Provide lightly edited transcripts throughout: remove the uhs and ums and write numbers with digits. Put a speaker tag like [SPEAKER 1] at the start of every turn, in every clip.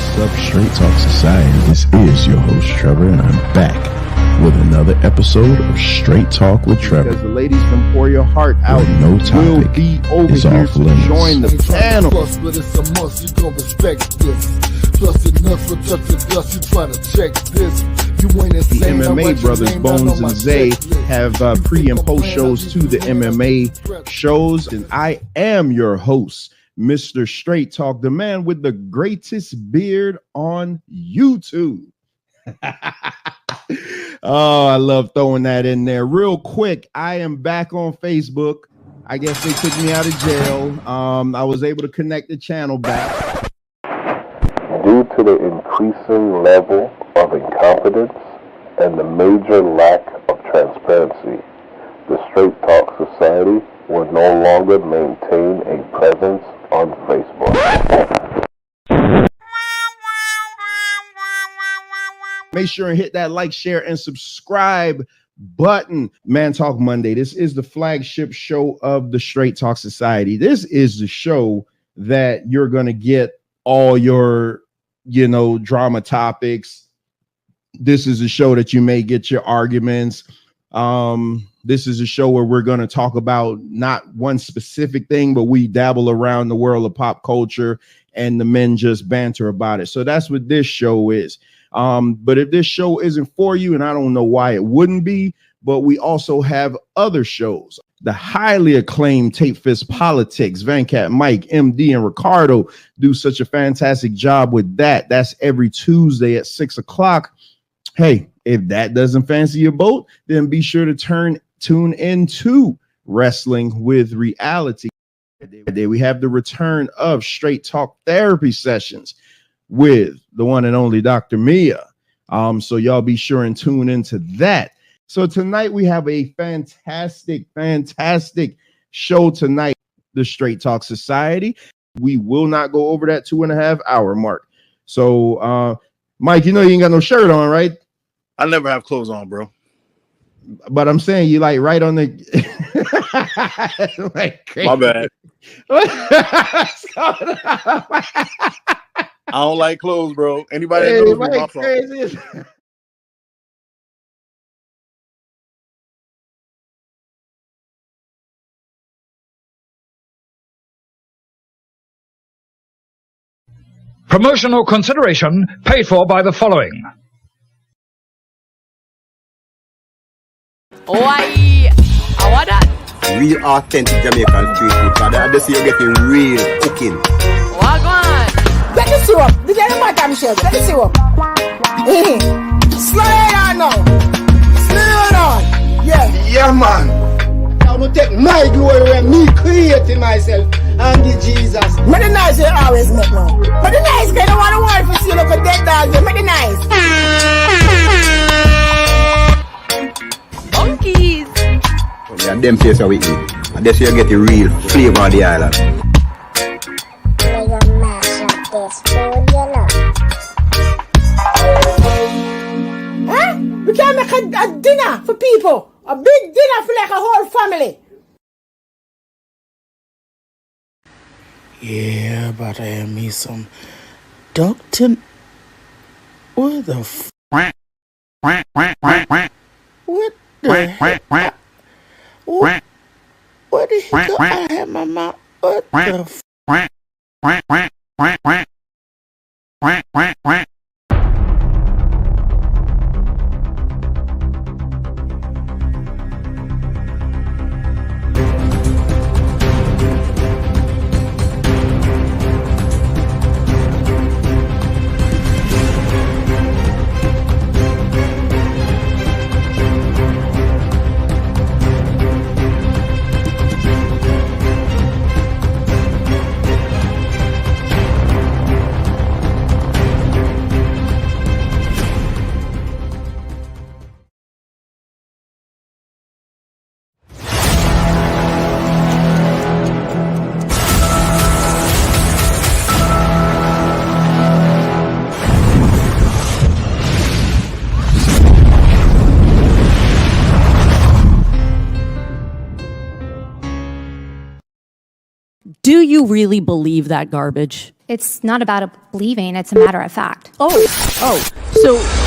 [SPEAKER 1] What's up, Straight Talk Society? This is your host, Trevor, and I'm back with another episode of Straight Talk with Trevor.
[SPEAKER 2] Because the ladies from Pour Your Heart Out
[SPEAKER 1] no
[SPEAKER 2] will be over here to join the panel.
[SPEAKER 3] Plus, but it's a must, you gon' respect this. Plus, it nuts for touch the dust, you try to check this. You ain't
[SPEAKER 2] The MMA brothers, Bones and Zay, have pre and post shows to the MMA shows, and I am your host, Mr. Straight Talk, the man with the greatest beard on YouTube. Oh, I love throwing that in there. Real quick, I am back on Facebook. I guess they took me out of jail. I was able to connect the channel back.
[SPEAKER 4] Due to the increasing level of incompetence and the major lack of transparency, the Straight Talk Society will no longer maintain a presence on Facebook.
[SPEAKER 2] Make sure and hit that like, share, and subscribe button. Man Talk Monday. This is the flagship show of the Straight Talk Society. This is the show that you're going to get all your, drama topics. This is a show that you may get your arguments. This is a show where we're going to talk about not one specific thing, but we dabble around the world of pop culture and the men just banter about it. So that's what this show is. But if this show isn't for you, and I don't know why it wouldn't be, but we also have other shows. The highly acclaimed Tape Fist Politics, Venkat, Mike, MD, and Ricardo do such a fantastic job with that. That's every Tuesday at 6 o'clock. Hey, if that doesn't fancy your boat, then be sure to tune into Wrestling with Reality. Today we have the return of Straight Talk Therapy Sessions with the one and only Dr. Mia. So y'all be sure and tune into that. So tonight we have a fantastic show tonight, the Straight Talk Society. We will not go over that 2.5 hour mark. So Mike, you ain't got no shirt on, right?
[SPEAKER 5] I never have clothes on, bro.
[SPEAKER 2] But I'm saying you like right on the like crazy.
[SPEAKER 5] My bad. I don't like clothes, bro. Anybody that knows me, my fault.
[SPEAKER 2] Crazy.
[SPEAKER 6] Promotional consideration paid for by the following.
[SPEAKER 7] Why? I want that.
[SPEAKER 8] Real authentic Jamaican street food. I just see you getting real cooking.
[SPEAKER 7] Wagwan.
[SPEAKER 9] Get the syrup. Did you matter, Michelle? Get the syrup. Slow it down now. Slow it down.
[SPEAKER 3] Yeah, man. I'm gonna take my glory when me creating myself and the Jesus.
[SPEAKER 9] Make the nice you always make now. But the nice guy don't want to work for you look a dead dog. You make the nice.
[SPEAKER 7] Monkeys.
[SPEAKER 8] Yeah, them place how we eat. And that's how you get the real flavor of the island.
[SPEAKER 9] Huh? We can make a dinner for people. A big dinner for like a whole family.
[SPEAKER 10] Yeah, but I am me some Doctor. What the What the heck? What the heck? I had my mouth. What the
[SPEAKER 11] Do you really believe that garbage? It's not about believing, it's a matter of fact.
[SPEAKER 12] So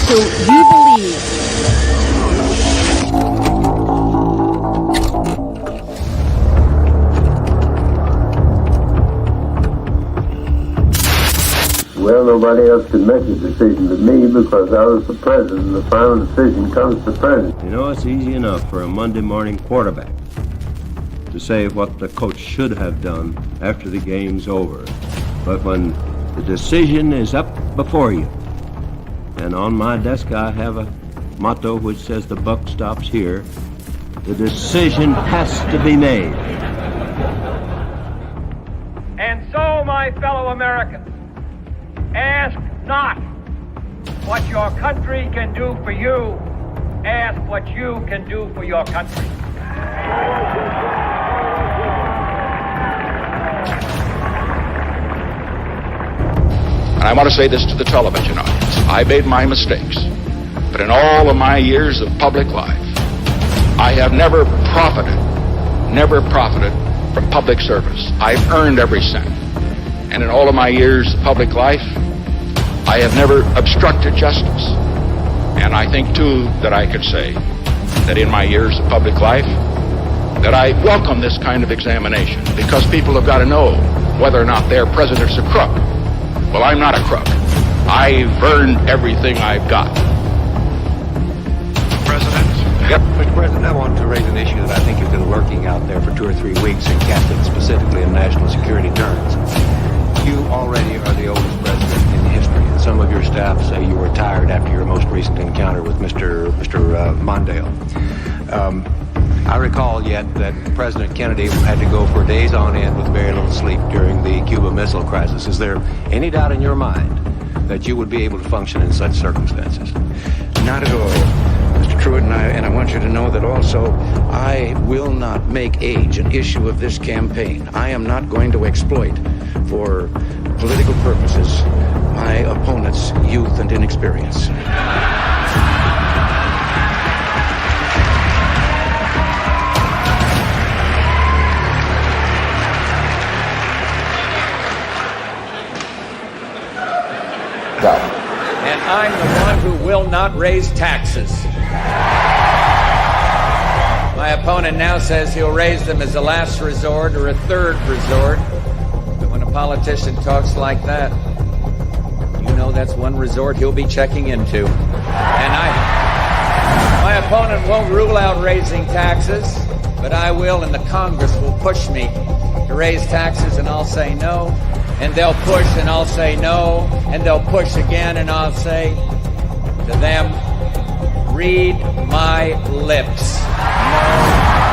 [SPEAKER 12] you believe
[SPEAKER 13] Well, nobody else can make a decision but me because I was the president. The final decision comes to the president.
[SPEAKER 14] You know, it's easy enough for a Monday morning quarterback to say what the coach should have done after the game's over. But when the decision is up before you, and on my desk I have a motto which says the buck stops here, the decision has to be made.
[SPEAKER 15] And so, my fellow Americans, ask not what your country can do for you, ask what you can do for your country.
[SPEAKER 16] And I want to say this to the television audience. I made my mistakes, but in all of my years of public life, I have never profited from public service. I've earned every cent. And in all of my years of public life, I have never obstructed justice. And I think, too, that I could say that in my years of public life, that I welcome this kind of examination, because people have got to know whether or not their president's a crook. Well, I'm not a crook. I've earned everything I've got.
[SPEAKER 17] President?
[SPEAKER 16] Yep.
[SPEAKER 17] Mr. President, I want to raise an issue that I think has been lurking out there for 2 or 3 weeks and cast it specifically in national security terms. You already are the oldest president in history, and some of your staff say you retired after your most recent encounter with Mr. Mondale. I recall yet that President Kennedy had to go for days on end with very little sleep during the Cuba Missile Crisis. Is there any doubt in your mind that you would be able to function in such circumstances?
[SPEAKER 18] Not at all, Mr. Truitt, and I want you to know that also I will not make age an issue of this campaign. I am not going to exploit for political purposes my opponent's youth and inexperience.
[SPEAKER 15] And I'm the one who will not raise taxes. My opponent now says he'll raise them as a last resort or a third resort. But when a politician talks like that, you know that's one resort he'll be checking into. And my opponent won't rule out raising taxes, but I will, and the Congress will push me to raise taxes, and I'll say no. And they'll push, and I'll say no. And they'll push again, and I'll say to them, read my lips. No new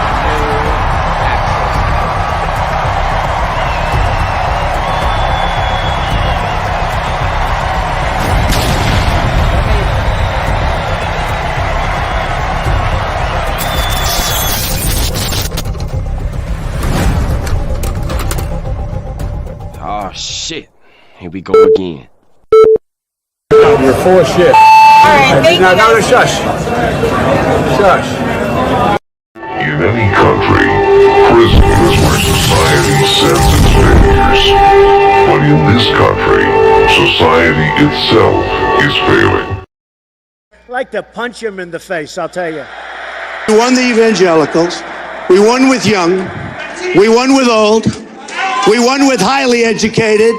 [SPEAKER 19] Oh, shit. Here we go again.
[SPEAKER 20] You're full of shit.
[SPEAKER 21] All right, thank you.
[SPEAKER 20] No, shush. Shush.
[SPEAKER 4] In any country, prison is where society sends its failures. But in this country, society itself is failing.
[SPEAKER 22] I'd like to punch him in the face, I'll tell you.
[SPEAKER 23] We won the evangelicals. We won with young. We won with old. We won with highly educated.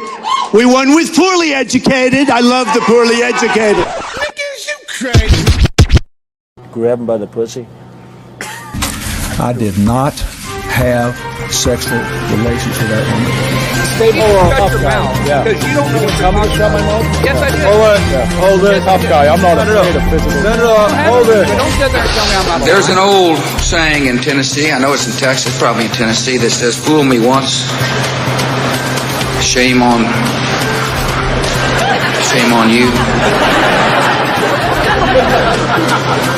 [SPEAKER 23] We won with poorly educated. I love the poorly educated.
[SPEAKER 22] Look at you crazy.
[SPEAKER 24] Grab him by the pussy.
[SPEAKER 25] I did not have sexual relations with that woman.
[SPEAKER 15] Shut your mouth, because you don't know what you're talking about. Yes, I did.
[SPEAKER 20] Hold it, tough guy. I'm not afraid of physical. Hold it.
[SPEAKER 15] Don't sit there and tell me I'm not.
[SPEAKER 26] There's an old saying in Tennessee, I know it's in Texas, probably in Tennessee, that says, fool me once, shame on you.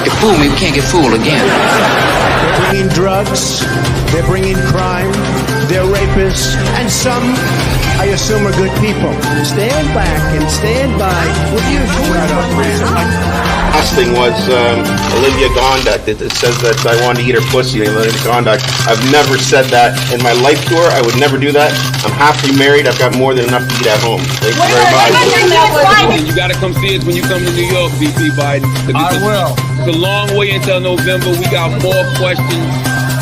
[SPEAKER 26] You fool me, we can't get fooled again.
[SPEAKER 23] They're bringing drugs, they're bringing crime, they're rapists, and some, I assume are good people.
[SPEAKER 1] Stand back and stand by.
[SPEAKER 8] Last thing was Olivia Gondak. It says that I wanted to eat her pussy. Olivia Gondak. I've never said that in my life to her. I would never do that. I'm happily married. I've got more than enough to eat at home. Thank you very much.
[SPEAKER 2] You got to come see us when you come to New York, VP Biden.
[SPEAKER 20] I will.
[SPEAKER 2] It's a long way until November. We got more questions.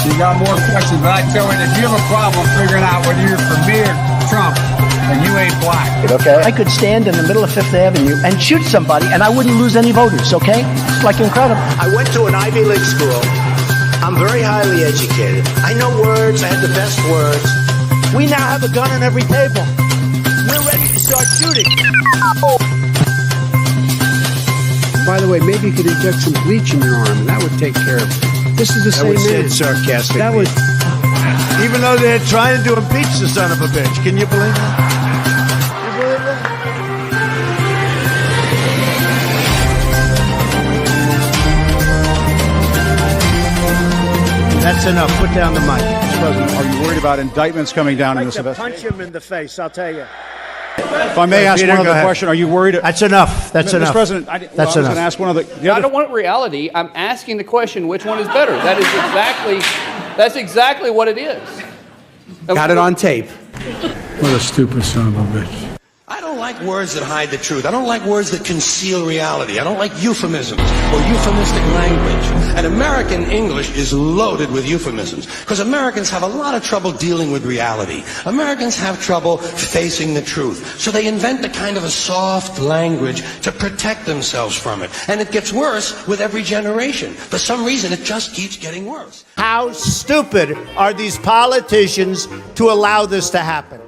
[SPEAKER 20] You got more questions, but I tell you, if you have a problem figuring out whether you're for me or Trump, then you ain't black.
[SPEAKER 1] Okay. I could stand in the middle of Fifth Avenue and shoot somebody, and I wouldn't lose any voters. Okay, it's like incredible.
[SPEAKER 23] I went to an Ivy League school. I'm very highly educated. I know words. I had the best words.
[SPEAKER 1] We now have a gun on every table. We're ready to start shooting.
[SPEAKER 22] By the way, maybe you could inject some bleach in your arm, and that would take care of it. This is the same man.
[SPEAKER 23] Sarcastically.
[SPEAKER 22] That was...
[SPEAKER 23] Even though they're trying to impeach the son of a bitch. Can you believe that? That's enough. Put down the mic.
[SPEAKER 20] Mr. President, are you worried about indictments coming down in this
[SPEAKER 22] I'd like to
[SPEAKER 20] investigation?
[SPEAKER 22] punch him in the face, I'll tell you.
[SPEAKER 20] If I may ask
[SPEAKER 23] Peter,
[SPEAKER 20] one other
[SPEAKER 23] go ahead.
[SPEAKER 20] question, are you worried?
[SPEAKER 23] That's enough. That's
[SPEAKER 20] Mr.
[SPEAKER 23] enough.
[SPEAKER 20] President, I was going to ask one other.
[SPEAKER 5] I don't want reality. I'm asking the question, which one is better? That's exactly what it is.
[SPEAKER 23] Got it on tape.
[SPEAKER 22] What a stupid son of a bitch.
[SPEAKER 6] I don't like words that hide the truth. I don't like words that conceal reality. I don't like euphemisms or euphemistic language. And American English is loaded with euphemisms because Americans have a lot of trouble dealing with reality. Americans have trouble facing the truth. So they invent a kind of a soft language to protect themselves from it. And it gets worse with every generation. For some reason, it just keeps getting worse.
[SPEAKER 23] How stupid are these politicians to allow this to happen?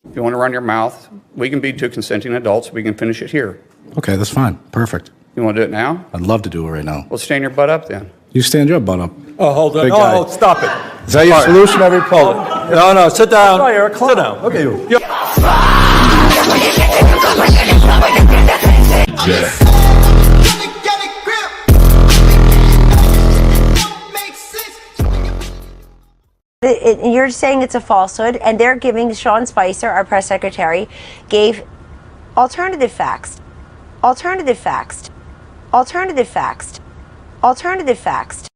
[SPEAKER 5] If you want to run your mouth, we can be two consenting adults. We can finish it here.
[SPEAKER 12] Okay, that's fine. Perfect.
[SPEAKER 5] You want to do it now?
[SPEAKER 12] I'd love to do it right now.
[SPEAKER 5] Well, stand your butt up then.
[SPEAKER 12] You stand your butt up.
[SPEAKER 20] Oh, hold on.
[SPEAKER 12] Big
[SPEAKER 20] No,
[SPEAKER 12] guy.
[SPEAKER 20] no, stop it.
[SPEAKER 12] Is that your solution?
[SPEAKER 20] Every poll. No, sit down.
[SPEAKER 12] Sorry, Eric.
[SPEAKER 20] Sit down. Okay, you.
[SPEAKER 21] You're saying it's a falsehood, and they're giving Sean Spicer, our press secretary, gave alternative facts, alternative facts, alternative facts, alternative facts.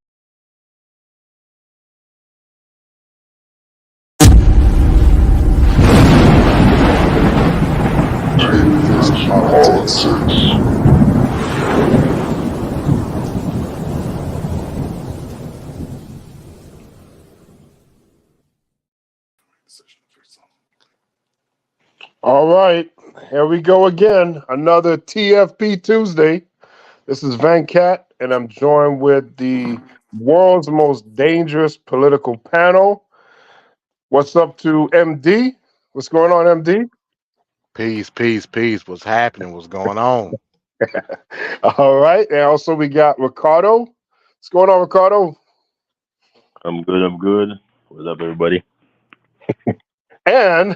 [SPEAKER 4] All right, here we go again. Another TFP Tuesday. This is Venkat, and I'm joined with the world's most dangerous political panel. What's up to MD? What's going on, MD?
[SPEAKER 27] Peace, peace, peace. What's happening? What's going on?
[SPEAKER 4] All right, and also we got Ricardo. What's going on, Ricardo?
[SPEAKER 28] I'm good. What's up, everybody?
[SPEAKER 4] And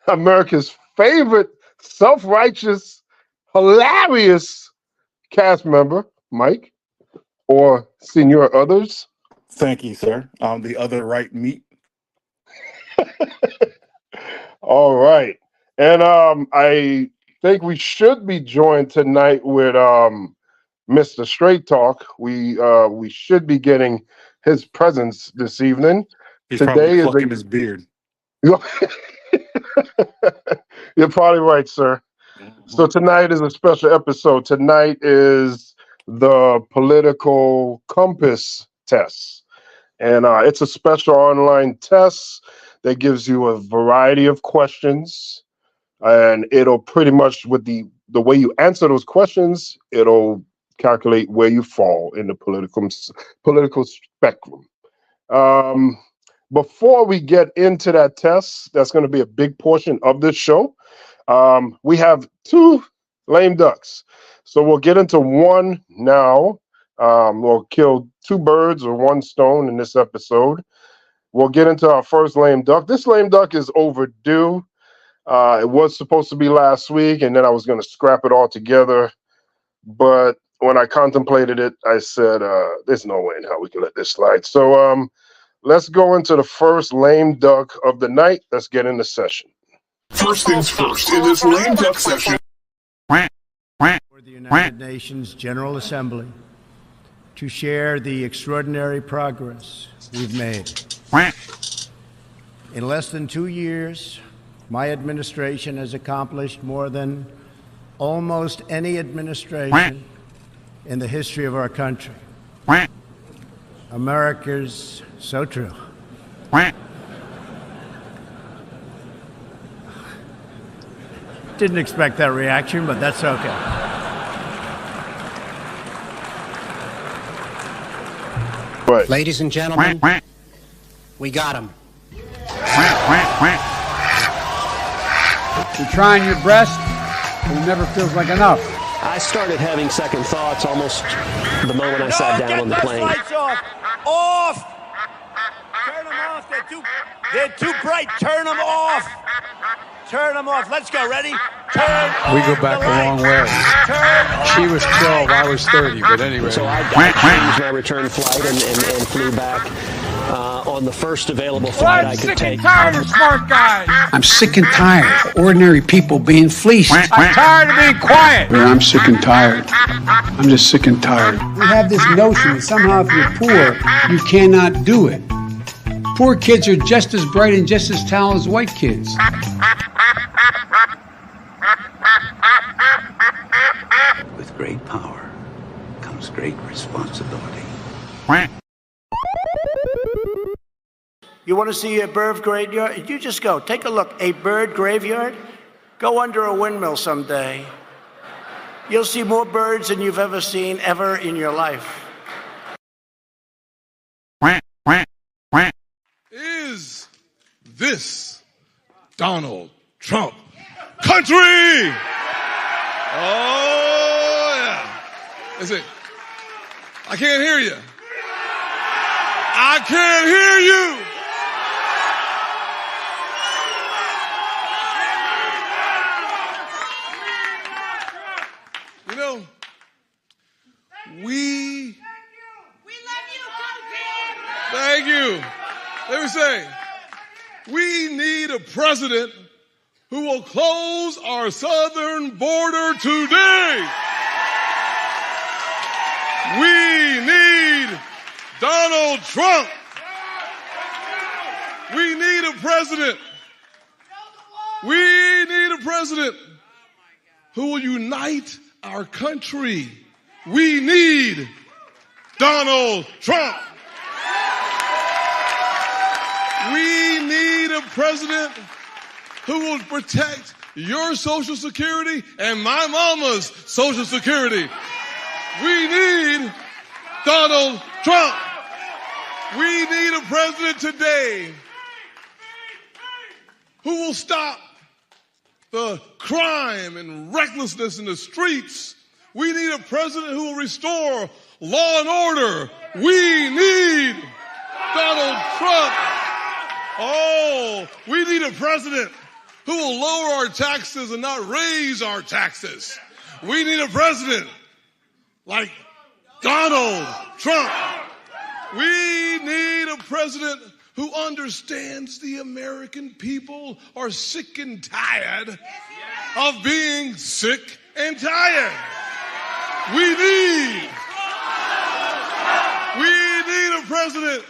[SPEAKER 4] America's favorite self-righteous, hilarious cast member, Mike, or Senor Others.
[SPEAKER 29] Thank you, sir. The other right meat.
[SPEAKER 4] All right. And I think we should be joined tonight with Mr. Straight Talk. We should be getting his presence this evening.
[SPEAKER 29] He's probably plucking his beard.
[SPEAKER 4] You're probably right, sir. So tonight is a special episode. Tonight is the political compass test. And it's a special online test that gives you a variety of questions. And it'll pretty much, with the way you answer those questions, it'll
[SPEAKER 3] calculate where you fall in the political spectrum. Before we get into that test, that's going to be a big portion of this show. We have two lame ducks. So we'll get into one now. We'll kill two birds with one stone in this episode. We'll get into our first lame duck. This lame duck is overdue. It was supposed to be last week, and then I was going to scrap it all together. But when I contemplated it, I said, there's no way in hell we can let this slide. So let's go into the first lame duck of the night. Let's get into session.
[SPEAKER 7] First things first, in this lame duck session.
[SPEAKER 1] For the United Nations General Assembly to share the extraordinary progress we've made. In less than 2 years, my administration has accomplished more than almost any administration in the history of our country. America's so true. Didn't expect that reaction, but that's okay.
[SPEAKER 9] Ladies and gentlemen, we got him.
[SPEAKER 20] You're trying your best, but it never feels like enough.
[SPEAKER 10] I started having second thoughts almost the moment I sat down on the plane.
[SPEAKER 11] Lights off! Off! Turn them off. They're too bright. Turn them off. Turn them off. Let's go. Ready? Turn
[SPEAKER 22] We go back a long way. She was 12, I was 30, but anyway.
[SPEAKER 10] So I changed my return flight and flew back on the first available flight I could take.
[SPEAKER 20] I'm sick and tired of smart guys.
[SPEAKER 22] I'm sick and tired of ordinary people being fleeced.
[SPEAKER 20] I'm tired of being quiet.
[SPEAKER 22] I'm sick and tired. I'm just sick and tired. We have this notion that somehow if you're poor, you cannot do it. Poor kids are just as bright and just as talented as white kids.
[SPEAKER 13] With great power comes great responsibility.
[SPEAKER 1] You want to see a bird graveyard? You just go. Take a look. A bird graveyard? Go under a windmill someday. You'll see more birds than you've ever seen ever in your life.
[SPEAKER 14] Is this Donald Trump country? Oh, yeah. That's it. I can't hear you. I can't hear you. You know, we love you, Coach. Thank you. Let me say, we need a president who will close our southern border today. We need Donald Trump. We need a president. We need a president who will unite our country. We need Donald Trump. We need a president who will protect your Social Security and my mama's Social Security. We need Donald Trump. We need a president today who will stop the crime and recklessness in the streets. We need a president who will restore law and order. We need Donald Trump. Oh, we need a president who will lower our taxes and not raise our taxes. We need a president like Donald Trump. We need a president who understands the American people are sick and tired of being sick and tired. We need a president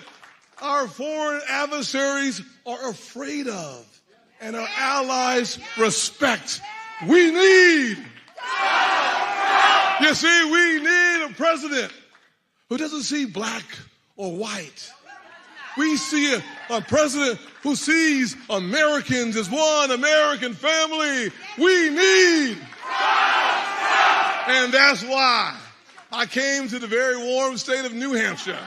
[SPEAKER 14] our foreign adversaries are afraid of and our allies respect. We need. You see, we need a president who doesn't see black or white. We see a president who sees Americans as one American family. We need. And that's why I came to the very warm state of New Hampshire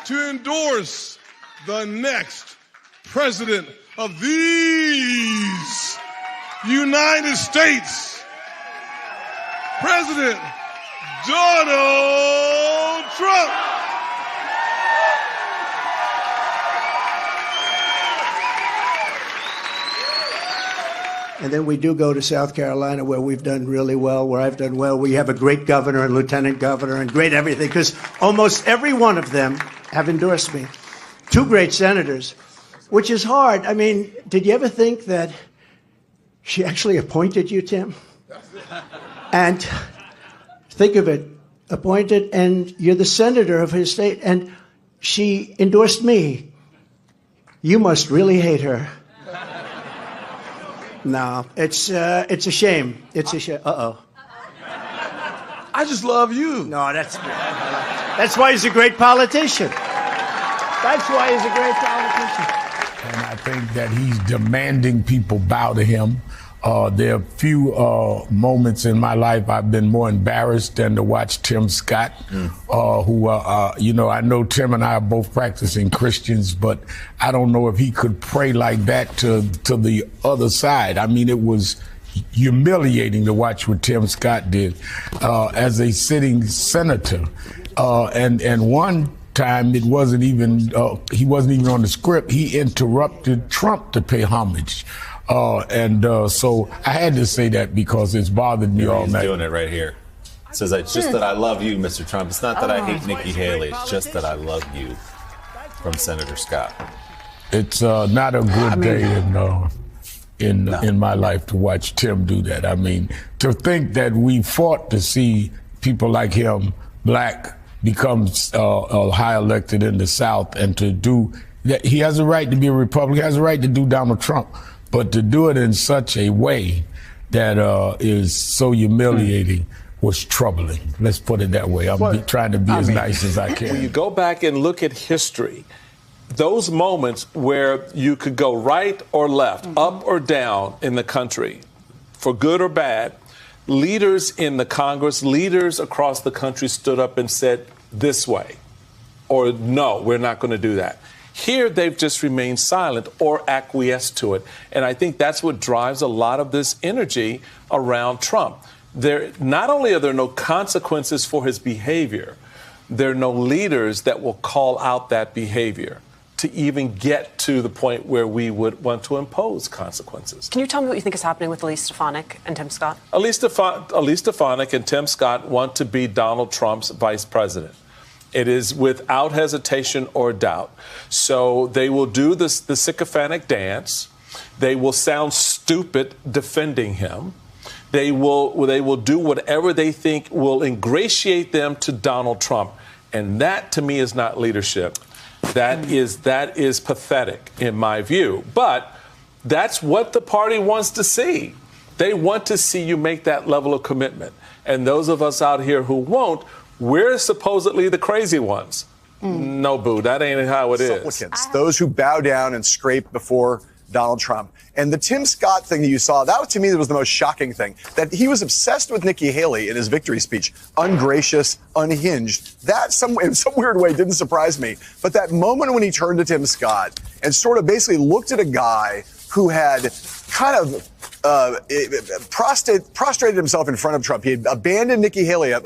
[SPEAKER 14] to endorse the next president of these United States, President Donald Trump.
[SPEAKER 1] And then we do go to South Carolina, where we've done really well, where I've done well. We have a great governor and lieutenant governor and great everything, because almost every one of them have endorsed me. 2 great senators, which is hard. I mean, did you ever think that she actually appointed you, Tim? And think of it, appointed, and you're the senator of his state, and she endorsed me. You must really hate her. No, it's a shame. It's a shame. Uh-oh.
[SPEAKER 14] I just love you.
[SPEAKER 1] No, that's why he's a great politician. That's why he's a great politician.
[SPEAKER 8] And I think that he's demanding people bow to him. There are few moments in my life I've been more embarrassed than to watch Tim Scott, who, I know Tim and I are both practicing Christians, but I don't know if he could pray like that to the other side. I mean, it was humiliating to watch what Tim Scott did as a sitting senator. And one time it wasn't even, he wasn't even on the script. He interrupted Trump to pay homage. So I had to say that because it's bothered me all night.
[SPEAKER 15] He's doing it right here. It says, it's just that I love you, Mr. Trump. It's not that I hate Nikki Haley. It's just that I love you, from Senator Scott.
[SPEAKER 8] It's not a good day in my life to watch Tim do that. I mean, to think that we fought to see people like him, black, become high elected in the South, and to do that. He has a right to be a Republican. He has a right to do Donald Trump. But to do it in such a way that is so humiliating was troubling. Let's put it that way. I'm trying to be as nice as I can.
[SPEAKER 16] When you go back and look at history, those moments where you could go right or left, up or down in the country, for good or bad, leaders in the Congress, leaders across the country stood up and said, this way, or no, we're not going to do that. Here, they've just remained silent or acquiesced to it. And I think that's what drives a lot of this energy around Trump. Not only are there no consequences for his behavior, there are no leaders that will call out that behavior to even get to the point where we would want to impose consequences.
[SPEAKER 17] Can you tell me what you think is happening with Elise Stefanik and Tim Scott?
[SPEAKER 16] Elise Stefanik and Tim Scott want to be Donald Trump's vice president. It is without hesitation or doubt. So they will do the sycophantic dance. They will sound stupid defending him. They will do whatever they think will ingratiate them to Donald Trump. And that, to me, is not leadership. That is pathetic, in my view. But that's what the party wants to see. They want to see you make that level of commitment. And those of us out here who won't, we're supposedly the crazy ones. No, boo, that ain't how it is.
[SPEAKER 18] Supplicants, those who bow down and scrape before Donald Trump. And the Tim Scott thing that you saw, that to me was the most shocking thing, that he was obsessed with Nikki Haley in his victory speech. Ungracious, unhinged. That, in some weird way, didn't surprise me. But that moment when he turned to Tim Scott and sort of basically looked at a guy who had kind of prostrated himself in front of Trump. He had abandoned Nikki Haley, a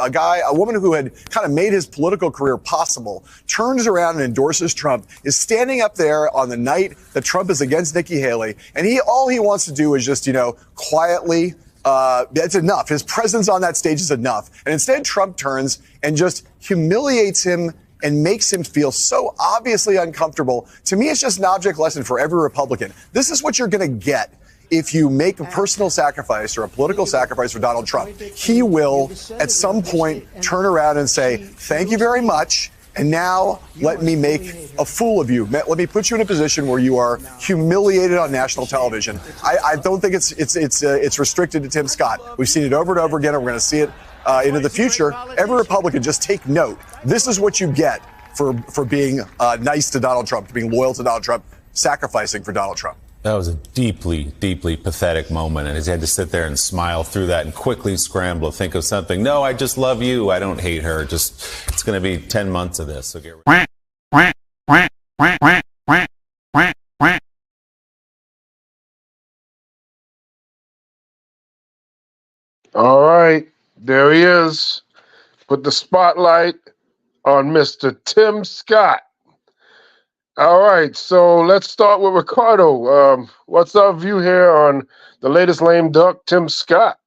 [SPEAKER 18] woman who had kind of made his political career possible, turns around and endorses Trump, is standing up there on the night that Trump is against Nikki Haley, and all he wants to do is just, quietly, that's enough. His presence on that stage is enough. And instead, Trump turns and just humiliates him and makes him feel so obviously uncomfortable. To me, it's just an object lesson for every Republican. This is what you're going to get if you make a personal sacrifice or a political sacrifice for Donald Trump. He will, at some point, turn around and say, thank you very much, and now let me make a fool of you. Let me put you in a position where you are humiliated on national television. I don't think it's restricted to Tim Scott. We've seen it over and over again, and we're going to see it into the future. Every Republican, just take note. This is what you get for being nice to Donald Trump, being loyal to Donald Trump, sacrificing for Donald Trump.
[SPEAKER 15] That was a deeply, deeply pathetic moment. And he had to sit there and smile through that and quickly scramble to think of something. No, I just love you. I don't hate her. Just, it's going to be 10 months of this. So get ready.
[SPEAKER 3] All right, there he is. Put the spotlight on Mr. Tim Scott. All right, so let's start with Ricardo. What's our view here on the latest lame duck, Tim Scott?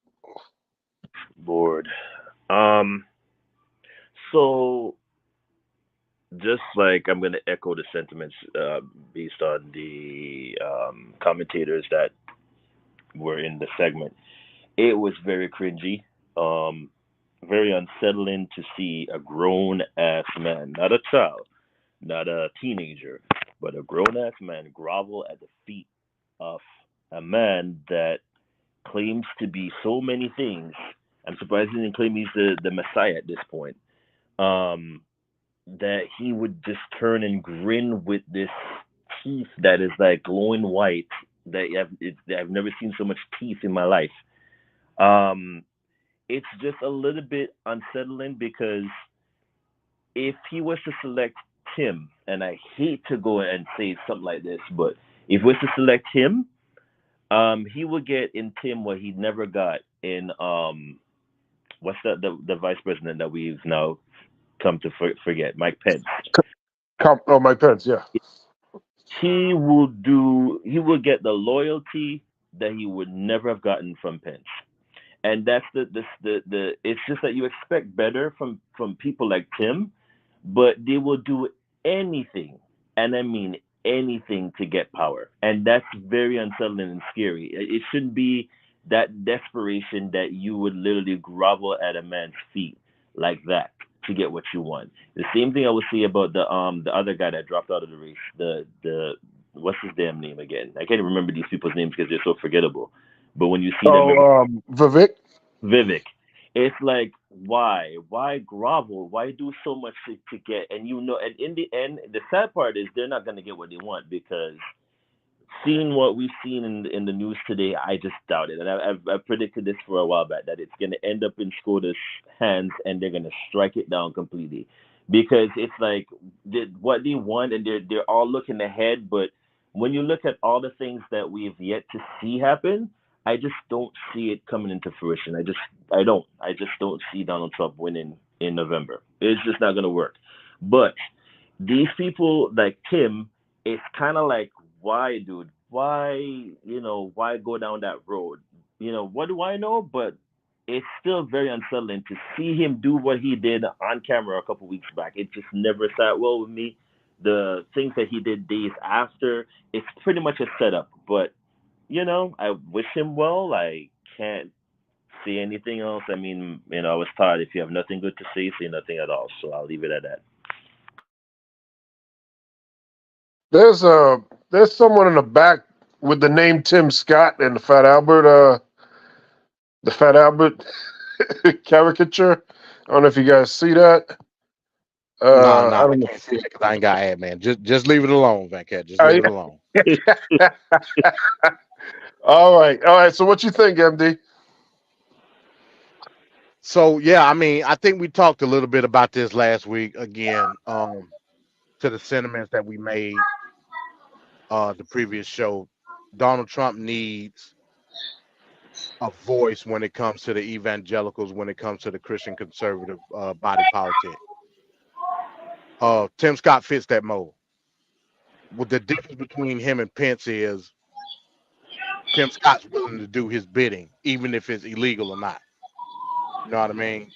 [SPEAKER 28] Bored. So just like I'm going to echo the sentiments based on the commentators that were in the segment. It was very cringy, very unsettling to see a grown ass man, not a child, not a teenager, but a grown ass man grovel at the feet of a man that claims to be so many things. I'm surprised he didn't claim he's the Messiah at this point. That he would just turn and grin with this teeth that is like glowing white. I've never seen so much teeth in my life. It's just a little bit unsettling because if he was to select Tim, and I hate to go and say something like this, but if he was to select him, he would get in Tim what he never got in what's the vice president that we've now come to forget, Mike Pence.
[SPEAKER 3] Mike Pence, yeah.
[SPEAKER 28] He will get the loyalty that he would never have gotten from Pence. And that's the it's just that you expect better from people like Tim, but they will do anything, and I mean anything, to get power. And that's very unsettling and scary. It shouldn't be that desperation that you would literally grovel at a man's feet like that to get what you want. The same thing I would say about the other guy that dropped out of the race. The what's his damn name again? I can't even remember these people's names because they're so forgettable. But when you see them, Vivek, it's like, why grovel? Why do so much to get? And and in the end, the sad part is they're not going to get what they want, because seeing what we've seen in the news today, I just doubt it. And I've predicted this for a while back, that it's going to end up in SCOTUS' hands and they're going to strike it down completely. Because it's like what they want, and they're all looking ahead. But when you look at all the things that we've yet to see happen, I just don't see it coming into fruition. I just don't see Donald Trump winning in November. It's just not going to work. But these people like Tim, it's kind of like, why, dude? Why go down that road? What do I know? But it's still very unsettling to see him do what he did on camera a couple weeks back. It just never sat well with me. The things that he did days after, it's pretty much a setup. But I wish him well. I can't say anything else. I mean, I was taught, if you have nothing good to say nothing at all. So I'll leave it at that.
[SPEAKER 3] There's someone in the back with the name Tim Scott and the Fat Albert caricature. I don't know if you guys see that.
[SPEAKER 27] I can't see it because I ain't got ad, man. Just leave it alone, Venkat. Just leave it alone.
[SPEAKER 3] All right. So what you think, MD?
[SPEAKER 27] So yeah, I mean, I think we talked a little bit about this last week again, to the sentiments that we made the previous show. Donald Trump needs a voice when it comes to the evangelicals, when it comes to the Christian conservative body politic. Tim Scott fits that mold. Well, the difference between him and Pence is Tim Scott's willing to do his bidding, even if it's illegal or not. You know what I mean?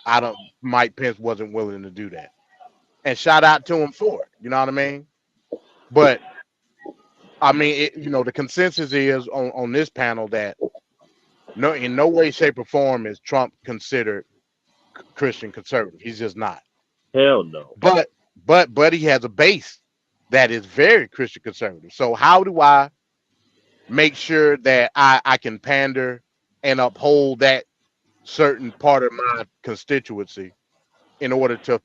[SPEAKER 27] Mike Pence wasn't willing to do that. And shout out to him for it. You know what I mean? But I mean, the consensus is on this panel that in no way, shape, or form is Trump considered Christian conservative. He's just not.
[SPEAKER 28] Hell no.
[SPEAKER 27] But he has a base that is very Christian conservative. So how do I make sure that I can pander and uphold that certain part of my constituency in order to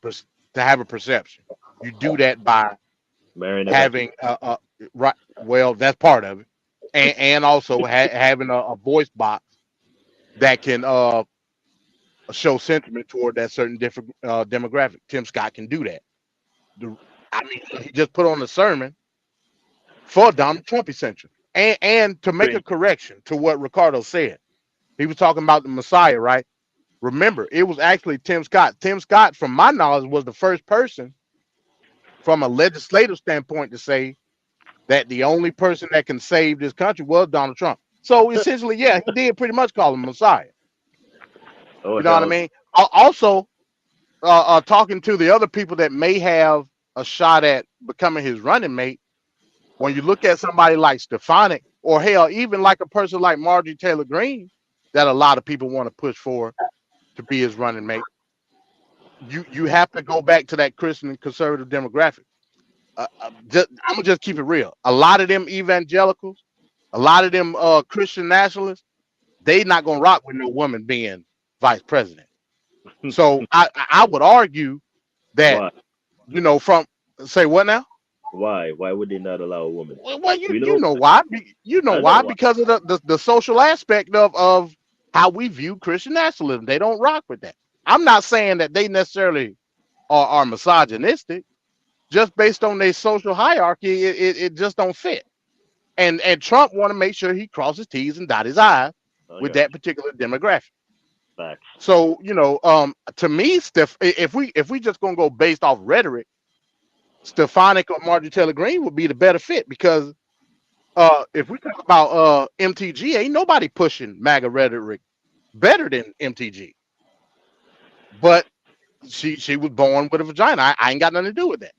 [SPEAKER 27] have a perception? You do that by having right. Well, that's part of it. and also having a voice box that can show sentiment toward that certain different demographic. Tim Scott can do that. I mean, he just put on a sermon for Donald Trump, essentially. And to make a correction to what Ricardo said, he was talking about the Messiah, right? Remember, it was actually Tim Scott. Tim Scott, from my knowledge, was the first person from a legislative standpoint to say that the only person that can save this country was Donald Trump. So essentially, yeah, he did pretty much call him Messiah.
[SPEAKER 28] Oh,
[SPEAKER 27] You know what I
[SPEAKER 28] hell.
[SPEAKER 27] mean? Also, talking to the other people that may have a shot at becoming his running mate, when you look at somebody like Stefanik, or hell, even like a person like Marjorie Taylor Greene, that a lot of people want to push for to be his running mate, you have to go back to that Christian and conservative demographic. I'm gonna just keep it real. A lot of them evangelicals, a lot of them Christian nationalists, they not gonna rock with no woman being vice president. So I would argue that,
[SPEAKER 28] Why?
[SPEAKER 27] you know, from say what now?
[SPEAKER 28] Why? Why would they not allow a woman?
[SPEAKER 27] Well,
[SPEAKER 28] We
[SPEAKER 27] you
[SPEAKER 28] know.
[SPEAKER 27] know why? You know
[SPEAKER 28] I know
[SPEAKER 27] why?
[SPEAKER 28] why.
[SPEAKER 27] Because of the social aspect of how we view Christian nationalism. They don't rock with that. I'm not saying that they necessarily are misogynistic. Just based on their social hierarchy, it just don't fit. And Trump want to make sure he crosses T's and dot his I's
[SPEAKER 28] I
[SPEAKER 27] with
[SPEAKER 28] got
[SPEAKER 27] that particular demographic.
[SPEAKER 28] facts.
[SPEAKER 27] So, you know, to me, if we just gonna go based off rhetoric, Stefanik or Marjorie Taylor Greene would be the better fit, because if we talk about MTG, ain't nobody pushing MAGA rhetoric better than MTG. But she was born with a vagina. I ain't got nothing to do with that.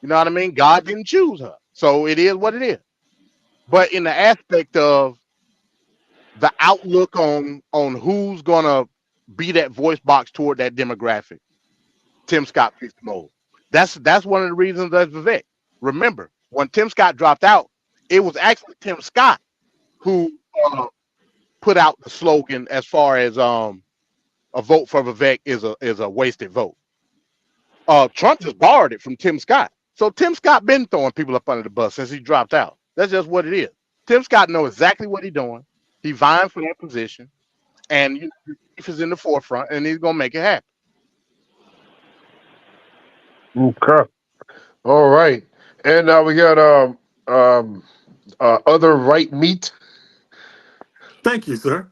[SPEAKER 27] You know what I mean? God didn't choose her, so it is what it is. But in the aspect of the outlook on who's gonna be that voice box toward that demographic, Tim Scott fits the mold. That's one of the reasons that Vivek. Remember, when Tim Scott dropped out, it was actually Tim Scott who put out the slogan as far as a vote for Vivek is a wasted vote. Trump just borrowed it from Tim Scott. So Tim Scott been throwing people up under the bus since he dropped out. That's just what it is. Tim Scott knows exactly what he's doing. He vying for that position, and you know, Chief is in the forefront, and he's gonna make it happen.
[SPEAKER 3] Okay. All right. And now we got other right meat.
[SPEAKER 29] Thank you, sir.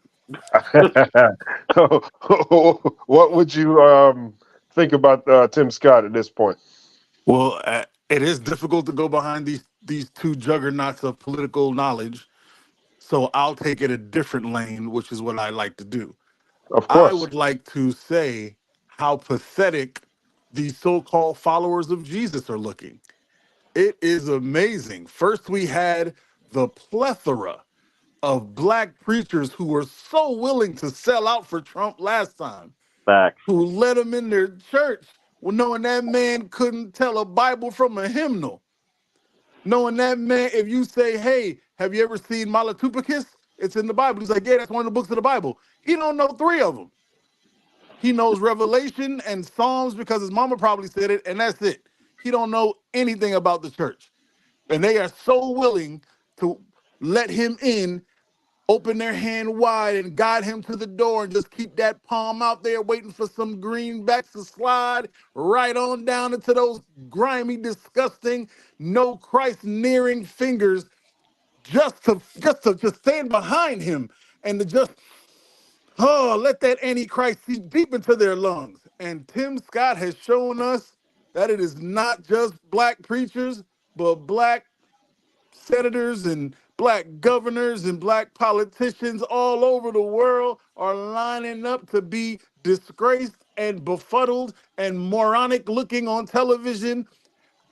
[SPEAKER 3] What would you think about Tim Scott at this point?
[SPEAKER 29] Well, it is difficult to go behind these two juggernauts of political knowledge, so I'll take it a different lane, which is what I like to do.
[SPEAKER 3] Of
[SPEAKER 29] I
[SPEAKER 3] course.
[SPEAKER 29] would like to say how pathetic the so-called followers of Jesus are looking. It is amazing. First, we had the plethora of black preachers who were so willing to sell out for Trump last time,
[SPEAKER 28] Facts.
[SPEAKER 29] who let him in their church, knowing that man couldn't tell a Bible from a hymnal. Knowing that man, if you say, hey, have you ever seen Malatupicus? It's in the Bible. He's like, yeah, that's one of the books of the Bible. He don't know three of them. He knows Revelation and Psalms because his mama probably said it, and that's it. He don't know anything about the church. And they are so willing to let him in, open their hand wide and guide him to the door and just keep that palm out there waiting for some greenbacks to slide right on down into those grimy, disgusting, no Christ nearing fingers just to stand behind him and to just let that antichrist see deep into their lungs. And Tim Scott has shown us that it is not just black preachers, but black senators and black governors and black politicians all over the world are lining up to be disgraced and befuddled and moronic looking on television.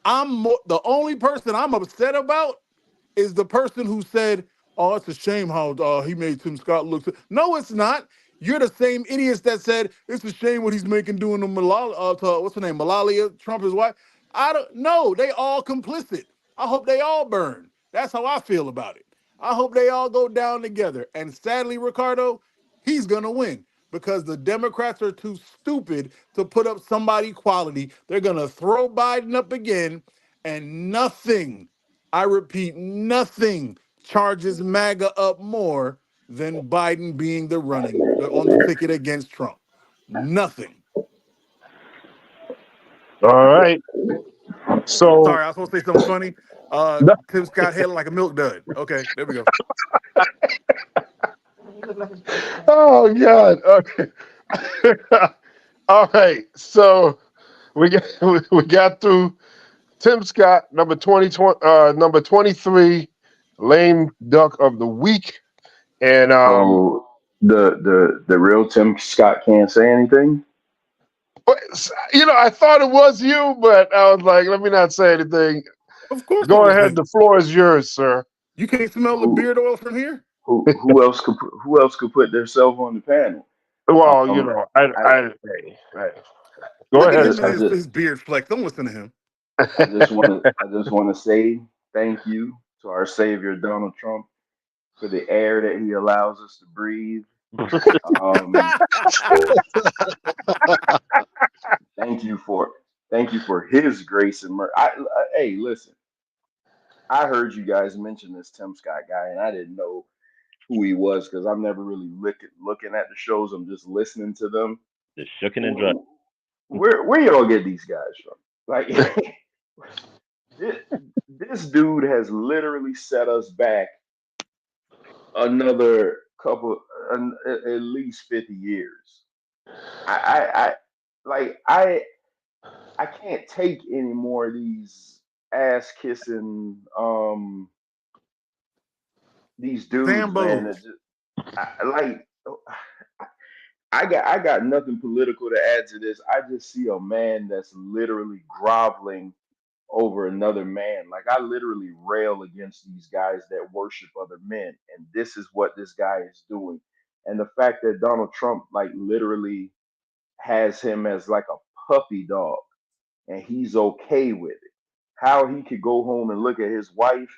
[SPEAKER 29] The only person I'm upset about is the person who said, "Oh, it's a shame how he made Tim Scott look." No, it's not. You're the same idiots that said it's a shame what he's making doing to Malala, what's her name, Malalia, Trump, his wife. I don't know. They all complicit. I hope they all burn. That's how I feel about it. I hope they all go down together. And sadly, Ricardo, he's gonna win because the Democrats are too stupid to put up somebody quality. They're gonna throw Biden up again, and nothing, I repeat, nothing charges MAGA up more than Biden being on the ticket against Trump? Nothing.
[SPEAKER 3] All right. So
[SPEAKER 29] Sorry, I was supposed to say something funny. Tim Scott held like a milk dud. Okay, there we go.
[SPEAKER 3] oh God. Okay. All right. So we got through Tim Scott, number 23, lame duck of the week. And
[SPEAKER 4] So the real Tim Scott can't say anything.
[SPEAKER 3] I thought it was you, but I was like, let me not say anything.
[SPEAKER 29] Of course,
[SPEAKER 3] Go ahead. The floor is yours, sir.
[SPEAKER 29] You can't smell the beard oil from here.
[SPEAKER 4] Who else could put themselves on the panel?
[SPEAKER 3] Well, I go ahead.
[SPEAKER 29] His beard flex. Don't listen to him.
[SPEAKER 4] I just want to say thank you to our savior Donald Trump for the air that he allows us to breathe. Thank you for his grace and mercy. Hey, listen, I heard you guys mention this Tim Scott guy, and I didn't know who he was because I'm never really looking at the shows. I'm just listening to them.
[SPEAKER 28] Just shooken and dry.
[SPEAKER 4] Where y'all get these guys from? Like, this dude has literally set us back another couple, at least 50 years. I can't take any more of these ass kissing these dudes, man. I got nothing political to add to this. I just see a man that's literally groveling over another man. Like, I literally rail against these guys that worship other men, and this is what this guy is doing. And the fact that Donald Trump like literally has him as like a puppy dog, and he's okay with it. How he could go home and look at his wife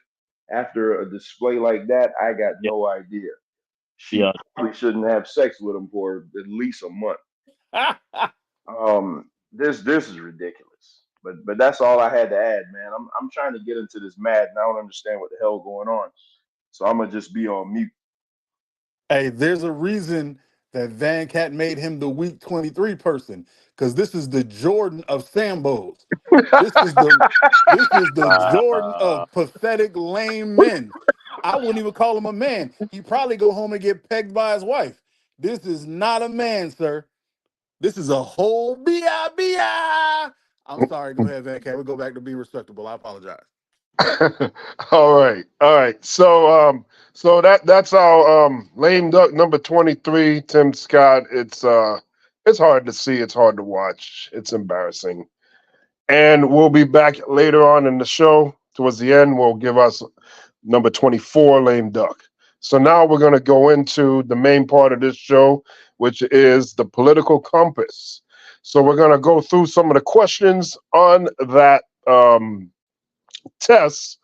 [SPEAKER 4] after a display like that, I got no idea. She probably shouldn't have sex with him for at least a month. This is ridiculous. But that's all I had to add, man. I'm trying to get into this mad, and I don't understand what the hell going on. So I'm gonna just be on mute.
[SPEAKER 29] Hey, there's a reason that Venkat made him the week 23 person, because this is the Jordan of Sambos. This is the Jordan of pathetic, lame men. I wouldn't even call him a man. He'd probably go home and get pegged by his wife. This is not a man, sir. This is a whole B.I. I'm sorry. Go ahead, Venkat. We'll go back to being respectable. I apologize.
[SPEAKER 3] All right. So that's our lame duck number 23, Tim Scott. It's hard to see. It's hard to watch. It's embarrassing. And we'll be back later on in the show. Towards the end, we'll give us number 24, lame duck. So now we're going to go into the main part of this show, which is the political compass. So we're going to go through some of the questions on that test.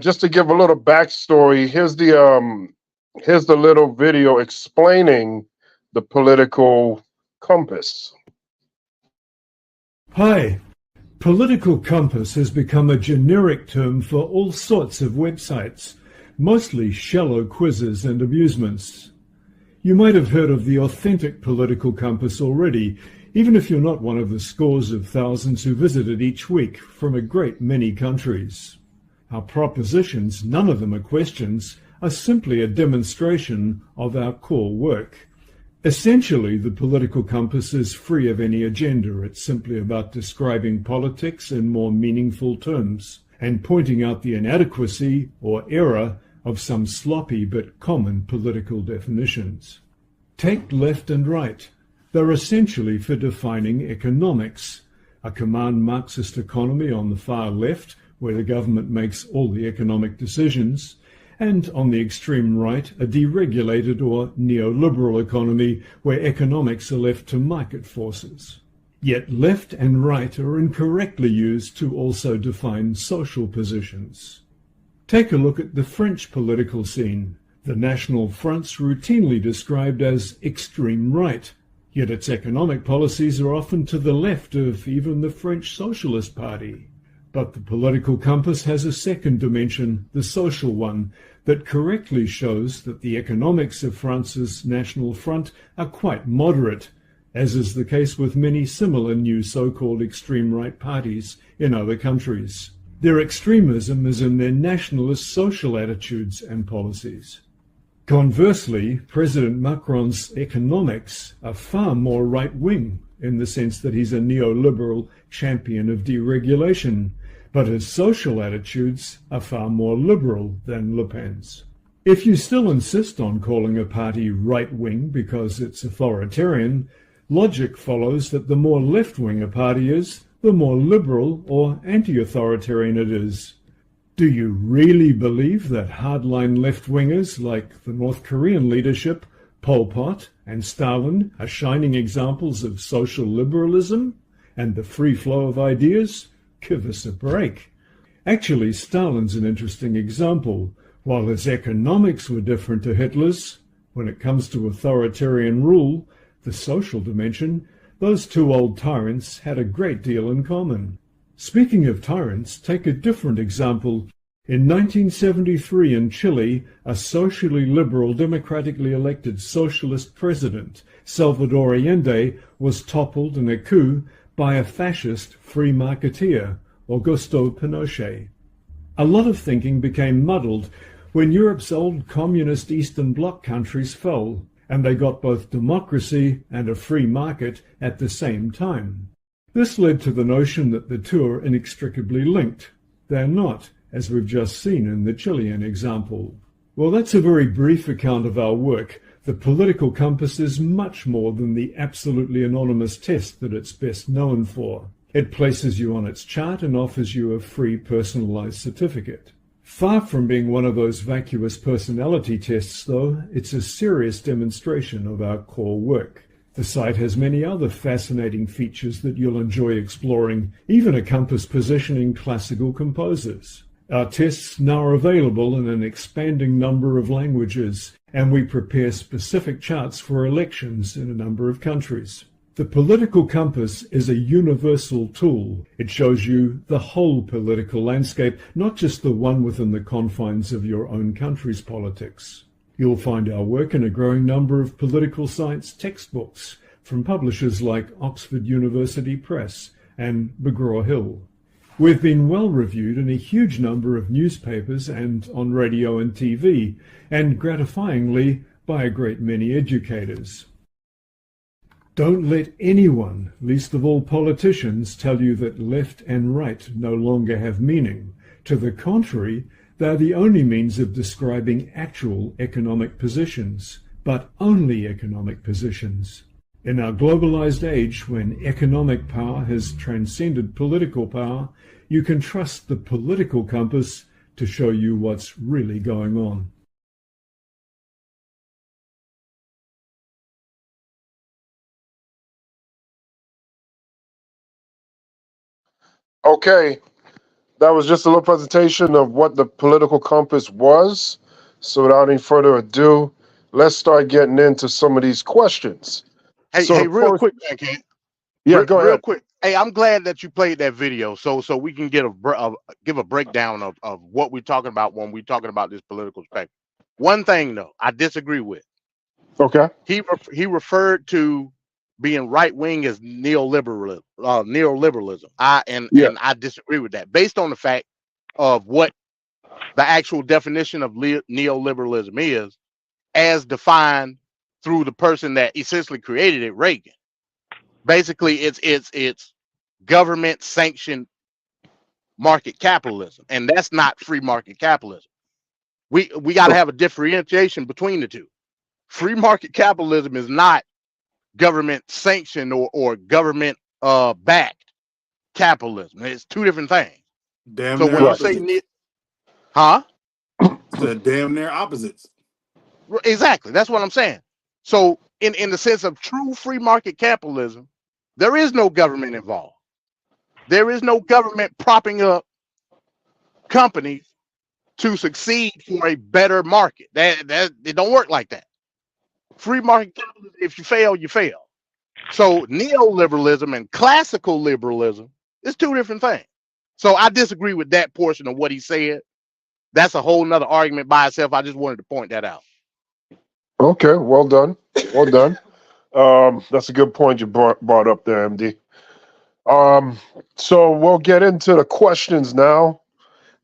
[SPEAKER 3] Just to give a little backstory, here's the little video explaining the political compass.
[SPEAKER 2] Hi. Political compass has become a generic term for all sorts of websites, mostly shallow quizzes and amusements. You might have heard of the authentic political compass already, even if you're not one of the scores of thousands who visit it each week from a great many countries. Our propositions, none of them are questions, are simply a demonstration of our core work. Essentially, the political compass is free of any agenda. It's simply about describing politics in more meaningful terms and pointing out the inadequacy or error of some sloppy but common political definitions. Take left and right. They're essentially for defining economics. A command Marxist economy on the far left, where the government makes all the economic decisions, and on the extreme right, a deregulated or neoliberal economy where economics are left to market forces. Yet left and right are incorrectly used to also define social positions. Take a look at the French political scene. The National Front's routinely described as extreme right, yet its economic policies are often to the left of even the French Socialist Party. But the political compass has a second dimension, the social one, that correctly shows that the economics of France's National Front are quite moderate, as is the case with many similar new so-called extreme right parties in other countries. Their extremism is in their nationalist social attitudes and policies. Conversely, President Macron's economics are far more right-wing, in the sense that he's a neoliberal champion of deregulation, but his social attitudes are far more liberal than Le Pen's. If you still insist on calling a party right-wing because it's authoritarian, logic follows that the more left-wing a party is, the more liberal or anti-authoritarian it is. Do you really believe that hardline left-wingers like the North Korean leadership, Pol Pot and Stalin are shining examples of social liberalism and the free flow of ideas? Give us a break. Actually, Stalin's an interesting example. While his economics were different to Hitler's, when it comes to authoritarian rule, the social dimension, those two old tyrants had a great deal in common. Speaking of tyrants, take a different example. In 1973 in Chile, a socially liberal, democratically elected socialist president, Salvador Allende, was toppled in a coup by a fascist free marketeer, Augusto Pinochet. A lot of thinking became muddled when Europe's old communist Eastern Bloc countries fell, and they got both democracy and a free market at the same time. This led to the notion that the two are inextricably linked. They're not, as we've just seen in the Chilean example. Well, that's a very brief account of our work. The political compass is much more than the absolutely anonymous test that it's best known for. It places you on its chart and offers you a free personalized certificate. Far from being one of those vacuous personality tests, though, it's a serious demonstration of our core work. The site has many other fascinating features that you'll enjoy exploring, even a compass positioning classical composers. Our tests now are available in an expanding number of languages, and we prepare specific charts for elections in a number of countries. The political compass is a universal tool. It shows you the whole political landscape, not just the one within the confines of your own country's politics. You'll find our work in a growing number of political science textbooks from publishers like Oxford University Press and McGraw-Hill. We've been well reviewed in a huge number of newspapers and on radio and TV, and gratifyingly by a great many educators. Don't let anyone, least of all politicians, tell you that left and right no longer have meaning. To the contrary, they're the only means of describing actual economic positions, but only economic positions. In our globalized age, when economic power has transcended political power, you can trust the political compass to show you what's really going on.
[SPEAKER 3] Okay, that was just a little presentation of what the political compass was. So without any further ado, let's start getting into some of these questions.
[SPEAKER 27] Hey,
[SPEAKER 3] So
[SPEAKER 27] hey,
[SPEAKER 3] the
[SPEAKER 27] real
[SPEAKER 3] first-
[SPEAKER 27] quick, Venkat.
[SPEAKER 3] Yeah, go
[SPEAKER 27] Real
[SPEAKER 3] ahead.
[SPEAKER 27] quick. Hey, I'm glad that you played that video, so we can get give a breakdown of what we're talking about when we're talking about this political spectrum. One thing though, I disagree with.
[SPEAKER 3] Okay.
[SPEAKER 27] He referred to being right wing as neoliberalism. Neoliberalism. And I disagree with that, based on the fact of what the actual definition of neoliberalism is, as defined through the person that essentially created it, Reagan. Basically, it's government sanctioned market capitalism, and that's not free market capitalism. We got to have a differentiation between the two. Free market capitalism is not government sanctioned or government backed capitalism. It's two different things.
[SPEAKER 29] Damn
[SPEAKER 27] So
[SPEAKER 29] near
[SPEAKER 27] when you
[SPEAKER 29] opposites.
[SPEAKER 27] say huh?
[SPEAKER 29] The damn near opposites.
[SPEAKER 27] Exactly. That's what I'm saying. So in the sense of true free market capitalism, there is no government involved. There is no government propping up companies to succeed for a better market. That it don't work like that. Free market capitalism, if you fail, you fail. So neoliberalism and classical liberalism is two different things. So I disagree with that portion of what he said. That's a whole nother argument by itself. I just wanted to point that out.
[SPEAKER 3] Okay, well done. Well done. That's a good point you brought up there, MD. So we'll get into the questions now,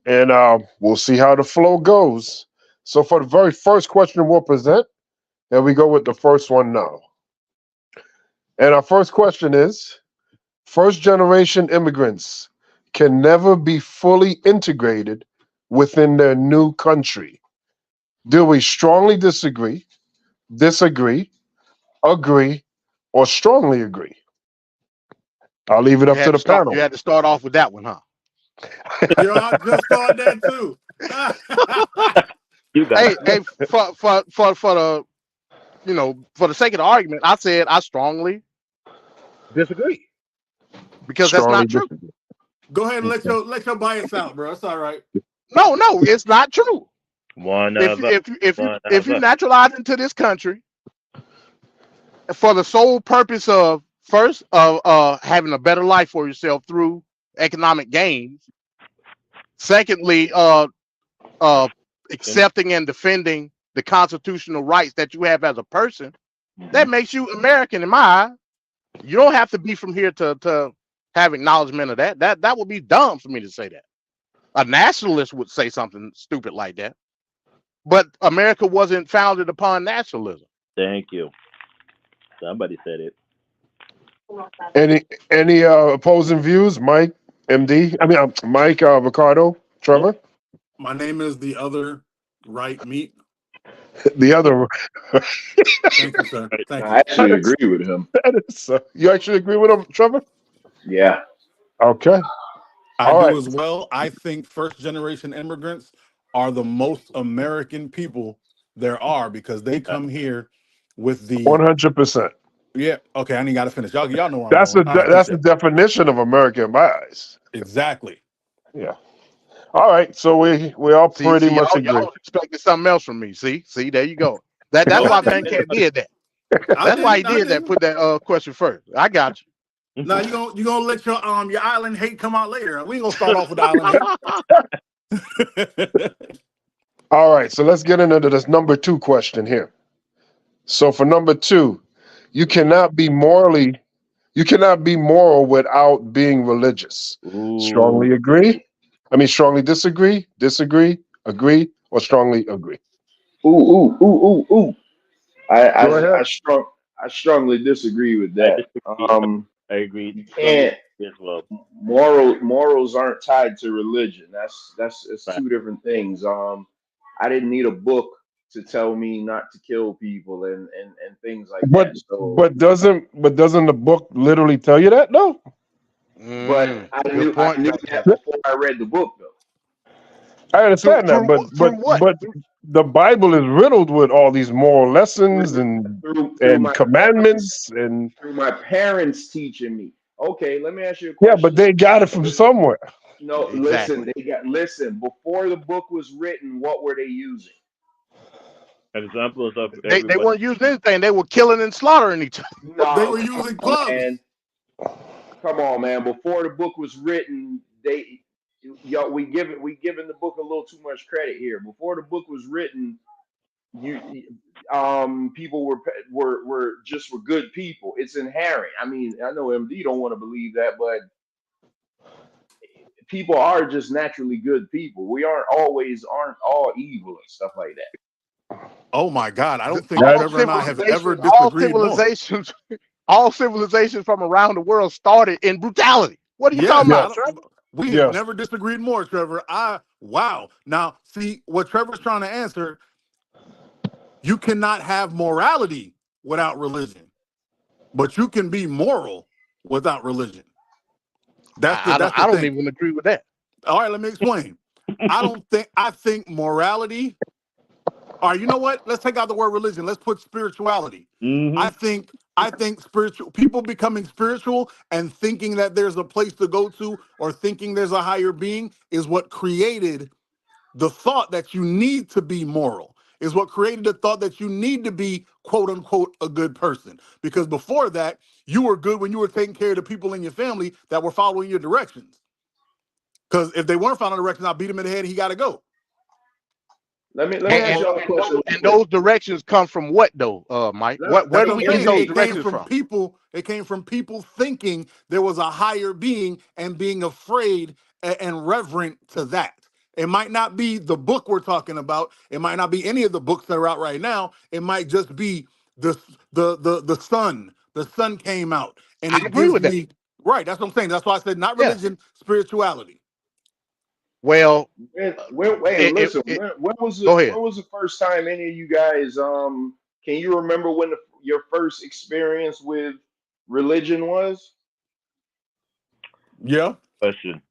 [SPEAKER 3] and we'll see how the flow goes. So for the very first question we'll present, and we go with the first one now. And our first question is, first-generation immigrants can never be fully integrated within their new country. Do we strongly disagree, agree, or strongly agree? I'll leave it up to the panel.
[SPEAKER 27] You had to start off with that one, huh?
[SPEAKER 29] Yo, I just thought that too.
[SPEAKER 28] You got
[SPEAKER 27] Hey, for the for the sake of the argument, I said I strongly disagree because that's not true.
[SPEAKER 29] Go ahead and let your bias out, bro. It's all right.
[SPEAKER 27] No, it's not true.
[SPEAKER 28] If
[SPEAKER 27] you naturalize into this country for the sole purpose of first having a better life for yourself through economic gains, secondly accepting and defending the constitutional rights that you have as a person, that makes you American in my eye. You don't have to be from here to have acknowledgement of that. That would be dumb for me to say that. A nationalist would say something stupid like that. But America wasn't founded upon nationalism.
[SPEAKER 28] Thank you. Somebody said it.
[SPEAKER 3] Any opposing views, Mike, MD? I mean, Mike, Ricardo, Trevor.
[SPEAKER 29] My name is the other right meat.
[SPEAKER 3] The other.
[SPEAKER 29] Thank you, sir. Thank you.
[SPEAKER 5] I actually agree with him.
[SPEAKER 3] You actually agree with him, Trevor?
[SPEAKER 5] Yeah.
[SPEAKER 3] Okay.
[SPEAKER 29] I do as well. I think first-generation immigrants are the most American people there are because they come here with the
[SPEAKER 3] 100%.
[SPEAKER 29] Yeah. Okay. I ain't got to finish. Y'all know where
[SPEAKER 3] That's
[SPEAKER 29] I'm going.
[SPEAKER 3] that's the definition of America in my eyes.
[SPEAKER 29] Exactly.
[SPEAKER 3] Yeah. All right. So we all pretty much agree.
[SPEAKER 27] Y'all expected something else from me. See, there you go. That's why Venkat did that. That's why he did that. Put that question first. I got you.
[SPEAKER 29] Now you gonna let your island hate come out later. We ain't gonna start off with island hate.
[SPEAKER 3] All right. So let's get into this number 2 question here. So for number 2, you cannot be moral without being religious.
[SPEAKER 28] Ooh.
[SPEAKER 3] Strongly agree? Strongly disagree, agree, or strongly agree?
[SPEAKER 5] Ooh. I strongly disagree with that.
[SPEAKER 28] I agree.
[SPEAKER 5] You can't.
[SPEAKER 28] As well.
[SPEAKER 5] Morals aren't tied to religion. It's two different things. I didn't need a book to tell me not to kill people and things like that. So,
[SPEAKER 3] but doesn't the book literally tell you that though?
[SPEAKER 5] But I knew that before I read the book though.
[SPEAKER 3] I understand that, but the Bible is riddled with all these moral lessons and commandments and
[SPEAKER 5] through my parents teaching me. Okay, let me ask you a question.
[SPEAKER 3] Yeah, but they got it from somewhere.
[SPEAKER 5] No, exactly. Listen. Before the book was written, what were they using?
[SPEAKER 28] Examples of
[SPEAKER 27] they weren't using anything. They were killing and slaughtering each other.
[SPEAKER 5] No,
[SPEAKER 29] they were using clubs.
[SPEAKER 5] Come on, man. Before the book was written, we giving the book a little too much credit here. Before the book was written, people were good people. It's inherent. I know MD don't want to believe that, but people are just naturally good people. We aren't all evil and stuff like that.
[SPEAKER 29] Oh my God! I don't think Trevor and I have ever disagreed more.
[SPEAKER 27] All civilizations from around the world started in brutality. What are you talking about, Trevor?
[SPEAKER 29] We have never disagreed more, Trevor. Wow. Now, see what Trevor's trying to answer. You cannot have morality without religion, but you can be moral without religion.
[SPEAKER 27] I don't even agree with that.
[SPEAKER 29] All right, let me explain. I think morality. All right, you know what? Let's take out the word religion. Let's put spirituality.
[SPEAKER 28] Mm-hmm.
[SPEAKER 29] I think spiritual people becoming spiritual and thinking that there's a place to go to or thinking there's a higher being is what created the thought that you need to be moral, is what created the thought that you need to be, quote unquote, a good person. Because before that, you were good when you were taking care of the people in your family that were following your directions. Because if they weren't following directions, I'll beat him in the head and he got to go.
[SPEAKER 5] Let me ask y'all a question.
[SPEAKER 27] And those directions come from what though, Mike? Where
[SPEAKER 29] That's
[SPEAKER 27] do
[SPEAKER 29] what
[SPEAKER 27] we
[SPEAKER 29] I'm
[SPEAKER 27] get
[SPEAKER 29] saying.
[SPEAKER 27] those
[SPEAKER 29] It came
[SPEAKER 27] directions
[SPEAKER 29] from
[SPEAKER 27] from?
[SPEAKER 29] people. It came from people thinking there was a higher being and being afraid and reverent to that. It might not be the book we're talking about. It might not be any of the books that are out right now. It might just be the sun. The sun came out, and
[SPEAKER 27] I
[SPEAKER 29] it
[SPEAKER 27] agree
[SPEAKER 29] gives
[SPEAKER 27] with that.
[SPEAKER 29] me right. That's what I'm saying. That's why I said not
[SPEAKER 27] Yeah.
[SPEAKER 29] religion, spirituality.
[SPEAKER 27] Well,
[SPEAKER 5] Wait, listen. When was
[SPEAKER 27] go ahead.
[SPEAKER 5] the first time any of you guys can you remember when your first experience with religion was?
[SPEAKER 29] Yeah.
[SPEAKER 28] Question.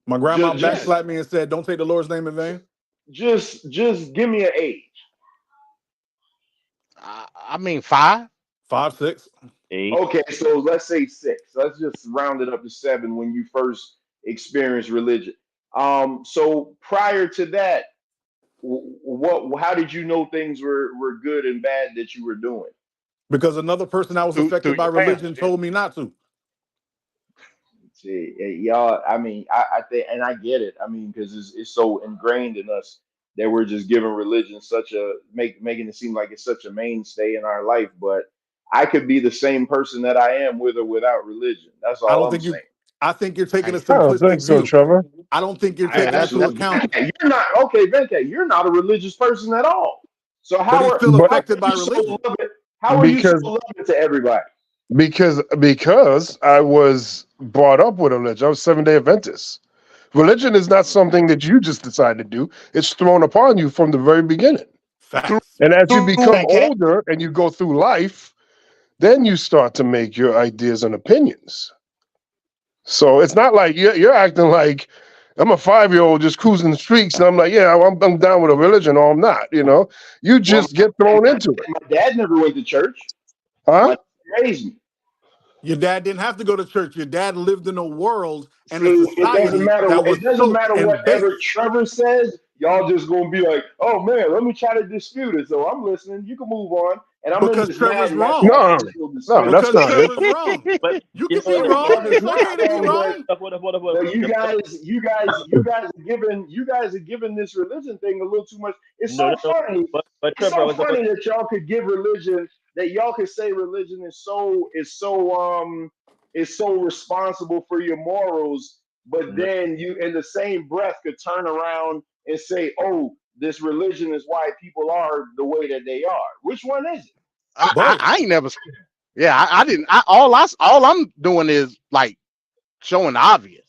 [SPEAKER 29] My grandma
[SPEAKER 5] Just
[SPEAKER 29] backslapped me and said, "Don't take the Lord's name in vain."
[SPEAKER 5] just give me an age.
[SPEAKER 27] I mean 5.
[SPEAKER 29] 5, 6.
[SPEAKER 28] 8.
[SPEAKER 5] Okay, so let's say 6. Let's just round it up to 7 when you first experienced religion. So prior to that, what? How did you know things were good and bad that you were doing?
[SPEAKER 29] Because another person that was
[SPEAKER 27] Through
[SPEAKER 29] affected by
[SPEAKER 27] your parents.
[SPEAKER 29] religion told me not to.
[SPEAKER 5] See, y'all. I mean, I think, and I get it. I mean, because it's so ingrained in us that we're just giving religion such a making it seem like it's such a mainstay in our life. But I could be the same person that I am with or without religion. That's
[SPEAKER 29] I
[SPEAKER 5] all
[SPEAKER 29] don't
[SPEAKER 5] I'm
[SPEAKER 29] think
[SPEAKER 5] saying.
[SPEAKER 29] you. I think you're taking a
[SPEAKER 3] I don't think
[SPEAKER 29] simplistic
[SPEAKER 3] so,
[SPEAKER 29] view.
[SPEAKER 3] Trevor.
[SPEAKER 29] I don't think you're
[SPEAKER 5] I
[SPEAKER 29] taking into
[SPEAKER 5] absolutely.
[SPEAKER 29] account.
[SPEAKER 5] You're not okay, Venkat. You're not a religious person at all. So
[SPEAKER 29] But he's still
[SPEAKER 3] But
[SPEAKER 5] how are
[SPEAKER 29] affected by
[SPEAKER 5] you so
[SPEAKER 29] religion.
[SPEAKER 5] loving? How are you so
[SPEAKER 3] because
[SPEAKER 5] loving to everybody?
[SPEAKER 3] because I was brought up with a religion. I was 7-day Adventist. Religion is not something that you just decide to do. It's thrown upon you from the very beginning.
[SPEAKER 29] Facts.
[SPEAKER 3] And as you become
[SPEAKER 27] Venkat.
[SPEAKER 3] older and you go through life, then you start to make your ideas and opinions. So it's not like you're acting like I'm a 5-year-old just cruising the streets, and I'm like, yeah, I'm down with a religion, or I'm not. You
[SPEAKER 5] Well,
[SPEAKER 3] just get thrown into it,
[SPEAKER 5] my dad never went to church.
[SPEAKER 3] huh?
[SPEAKER 5] My dad raised me.
[SPEAKER 29] Your dad didn't have to go to church. Your dad lived in a world and a
[SPEAKER 5] See, it doesn't
[SPEAKER 29] society
[SPEAKER 5] matter.
[SPEAKER 29] that was
[SPEAKER 5] It doesn't
[SPEAKER 29] soaked
[SPEAKER 5] matter
[SPEAKER 29] and
[SPEAKER 5] whatever
[SPEAKER 29] based.
[SPEAKER 5] Trevor says. Y'all just gonna be like, "Oh man, let me try to dispute it." So I'm listening. You can move on, and I'm in
[SPEAKER 29] Because
[SPEAKER 5] this
[SPEAKER 29] Trevor's
[SPEAKER 5] Madden. That's
[SPEAKER 29] wrong.
[SPEAKER 5] why
[SPEAKER 3] No,
[SPEAKER 5] there's no
[SPEAKER 3] no,
[SPEAKER 5] dispute.
[SPEAKER 3] that's
[SPEAKER 29] Because
[SPEAKER 3] not it.
[SPEAKER 29] Trevor's wrong.
[SPEAKER 28] But
[SPEAKER 29] You
[SPEAKER 28] you
[SPEAKER 29] can
[SPEAKER 28] know
[SPEAKER 29] be
[SPEAKER 28] what?
[SPEAKER 29] wrong.
[SPEAKER 5] No, it's
[SPEAKER 29] It's
[SPEAKER 5] not,
[SPEAKER 29] okay to be
[SPEAKER 5] man.
[SPEAKER 29] wrong.
[SPEAKER 5] But you guys are giving this religion thing a little too much. It's
[SPEAKER 28] No,
[SPEAKER 5] so
[SPEAKER 28] no, no.
[SPEAKER 5] funny.
[SPEAKER 28] But
[SPEAKER 5] It's
[SPEAKER 28] Trevor, I
[SPEAKER 5] so
[SPEAKER 28] was about.
[SPEAKER 5] funny that y'all could give religion, that y'all could say religion is so responsible for your morals, but
[SPEAKER 28] No,
[SPEAKER 5] then you in the same breath could turn around and say, "Oh, this religion is why people are the way that they are." Which one is it?
[SPEAKER 29] Both.
[SPEAKER 27] I ain't never. Yeah, I didn't. All I'm doing is like showing the obvious.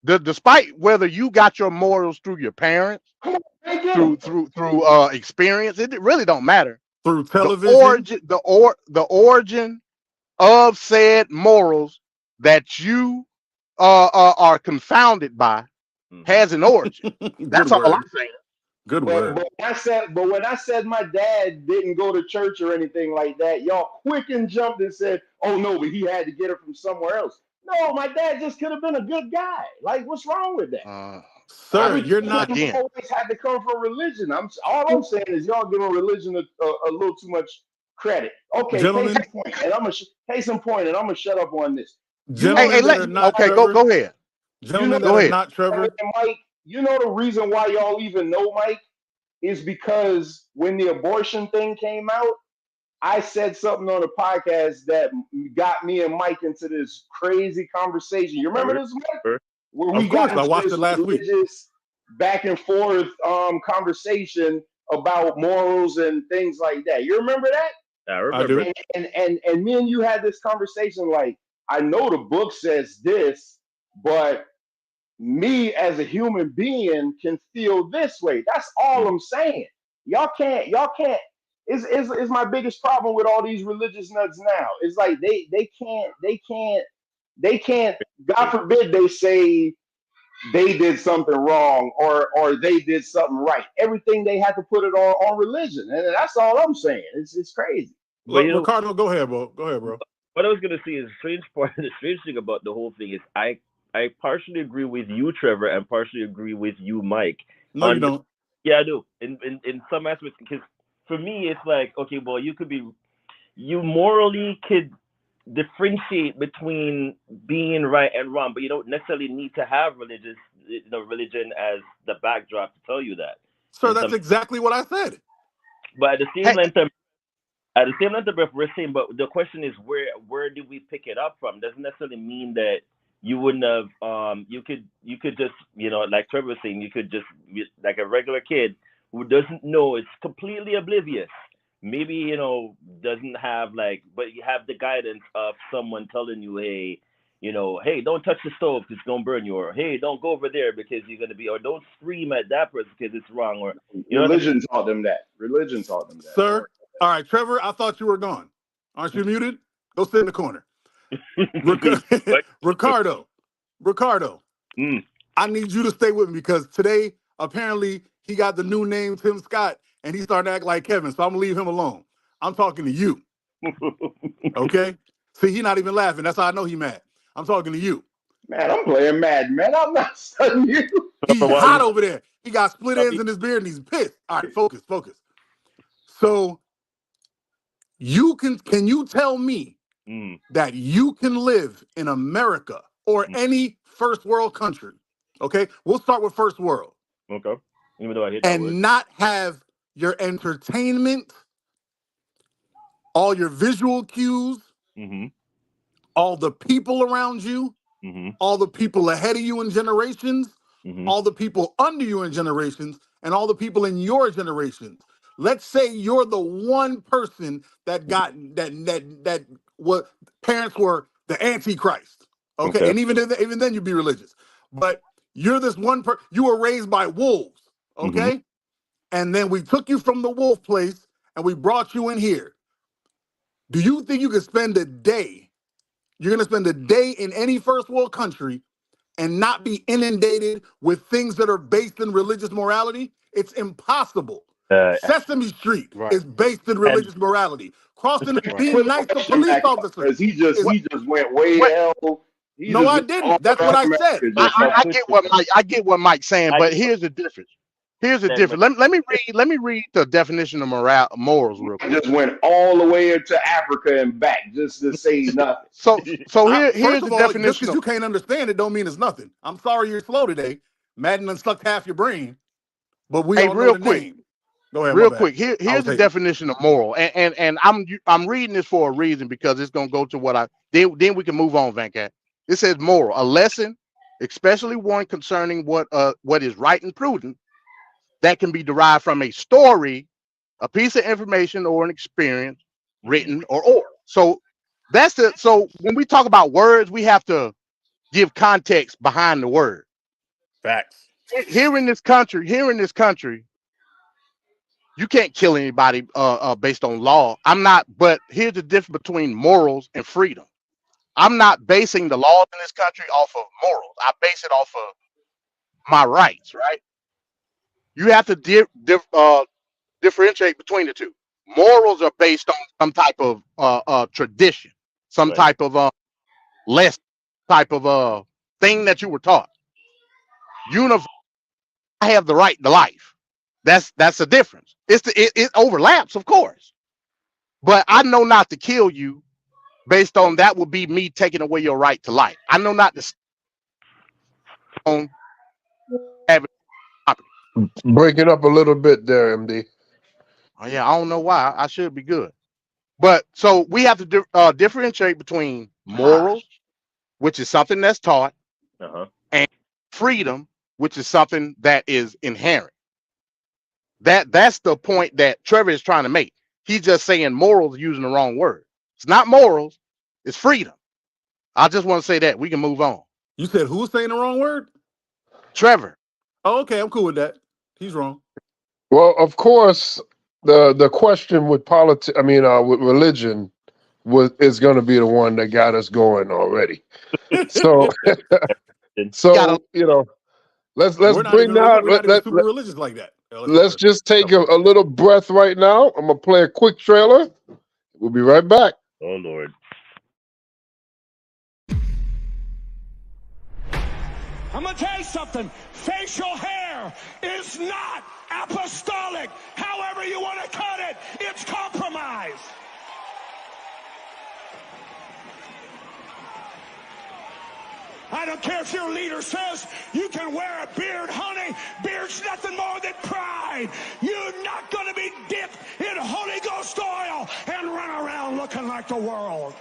[SPEAKER 27] Despite whether you got your morals through your parents,
[SPEAKER 5] Come on, man, get
[SPEAKER 27] through
[SPEAKER 5] 'em.
[SPEAKER 27] experience, it really don't matter.
[SPEAKER 29] Through
[SPEAKER 27] The
[SPEAKER 29] television.
[SPEAKER 27] origin, the origin of said morals that you are confounded by has an origin.
[SPEAKER 29] Good
[SPEAKER 27] That's all I'm
[SPEAKER 29] word.
[SPEAKER 27] saying.
[SPEAKER 29] Good
[SPEAKER 5] But
[SPEAKER 29] word.
[SPEAKER 5] when I said my dad didn't go to church or anything like that, y'all quick and jumped and said, "Oh no, but he had to get it from somewhere else." No, my dad just could have been a good guy. Like, what's wrong with that?
[SPEAKER 29] Sir, you're
[SPEAKER 5] Everything
[SPEAKER 29] not.
[SPEAKER 5] doesn't always have to come from religion. All I'm saying is y'all giving religion a little too much credit. Okay, case
[SPEAKER 29] Gentlemen,
[SPEAKER 5] in point, and case in point, and I'm gonna shut up on this. You know
[SPEAKER 27] Hey,
[SPEAKER 5] the
[SPEAKER 29] gentlemen that are
[SPEAKER 5] reason
[SPEAKER 29] not
[SPEAKER 5] why,
[SPEAKER 27] okay, go
[SPEAKER 29] Trevor.
[SPEAKER 27] ahead.
[SPEAKER 5] you know
[SPEAKER 29] Gentlemen
[SPEAKER 5] the
[SPEAKER 29] that
[SPEAKER 27] Go
[SPEAKER 29] are
[SPEAKER 27] ahead.
[SPEAKER 29] not
[SPEAKER 5] Trevor
[SPEAKER 29] Trevor.
[SPEAKER 5] and Mike. You know the reason why y'all even know Mike is because when the abortion thing came out, I said something on the podcast that got me and Mike into this crazy conversation. You
[SPEAKER 28] I
[SPEAKER 5] remember this, Mike?
[SPEAKER 28] remember.
[SPEAKER 5] Where we
[SPEAKER 29] Of
[SPEAKER 5] got
[SPEAKER 29] course, I
[SPEAKER 5] into
[SPEAKER 29] watched it
[SPEAKER 5] this
[SPEAKER 29] last week.
[SPEAKER 5] religious back and forth conversation about morals and things like that. You remember that?
[SPEAKER 28] I
[SPEAKER 29] I
[SPEAKER 28] remember.
[SPEAKER 29] do.
[SPEAKER 5] And me and you had this conversation like, I know the book says this, but me as a human being can feel this way. That's all I'm saying. Y'all can't. Is my biggest problem with all these religious nuts now. It's like they can't. God forbid they say they did something wrong or they did something right. Everything they have to put it on religion, and that's all I'm saying. It's crazy.
[SPEAKER 28] But you know
[SPEAKER 29] Ricardo, go ahead, bro. Go ahead, bro.
[SPEAKER 28] what I was gonna say is the strange part. The strange thing about the whole thing is I partially agree with you, Trevor, and partially agree with you, Mike.
[SPEAKER 29] No, you
[SPEAKER 28] On
[SPEAKER 29] don't.
[SPEAKER 28] yeah, I do. In some aspects, because for me, it's like okay, well, you morally could differentiate between being right and wrong, but you don't necessarily need to have religious religion as the backdrop to tell you that.
[SPEAKER 29] Sir, that's exactly what I said.
[SPEAKER 28] But at the same length of breath, we're saying, but the question is, where do we pick it up from? Doesn't necessarily mean that you wouldn't have. You could just, like Trevor was saying, you could just, like a regular kid who doesn't know, it's completely oblivious. Maybe doesn't have but you have the guidance of someone telling you, hey, hey, don't touch the stove because it's gonna burn you, or hey, don't go over there because you're gonna be, or don't scream at that person because it's wrong, or
[SPEAKER 5] religion taught them that. Religion taught them that.
[SPEAKER 29] Sir, all right, Trevor, I thought you were gone. Aren't you muted? Go sit in the corner. Ricardo, I need you to stay with me because today apparently he got the new name Tim Scott and he started to act like Kevin, so I'm gonna leave him alone. I'm talking to you. Okay? See, he not even laughing. That's how I know he mad. I'm talking to you.
[SPEAKER 5] Man, I'm playing Madden, man. I'm not studying you.
[SPEAKER 29] He's hot over there. He got split ends in his beard and he's pissed. All right, focus. So can you tell me that you can live in America or any first world country? Okay, we'll start with first world.
[SPEAKER 28] Okay. Even though I hate that word.
[SPEAKER 29] And not have your entertainment, all your visual cues, all the people around you, all the people ahead of you in generations, all the people under you in generations, and all the people in your generations. Let's say you're the one person that got that what parents were the Antichrist. Okay. And even then you'd be religious. But you're this one you were raised by wolves. Okay. And then we took you from the wolf place and we brought you in here. Do you think you could spend a day? You're going to spend a day in any first world country and not be inundated with things that are based in religious morality? It's impossible. Sesame Street is based in religious morality. Crossing, being nice to police officers.
[SPEAKER 5] He just went way hell.
[SPEAKER 29] No, I didn't. That's what I said.
[SPEAKER 27] I get what Mike's saying, but here's the difference. Let me read the definition of morals real quick.
[SPEAKER 5] Just went all the way into Africa and back just to say nothing.
[SPEAKER 29] Here's the definition. Just because you can't understand it don't mean it's nothing. I'm sorry you're slow today. Madden done sucked half your brain, but we all know the name. Go ahead.
[SPEAKER 27] Real quick. Here's the definition of moral, and I'm reading this for a reason because it's gonna go to what then we can move on, Venkat. It says moral, a lesson, especially one concerning what is right and prudent, that can be derived from a story, a piece of information, or an experience, written or oral. So so when we talk about words, we have to give context behind the word.
[SPEAKER 29] Facts.
[SPEAKER 27] Here in this country, you can't kill anybody based on law. But here's the difference between morals and freedom. I'm not basing the laws in this country off of morals. I base it off of my rights, right? You have to differentiate between the two. Morals are based on some type of tradition, some type of less type of thing that you were taught. I have the right to life. That's the difference. It overlaps, of course, but I know not to kill you. Based on that would be me taking away your right to life. I know not to have it.
[SPEAKER 3] Break it up a little bit there, MD.
[SPEAKER 27] Oh yeah, I don't know why. I should be good. But so we have to differentiate between morals, which is something that's taught, and freedom, which is something that is inherent. That's the point that Trevor is trying to make. He's just saying morals using the wrong word. It's not morals, it's freedom. I just want to say that. We can move on.
[SPEAKER 29] You said who's saying the wrong word?
[SPEAKER 27] Trevor.
[SPEAKER 29] Oh, okay, I'm cool with that. He's wrong.
[SPEAKER 3] Well, of course, the question with with religion is going to be the one that got us going already. So, let's bring down.
[SPEAKER 29] We're not super religious like that.
[SPEAKER 3] Let's just take a little breath right now. I'm gonna play a quick trailer. We'll be right back.
[SPEAKER 28] Oh Lord.
[SPEAKER 11] I'm gonna tell you something. Facial hair is not apostolic. However you want to cut it, it's compromise. I don't care if your leader says you can wear a beard, honey. Beard's nothing more than pride. You're not going to be dipped in Holy Ghost oil and run around looking like the world.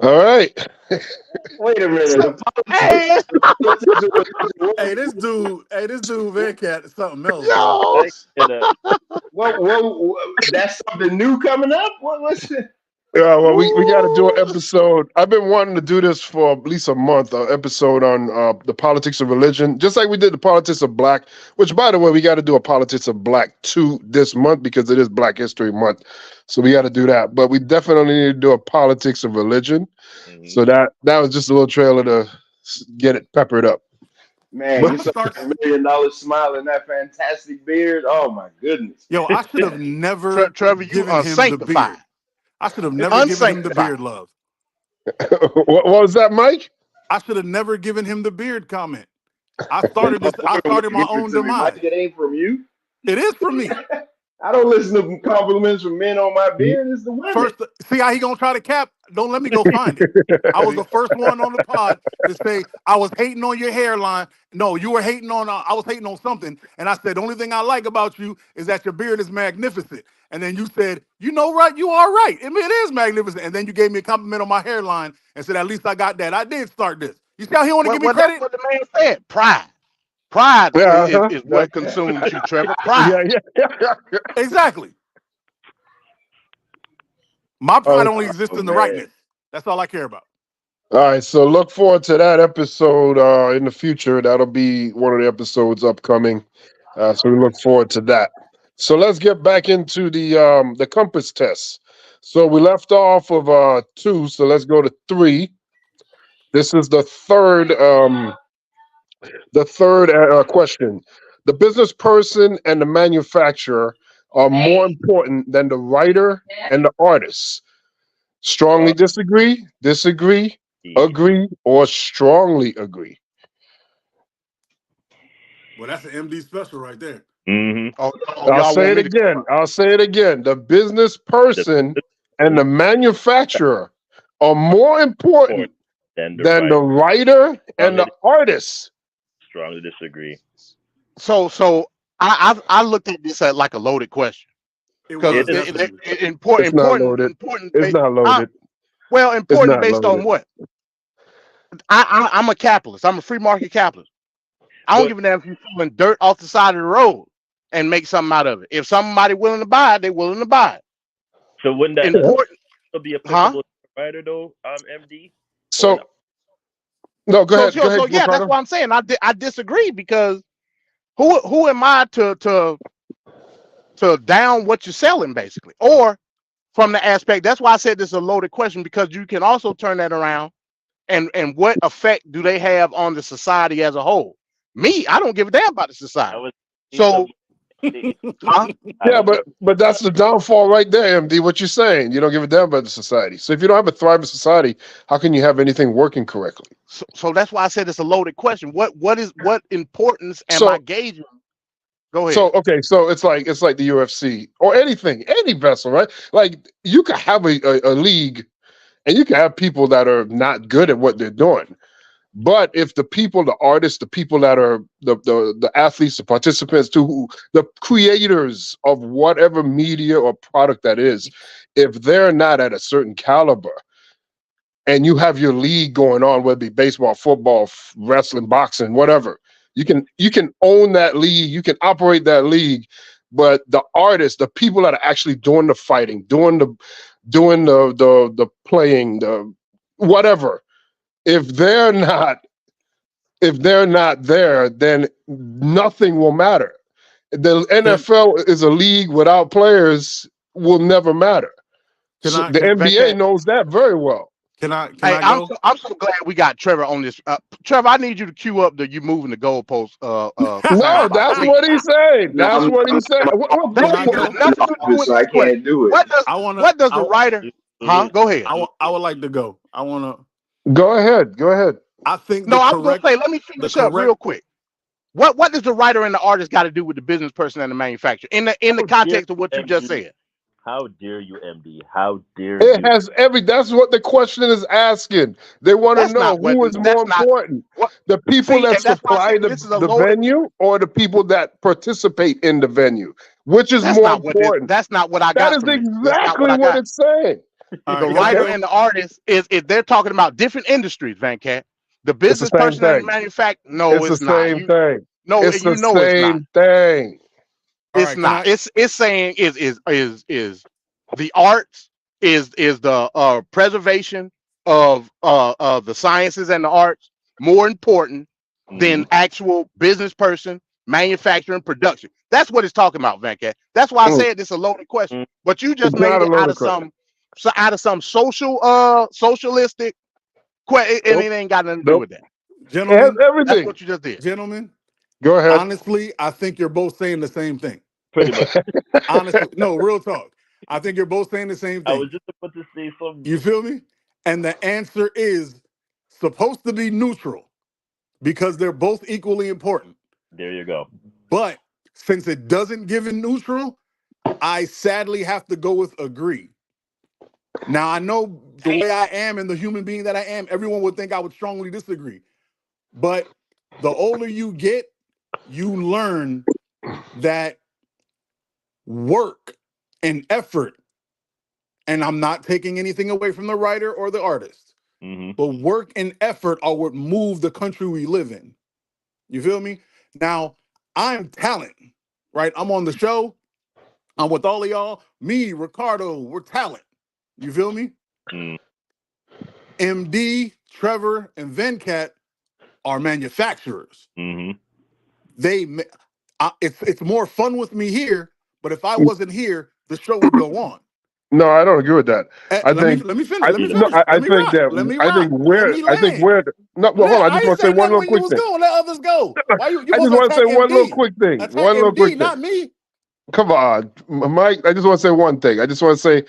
[SPEAKER 3] All right.
[SPEAKER 5] Wait a minute. The
[SPEAKER 29] Hey, this dude, Venkat is something else,
[SPEAKER 3] Yo.
[SPEAKER 5] What? That's something new coming up. What's it?
[SPEAKER 3] Yeah, well, we got to do an episode. I've been wanting to do this for at least a month, an episode on the politics of religion, just like we did the politics of black, which, by the way, we got to do a politics of black 2 this month because it is Black History Month. So we got to do that. But we definitely need to do a politics of religion. So that was just a little trailer to get it peppered up.
[SPEAKER 5] Man, you saw $1 million smile in that fantastic beard. Oh, my goodness.
[SPEAKER 29] Yo, I should have never
[SPEAKER 27] Trevor, you
[SPEAKER 29] given
[SPEAKER 27] are
[SPEAKER 29] him the
[SPEAKER 27] sanctified.
[SPEAKER 29] beard. I should have never given him the
[SPEAKER 27] Unsanctified.
[SPEAKER 29] beard love.
[SPEAKER 3] What was that, Mike?
[SPEAKER 29] I should have never given him the beard comment. I started my own demise.
[SPEAKER 5] It ain't from you.
[SPEAKER 29] It is from me.
[SPEAKER 5] I don't listen to compliments from men on my beard. It's the women.
[SPEAKER 29] First, see how he gonna try to cap? Don't let me go find it. I was the first one on the pod to say I was hating on your hairline. No, you were hating on. I was hating on something, and I said the only thing I like about you is that your beard is magnificent. And then you said, you know what? You are right. I mean, it is magnificent. And then you gave me a compliment on my hairline and said, at least I got that. I did start this. You see how he want to give me credit?
[SPEAKER 27] That's what the man said. Pride. Pride is what consumes you, Trevor. Pride.
[SPEAKER 3] Yeah.
[SPEAKER 29] Exactly. My pride only exists in the rightness. That's all I care about.
[SPEAKER 3] All right, so look forward to that episode in the future. That'll be one of the episodes upcoming. So we look forward to that. So let's get back into the compass test. So we left off of 2, so let's go to 3. This is the third question. The business person and the manufacturer are more important than the writer and the artist. Strongly disagree, agree, or strongly agree.
[SPEAKER 29] Well, that's an MD special right there.
[SPEAKER 28] Mm-hmm.
[SPEAKER 3] I'll say it again. The business person and the manufacturer are more important than the writer and the artist.
[SPEAKER 28] Strongly disagree.
[SPEAKER 27] So I looked at this as like a loaded question. Because important.
[SPEAKER 3] It's not loaded. It's not loaded.
[SPEAKER 27] Well, important based on what? I'm a capitalist. I'm a free market capitalist. I don't give a damn if you're throwing dirt off the side of the road and make something out of it. If somebody willing to buy it, they're willing to buy it.
[SPEAKER 28] So wouldn't that
[SPEAKER 27] important
[SPEAKER 28] be applicable to the writer though, MD?
[SPEAKER 3] So no, go ahead.
[SPEAKER 27] So yeah, that's what I'm saying. I disagree because who am I to down what you're selling basically, or from the aspect. That's why I said this is a loaded question because you can also turn that around and what effect do they have on the society as a whole? Me, I don't give a damn about the society. So,
[SPEAKER 3] yeah, but that's the downfall right there, MD. What you're saying, you don't give a damn about the society. So if you don't have a thriving society, how can you have anything working correctly?
[SPEAKER 27] So that's why I said it's a loaded question. What importance am I gauging? Go ahead.
[SPEAKER 3] So okay, so it's like the UFC or anything, any vessel, right? Like you could have a league, and you can have people that are not good at what they're doing. But if the people, the artists, the people that are the athletes, the participants, the creators of whatever media or product that is, if they're not at a certain caliber, and you have your league going on, whether it be baseball, football, wrestling, boxing, whatever, you can own that league, you can operate that league, but the artists, the people that are actually doing the fighting, doing the playing, the whatever. If they're not there, then nothing will matter. The NFL is a league without players will never matter. So the NBA knows that very well.
[SPEAKER 29] Can I
[SPEAKER 27] Hey,
[SPEAKER 29] go?
[SPEAKER 27] I'm so glad we got Trevor on this. Trevor, I need you to cue up the you moving the goalpost
[SPEAKER 3] No,
[SPEAKER 27] soundbite,
[SPEAKER 3] that's
[SPEAKER 27] please.
[SPEAKER 3] what he said.
[SPEAKER 5] No,
[SPEAKER 3] That's
[SPEAKER 5] I'm
[SPEAKER 3] what he said. What
[SPEAKER 29] Can
[SPEAKER 27] Thank
[SPEAKER 29] I
[SPEAKER 27] you.
[SPEAKER 3] goalpost?
[SPEAKER 29] go?
[SPEAKER 27] Got nothing to do with
[SPEAKER 5] so I
[SPEAKER 27] this question.
[SPEAKER 5] can't do it.
[SPEAKER 27] What does the
[SPEAKER 29] I
[SPEAKER 27] writer? Huh? Go ahead.
[SPEAKER 29] I would like to go. I wanna.
[SPEAKER 3] Go ahead. Go ahead.
[SPEAKER 29] I think
[SPEAKER 27] No, I was gonna say, let me
[SPEAKER 29] the
[SPEAKER 27] finish up real
[SPEAKER 29] correct.
[SPEAKER 27] quick. What does the writer and the artist got to do with the business person and the manufacturer in the
[SPEAKER 28] How dare
[SPEAKER 27] context of
[SPEAKER 28] you,
[SPEAKER 27] what you just
[SPEAKER 28] MD?
[SPEAKER 27] said?
[SPEAKER 28] How dare you, MD? How dare
[SPEAKER 3] It
[SPEAKER 28] you?
[SPEAKER 3] has that's what the question is asking. They want to
[SPEAKER 27] That's
[SPEAKER 3] know
[SPEAKER 27] not what.
[SPEAKER 3] who is more
[SPEAKER 27] That's not
[SPEAKER 3] important.
[SPEAKER 27] what.
[SPEAKER 3] The people
[SPEAKER 27] See,
[SPEAKER 3] that
[SPEAKER 27] and that's why I
[SPEAKER 3] supply
[SPEAKER 27] said this is a
[SPEAKER 3] the
[SPEAKER 27] loaded.
[SPEAKER 3] venue or the people that participate in the venue. Which is
[SPEAKER 27] That's
[SPEAKER 3] more
[SPEAKER 27] not what this.
[SPEAKER 3] important?
[SPEAKER 27] That's not what I
[SPEAKER 3] That
[SPEAKER 27] got
[SPEAKER 3] is
[SPEAKER 27] from this. That's not what
[SPEAKER 3] exactly
[SPEAKER 27] I
[SPEAKER 3] what
[SPEAKER 27] got.
[SPEAKER 3] it's saying.
[SPEAKER 29] All
[SPEAKER 27] The
[SPEAKER 29] right, can I
[SPEAKER 27] writer
[SPEAKER 29] go?
[SPEAKER 27] and the artist is if they're talking about different industries, Venkat. The
[SPEAKER 3] It's the
[SPEAKER 27] business
[SPEAKER 3] same
[SPEAKER 27] person and the
[SPEAKER 3] thing.
[SPEAKER 27] manufacturer. No,
[SPEAKER 3] It's the
[SPEAKER 27] it's not.
[SPEAKER 3] same thing.
[SPEAKER 27] No,
[SPEAKER 3] It's the
[SPEAKER 27] you know it's not.
[SPEAKER 3] same thing.
[SPEAKER 29] All
[SPEAKER 27] It's
[SPEAKER 29] right, can
[SPEAKER 27] not.
[SPEAKER 29] I?
[SPEAKER 27] It's saying is the arts is the preservation of the sciences and the arts more important than actual business person, manufacturing, production. That's what it's talking about, Venkat. That's why I
[SPEAKER 3] Mm.
[SPEAKER 27] said this is a loaded question. But you just
[SPEAKER 3] It's not
[SPEAKER 27] made
[SPEAKER 3] a
[SPEAKER 27] it out
[SPEAKER 3] loaded
[SPEAKER 27] of
[SPEAKER 3] question.
[SPEAKER 27] some socialistic and
[SPEAKER 3] Nope.
[SPEAKER 27] it ain't got nothing to do
[SPEAKER 3] Nope.
[SPEAKER 27] with that.
[SPEAKER 3] It has
[SPEAKER 29] Gentlemen,
[SPEAKER 27] That's
[SPEAKER 3] everything.
[SPEAKER 27] what you just did.
[SPEAKER 29] gentlemen,
[SPEAKER 3] Go ahead.
[SPEAKER 29] honestly, I think you're both saying the same thing.
[SPEAKER 28] Pretty much.
[SPEAKER 29] Honestly, no, real talk. I think you're both saying the same
[SPEAKER 28] I was
[SPEAKER 29] thing.
[SPEAKER 28] just about to say something.
[SPEAKER 29] You feel me? And the answer is supposed to be neutral because they're both equally important.
[SPEAKER 28] There you go.
[SPEAKER 29] But since it doesn't give it neutral, I sadly have to go with agree. Now, I know the way I am and the human being that I am, everyone would think I would strongly disagree. But the older you get, you learn that work and effort, and I'm not taking anything away from the writer or the artist, but work and effort are what move the country we live in. You feel me? Now, I'm talent, right? I'm on the show. I'm with all of y'all. Me, Ricardo, we're talent. You feel me? MD, Trevor, and Venkat are manufacturers. It's more fun with me here, but if I wasn't here, the show would go on.
[SPEAKER 3] No, I don't agree with that. I
[SPEAKER 29] Let me
[SPEAKER 3] think
[SPEAKER 29] finish. Let me finish.
[SPEAKER 3] I
[SPEAKER 29] Let me
[SPEAKER 3] think
[SPEAKER 29] rock.
[SPEAKER 3] that
[SPEAKER 29] Let me rock. Let me land.
[SPEAKER 3] no. Well, hold on. I
[SPEAKER 29] I
[SPEAKER 3] just
[SPEAKER 29] ain't
[SPEAKER 3] want to say
[SPEAKER 29] say
[SPEAKER 3] one
[SPEAKER 29] nothing
[SPEAKER 3] little
[SPEAKER 29] when you
[SPEAKER 3] quick
[SPEAKER 29] was
[SPEAKER 3] thing.
[SPEAKER 29] going. Let others go. Why you
[SPEAKER 3] I
[SPEAKER 29] supposed
[SPEAKER 3] just
[SPEAKER 29] to
[SPEAKER 3] want to say
[SPEAKER 29] attack
[SPEAKER 3] one little
[SPEAKER 29] MD?
[SPEAKER 3] quick thing.
[SPEAKER 29] Attack
[SPEAKER 3] One little quick
[SPEAKER 29] MD,
[SPEAKER 3] thing.
[SPEAKER 29] not me.
[SPEAKER 3] Come on, Mike. I just want to say one thing. I just want to say,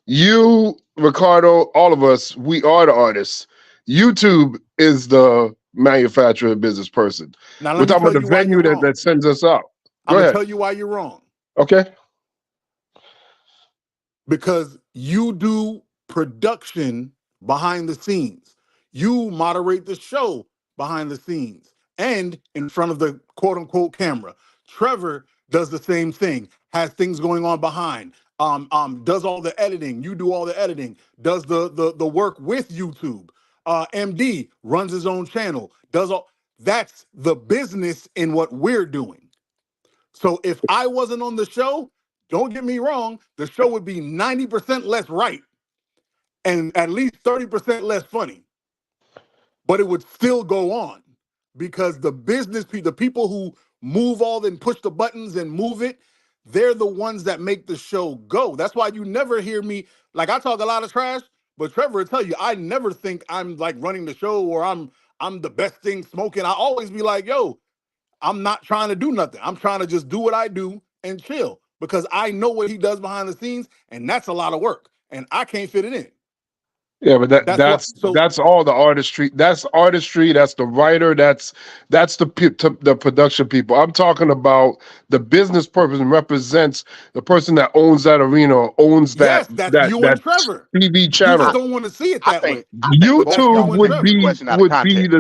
[SPEAKER 3] you, Ricardo, all of us, we are the artists. YouTube is the manufacturer, business person.
[SPEAKER 29] Now
[SPEAKER 3] We're
[SPEAKER 29] let me
[SPEAKER 3] talking
[SPEAKER 29] tell
[SPEAKER 3] about
[SPEAKER 29] you
[SPEAKER 3] the
[SPEAKER 29] why you're
[SPEAKER 3] venue
[SPEAKER 29] wrong.
[SPEAKER 3] that sends us out.
[SPEAKER 29] I'm
[SPEAKER 3] Go
[SPEAKER 29] gonna
[SPEAKER 3] ahead.
[SPEAKER 29] tell you why you're wrong.
[SPEAKER 3] Okay.
[SPEAKER 29] Because you do production behind the scenes. You moderate the show behind the scenes and in front of the quote unquote camera. Trevor does the same thing, has things going on behind, does all the editing. You do all the editing, does the work with YouTube. MD runs his own channel, does all that's the business in what we're doing. So if I wasn't on the show, don't get me wrong, the show would be 90% less right and at least 30% less funny. But it would still go on because the the people who move all and push the buttons and move it, they're the ones that make the show go. That's why you never hear me, like I talk a lot of trash, but Trevor will tell you, I never think I'm like running the show or I'm the best thing smoking. I always be like, yo, I'm not trying to do nothing. I'm trying to just do what I do and chill because I know what he does behind the scenes, and that's a lot of work, and I can't fit it in.
[SPEAKER 3] Yeah, but
[SPEAKER 29] That's what. So
[SPEAKER 3] that's all the artistry. That's artistry. That's the writer. That's the production people. I'm talking about the business person represents the person that owns that arena, or owns
[SPEAKER 29] yes, that's you and
[SPEAKER 3] that
[SPEAKER 29] Trevor.
[SPEAKER 3] TV
[SPEAKER 29] You just
[SPEAKER 3] channel.
[SPEAKER 29] don't want to see it
[SPEAKER 27] I
[SPEAKER 29] that way.
[SPEAKER 27] think both
[SPEAKER 29] That's
[SPEAKER 27] of
[SPEAKER 3] YouTube
[SPEAKER 29] you
[SPEAKER 27] y'all
[SPEAKER 29] and
[SPEAKER 27] taking this
[SPEAKER 29] Trevor.
[SPEAKER 27] question out of
[SPEAKER 3] would be
[SPEAKER 27] context.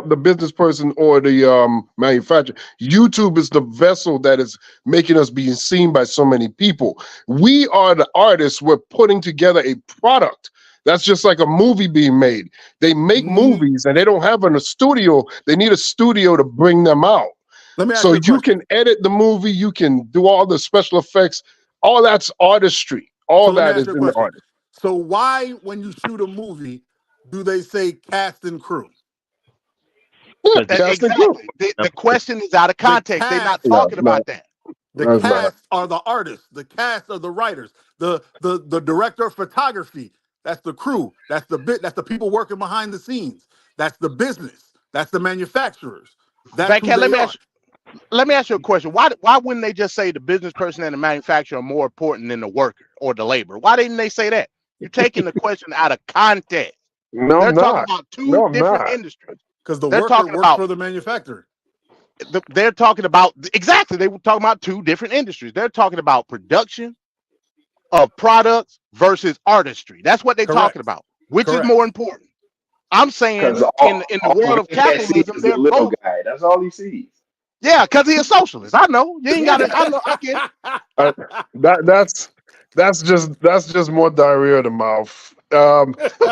[SPEAKER 3] the business person or the manufacturer. YouTube is the vessel that is making us being seen by so many people. We are the artists. We're putting together a product. That's just like a movie being made. They make movies and they don't have a studio. They need a studio to bring them out.
[SPEAKER 29] Let me ask
[SPEAKER 3] So
[SPEAKER 29] you a
[SPEAKER 3] you
[SPEAKER 29] question.
[SPEAKER 3] can edit the movie, you can do all the special effects. All that's artistry.
[SPEAKER 29] So
[SPEAKER 3] All
[SPEAKER 29] let me
[SPEAKER 3] that
[SPEAKER 29] ask
[SPEAKER 3] is
[SPEAKER 29] you a
[SPEAKER 3] in the
[SPEAKER 29] question.
[SPEAKER 3] art.
[SPEAKER 29] So why, when you shoot a movie, do they say cast and crew?
[SPEAKER 3] Yeah, cast and crew.
[SPEAKER 27] Exactly. The question is out of
[SPEAKER 29] The
[SPEAKER 27] context. They're not
[SPEAKER 29] cast,
[SPEAKER 3] No,
[SPEAKER 27] talking
[SPEAKER 3] no,
[SPEAKER 27] about that.
[SPEAKER 29] the
[SPEAKER 3] that's not.
[SPEAKER 29] cast are the artists. The cast are the writers. The director of photography. That's the crew. That's the bit. That's the people working behind the scenes. That's the business. That's the manufacturers. That's who
[SPEAKER 27] Venkat,
[SPEAKER 29] they are.
[SPEAKER 27] let me ask you a question. Why wouldn't they just say the business person and the manufacturer are more important than the worker or the labor? Why didn't they say that? You're taking the question out of context.
[SPEAKER 3] No,
[SPEAKER 27] They're
[SPEAKER 3] I'm
[SPEAKER 27] talking
[SPEAKER 3] not.
[SPEAKER 27] about two
[SPEAKER 3] No, I'm
[SPEAKER 27] different
[SPEAKER 3] not.
[SPEAKER 27] industries.
[SPEAKER 29] Because the
[SPEAKER 27] They're
[SPEAKER 29] worker
[SPEAKER 27] talking
[SPEAKER 29] works
[SPEAKER 27] about
[SPEAKER 29] for the manufacturer.
[SPEAKER 27] they're talking about exactly. They were talking about two different industries. They're talking about production of products versus artistry. That's what they're talking
[SPEAKER 29] Correct.
[SPEAKER 27] about. Which is
[SPEAKER 29] Correct.
[SPEAKER 27] more important? I'm saying
[SPEAKER 5] Because
[SPEAKER 27] in the
[SPEAKER 5] all
[SPEAKER 27] world of
[SPEAKER 5] Venkat sees
[SPEAKER 27] capitalism,
[SPEAKER 5] is the
[SPEAKER 27] they're
[SPEAKER 5] little
[SPEAKER 27] both.
[SPEAKER 5] guy. That's all he sees.
[SPEAKER 27] Yeah, because he's a socialist. I know. You ain't got to. I know. I get it.
[SPEAKER 3] Uh, that's just more diarrhea of the mouth.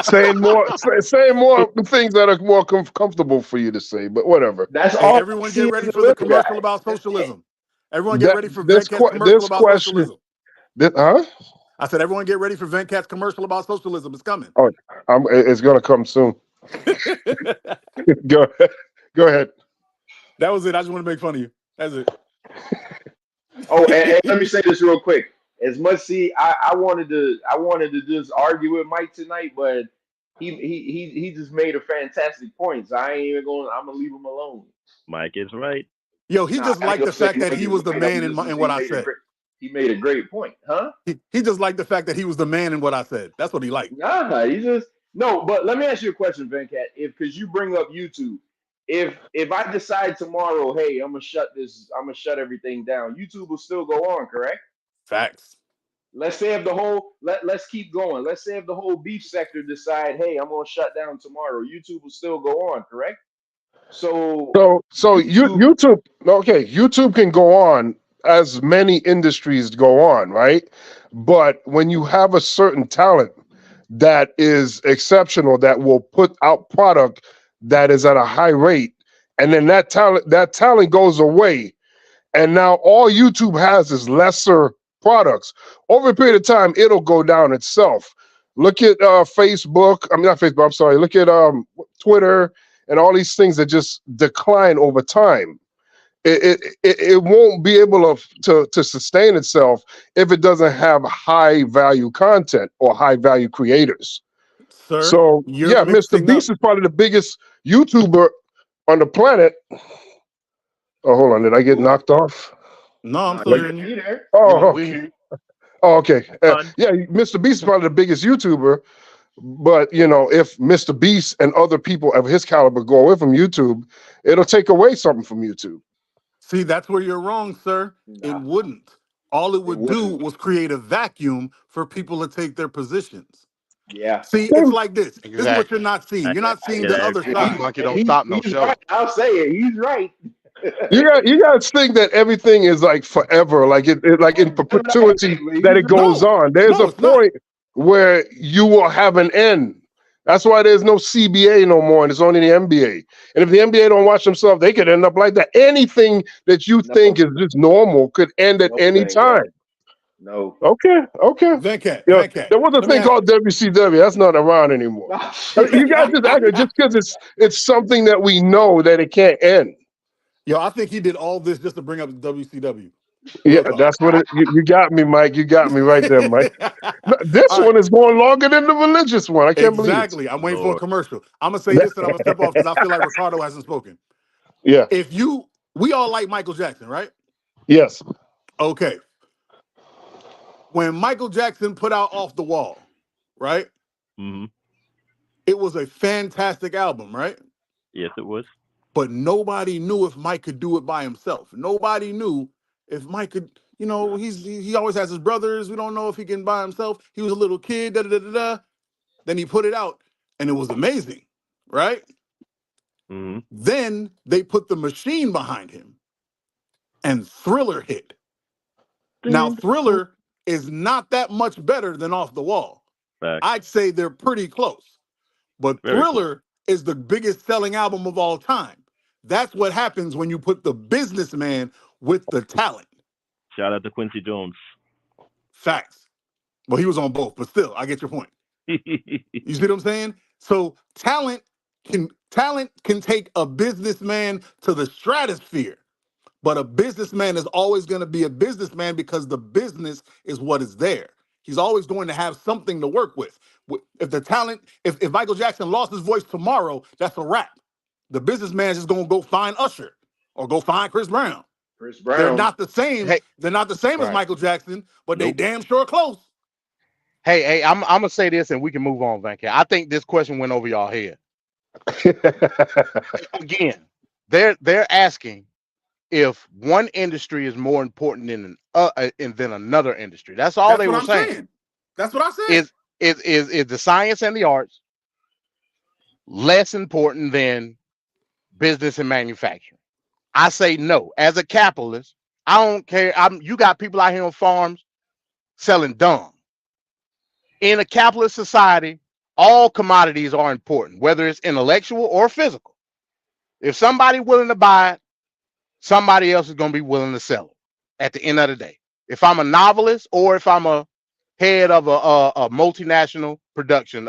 [SPEAKER 3] Saying more things that are more comfortable for you to say, but whatever.
[SPEAKER 5] That's
[SPEAKER 29] Hey,
[SPEAKER 5] all he
[SPEAKER 29] everyone get
[SPEAKER 5] sees
[SPEAKER 29] ready
[SPEAKER 5] is the
[SPEAKER 29] for the
[SPEAKER 5] little guy.
[SPEAKER 29] commercial about
[SPEAKER 5] That's it.
[SPEAKER 29] socialism. Everyone get
[SPEAKER 3] That
[SPEAKER 29] ready for Venkat's commercial
[SPEAKER 3] this
[SPEAKER 29] about
[SPEAKER 3] question,
[SPEAKER 29] socialism.
[SPEAKER 3] huh?
[SPEAKER 29] I said, everyone get ready for Venkat's commercial about socialism. It's coming.
[SPEAKER 3] Oh, it's gonna come soon. Go, go ahead.
[SPEAKER 29] That was it. I just want to make fun of you. That's it.
[SPEAKER 5] Oh, and let me say this real quick. As much see, I wanted to just argue with Mike tonight, but he just made a fantastic point. So I ain't even going. I'm gonna leave him alone.
[SPEAKER 28] Mike is right.
[SPEAKER 29] Yo, he
[SPEAKER 5] Nah,
[SPEAKER 29] just
[SPEAKER 5] I ain't
[SPEAKER 29] liked
[SPEAKER 5] gonna
[SPEAKER 29] the
[SPEAKER 5] say
[SPEAKER 29] fact that
[SPEAKER 5] Mike
[SPEAKER 29] he
[SPEAKER 5] is
[SPEAKER 29] was the
[SPEAKER 5] right. I'm
[SPEAKER 29] man
[SPEAKER 5] just
[SPEAKER 29] in
[SPEAKER 5] gonna say
[SPEAKER 29] what I said.
[SPEAKER 5] he made a great point, huh?
[SPEAKER 29] He just liked the fact that he was the man in what I said. That's what he liked.
[SPEAKER 5] Nah, he just no. But let me ask you a question, Venkat. If because you bring up YouTube, if I decide tomorrow, hey, I'm gonna shut everything down. YouTube will still go on, correct?
[SPEAKER 29] Facts.
[SPEAKER 5] Let's say if the whole let's keep going. Let's say if the whole beef sector decide, hey, I'm gonna shut down tomorrow. YouTube will still go on, correct? So YouTube,
[SPEAKER 3] YouTube, okay, YouTube can go on as many industries go on, right? But when you have a certain talent that is exceptional, that will put out product that is at a high rate, and then that talent goes away, and now all YouTube has is lesser products. Over a period of time, it'll go down itself. Look at Facebook. I mean, not Facebook. I'm sorry. Look at Twitter and all these things that just decline over time. It won't be able to sustain itself if it doesn't have high value content or high value creators.
[SPEAKER 29] Sir,
[SPEAKER 3] So
[SPEAKER 29] you're
[SPEAKER 3] yeah, Mr.
[SPEAKER 29] mixing up.
[SPEAKER 3] Beast is probably the biggest YouTuber on the planet. Oh, hold on. Did I get knocked off?
[SPEAKER 29] No, I'm
[SPEAKER 5] nah,
[SPEAKER 29] still
[SPEAKER 5] you
[SPEAKER 29] hearing you.
[SPEAKER 5] you there?
[SPEAKER 3] Oh,
[SPEAKER 27] We
[SPEAKER 3] okay.
[SPEAKER 27] here.
[SPEAKER 3] Oh, okay.
[SPEAKER 28] Fun.
[SPEAKER 3] Yeah, Mr. Beast is probably the biggest YouTuber, but if Mr. Beast and other people of his caliber go away from YouTube, it'll take away something from YouTube.
[SPEAKER 29] See, that's where you're wrong, sir. It
[SPEAKER 5] Nah,
[SPEAKER 29] wouldn't. All it
[SPEAKER 5] it
[SPEAKER 29] would do
[SPEAKER 5] wouldn't.
[SPEAKER 29] was create a vacuum for people to take their positions.
[SPEAKER 5] Yeah,
[SPEAKER 29] See, it's like this. This is what you're
[SPEAKER 27] Exactly.
[SPEAKER 29] not seeing. You're not seeing
[SPEAKER 28] Yeah,
[SPEAKER 29] the
[SPEAKER 28] I
[SPEAKER 29] other
[SPEAKER 28] agree.
[SPEAKER 5] and
[SPEAKER 29] side.
[SPEAKER 27] Monkey don't
[SPEAKER 5] he
[SPEAKER 27] stop no
[SPEAKER 5] he's
[SPEAKER 27] show.
[SPEAKER 5] right. I'll say it. He's right.
[SPEAKER 3] You guys think that everything is like forever, like like in perpetuity that
[SPEAKER 5] He's
[SPEAKER 3] it goes
[SPEAKER 29] No,
[SPEAKER 3] on. There's
[SPEAKER 29] no,
[SPEAKER 3] a
[SPEAKER 29] it's not.
[SPEAKER 3] point where you will have an end. That's why there's no CBA no more, and it's only the NBA. And if the NBA don't watch themselves, they could end up like that. Anything that you think
[SPEAKER 5] no,
[SPEAKER 3] is just normal could end at
[SPEAKER 5] no, it
[SPEAKER 3] any
[SPEAKER 5] ain't yet.
[SPEAKER 3] time.
[SPEAKER 5] No.
[SPEAKER 3] Okay, okay.
[SPEAKER 29] Venkat,
[SPEAKER 3] There was a
[SPEAKER 29] let me
[SPEAKER 3] thing
[SPEAKER 29] ask
[SPEAKER 3] called WCW. That's not around anymore.
[SPEAKER 5] Oh,
[SPEAKER 3] I mean,
[SPEAKER 5] shit.
[SPEAKER 3] you guys just act like just because it's something that we know that it can't end.
[SPEAKER 29] yo, I think he did all this just to bring up the WCW.
[SPEAKER 3] Yeah,
[SPEAKER 29] Real talk.
[SPEAKER 3] that's what you got me, Mike. You got me right there, Mike. No, this
[SPEAKER 29] All right,
[SPEAKER 3] one is going longer than the religious one. I can't believe it.
[SPEAKER 29] exactly. I'm waiting for a
[SPEAKER 28] Lord.
[SPEAKER 29] commercial. I'm gonna say this and I'm gonna step off because I feel like Ricardo hasn't spoken.
[SPEAKER 3] Yeah.
[SPEAKER 29] We all like Michael Jackson, right?
[SPEAKER 3] Yes.
[SPEAKER 29] Okay. When Michael Jackson put out Off the Wall, right?
[SPEAKER 28] Hmm.
[SPEAKER 29] It was a fantastic album, right?
[SPEAKER 28] Yes, it was.
[SPEAKER 29] But nobody knew if Mike could do it by himself. Nobody knew if Mike could, he always has his brothers. We don't know if he can by himself. He was a little kid, da da da da. Da. Then he put it out and it was amazing, right?
[SPEAKER 28] Hmm.
[SPEAKER 29] Then they put the machine behind him and Thriller hit. Now, Thriller is not that much better than Off the Wall.
[SPEAKER 28] Facts.
[SPEAKER 29] I'd say they're pretty close. But
[SPEAKER 28] Very close.
[SPEAKER 29] Thriller is the biggest selling album of all time. That's what happens when you put the businessman with the talent.
[SPEAKER 28] Shout out to Quincy Jones.
[SPEAKER 29] Facts. Well, he was on both, but still, I get your point. You see what I'm saying? So talent can take a businessman to the stratosphere, but a businessman is always going to be a businessman because the business is what is there. He's always going to have something to work with. If the talent, if Michael Jackson lost his voice tomorrow, that's a wrap. The businessman is just going to go find Usher or go find Chris Brown.
[SPEAKER 5] Chris
[SPEAKER 29] They're
[SPEAKER 5] Brown.
[SPEAKER 29] not the same.
[SPEAKER 27] Hey,
[SPEAKER 29] They're not the same as
[SPEAKER 27] right.
[SPEAKER 29] Michael Jackson, but they
[SPEAKER 27] Nope.
[SPEAKER 29] damn sure close.
[SPEAKER 27] Hey, I'm gonna say this and we can move on, Venkat. I think this question went over y'all head. Again, they're asking if one industry is more important than another industry. That's all they were saying.
[SPEAKER 29] That's what I said.
[SPEAKER 27] Is the science and the arts less important than business and manufacturing? I say no. As a capitalist, I don't care. You got people out here on farms selling dung. In a capitalist society, all commodities are important, whether it's intellectual or physical. If somebody's willing to buy it, somebody else is going to be willing to sell it at the end of the day. If I'm a novelist or if I'm a head of a multinational production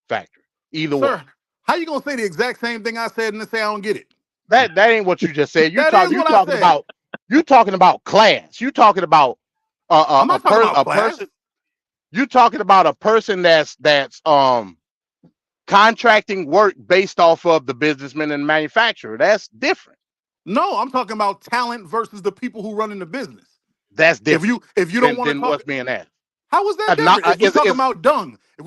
[SPEAKER 27] factory, either
[SPEAKER 29] Sir,
[SPEAKER 27] one.
[SPEAKER 29] how you going to say the exact same thing I said and then say I don't get it?
[SPEAKER 27] That ain't what you just said. You
[SPEAKER 29] That
[SPEAKER 27] talking
[SPEAKER 29] is what I said.
[SPEAKER 27] about class. You talking about
[SPEAKER 29] I'm not talking about
[SPEAKER 27] a
[SPEAKER 29] class.
[SPEAKER 27] person. You talking about a person that's contracting work based off of the businessman and manufacturer. That's different.
[SPEAKER 29] No, I'm talking about talent versus the people who run in the business.
[SPEAKER 27] That's different.
[SPEAKER 29] If you don't want to
[SPEAKER 27] then
[SPEAKER 29] talk,
[SPEAKER 27] what's being asked?
[SPEAKER 29] how is that different? If we're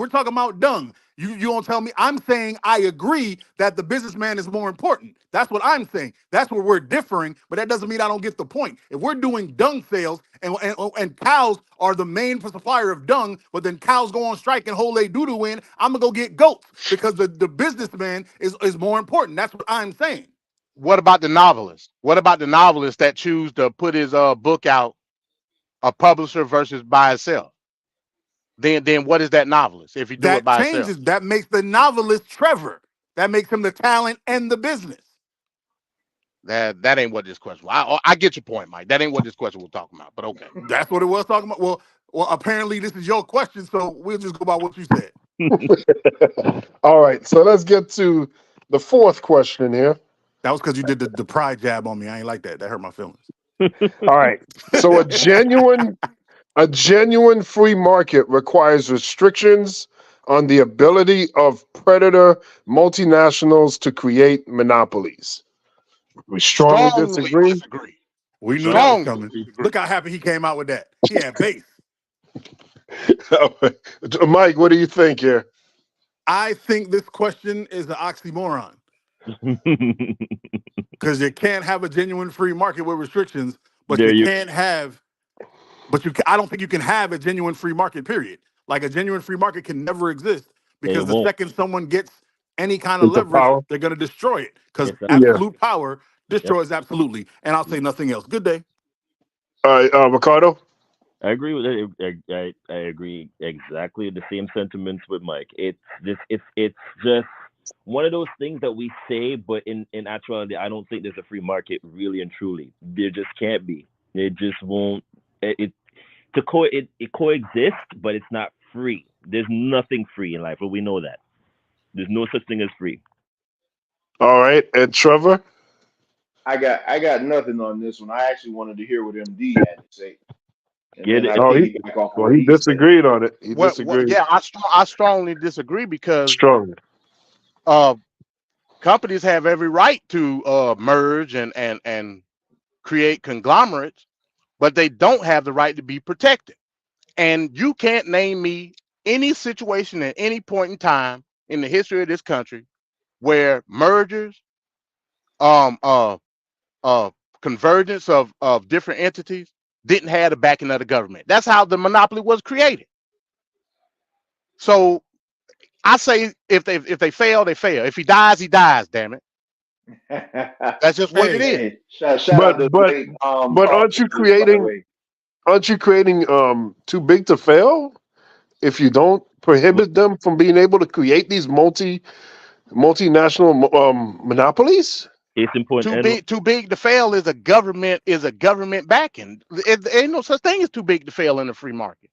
[SPEAKER 29] talking about dung, you don't tell me. I'm saying I agree that the businessman is more important. That's what I'm saying. That's where we're differing, but that doesn't mean I don't get the point. If we're doing dung sales and cows are the main supplier of dung, but then cows go on strike and hold they doo-doo in, I'm gonna go get goats because the businessman is more important. That's what I'm saying.
[SPEAKER 27] What about the novelist? What about the novelist that choose to put his book out, a publisher versus by itself? Then what is that novelist if you do it by itself?
[SPEAKER 29] That makes the novelist Trevor. That makes him the talent and the business.
[SPEAKER 27] That ain't what this question was. I get your point, Mike. That ain't what this question was talking about, but okay.
[SPEAKER 29] That's what it was talking about. Well, apparently this is your question, so we'll just go by what you said.
[SPEAKER 3] All right, so let's get to the fourth question here.
[SPEAKER 29] That was because you did the pride jab on me. I ain't like that. That hurt my feelings.
[SPEAKER 3] All right. So a genuine free market requires restrictions on the ability of predator multinationals to create monopolies. We strongly disagree.
[SPEAKER 29] We knew that was coming. Look how happy he came out with that. He had base.
[SPEAKER 3] Mike, what do you think here?
[SPEAKER 29] I think this question is an oxymoron. Because you can't have a genuine free market with restrictions, but I don't think you can have a genuine free market, period. Like a genuine free market can never exist because the second someone gets any kind of leverage, they're going to destroy it because absolute power destroys absolutely. And I'll say nothing else. Good day.
[SPEAKER 3] All right, Ricardo?
[SPEAKER 28] I agree with it. I agree exactly the same sentiments with Mike. It's just one of those things that we say, but in actuality, I don't think there's a free market really and truly. There just can't be. It just won't. It coexists, but it's not free. There's nothing free in life, but we know that. There's no such thing as free.
[SPEAKER 3] All right, and Trevor?
[SPEAKER 5] I got nothing on this one. I actually wanted to hear what MD had to say.
[SPEAKER 3] He disagreed on it. He disagreed.
[SPEAKER 27] Yeah, I strongly disagree because companies have every right to merge and create conglomerates, but they don't have the right to be protected. And you can't name me any situation at any point in time in the history of this country where mergers, convergence of different entities didn't have the backing of the government. That's how the monopoly was created. So I say if they fail, they fail. If he dies, he dies. Damn it. That's just what it is.
[SPEAKER 3] But aren't you creating too big to fail if you don't prohibit them from being able to create these multinational monopolies?
[SPEAKER 28] It's important.
[SPEAKER 27] Too big to fail is a government backing. There ain't no such thing as too big to fail in the free market.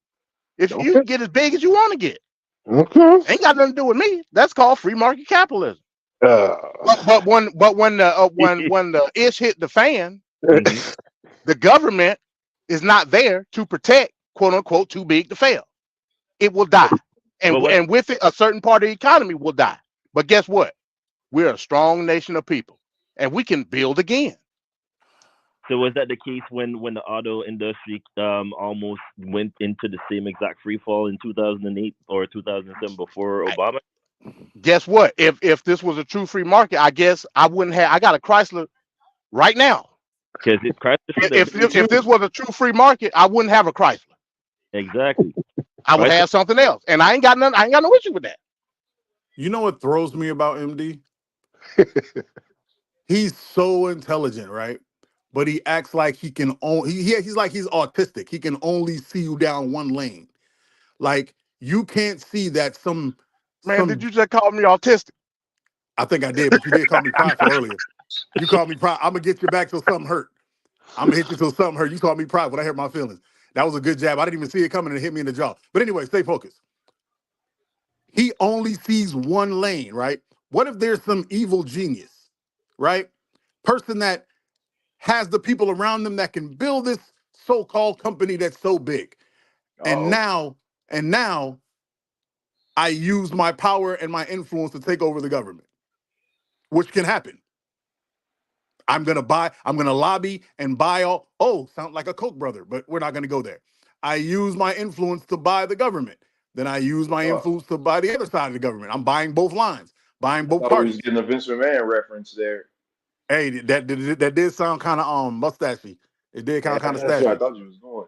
[SPEAKER 27] If you can get as big as you want to get, ain't got nothing to do with me. That's called free market capitalism. But when the ish hit the fan, the government is not there to protect, quote unquote, too big to fail. it will die. And,
[SPEAKER 28] But
[SPEAKER 27] and with it, a certain part of the economy will die. But guess what? We're a strong nation of people, and we can build again.
[SPEAKER 28] So was that the case when the auto industry almost went into the same exact free fall in 2008 or 2007 before Obama?
[SPEAKER 27] Guess what? If this was a true free market, I guess I wouldn't have. I got a Chrysler right now.
[SPEAKER 28] Because
[SPEAKER 27] If this was a true free market, I wouldn't have a Chrysler.
[SPEAKER 28] Exactly.
[SPEAKER 27] I would have something else, and I ain't got none. I ain't got no issue with that.
[SPEAKER 29] You know what throws me about MD? He's so intelligent, right? But he acts like he can only he's like he's autistic. He can only see you down one lane. Like you can't see that
[SPEAKER 27] Did you just call me autistic?
[SPEAKER 29] I think I did, but you did call me prideful earlier. You called me pride. I'm gonna get you back till something hurt. I'm gonna hit you till something hurt. You called me prideful. I hurt my feelings. That was a good jab. I didn't even see it coming and it hit me in the jaw. But anyway, stay focused. He only sees one lane, right? What if there's some evil genius, right? Person that has the people around them that can build this so-called company that's so big. And now I use my power and my influence to take over the government, which can happen. I'm gonna lobby and buy sound like a Koch brother, but we're not gonna go there. I use my influence to buy the government. Then I use my influence to buy the other side of the government. I'm buying both lines, buying both
[SPEAKER 5] I
[SPEAKER 29] parties.
[SPEAKER 5] was getting a Vince McMahon reference there.
[SPEAKER 29] Hey, that did sound kind of mustachy. It did kind of
[SPEAKER 5] That's where I
[SPEAKER 29] stashy.
[SPEAKER 5] thought you was going.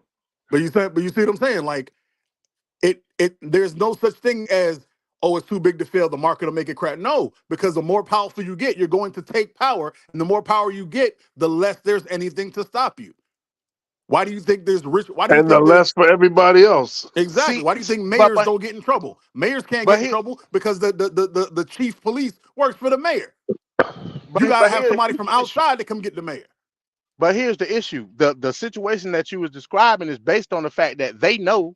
[SPEAKER 29] But you see what I'm saying? Like it there's no such thing as it's too big to fail. The market will make it crack. No, because the more powerful you get, you're going to take power, and the more power you get, the less there's anything to stop you. Why do you think there's rich? Why do you
[SPEAKER 3] And
[SPEAKER 29] think
[SPEAKER 3] the less for everybody else.
[SPEAKER 29] Exactly. Why do you think mayors don't get in trouble? Mayors can't get in trouble because the chief police works for the mayor. You got to have somebody from outside to come get the mayor.
[SPEAKER 27] But here's the issue: the situation that you was describing is based on the fact that they know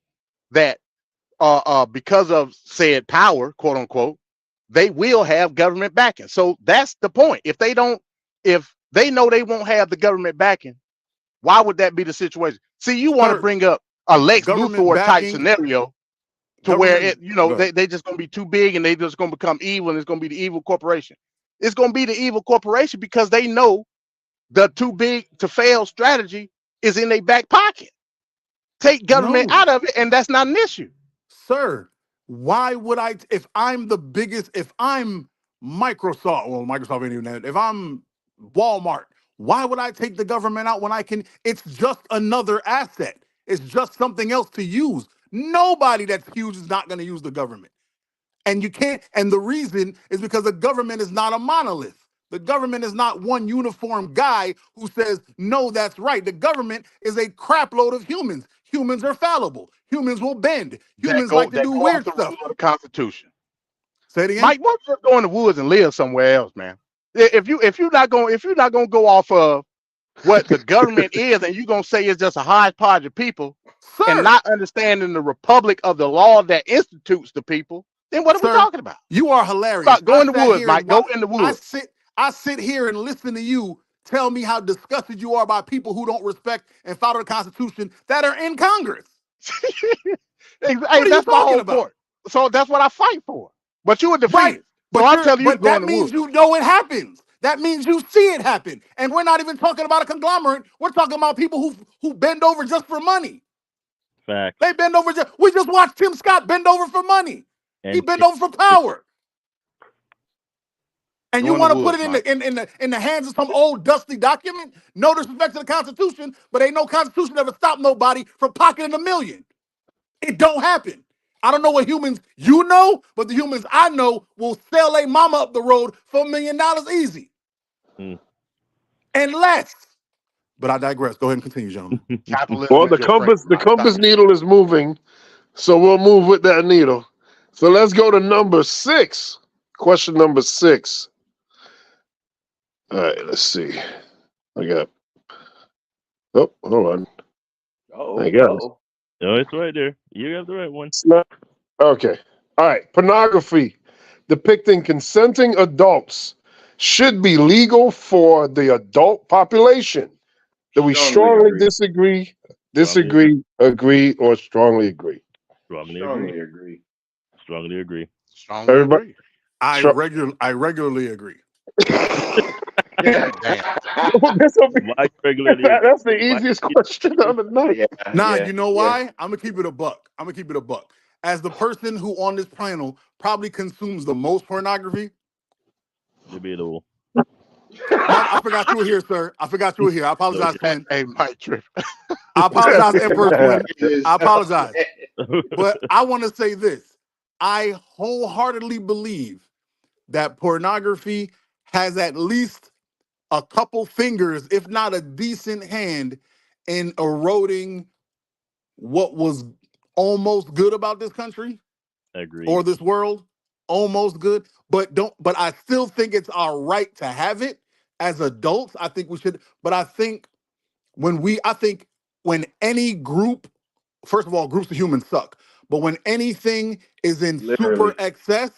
[SPEAKER 27] that because of said power, quote unquote, they will have government backing. So that's the point. If they know they won't have the government backing, why would that be the situation? See, you want to bring up a Lex Luthor type scenario to where they just gonna be too big and they just gonna become evil and it's gonna be the evil corporation. It's gonna be the evil corporation because they know the too big to fail strategy is in their back pocket. Take government out of it, and that's not an issue.
[SPEAKER 29] Sir, why would I, if I'm the biggest, if I'm Microsoft, well, Microsoft ain't even that, if I'm Walmart, why would I take the government out when I can, it's just another asset. It's just something else to use. Nobody that's huge is not going to use the government. And you can't, and the reason is because the government is not a monolith. The government is not one uniform guy who says, no, that's right. The government is a crap load of humans. Humans are fallible. Humans will bend. Humans like to do weird stuff.
[SPEAKER 27] The Constitution.
[SPEAKER 29] Say it again.
[SPEAKER 27] Mike, why don't you go in the woods and live somewhere else, man? If you're not gonna go off of what the government is, and you're gonna say it's just a hodgepodge of people, and not understanding the republic of the law that institutes the people, then what are we talking about?
[SPEAKER 29] You are hilarious.
[SPEAKER 27] Go in the woods, Mike. Go in the woods.
[SPEAKER 29] I sit here and listen to you tell me how disgusted you are by people who don't respect and follow the Constitution that are in Congress.
[SPEAKER 27] What are you talking about? So that's what I fight for. But you would defeat it. So I'm telling you,
[SPEAKER 29] that means you know it happens. That means you see it happen. And we're not even talking about a conglomerate. We're talking about people who bend over just for money.
[SPEAKER 28] Fact.
[SPEAKER 29] They bend over. We just watched Tim Scott bend over for money. He bent over for power. And you want to put it in the hands of some old dusty document? No disrespect to the Constitution, but ain't no Constitution ever stopped nobody from pocketing $1 million. It don't happen. I don't know what humans you know, but the humans I know will sell a mama up the road for $1 million easy. And less. But I digress. Go ahead and continue, gentlemen.
[SPEAKER 3] Well, the compass needle is moving, so we'll move with that needle. So let's go to number 6. Question number 6. All right, let's see. Oh, hold on. I guess.
[SPEAKER 28] No, it's right there. You have the right one.
[SPEAKER 3] Okay. All right. Pornography depicting consenting adults should be legal for the adult population. Do we strongly disagree, agree, or strongly agree?
[SPEAKER 5] Strongly agree.
[SPEAKER 28] Strongly agree.
[SPEAKER 27] Strongly
[SPEAKER 3] Everybody,
[SPEAKER 27] agree.
[SPEAKER 29] I
[SPEAKER 3] Sure.
[SPEAKER 29] regularly agree.
[SPEAKER 27] Damn.
[SPEAKER 3] This will be-
[SPEAKER 28] Why regularly agree?
[SPEAKER 3] that's the easiest question of the night.
[SPEAKER 29] Nah, you know why? I'm gonna keep it a buck. As the person who on this panel probably consumes the most pornography.
[SPEAKER 28] Debatable.
[SPEAKER 29] I forgot you were here, sir. I forgot you were here. I apologize, Quinn.
[SPEAKER 27] Hey, Mike Tripp.
[SPEAKER 29] I apologize, Emperor Quinn. I apologize.
[SPEAKER 5] Okay.
[SPEAKER 29] But I want to say this. I wholeheartedly believe that pornography has at least a couple fingers, if not a decent hand, in eroding what was almost good about this country
[SPEAKER 28] Agreed.
[SPEAKER 29] or this world. Almost good. But I still think it's our right to have it as adults. I think we should, but I think when any group, first of all, groups of humans suck. But when anything is in super
[SPEAKER 5] Literally.
[SPEAKER 29] excess,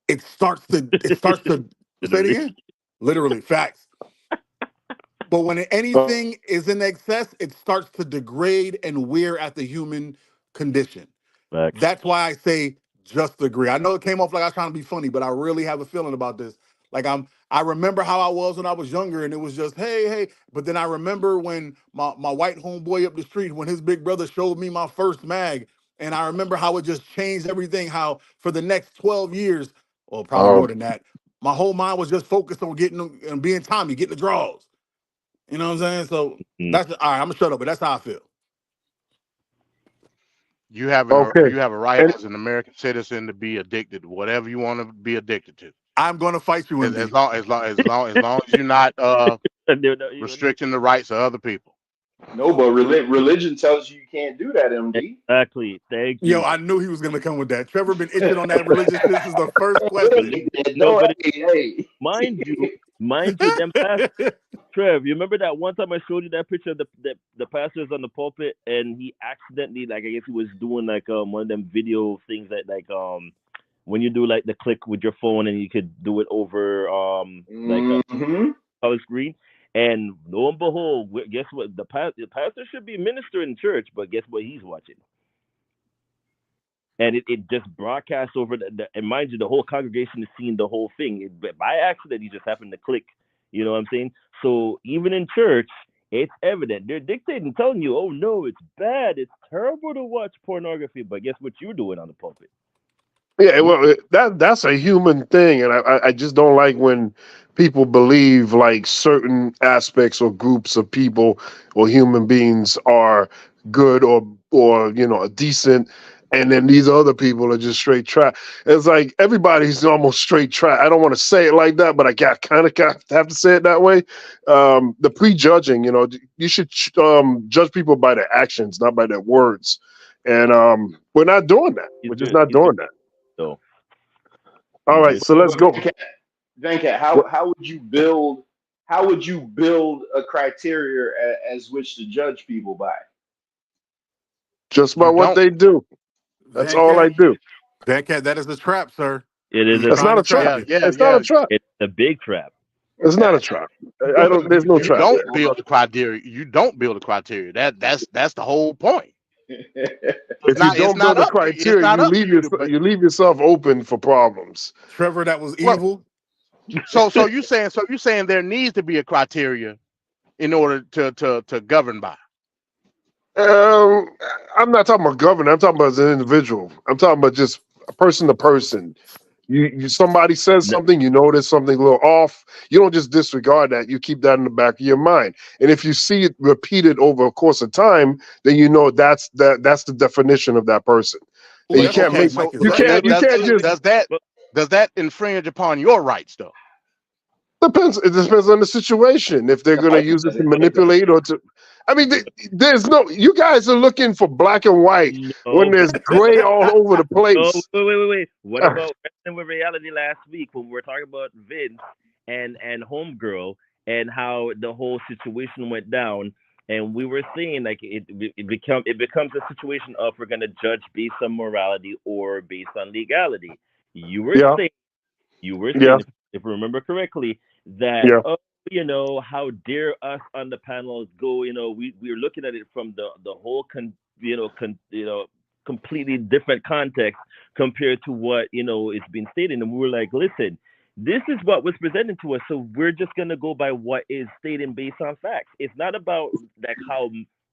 [SPEAKER 29] it starts to say it again. Literally, facts. But when anything is in excess, it starts to degrade and wear at the human condition.
[SPEAKER 28] Facts.
[SPEAKER 29] That's why I say just agree. I know it came off like I was trying to be funny, but I really have a feeling about this. Like I remember how I was when I was younger, and it was just hey. But then I remember when my white homeboy up the street, when his big brother showed me my first mag, and I remember how it just changed everything. How for the next 12 years, or probably more than that, my whole mind was just focused on getting and being Tommy, getting the draws. You know what I'm saying? So that's all right. I'm gonna shut up, but that's how I feel.
[SPEAKER 27] You have
[SPEAKER 3] Okay.
[SPEAKER 27] a right as an American citizen to be addicted to whatever you want to be addicted to.
[SPEAKER 29] I'm gonna fight you,
[SPEAKER 27] As
[SPEAKER 29] MD.
[SPEAKER 27] long as you're not restricting the rights of other people.
[SPEAKER 5] No, but religion tells you can't do that, MD.
[SPEAKER 28] Exactly. Thank
[SPEAKER 29] Yo,
[SPEAKER 28] you.
[SPEAKER 29] I knew he was gonna come with that. Trevor been itching on that religious shit since the first question.
[SPEAKER 28] No, but mind you, them pastors. Trev, you remember that one time I showed you that picture of the pastors on the pulpit, and he accidentally, like, I guess he was doing like one of them video things that when you do like the click with your phone and you could do it over like a screen. And lo and behold, guess what? The pastor should be ministering in church, but guess what he's watching? And it just broadcasts over and mind you, the whole congregation is seeing the whole thing. By accident, he just happened to click. You know what I'm saying? So even in church, it's evident. They're dictating, telling you, oh no, it's bad. It's terrible to watch pornography. But guess what you're doing on the pulpit?
[SPEAKER 3] Yeah, well, that's a human thing, and I just don't like when people believe like certain aspects or groups of people or human beings are good or decent, and then these other people are just straight trash. It's like everybody's almost straight trash. I don't want to say it like that, but I kind of have to say it that way. The prejudging, you should judge people by their actions, not by their words, and we're not doing that. We're just not doing that.
[SPEAKER 28] So,
[SPEAKER 3] all right, so let's go.
[SPEAKER 5] Venkat, how would you build a criteria as which to judge people by?
[SPEAKER 3] Just by what they do. That's all I do.
[SPEAKER 29] Venkat, that is a trap, sir.
[SPEAKER 28] It is.
[SPEAKER 3] That's not a trap. It's not a trap.
[SPEAKER 28] It's a big trap.
[SPEAKER 3] It's not a trap. There's no trap.
[SPEAKER 27] You don't build a criteria. You don't build a criteria. That's the whole point.
[SPEAKER 3] If you don't build a criteria, you leave yourself open for problems.
[SPEAKER 29] Trevor, that was evil.
[SPEAKER 27] So you saying there needs to be a criteria in order to govern by.
[SPEAKER 3] I'm not talking about government. I'm talking about as an individual. I'm talking about just person to person. Somebody says something, there's something a little off. You don't just disregard that. You keep that in the back of your mind. And if you see it repeated over a course of time, then that's the definition of that person.
[SPEAKER 27] Well,
[SPEAKER 3] you can't
[SPEAKER 27] does that infringe upon your rights though?
[SPEAKER 3] It depends on the situation. If they're going to use it to manipulate or to, I mean, there's no. You guys are looking for black and white when there's gray all over the place.
[SPEAKER 28] Wait. What about Wrestling with Reality last week when we were talking about Vince and Homegirl and how the whole situation went down, and we were saying like it becomes a situation of we're going to judge based on morality or based on legality. You were saying, if I remember correctly, that how dare us on the panels go? We're looking at it from the whole completely different context compared to what is being stated. And we were like, listen, this is what was presented to us, so we're just gonna go by what is stated based on facts. It's not about like how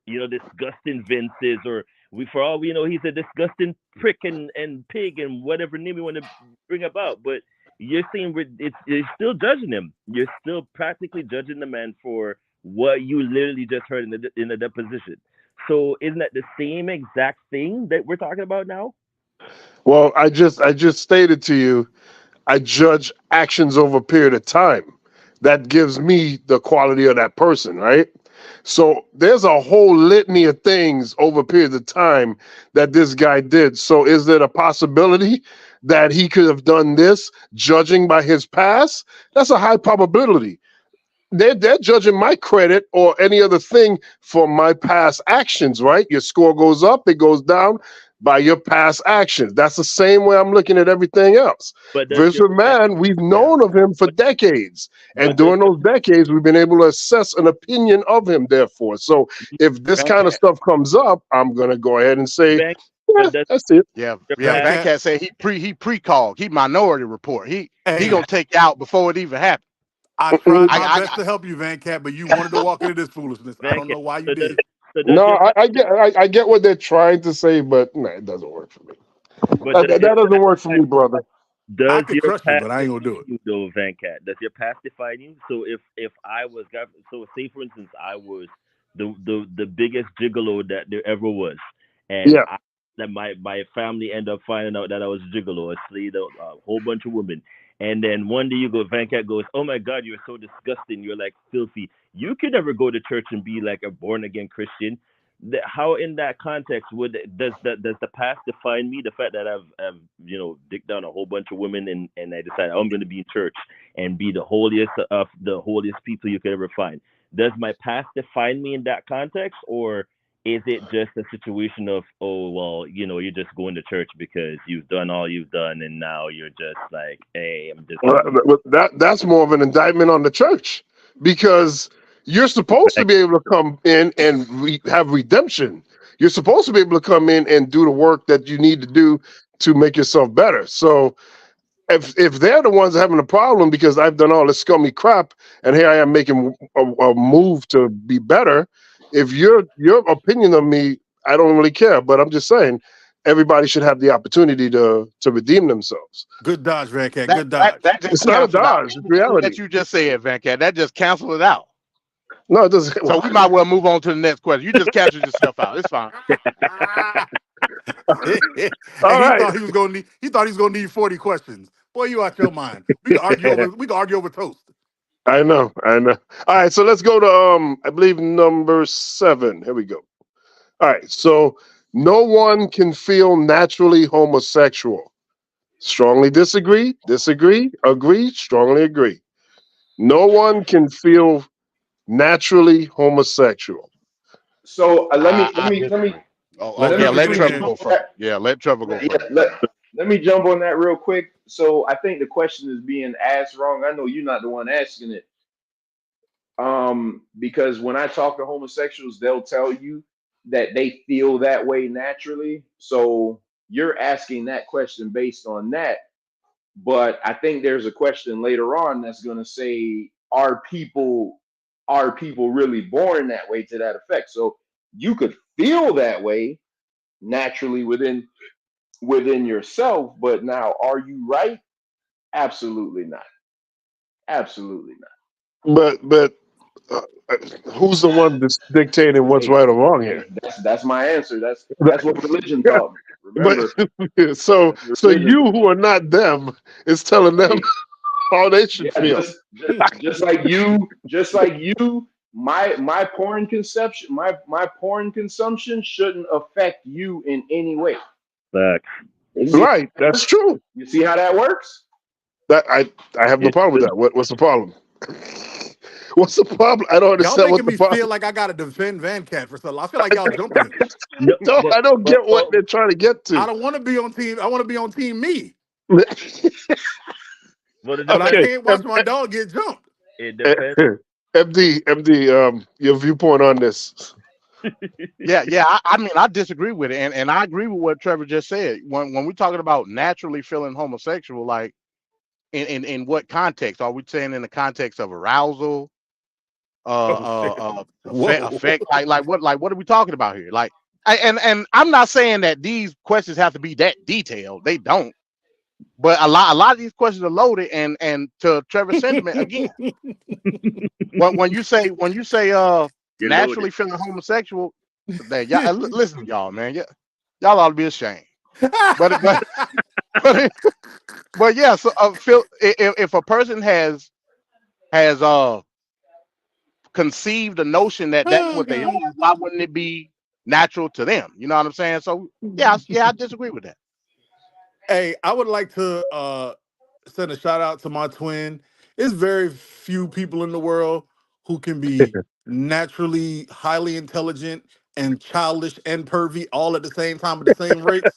[SPEAKER 28] disgusting Vince is, or for all we know, he's a disgusting prick and pig and whatever name you want to bring about. But you're saying you're still judging him. You're still practically judging the man for what you literally just heard in the deposition. So isn't that the same exact thing that we're talking about now?
[SPEAKER 3] Well, I just stated to you, I judge actions over a period of time. That gives me the quality of that person, right? So there's a whole litany of things over periods of time that this guy did. So is there a possibility that he could have done this, judging by his past? That's a high probability. They're judging my credit or any other thing for my past actions, right? Your score goes up, it goes down by your past actions. That's the same way I'm looking at everything else. Vince McMahon, we've known of him for decades. And during those decades, we've been able to assess an opinion of him, therefore. So if this kind of stuff comes up, I'm going to go ahead and say, that's it.
[SPEAKER 27] Yeah. Venkat said he pre-called. He minority report. He going to take you out before it even happened.
[SPEAKER 29] I tried my best to help you, Venkat, but you wanted to walk into this foolishness. I don't know why you did.
[SPEAKER 3] No, I get what they're trying to say, but no, it doesn't work for me. That doesn't work for me, brother.
[SPEAKER 29] I could crush you, but I ain't gonna do it.
[SPEAKER 28] Though, Venkat, does your past define you? So if I was, so say for instance, I was the biggest gigolo that there ever was, and that my family ended up finding out that I was a gigolo, I slayed a whole bunch of women. And then one day Venkat goes, oh my God, you're so disgusting. You're like filthy. You could never go to church and be like a born again Christian. How in that context does the past define me? The fact that I've dicked down a whole bunch of women and I decided I'm going to be in church and be the holiest of the holiest people you could ever find. Does my past define me in that context, or is it just a situation of, oh, well, you're just going to church because you've done all you've done, and now you're just like, hey, I'm just...
[SPEAKER 3] Well, that's more of an indictment on the church, because you're supposed to be able to come in and have redemption. You're supposed to be able to come in and do the work that you need to do to make yourself better. So if they're the ones having a problem because I've done all this scummy crap, and here I am making a move to be better, if your opinion of me, I don't really care, but I'm just saying everybody should have the opportunity to redeem themselves.
[SPEAKER 29] Good dodge, Venkat. Good dodge.
[SPEAKER 3] It's not a dodge. It's reality.
[SPEAKER 27] That you just said, Venkat. That just canceled it out.
[SPEAKER 3] No, it doesn't.
[SPEAKER 27] So we might well move on to the next question. You just canceled yourself out. It's fine.
[SPEAKER 29] He thought he was gonna need 40 questions. Boy, you out your mind. We can argue over toast.
[SPEAKER 3] I know. All right, so let's go to I believe number 7. Here we go. All right, so no one can feel naturally homosexual. Strongly disagree, agree, strongly agree. No one can feel naturally homosexual.
[SPEAKER 5] So let me
[SPEAKER 27] let Trevor go first. Yeah, let Trevor go first.
[SPEAKER 5] Let me jump on that real quick. So I think the question is being asked wrong. I know you're not the one asking it. Because when I talk to homosexuals, they'll tell you that they feel that way naturally. So you're asking that question based on that. But I think there's a question later on that's going to say, are people really born that way, to that effect? So you could feel that way naturally within yourself, but now are you right? Absolutely not. Absolutely not.
[SPEAKER 3] But who's the one that's dictating what's right or wrong here?
[SPEAKER 5] That's my answer. That's what religion taught me. Remember,
[SPEAKER 3] so you who are not them is telling them how they should feel.
[SPEAKER 5] Just like you, my porn consumption, my porn consumption shouldn't affect you in any way.
[SPEAKER 3] Right, that's true.
[SPEAKER 5] You see how that works?
[SPEAKER 3] That I have no problem with that. What's the problem? What's the problem? I don't understand.
[SPEAKER 29] Y'all making me feel like I gotta defend Venkat for something. I feel like y'all jumping.
[SPEAKER 3] I don't get what they're trying to get to.
[SPEAKER 29] I don't want to be on team. I want to be on team me.
[SPEAKER 28] But
[SPEAKER 29] I can't watch my dog get jumped.
[SPEAKER 28] It depends.
[SPEAKER 3] MD, your viewpoint on this?
[SPEAKER 27] I mean, I disagree with it, and I agree with what Trevor just said. When we're talking about naturally feeling homosexual, like in what context are we saying? In the context of arousal, effect, like what are we talking about here? Like, and I'm not saying that these questions have to be that detailed. They don't. But a lot of these questions are loaded, and to Trevor's sentiment again, when you say
[SPEAKER 28] You're
[SPEAKER 27] naturally
[SPEAKER 28] loaded.
[SPEAKER 27] feeling homosexual, that y'all listen to y'all, man. Y'all ought to be ashamed. But but, but yeah, so Phil, if a person has conceived a notion that that's
[SPEAKER 29] Oh
[SPEAKER 27] what they
[SPEAKER 29] God.
[SPEAKER 27] are, why wouldn't it be natural to them? You know what I'm saying? So I disagree with that.
[SPEAKER 29] Hey, I would like to send a shout out to my twin. There's very few people in the world who can be naturally highly intelligent and childish and pervy all at the same time at the same rates.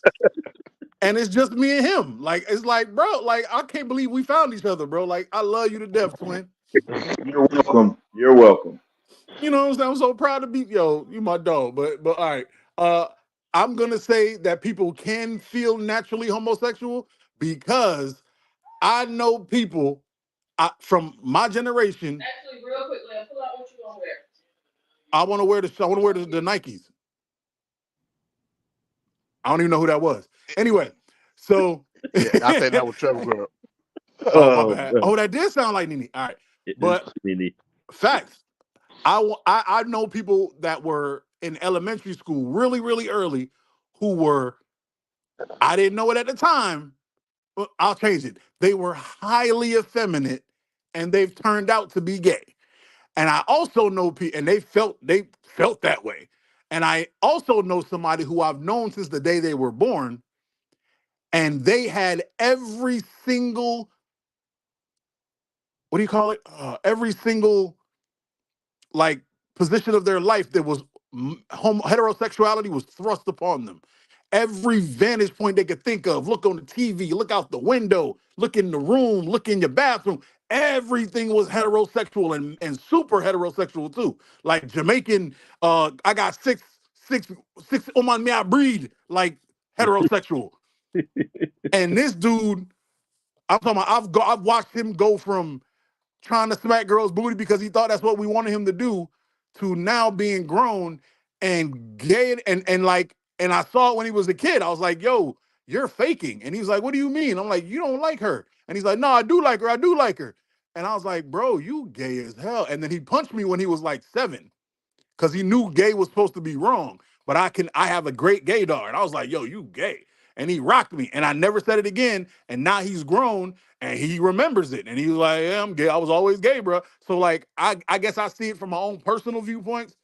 [SPEAKER 29] And it's just me and him. Like, it's like, bro, like, I can't believe we found each other, bro. Like, I love you to death, twin.
[SPEAKER 28] You're welcome. You're welcome.
[SPEAKER 29] You know what I'm saying? I'm so proud to be, you my dog. But all right. I'm gonna say that people can feel naturally homosexual because I know people from my generation. Actually, real quick, pull out what you want to wear. I want to wear the Nikes. I don't even know who that was. Anyway, so
[SPEAKER 27] Yeah, I think that was Trevor Girl.
[SPEAKER 29] Oh, my bad. Oh, that did sound like Nene. All right, but
[SPEAKER 28] Nene.
[SPEAKER 29] facts. I know people that were in elementary school really, really early who were, I didn't know it at the time, but I'll change it. They were highly effeminate and they've turned out to be gay. And I also know people, and they felt that way. And I also know somebody who I've known since the day they were born, and they had every single, what do you call it? Every single like position of their life that was heterosexuality was thrust upon them. Every vantage point they could think of, look on the TV, look out the window, look in the room, look in your bathroom. Everything was heterosexual and super heterosexual too. Like Jamaican, I got six on my me I breed, like heterosexual. And this dude, I'm talking about, I've watched him go from trying to smack girls' booty because he thought that's what we wanted him to do, to now being grown and gay and I saw it when he was a kid. I was like, yo, you're faking. And he was like, what do you mean? I'm like, you don't like her. And he's like, no, I do like her. And I was like, bro, you gay as hell. And then he punched me when he was like 7 because he knew gay was supposed to be wrong. But I have a great gaydar. And I was like, yo, you gay. And he rocked me. And I never said it again. And now he's grown and he remembers it. And he was like, yeah, I'm gay. I was always gay, bro. So like, I guess I see it from my own personal viewpoints.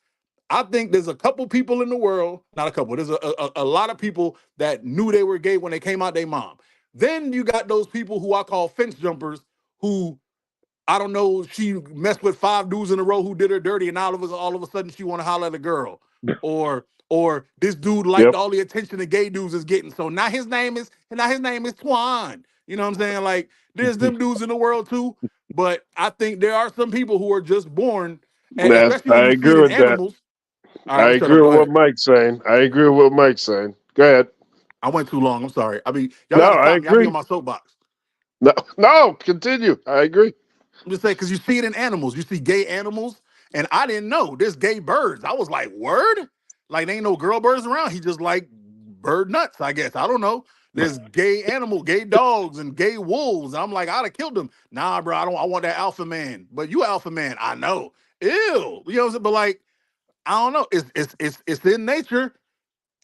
[SPEAKER 29] I think there's a couple people in the world, not a couple, there's a lot of people that knew they were gay when they came out their mom. Then you got those people who I call fence jumpers who, I don't know, she messed with 5 dudes in a row who did her dirty, and all of a sudden she want to holler at a girl, or this dude liked all the attention the gay dudes is getting, so now his name is Twan. You know what I'm saying? Like, there's them dudes in the world too, but I think there are some people who are just born, and especially when
[SPEAKER 3] I
[SPEAKER 29] you see
[SPEAKER 3] agree
[SPEAKER 29] it in
[SPEAKER 3] with that.
[SPEAKER 29] animals. All right, I'm
[SPEAKER 3] I
[SPEAKER 29] gonna shut
[SPEAKER 3] agree
[SPEAKER 29] up. Go
[SPEAKER 3] with what
[SPEAKER 29] ahead.
[SPEAKER 3] Mike's saying. Go ahead.
[SPEAKER 29] I went too long. I'm sorry. I mean, y'all
[SPEAKER 3] No,
[SPEAKER 29] gotta
[SPEAKER 3] I
[SPEAKER 29] stop me. I be
[SPEAKER 3] agree.
[SPEAKER 29] on my soapbox.
[SPEAKER 3] No, continue. I agree.
[SPEAKER 29] I'm just saying, because you see it in animals. You see gay animals, and I didn't know there's gay birds. I was like, word? Like, there ain't no girl birds around. He just like bird nuts, I guess. I don't know. There's gay gay dogs, and gay wolves. I'm like, I'd have killed them. Nah, bro, I want that alpha man. But you alpha man, I know. Ew. You know what I'm saying? But like, I don't know. It's in nature,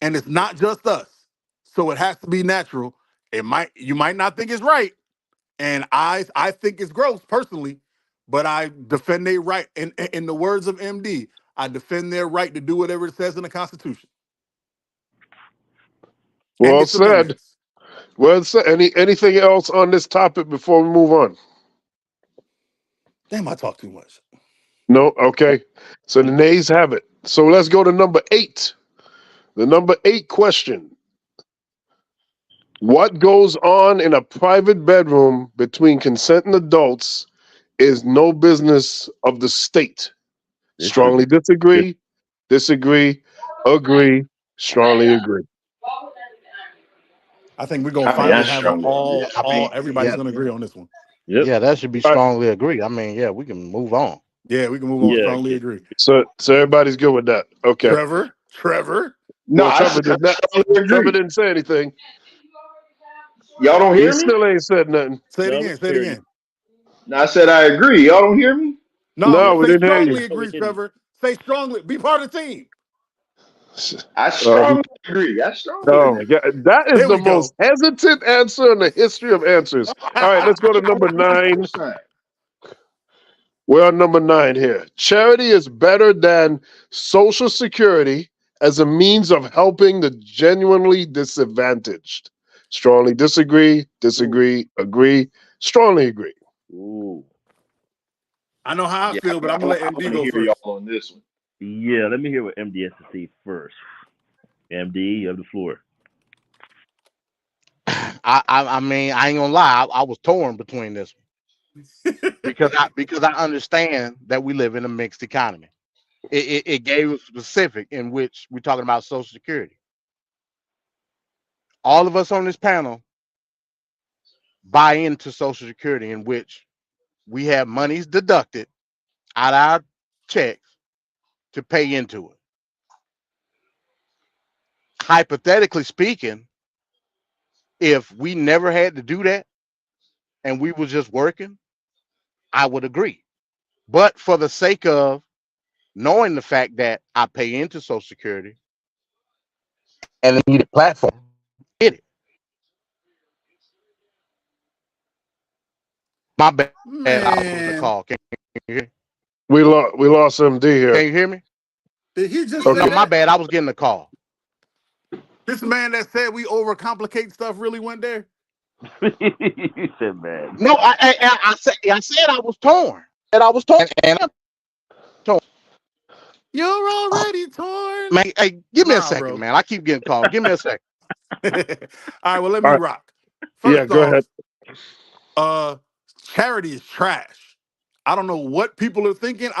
[SPEAKER 29] and it's not just us. So it has to be natural. You might not think it's right, and I think it's gross personally, but I defend their right. In the words of MD, I defend their right to do whatever it says in the Constitution and
[SPEAKER 3] Well
[SPEAKER 29] its
[SPEAKER 3] said.
[SPEAKER 29] amendments.
[SPEAKER 3] Well said. Anything else on this topic before we move on?
[SPEAKER 29] Damn, I talk too much.
[SPEAKER 3] No? Okay. So the nays have it. So let's go to number 8. The number 8 question. What goes on in a private bedroom between consenting adults is no business of the state. Strongly disagree. Disagree. Agree. Strongly agree.
[SPEAKER 29] I think we're gonna
[SPEAKER 5] I mean,
[SPEAKER 29] finally
[SPEAKER 5] that's
[SPEAKER 29] have
[SPEAKER 5] strongly agree.
[SPEAKER 27] I mean,
[SPEAKER 29] everybody's
[SPEAKER 27] yeah,
[SPEAKER 29] gonna agree on this one.
[SPEAKER 28] Yep.
[SPEAKER 27] yeah, that should be
[SPEAKER 3] All right.
[SPEAKER 27] strongly agree. I mean, yeah, we can move on.
[SPEAKER 29] Yeah, we can move on.
[SPEAKER 28] Yeah.
[SPEAKER 29] Strongly agree.
[SPEAKER 3] So everybody's good with that. Okay.
[SPEAKER 29] Trevor.
[SPEAKER 5] No,
[SPEAKER 3] Well,
[SPEAKER 5] I
[SPEAKER 3] Trevor
[SPEAKER 5] said I
[SPEAKER 3] did not.
[SPEAKER 5] strongly
[SPEAKER 3] Trevor
[SPEAKER 5] agree.
[SPEAKER 3] didn't say anything.
[SPEAKER 5] Y'all don't
[SPEAKER 3] He
[SPEAKER 5] hear me?
[SPEAKER 3] still ain't said nothing.
[SPEAKER 29] Say it
[SPEAKER 28] No, we
[SPEAKER 29] again. Say it
[SPEAKER 28] hear you.
[SPEAKER 29] again.
[SPEAKER 5] No, I said I agree. Y'all don't hear me?
[SPEAKER 29] No,
[SPEAKER 3] No, we
[SPEAKER 29] say
[SPEAKER 3] didn't hear you.
[SPEAKER 29] strongly agree, Trevor. Say strongly. Be part of the team.
[SPEAKER 5] I
[SPEAKER 3] He,
[SPEAKER 5] strongly agree. I strongly
[SPEAKER 3] oh
[SPEAKER 5] agree.
[SPEAKER 3] my God, that is
[SPEAKER 29] There
[SPEAKER 3] the
[SPEAKER 29] we go.
[SPEAKER 3] most hesitant answer in the history of answers. All right, let's go to number 9.
[SPEAKER 5] 100%.
[SPEAKER 3] We're on number 9 here. Charity is better than Social Security as a means of helping the genuinely disadvantaged. Strongly disagree, disagree, agree, strongly agree.
[SPEAKER 28] Ooh.
[SPEAKER 29] I know how I
[SPEAKER 5] Yeah,
[SPEAKER 29] feel, but I'm gonna let
[SPEAKER 5] I
[SPEAKER 29] MD
[SPEAKER 5] want to
[SPEAKER 29] go
[SPEAKER 5] hear y'all
[SPEAKER 29] first.
[SPEAKER 5] on this one.
[SPEAKER 28] Yeah, let me hear what MD has to say first. MD, you have the floor.
[SPEAKER 27] I mean, I ain't gonna lie. I was torn between this one because I understand that we live in a mixed economy. It gave a specific in which we're talking about Social Security. All of us on this panel buy into Social Security, in which we have monies deducted out of our checks to pay into it. Hypothetically speaking, if we never had to do that and we were just working, I would agree. But for the sake of knowing the fact that I pay into Social Security and the needed platform, get it. My bad. I was on the
[SPEAKER 29] Man,
[SPEAKER 27] call. Can you hear me?
[SPEAKER 3] We lost MD here.
[SPEAKER 27] Can you hear me?
[SPEAKER 29] did he just
[SPEAKER 27] Oh
[SPEAKER 29] say
[SPEAKER 27] no,
[SPEAKER 3] Okay.
[SPEAKER 27] my
[SPEAKER 29] that?
[SPEAKER 27] bad. I was getting the call.
[SPEAKER 29] This man that said we overcomplicate stuff really went there?
[SPEAKER 28] You said, man.
[SPEAKER 27] No, I said I was torn. And I was torn. And I'm torn.
[SPEAKER 29] You're already torn.
[SPEAKER 27] Man, hey, give me a
[SPEAKER 29] Nah,
[SPEAKER 27] second,
[SPEAKER 29] bro.
[SPEAKER 27] man. I keep getting called. Give me a second.
[SPEAKER 29] All right, well, let
[SPEAKER 3] All
[SPEAKER 29] me
[SPEAKER 3] right.
[SPEAKER 29] rock.
[SPEAKER 3] Yeah,
[SPEAKER 29] First
[SPEAKER 3] go ahead.
[SPEAKER 29] off, charity is trash. I don't know what people are thinking.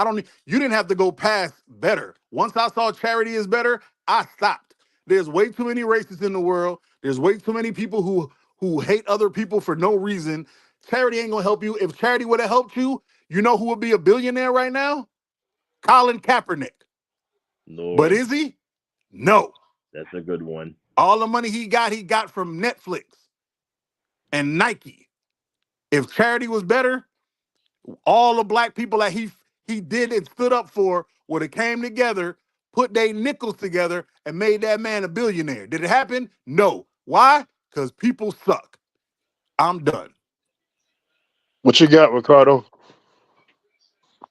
[SPEAKER 29] You didn't have to go past better. Once I saw charity is better, I stopped. There's way too many racists in the world. There's way too many people who hate other people for no reason. Charity ain't gonna help you. If charity would have helped you, you know who would be a billionaire right now? Colin Kaepernick. But
[SPEAKER 28] Lord,
[SPEAKER 29] is he? No.
[SPEAKER 28] that's a good one.
[SPEAKER 29] All the money he got from Netflix and Nike. If charity was better, all the black people that he did and stood up for would have came together, put their nickels together, and made that man a billionaire. Did it happen? No. Why? Because people suck. I'm done.
[SPEAKER 3] What you got, Ricardo?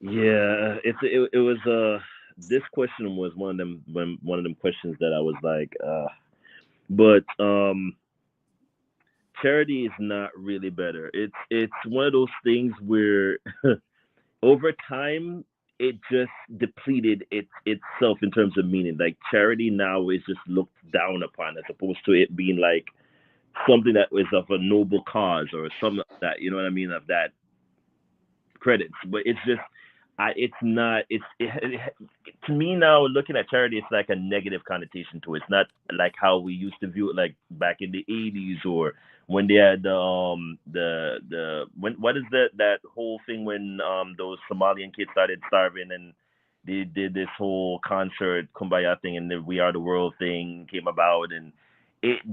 [SPEAKER 28] Yeah, it was this question was one of them questions that I was like, but charity is not really better. It's one of those things where over time it just depleted itself in terms of meaning. Like charity now is just looked down upon as opposed to it being like something that was of a noble cause or something like that. You know what I mean? Of that credits, but it's just it's not to me now looking at charity, it's like a negative connotation to it. It's not like how we used to view it like back in the 80s or when they had the when what is that whole thing when those Somalian kids started starving and they did this whole concert kumbaya thing and the We Are the World thing came about, and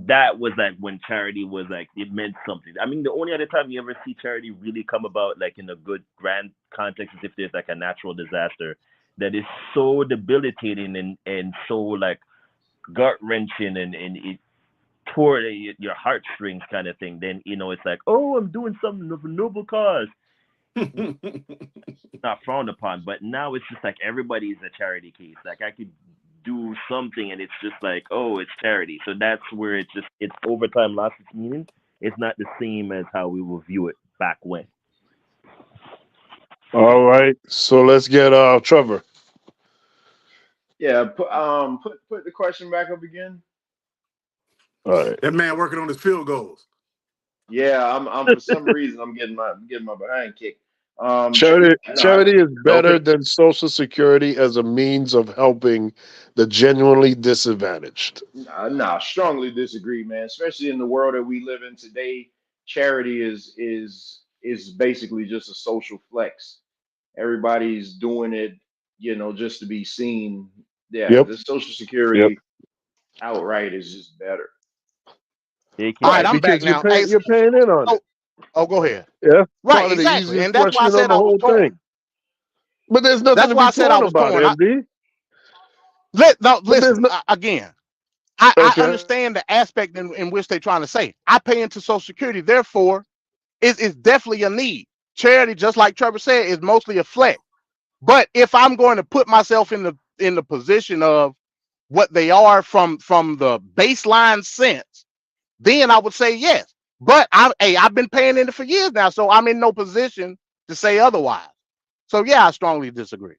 [SPEAKER 28] that was like when charity was like it meant something. I mean, the only other time you ever see charity really come about like in a good grand context is if there's like a natural disaster that is so debilitating and so like gut wrenching and it tore your heartstrings kind of thing. Then it's like, oh, I'm doing something of a noble cause. Not frowned upon, but now it's just like everybody's a charity case. Like I could do something and it's just like, oh, it's charity. So that's where it's over time lost its meaning. It's not the same as how we will view it back when.
[SPEAKER 3] All right. So let's get Trevor.
[SPEAKER 5] Yeah, put the question back up again.
[SPEAKER 3] All right.
[SPEAKER 29] That man working on his field goals.
[SPEAKER 5] Yeah, I'm for some reason I'm getting my behind kicked.
[SPEAKER 3] Charity is
[SPEAKER 5] No,
[SPEAKER 3] better than Social Security as a means of helping the genuinely disadvantaged.
[SPEAKER 5] nah, strongly disagree, man. Especially in the world that we live in today, charity is basically just a social flex. Everybody's doing it, just to be seen. Yeah,
[SPEAKER 3] Yep.
[SPEAKER 5] the Social
[SPEAKER 3] Yep.
[SPEAKER 5] Security outright is just better.
[SPEAKER 27] All right,
[SPEAKER 3] Right,
[SPEAKER 27] I'm back
[SPEAKER 3] because
[SPEAKER 27] now. Hey,
[SPEAKER 3] you're paying in on it.
[SPEAKER 27] go ahead.
[SPEAKER 3] Yeah.
[SPEAKER 27] Right,
[SPEAKER 3] Part of the
[SPEAKER 27] exactly,
[SPEAKER 3] easiest
[SPEAKER 27] and that's why I
[SPEAKER 3] question on
[SPEAKER 27] said
[SPEAKER 3] the
[SPEAKER 27] I was
[SPEAKER 3] whole
[SPEAKER 27] torn.
[SPEAKER 3] thing. But there's nothing
[SPEAKER 27] That's
[SPEAKER 3] to
[SPEAKER 27] why
[SPEAKER 3] be
[SPEAKER 27] I said I
[SPEAKER 3] torn
[SPEAKER 27] was
[SPEAKER 3] about,
[SPEAKER 27] torn.
[SPEAKER 3] MD.
[SPEAKER 27] No,
[SPEAKER 3] But there's
[SPEAKER 27] listen
[SPEAKER 3] no
[SPEAKER 27] again. I
[SPEAKER 3] okay.
[SPEAKER 27] understand the aspect in which they're trying to say. I pay into Social Security, therefore, it's definitely a need. Charity, just like Trevor said, is mostly a flex. But if I'm going to put myself in the position of what they are from the baseline sense, then I would say yes. But I've been paying into for years now, so I'm in no position to say otherwise. So yeah, I strongly disagree.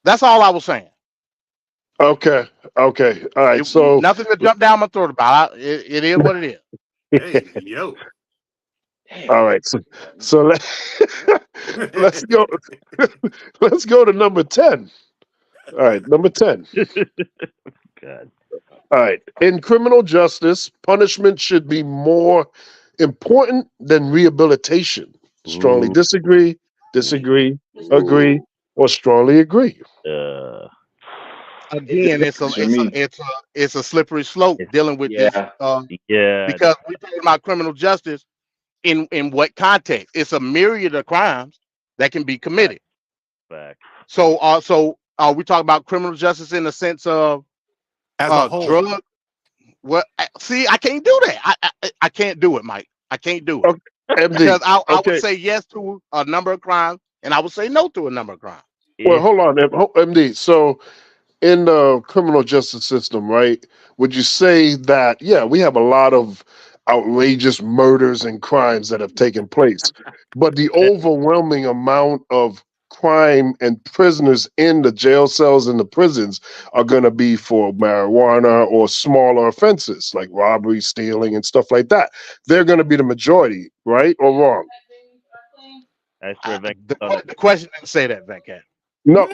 [SPEAKER 27] That's all I was saying.
[SPEAKER 3] Okay. Okay. All right. So
[SPEAKER 27] Nothing to jump down my throat about. It is what it is.
[SPEAKER 29] Hey, yo.
[SPEAKER 3] all right. So let's go let's go to number 10. All right, number 10.
[SPEAKER 28] God.
[SPEAKER 3] All right. In criminal justice, punishment should be more important than rehabilitation. Strongly
[SPEAKER 28] Ooh.
[SPEAKER 3] disagree, agree, or strongly agree.
[SPEAKER 27] Again,
[SPEAKER 5] It depends for me.
[SPEAKER 27] it's a slippery slope dealing with this
[SPEAKER 5] Yeah,
[SPEAKER 28] Yeah.
[SPEAKER 27] because we're talking about criminal justice in what context? It's a myriad of crimes that can be committed.
[SPEAKER 28] Fact.
[SPEAKER 27] So are we talking about criminal justice in the sense of
[SPEAKER 29] As a whole.
[SPEAKER 27] drug? Well, see, I can't do that. I can't do it, Mike. I can't do it
[SPEAKER 3] Okay. MD.
[SPEAKER 27] because I would
[SPEAKER 3] Okay.
[SPEAKER 27] say yes to a number of crimes and I would say no to a number of crimes.
[SPEAKER 3] Well, hold on, MD. So in the criminal justice system, right? Would you say that, yeah, we have a lot of outrageous murders and crimes that have taken place, but the overwhelming amount of crime and prisoners in the jail cells and the prisons are going to be for marijuana or smaller offenses like robbery, stealing, and stuff like that. They're going to be the majority, right or wrong?
[SPEAKER 28] I swear,
[SPEAKER 27] The question didn't say that, Venkat.
[SPEAKER 3] No,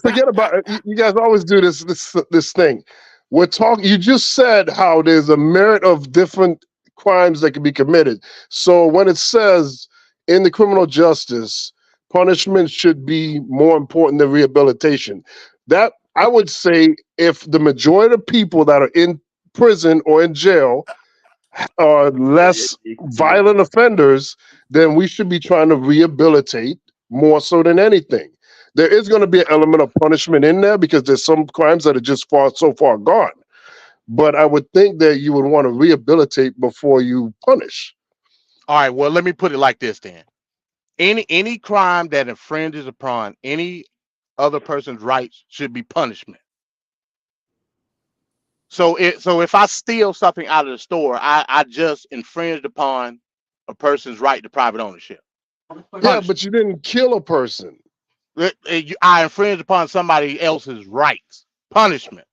[SPEAKER 3] forget about it. You guys always do this thing. We're talking. You just said how there's a merit of different crimes that can be committed. So when it says in the criminal justice, punishment should be more important than rehabilitation. That I would say, if the majority of people that are in prison or in jail are less violent offenders, then we should be trying to rehabilitate more so than anything. There is going to be an element of punishment in there because there's some crimes that are just so far gone. But I would think that you would want to rehabilitate before you punish.
[SPEAKER 27] All right, well, let me put it like this then. Any crime that infringes upon any other person's rights should be punishment. So if I steal something out of the store, I just infringed upon a person's right to private ownership.
[SPEAKER 3] Yeah, but you didn't kill a person.
[SPEAKER 27] I infringed upon somebody else's rights. Punishment.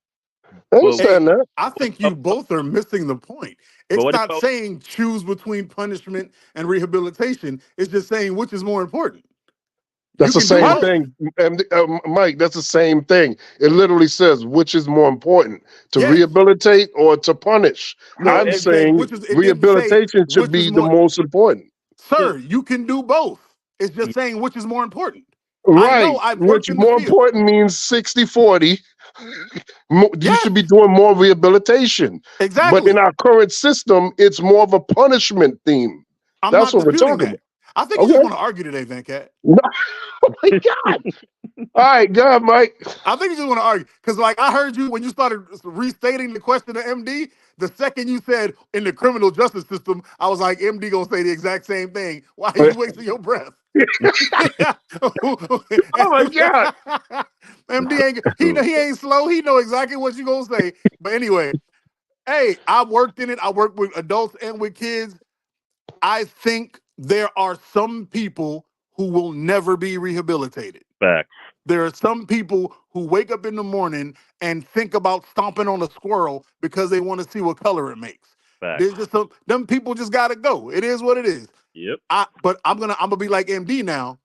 [SPEAKER 3] I understand that.
[SPEAKER 29] I think you both are missing the point.
[SPEAKER 28] But
[SPEAKER 29] It's
[SPEAKER 28] what
[SPEAKER 29] not
[SPEAKER 28] about
[SPEAKER 29] saying choose between punishment and rehabilitation. It's just saying which is more important.
[SPEAKER 3] That's the
[SPEAKER 29] You can do
[SPEAKER 3] same
[SPEAKER 29] both.
[SPEAKER 3] thing, Mike. That's the same thing. It literally says which is more important, to
[SPEAKER 29] Yes.
[SPEAKER 3] rehabilitate or to punish.
[SPEAKER 29] No,
[SPEAKER 3] I'm
[SPEAKER 29] it said
[SPEAKER 3] saying
[SPEAKER 29] which is. It didn't say
[SPEAKER 3] rehabilitation should
[SPEAKER 29] which is
[SPEAKER 3] be the
[SPEAKER 29] more.
[SPEAKER 3] most important.
[SPEAKER 29] Sir, you can do both. It's just saying which is more important. I know
[SPEAKER 3] Right.
[SPEAKER 29] I've
[SPEAKER 3] Which
[SPEAKER 29] worked in the
[SPEAKER 3] more
[SPEAKER 29] field.
[SPEAKER 3] important means 60-40. You
[SPEAKER 29] Yes.
[SPEAKER 3] should be doing more rehabilitation. But
[SPEAKER 29] Exactly.
[SPEAKER 3] in our current system, it's more of a punishment theme.
[SPEAKER 29] I'm
[SPEAKER 3] That's
[SPEAKER 29] not
[SPEAKER 3] what we're
[SPEAKER 29] disputing
[SPEAKER 3] talking
[SPEAKER 29] that.
[SPEAKER 3] about.
[SPEAKER 29] I think you just
[SPEAKER 3] Okay.
[SPEAKER 29] want to argue today, Venkat.
[SPEAKER 3] No. Oh my God. All right, go ahead, Mike.
[SPEAKER 29] I think you just want to argue because, like, I heard you when you started restating the question to MD. The second you said in the criminal justice system, I was like, MD gonna say the exact same thing. Why are you wasting your breath?
[SPEAKER 3] Oh my God.
[SPEAKER 29] MD ain't he ain't slow. He know exactly what you gonna say. But anyway, hey, I worked in it. I work with adults and with kids. I think there are some people who will never be rehabilitated.
[SPEAKER 28] facts?
[SPEAKER 29] There are some people who wake up in the morning and think about stomping on a squirrel because they want to see what color it makes.
[SPEAKER 28] Facts.
[SPEAKER 29] There's just them people just gotta go. It is what it is.
[SPEAKER 28] Yep.
[SPEAKER 29] But I'm gonna be like MD now.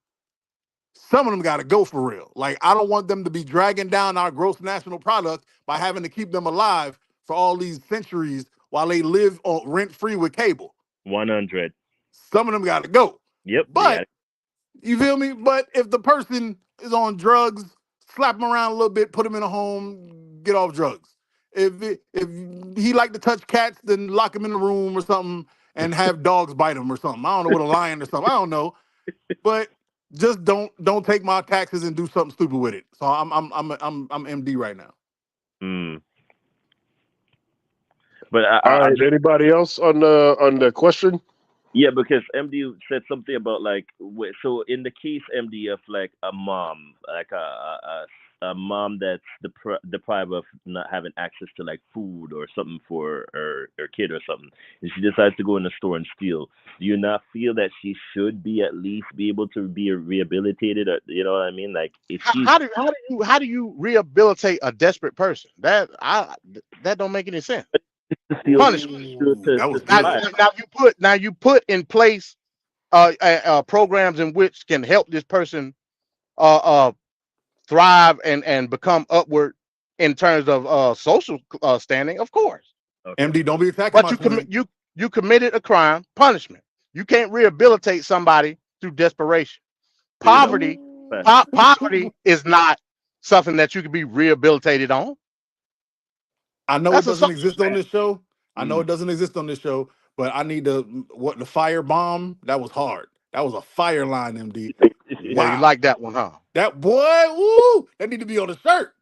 [SPEAKER 29] Some of them got to go for real. Like, I don't want them to be dragging down our gross national product by having to keep them alive for all these centuries while they live on rent free with cable.
[SPEAKER 28] 100.
[SPEAKER 29] Some of them got to go.
[SPEAKER 28] Yep.
[SPEAKER 29] But you feel me? But if the person is on drugs, slap them around a little bit, put them in a home, get off drugs. If he like to touch cats, then lock him in the room or something and have dogs bite him or something. I don't know, with a lion or something. I don't know, but just don't take my taxes and do something stupid with it. So I'm MD right now.
[SPEAKER 28] But
[SPEAKER 3] all right, anybody else on the question?
[SPEAKER 28] Yeah, because MD said something about like, so in the case MD of like a mom, like a mom that's deprived of not having access to like food or something for her kid or something, and she decides to go in the store and steal. Do you not feel that she should be at least be able to be rehabilitated? Or, you know what I mean? Like, if
[SPEAKER 27] how do you rehabilitate a desperate person? That don't make any sense. Punishment. Now you put in place programs in which can help this person thrive and become upward in terms of social standing, of course.
[SPEAKER 29] Okay. MD, don't be attacking
[SPEAKER 27] but you committed a crime. Punishment. You can't rehabilitate somebody through desperation. Poverty is not something that you can be rehabilitated on.
[SPEAKER 29] I know it doesn't exist on this show. I know it doesn't exist on this show, but I need the fire bomb. That was hard. That was a fire line, MD. Wow.
[SPEAKER 27] Yeah, you like that one, huh?
[SPEAKER 29] That boy, woo! That need to be on the shirt.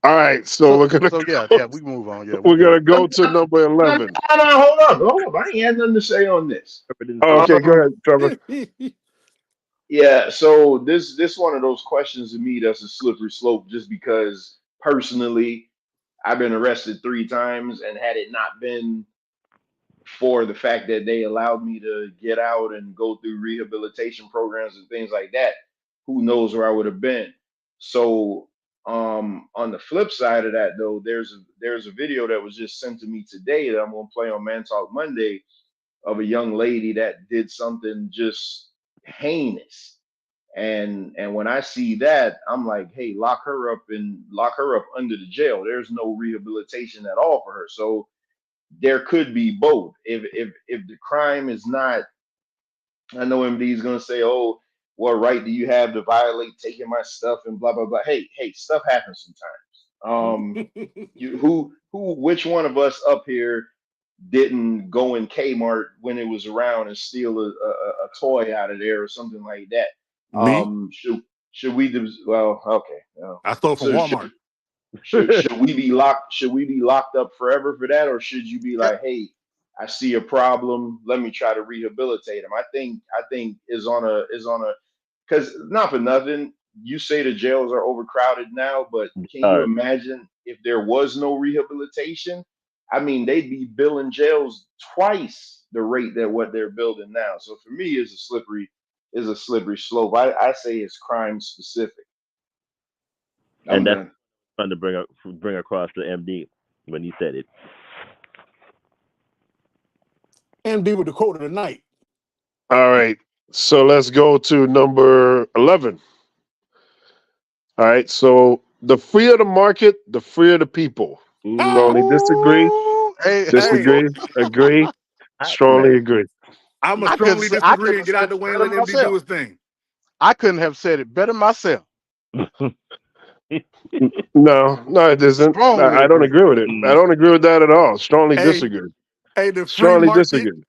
[SPEAKER 3] All right, so we're gonna
[SPEAKER 27] we move on. Yeah,
[SPEAKER 3] we're gonna go to number 11.
[SPEAKER 5] No, hold up. I ain't had nothing to say on this.
[SPEAKER 3] Oh, okay, go ahead, Trevor.
[SPEAKER 5] Yeah, so this one of those questions to me that's a slippery slope, just because personally I've been arrested 3 times, and had it not been for the fact that they allowed me to get out and go through rehabilitation programs and things like that, who knows where I would have been. So on the flip side of that, though, there's a video that was just sent to me today that I'm gonna play on Man Talk Monday of a young lady that did something just heinous. And when I see that, I'm like, hey, lock her up under the jail. There's no rehabilitation at all for her. So there could be both. If the crime is not, I know MD is gonna say, oh, what right do you have to violate taking my stuff and blah blah blah. Hey, stuff happens sometimes. Which one of us up here didn't go in Kmart when it was around and steal a toy out of there or something like that?
[SPEAKER 29] Me?
[SPEAKER 5] Should we do well? Okay.
[SPEAKER 29] I stole from Walmart.
[SPEAKER 5] Should we be locked? Should we be locked up forever for that, or should you be like, hey, I see a problem. Let me try to rehabilitate him. I think is on a because not for nothing. You say the jails are overcrowded now, but can you imagine if there was no rehabilitation? I mean, they'd be billing jails twice the rate that what they're building now. So for me, it's a slippery slope. I say it's crime specific.
[SPEAKER 28] And that's fun to bring across to MD when he said it.
[SPEAKER 29] MD with the quote of the night.
[SPEAKER 3] All right, so let's go to number 11. All right, so the freer the market, the freer the people. Strongly disagree. Disagree. Agree. Strongly agree.
[SPEAKER 29] I'm a strongly disagree and get out the way and let MD do his thing.
[SPEAKER 27] I couldn't have said it better myself.
[SPEAKER 3] No, it isn't. I don't agree with it. I don't agree with that at all. Strongly disagree.
[SPEAKER 29] Hey, the free
[SPEAKER 3] strongly
[SPEAKER 29] market.
[SPEAKER 3] Disagree.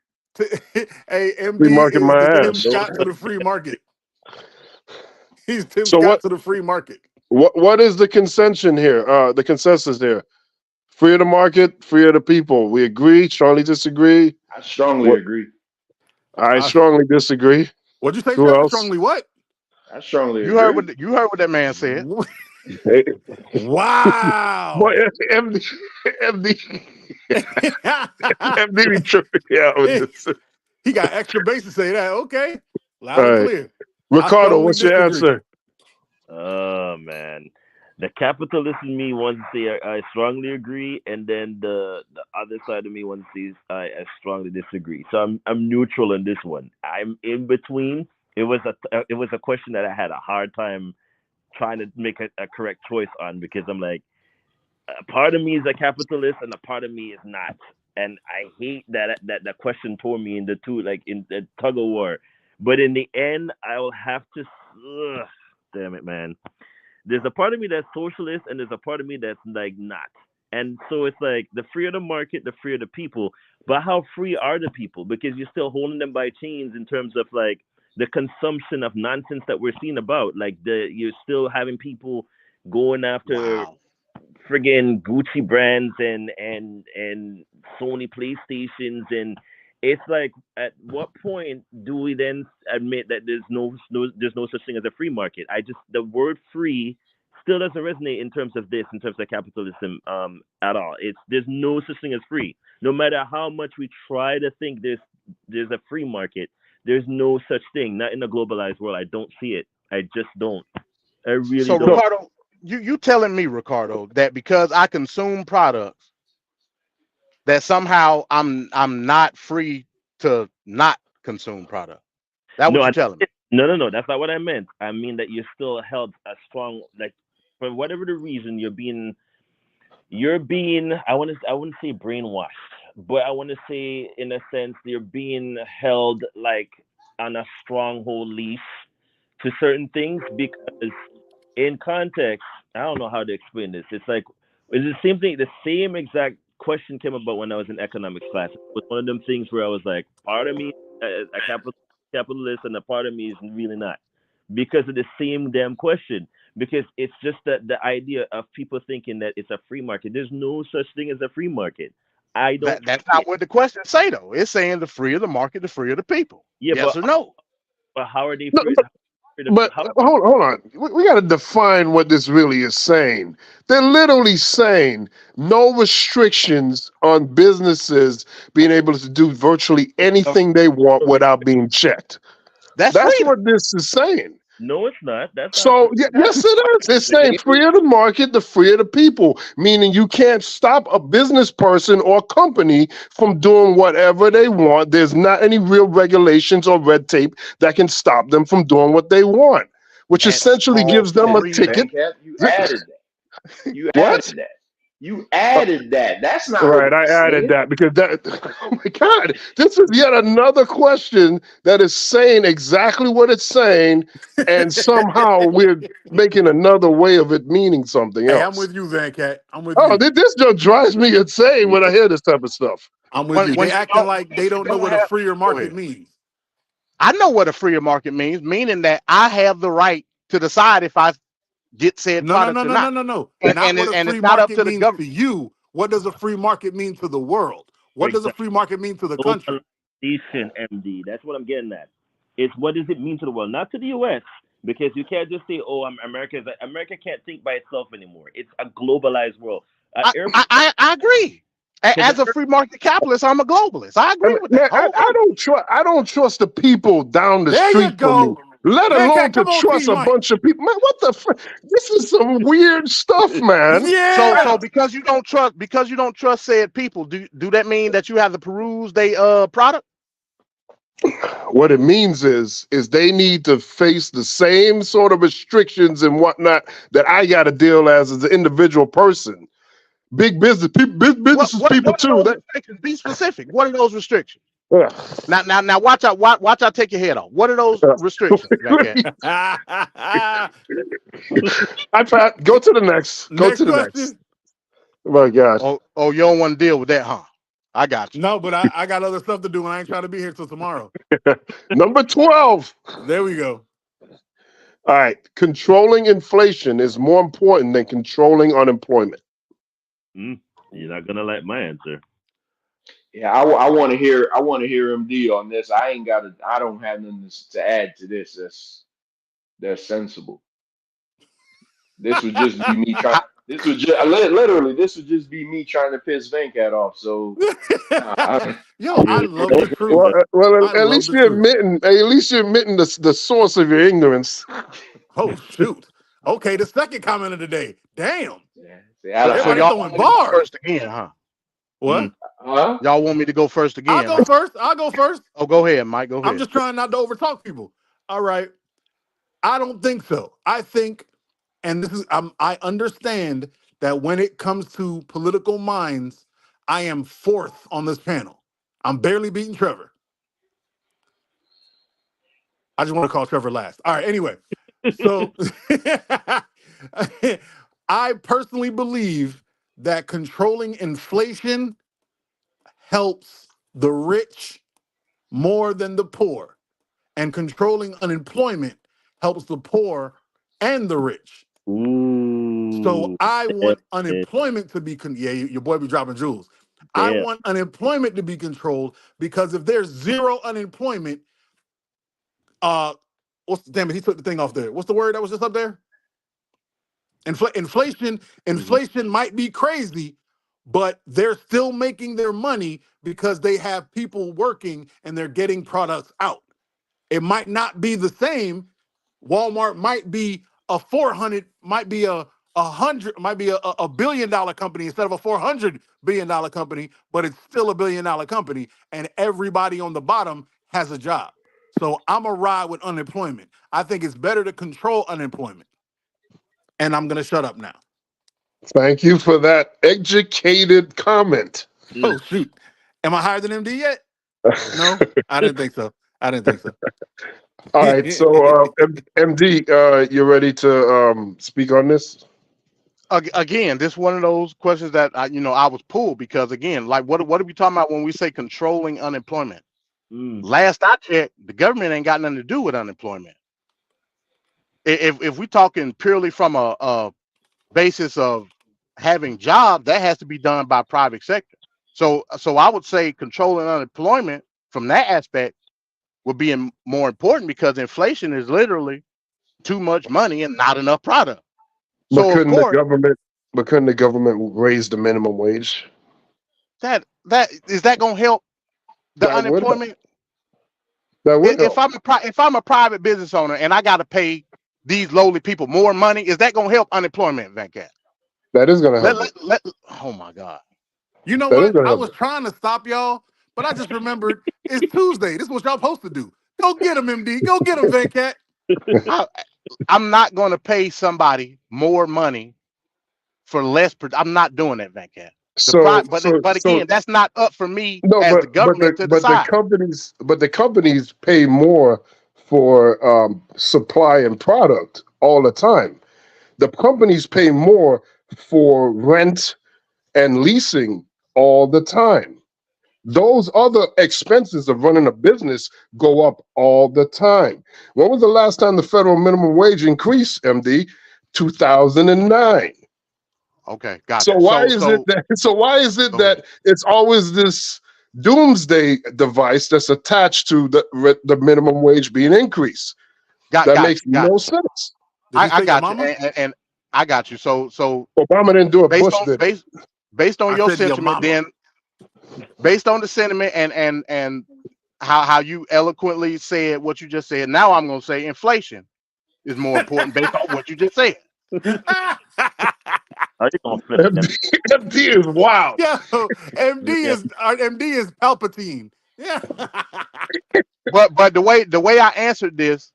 [SPEAKER 29] Hey, MD
[SPEAKER 3] free market
[SPEAKER 29] is
[SPEAKER 3] my
[SPEAKER 29] the Tim
[SPEAKER 3] ass.
[SPEAKER 29] Scott to the free market. He's Tim Scott to the free market.
[SPEAKER 3] What is the consensus here? The consensus there. Free of the market, free of the people. We agree, strongly disagree.
[SPEAKER 5] I strongly agree.
[SPEAKER 3] I strongly disagree.
[SPEAKER 29] What'd you say,
[SPEAKER 3] Who
[SPEAKER 29] Trevor?
[SPEAKER 3] else?
[SPEAKER 29] Strongly what?
[SPEAKER 5] I strongly agree.
[SPEAKER 27] You heard what that man said.
[SPEAKER 29] Wow.
[SPEAKER 3] Boy, MD be tripping out with this.
[SPEAKER 29] He got extra base to say that. Okay. Loud and clear.
[SPEAKER 3] Ricardo, what's your answer?
[SPEAKER 28] Oh man. The capitalist in me wants to say I strongly agree, and then the other side of me wants to say I strongly disagree. So I'm neutral in this one. I'm in between. It was a question that I had a hard time trying to make a correct choice on, because I'm like, a part of me is a capitalist and a part of me is not, and I hate that the question tore me in the two, like in the tug of war. But in the end, I will have to. Damn it, man. There's a part of me that's socialist, and there's a part of me that's like not. And so it's like, the freer the market, the freer the people. But how free are the people? Because you're still holding them by chains in terms of like the consumption of nonsense that we're seeing about. Like you're still having people going after friggin' Gucci brands and Sony PlayStations, and it's like, at what point do we then admit that there's no such thing as a free market? The word free still doesn't resonate in terms of capitalism at all. There's no such thing as free. No matter how much we try to think there's a free market, there's no such thing. Not in a globalized world. I don't see it. I just don't. I really
[SPEAKER 27] So
[SPEAKER 28] don't.
[SPEAKER 27] Ricardo, you telling me, Ricardo, that because I consume products, that somehow I'm not free to not consume product? That what you telling me?
[SPEAKER 28] No. That's not what I meant. I mean that you're still held a strong, like, for whatever the reason, you're being. I wouldn't say brainwashed, but I want to say, in a sense, you're being held like on a stronghold leash to certain things, because in context, I don't know how to explain this. It's like, it's the same thing. The same exact question came about when I was in economics class. It was one of them things where I was like, part of me is a capitalist, and a part of me is really not, because of the same damn question. Because it's just that the idea of people thinking that it's a free market. There's no such thing as a free market.
[SPEAKER 27] That's not what the question say, though. It's saying the freer the market, the freer the people.
[SPEAKER 28] Yeah,
[SPEAKER 27] yes or no?
[SPEAKER 28] But how are they
[SPEAKER 3] free? But hold on. We got to define what this really is saying. They're literally saying no restrictions on businesses being able to do virtually anything they want without being checked. That's what this is saying.
[SPEAKER 28] No, it's not. That's
[SPEAKER 3] so yes, it is. It's saying free of the market, the free of the people, meaning you can't stop a business person or company from doing whatever they want. There's not any real regulations or red tape that can stop them from doing what they want, which essentially gives them a ticket.
[SPEAKER 5] You added that. You added that. You added that. That's not
[SPEAKER 3] right. I added that because oh my God, this is yet another question that is saying exactly what it's saying, and somehow we're making another way of it meaning something else.
[SPEAKER 29] Hey, I'm with you, Venkat. I'm with you.
[SPEAKER 3] Oh, this just drives me insane when I hear this type of stuff.
[SPEAKER 29] I'm with you. They acting like they don't know what a freer market means.
[SPEAKER 27] I know what a freer market means, meaning that I have the right to decide if I get said product or not.
[SPEAKER 29] No.
[SPEAKER 27] And it's not up to the government.
[SPEAKER 29] To you, what does a free market mean to the world? What does a free market mean to the country?
[SPEAKER 28] MD. That's what I'm getting at. It's what does it mean to the world, not to the U.S. Because you can't just say, "Oh, America can't think by itself anymore." It's a globalized world.
[SPEAKER 27] I agree. As a free market capitalist, I'm a globalist. I agree with that.
[SPEAKER 3] I don't trust the people down the street from me. Let alone to trust a bunch of people. Man, what the this is some weird stuff, man.
[SPEAKER 27] Yeah. So because you don't trust said people, do that mean that you have to peruse their product?
[SPEAKER 3] What it means is they need to face the same sort of restrictions and whatnot that I got to deal as an individual person. Big business people, people too.
[SPEAKER 27] Be specific. What are those restrictions? Now, watch out! Watch out! Take your head off. What are those restrictions?
[SPEAKER 3] I go to the next. Go to the next. Oh my gosh.
[SPEAKER 27] Oh, you don't want to deal with that, huh? I got you.
[SPEAKER 29] No, but I got other stuff to do, and I ain't trying to be here till tomorrow.
[SPEAKER 3] Number 12.
[SPEAKER 29] There we go.
[SPEAKER 3] All right. Controlling inflation is more important than controlling unemployment.
[SPEAKER 28] You're not gonna like my answer.
[SPEAKER 5] Yeah, I want to hear MD on this. I don't have nothing to add to this. That's sensible. This would just be me trying. This would just literally. This would just be me trying to piss Venkat off. So,
[SPEAKER 29] I love the truth.
[SPEAKER 3] Well, at least you're admitting. At least you're admitting the source of your ignorance.
[SPEAKER 29] Oh shoot! Okay, the second comment of the day. Damn.
[SPEAKER 5] See,
[SPEAKER 27] So
[SPEAKER 29] Everybody
[SPEAKER 27] y'all
[SPEAKER 29] throwing
[SPEAKER 27] want me to go
[SPEAKER 29] bars.
[SPEAKER 27] first again, huh?
[SPEAKER 29] What?
[SPEAKER 27] Y'all want me to go first
[SPEAKER 29] I'll
[SPEAKER 27] again,
[SPEAKER 29] go
[SPEAKER 27] huh?
[SPEAKER 29] first. I'll go first.
[SPEAKER 27] Oh, go ahead, Mike. Go
[SPEAKER 29] I'm
[SPEAKER 27] ahead.
[SPEAKER 29] just trying not to overtalk people. All right. I don't think so. I think, and this is, I understand that when it comes to political minds, I am fourth on this panel. I'm barely beating Trevor. I just want to call Trevor last. All right. Anyway, so I personally believe that controlling inflation helps the rich more than the poor, and controlling unemployment helps the poor and the rich. So I want unemployment to be your boy be dropping jewels. I want unemployment to be controlled, because if there's zero unemployment, damn it, he took the thing off there. What's the word that was just up there? Inflation might be crazy, but they're still making their money because they have people working and they're getting products out. It might not be the same. Walmart might be a 400, might be a 100, might be a $1 billion company instead of a $400 billion company, but it's still a $1 billion company, and everybody on the bottom has a job. So I'm a ride with unemployment. I think it's better to control unemployment. And I'm gonna shut up now.
[SPEAKER 3] Thank you for that educated comment.
[SPEAKER 29] Oh shoot. Am I higher than MD yet? No, I didn't think so.
[SPEAKER 3] All right, so MD, you ready to speak on this?
[SPEAKER 27] Again, this one of those questions that I was pulled, because again, like what are we talking about when we say controlling unemployment? Last I checked, the government ain't got nothing to do with unemployment. If we're talking purely from a basis of having jobs, that has to be done by private sector. So I would say controlling unemployment from that aspect would be more important, because inflation is literally too much money and not enough product.
[SPEAKER 3] But
[SPEAKER 27] So
[SPEAKER 3] couldn't the government raise the minimum wage?
[SPEAKER 27] that is that gonna help the
[SPEAKER 3] That would help.
[SPEAKER 27] unemployment?
[SPEAKER 3] That would
[SPEAKER 27] If
[SPEAKER 3] help.
[SPEAKER 27] I'm a private business owner and I got to pay these lowly people more money, is that gonna help unemployment, Venkat?
[SPEAKER 3] That is gonna help.
[SPEAKER 27] Oh my God.
[SPEAKER 29] You know
[SPEAKER 3] That is
[SPEAKER 29] what?
[SPEAKER 3] gonna
[SPEAKER 29] I
[SPEAKER 3] help.
[SPEAKER 29] was trying to stop y'all, but I just remembered it's Tuesday. This is what y'all supposed to do. Go get him, MD. Go get him, Venkat.
[SPEAKER 27] I'm not going to pay somebody more money for less. I'm not doing that, Venkat. But again, that's not up for me
[SPEAKER 3] No,
[SPEAKER 27] as the government to decide.
[SPEAKER 3] the companies pay more for supply and product all the time. The companies pay more for rent and leasing all the time. Those other expenses of running a business go up all the time. When was the last time the federal minimum wage increased, MD? 2009.
[SPEAKER 27] Okay, gotcha.
[SPEAKER 3] So why is it that it's always this doomsday device that's attached to the minimum wage being increased? That makes no sense.
[SPEAKER 27] I got you, and I got you. So
[SPEAKER 3] Obama didn't do it. Bush did.
[SPEAKER 27] Based on
[SPEAKER 29] I
[SPEAKER 27] your
[SPEAKER 29] said your
[SPEAKER 27] sentiment,
[SPEAKER 29] mama.
[SPEAKER 27] then based on the sentiment and how you eloquently said what you just said, now I'm going to say inflation is more important based on what you just said.
[SPEAKER 28] Are you gonna flip him?
[SPEAKER 3] MD is wild.
[SPEAKER 29] Yo, MD is Palpatine. Yeah.
[SPEAKER 27] But the way I answered this,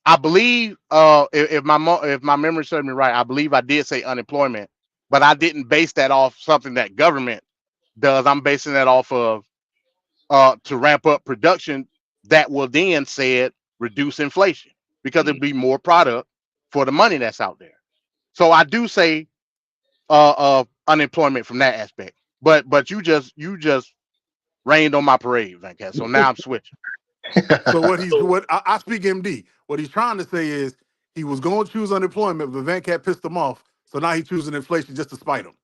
[SPEAKER 27] I believe if my memory serves me right, I believe I did say unemployment, but I didn't base that off something that government does. I'm basing that off of to ramp up production that will then said reduce inflation, because it'll be more product for the money that's out there. So I do say unemployment from that aspect. But you just rained on my parade, Venkat. So now I'm switching.
[SPEAKER 29] So I speak MD. What he's trying to say is he was going to choose unemployment, but Venkat pissed him off. So now he's choosing inflation just to spite him.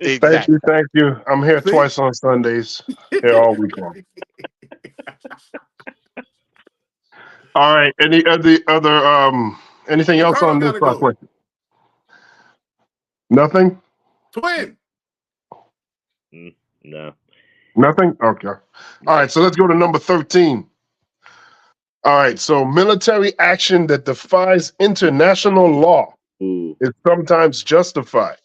[SPEAKER 27] Exactly.
[SPEAKER 3] Thank you. I'm here twice on Sundays. Here all week long. All right. Any other anything else
[SPEAKER 29] Ricardo
[SPEAKER 3] on this
[SPEAKER 29] gotta go.
[SPEAKER 3] question? Nothing?
[SPEAKER 29] Twin.
[SPEAKER 28] No.
[SPEAKER 3] Nothing? Okay. All right, so let's go to number 13. All right, so military action that defies international law. is sometimes justified.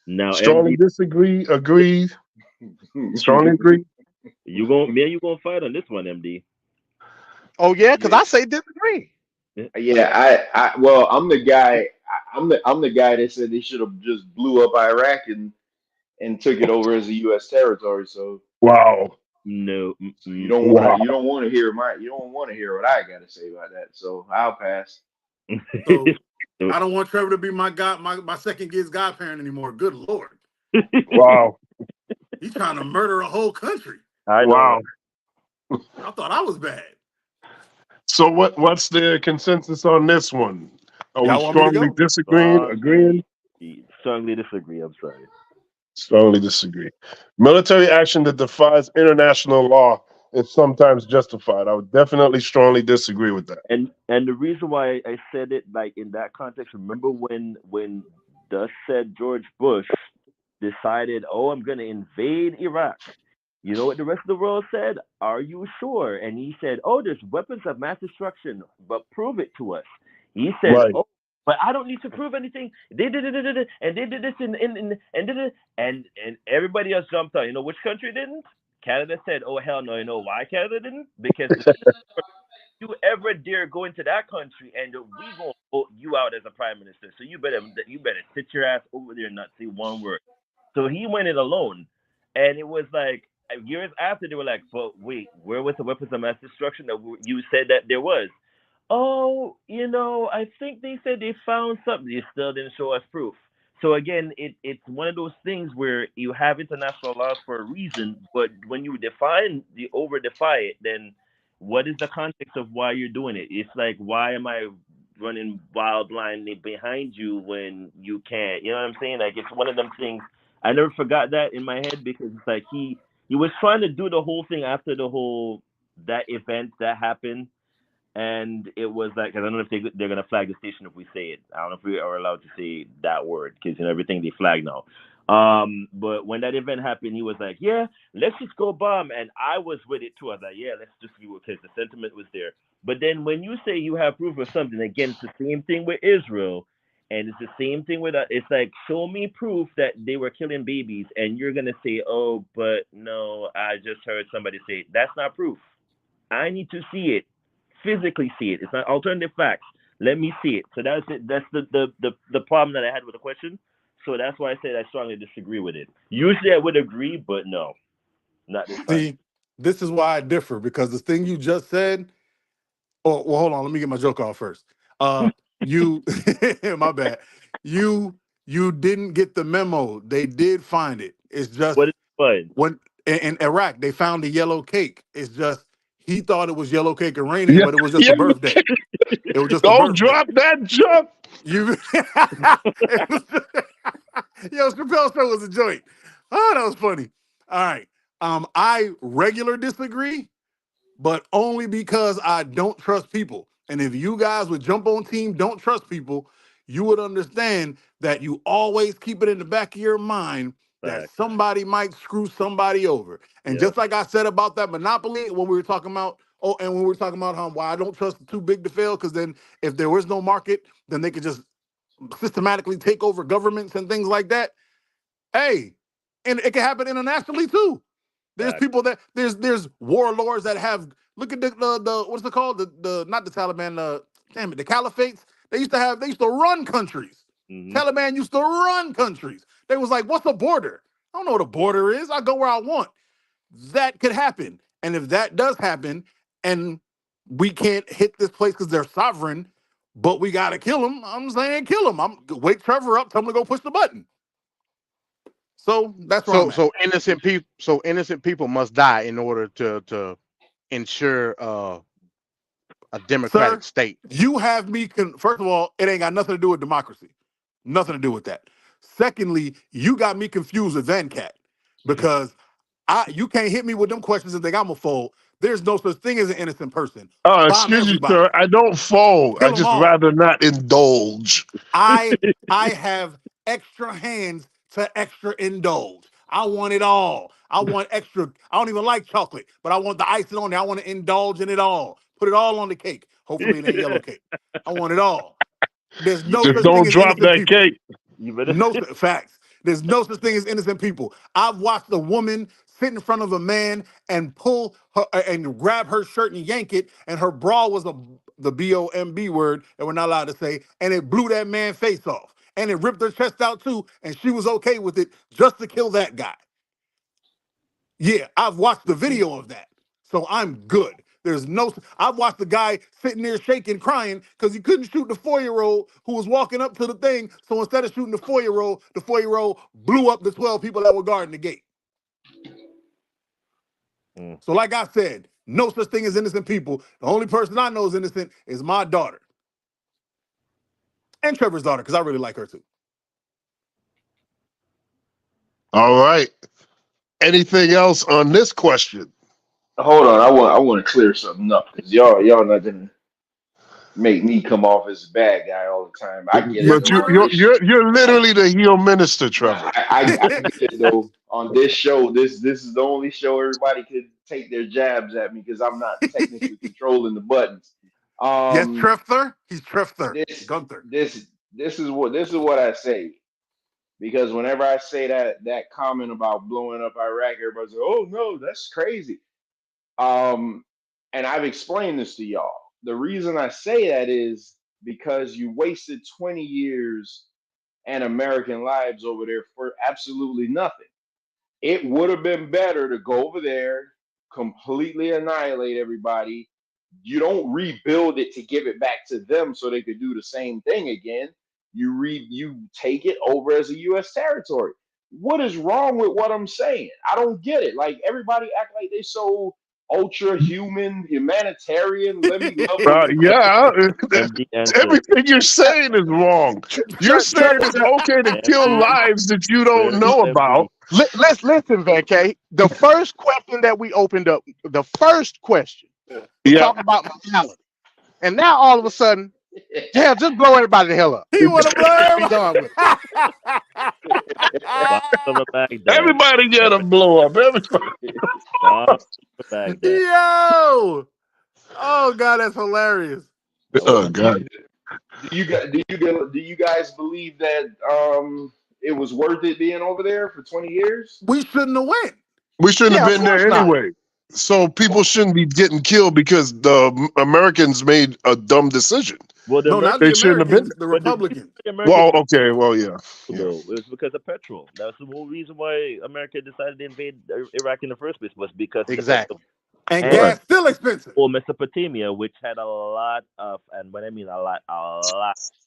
[SPEAKER 28] Now,
[SPEAKER 3] Strongly
[SPEAKER 28] MD,
[SPEAKER 3] disagree, agree, strongly agree.
[SPEAKER 28] you gonna fight on this one, MD?
[SPEAKER 27] Oh yeah, because
[SPEAKER 5] Yeah,
[SPEAKER 27] I say disagree.
[SPEAKER 5] yeah. Well, I'm the guy. I'm the guy that said they should have just blew up Iraq and took it over as a U.S. territory. So
[SPEAKER 3] Wow.
[SPEAKER 28] No.
[SPEAKER 5] you don't want to.
[SPEAKER 3] Wow.
[SPEAKER 5] You don't want to hear my. You don't want to hear what I got to say about that. So I'll pass.
[SPEAKER 29] So I don't want Trevor to be my god, my second kid's godparent anymore. Good Lord.
[SPEAKER 3] Wow.
[SPEAKER 29] He's trying to murder a whole country.
[SPEAKER 28] I know,
[SPEAKER 3] Wow.
[SPEAKER 28] right?
[SPEAKER 29] I thought I was bad.
[SPEAKER 3] So what's the consensus on this one? Are we
[SPEAKER 29] Y'all want me to
[SPEAKER 3] strongly
[SPEAKER 29] go?
[SPEAKER 3] disagreeing, agreeing?
[SPEAKER 28] Strongly disagree. I'm sorry.
[SPEAKER 3] Strongly disagree. Military action that defies international law is sometimes justified. I would definitely strongly disagree with that.
[SPEAKER 28] And the reason why I said it like in that context, remember when thus said George Bush decided, oh, I'm gonna invade Iraq. You know what the rest of the world said? Are you sure? And he said, oh, there's weapons of mass destruction, but prove it to us. He said,
[SPEAKER 3] Right.
[SPEAKER 28] oh, but I don't need to prove anything. They did it, and they did this, and did it, and everybody else jumped on. You know which country didn't? Canada said, oh hell no. You know why Canada didn't? Because you ever dare go into that country and we gonna vote you out as a prime minister. So you better sit your ass over there and not say one word. So he went it alone, and it was like years after they were like, but wait, where was the weapons of mass destruction that you said that there was? Oh, I think they said they found something. They still didn't show us proof. So again, it's one of those things where you have international laws for a reason, but when you over defy it, then what is the context of why you're doing it? It's like, why am I running wild blindly behind you when you can't? You know what I'm saying? Like, it's one of them things. I never forgot that in my head because it's like he was trying to do the whole thing after that event that happened, and it was like, cause I don't know if they're gonna flag the station if we say it. I don't know if we are allowed to say that word because everything they flag now. But when that event happened, he was like, "Yeah, let's just go bomb," and I was with it too. I was like, "Yeah, let's just do it," because the sentiment was there. But then when you say you have proof of something, again, it's the same thing with Israel, and it's the same thing with it's like, show me proof that they were killing babies, and you're gonna say, "Oh, but no, I just heard somebody say it." That's not proof. I need to see it, physically see it. It's not alternative facts. Let me see it. So that's it. That's the problem that I had with the question. So that's why I said I strongly disagree with it. Usually I would agree, but no, not this time.
[SPEAKER 29] See, this is why I differ, because the thing you just said. Oh, well, hold on. Let me get my joke off first. You, my bad. You didn't get the memo. They did find it. It's just
[SPEAKER 28] What is fun?
[SPEAKER 29] when in Iraq they found the yellow cake. It's just he thought it was yellow cake Iranian,
[SPEAKER 3] Yeah,
[SPEAKER 29] but it was just
[SPEAKER 3] yeah.
[SPEAKER 29] a birthday. It was just a
[SPEAKER 3] Don't
[SPEAKER 29] birthday.
[SPEAKER 3] drop that jump.
[SPEAKER 29] You, yo, Chappelle show was a joint. Oh, that was funny. All right. I regular disagree, but only because I don't trust people. And if you guys would jump on team don't trust people, you would understand that you always keep it in the back of your mind that
[SPEAKER 28] Fact.
[SPEAKER 29] somebody might screw somebody over. And
[SPEAKER 28] Yeah.
[SPEAKER 29] just like I said about that monopoly when we were talking about, and when we were talking about why I don't trust too big to fail, because then if there was no market, then they could just systematically take over governments and things like that. Hey, and it can happen internationally too. There's
[SPEAKER 28] Fact.
[SPEAKER 29] people that there's warlords that have, look at the what's it called, the not the Taliban, damn it, the caliphates. They used to run countries.
[SPEAKER 28] Mm-hmm.
[SPEAKER 29] Taliban used to run countries. They was like, what's a border? I don't know what a border is. I go where I want. That could happen, and if that does happen, and we can't hit this place because they're sovereign, but we gotta kill them. I'm saying kill them. I'm wake Trevor up, tell him to go push the button. So that's where I'm
[SPEAKER 27] So
[SPEAKER 29] at.
[SPEAKER 27] innocent people must die in order to ensure a democratic
[SPEAKER 29] Sir,
[SPEAKER 27] state.
[SPEAKER 29] you have me. First of all, it ain't got nothing to do with democracy. Nothing to do with that. Secondly, you got me confused with Venkat because you can't hit me with them questions and think I'm a fool. There's no such thing as an innocent person. Bomb
[SPEAKER 3] Excuse you, sir.
[SPEAKER 29] everybody.
[SPEAKER 3] I don't fold. I
[SPEAKER 29] Kill them
[SPEAKER 3] just
[SPEAKER 29] all.
[SPEAKER 3] rather not indulge.
[SPEAKER 29] I have extra hands to extra indulge. I want it all. I want extra. I don't even like chocolate, but I want the icing on there. I want to indulge in it all. Put it all on the cake. Hopefully it ain't yellow cake. I want it all. There's no
[SPEAKER 6] Just
[SPEAKER 29] such thing
[SPEAKER 6] don't
[SPEAKER 29] as
[SPEAKER 6] drop
[SPEAKER 29] innocent
[SPEAKER 6] that
[SPEAKER 29] people.
[SPEAKER 6] cake.
[SPEAKER 28] You better.
[SPEAKER 29] No facts. There's no such thing as innocent people. I've watched a woman sit in front of a man and pull her and grab her shirt and yank it, and her bra was the BOMB word that we're not allowed to say, and it blew that man's face off. And it ripped her chest out too, and she was okay with it just to kill that guy. Yeah, I've watched the video of that. So I'm good. There's no, I've watched the guy sitting there shaking, crying because he couldn't shoot the 4-year-old who was walking up to the thing. So instead of shooting the 4-year-old blew up the 12 people that were guarding the gate. So like I said, no such thing as innocent people. The only person I know is innocent is my daughter. And Trevor's daughter, because I really like her too.
[SPEAKER 6] All right. Anything else on this question?
[SPEAKER 5] Hold on, I want to clear something up because y'all not gonna make me come off as a bad guy all the time. I get it
[SPEAKER 6] But
[SPEAKER 5] though. On this
[SPEAKER 6] you're literally the heel minister, Trevor.
[SPEAKER 5] I get it though. On this show, this is the only show everybody could take their jabs at me because I'm not technically controlling the buttons.
[SPEAKER 29] Yes, Trevor. He's Trevor.
[SPEAKER 5] This
[SPEAKER 29] Gunther.
[SPEAKER 5] this this is what I say. Because whenever I say that comment about blowing up Iraq, everybody's like, "Oh no, that's crazy." And I've explained this to y'all. The reason I say that is because you wasted 20 years and American lives over there for absolutely nothing. It would have been better to go over there, completely annihilate everybody. You don't rebuild it to give it back to them so they could do the same thing again. You take it over as a U.S. territory. What is wrong with what I'm saying? I don't get it. Like everybody act like they so ultra human, humanitarian. Let me love on you.
[SPEAKER 6] Yeah,
[SPEAKER 28] Empty answer.
[SPEAKER 6] everything you're saying is wrong. You're saying it's okay to kill lives that you don't know about.
[SPEAKER 27] Let's listen, Venkat. The first question that we opened up, the first question, we talked about morality, and now all of a sudden, hell, just blow everybody the hell up.
[SPEAKER 29] He want to blow
[SPEAKER 27] Be done with it.
[SPEAKER 6] Everybody get a blow up.
[SPEAKER 29] Yo! Oh God, that's hilarious.
[SPEAKER 6] Oh God.
[SPEAKER 5] Do you guys believe that it was worth it being over there for 20 years?
[SPEAKER 29] We shouldn't have went.
[SPEAKER 6] We shouldn't have
[SPEAKER 5] Yeah,
[SPEAKER 6] been
[SPEAKER 5] of course
[SPEAKER 6] there
[SPEAKER 5] not.
[SPEAKER 6] anyway. So people shouldn't be getting killed because the Americans made a dumb decision.
[SPEAKER 28] Well,
[SPEAKER 29] No, not
[SPEAKER 6] They
[SPEAKER 29] the
[SPEAKER 6] shouldn't have
[SPEAKER 29] Americans,
[SPEAKER 6] been.
[SPEAKER 29] the Republicans.
[SPEAKER 6] Well, okay, well, yeah.
[SPEAKER 28] Though it was because of petrol. That's the whole reason why America decided to invade Iraq in the first place was because
[SPEAKER 27] exactly.
[SPEAKER 29] And gas still expensive.
[SPEAKER 28] Or Mesopotamia, which had a lot of, and when I mean a lot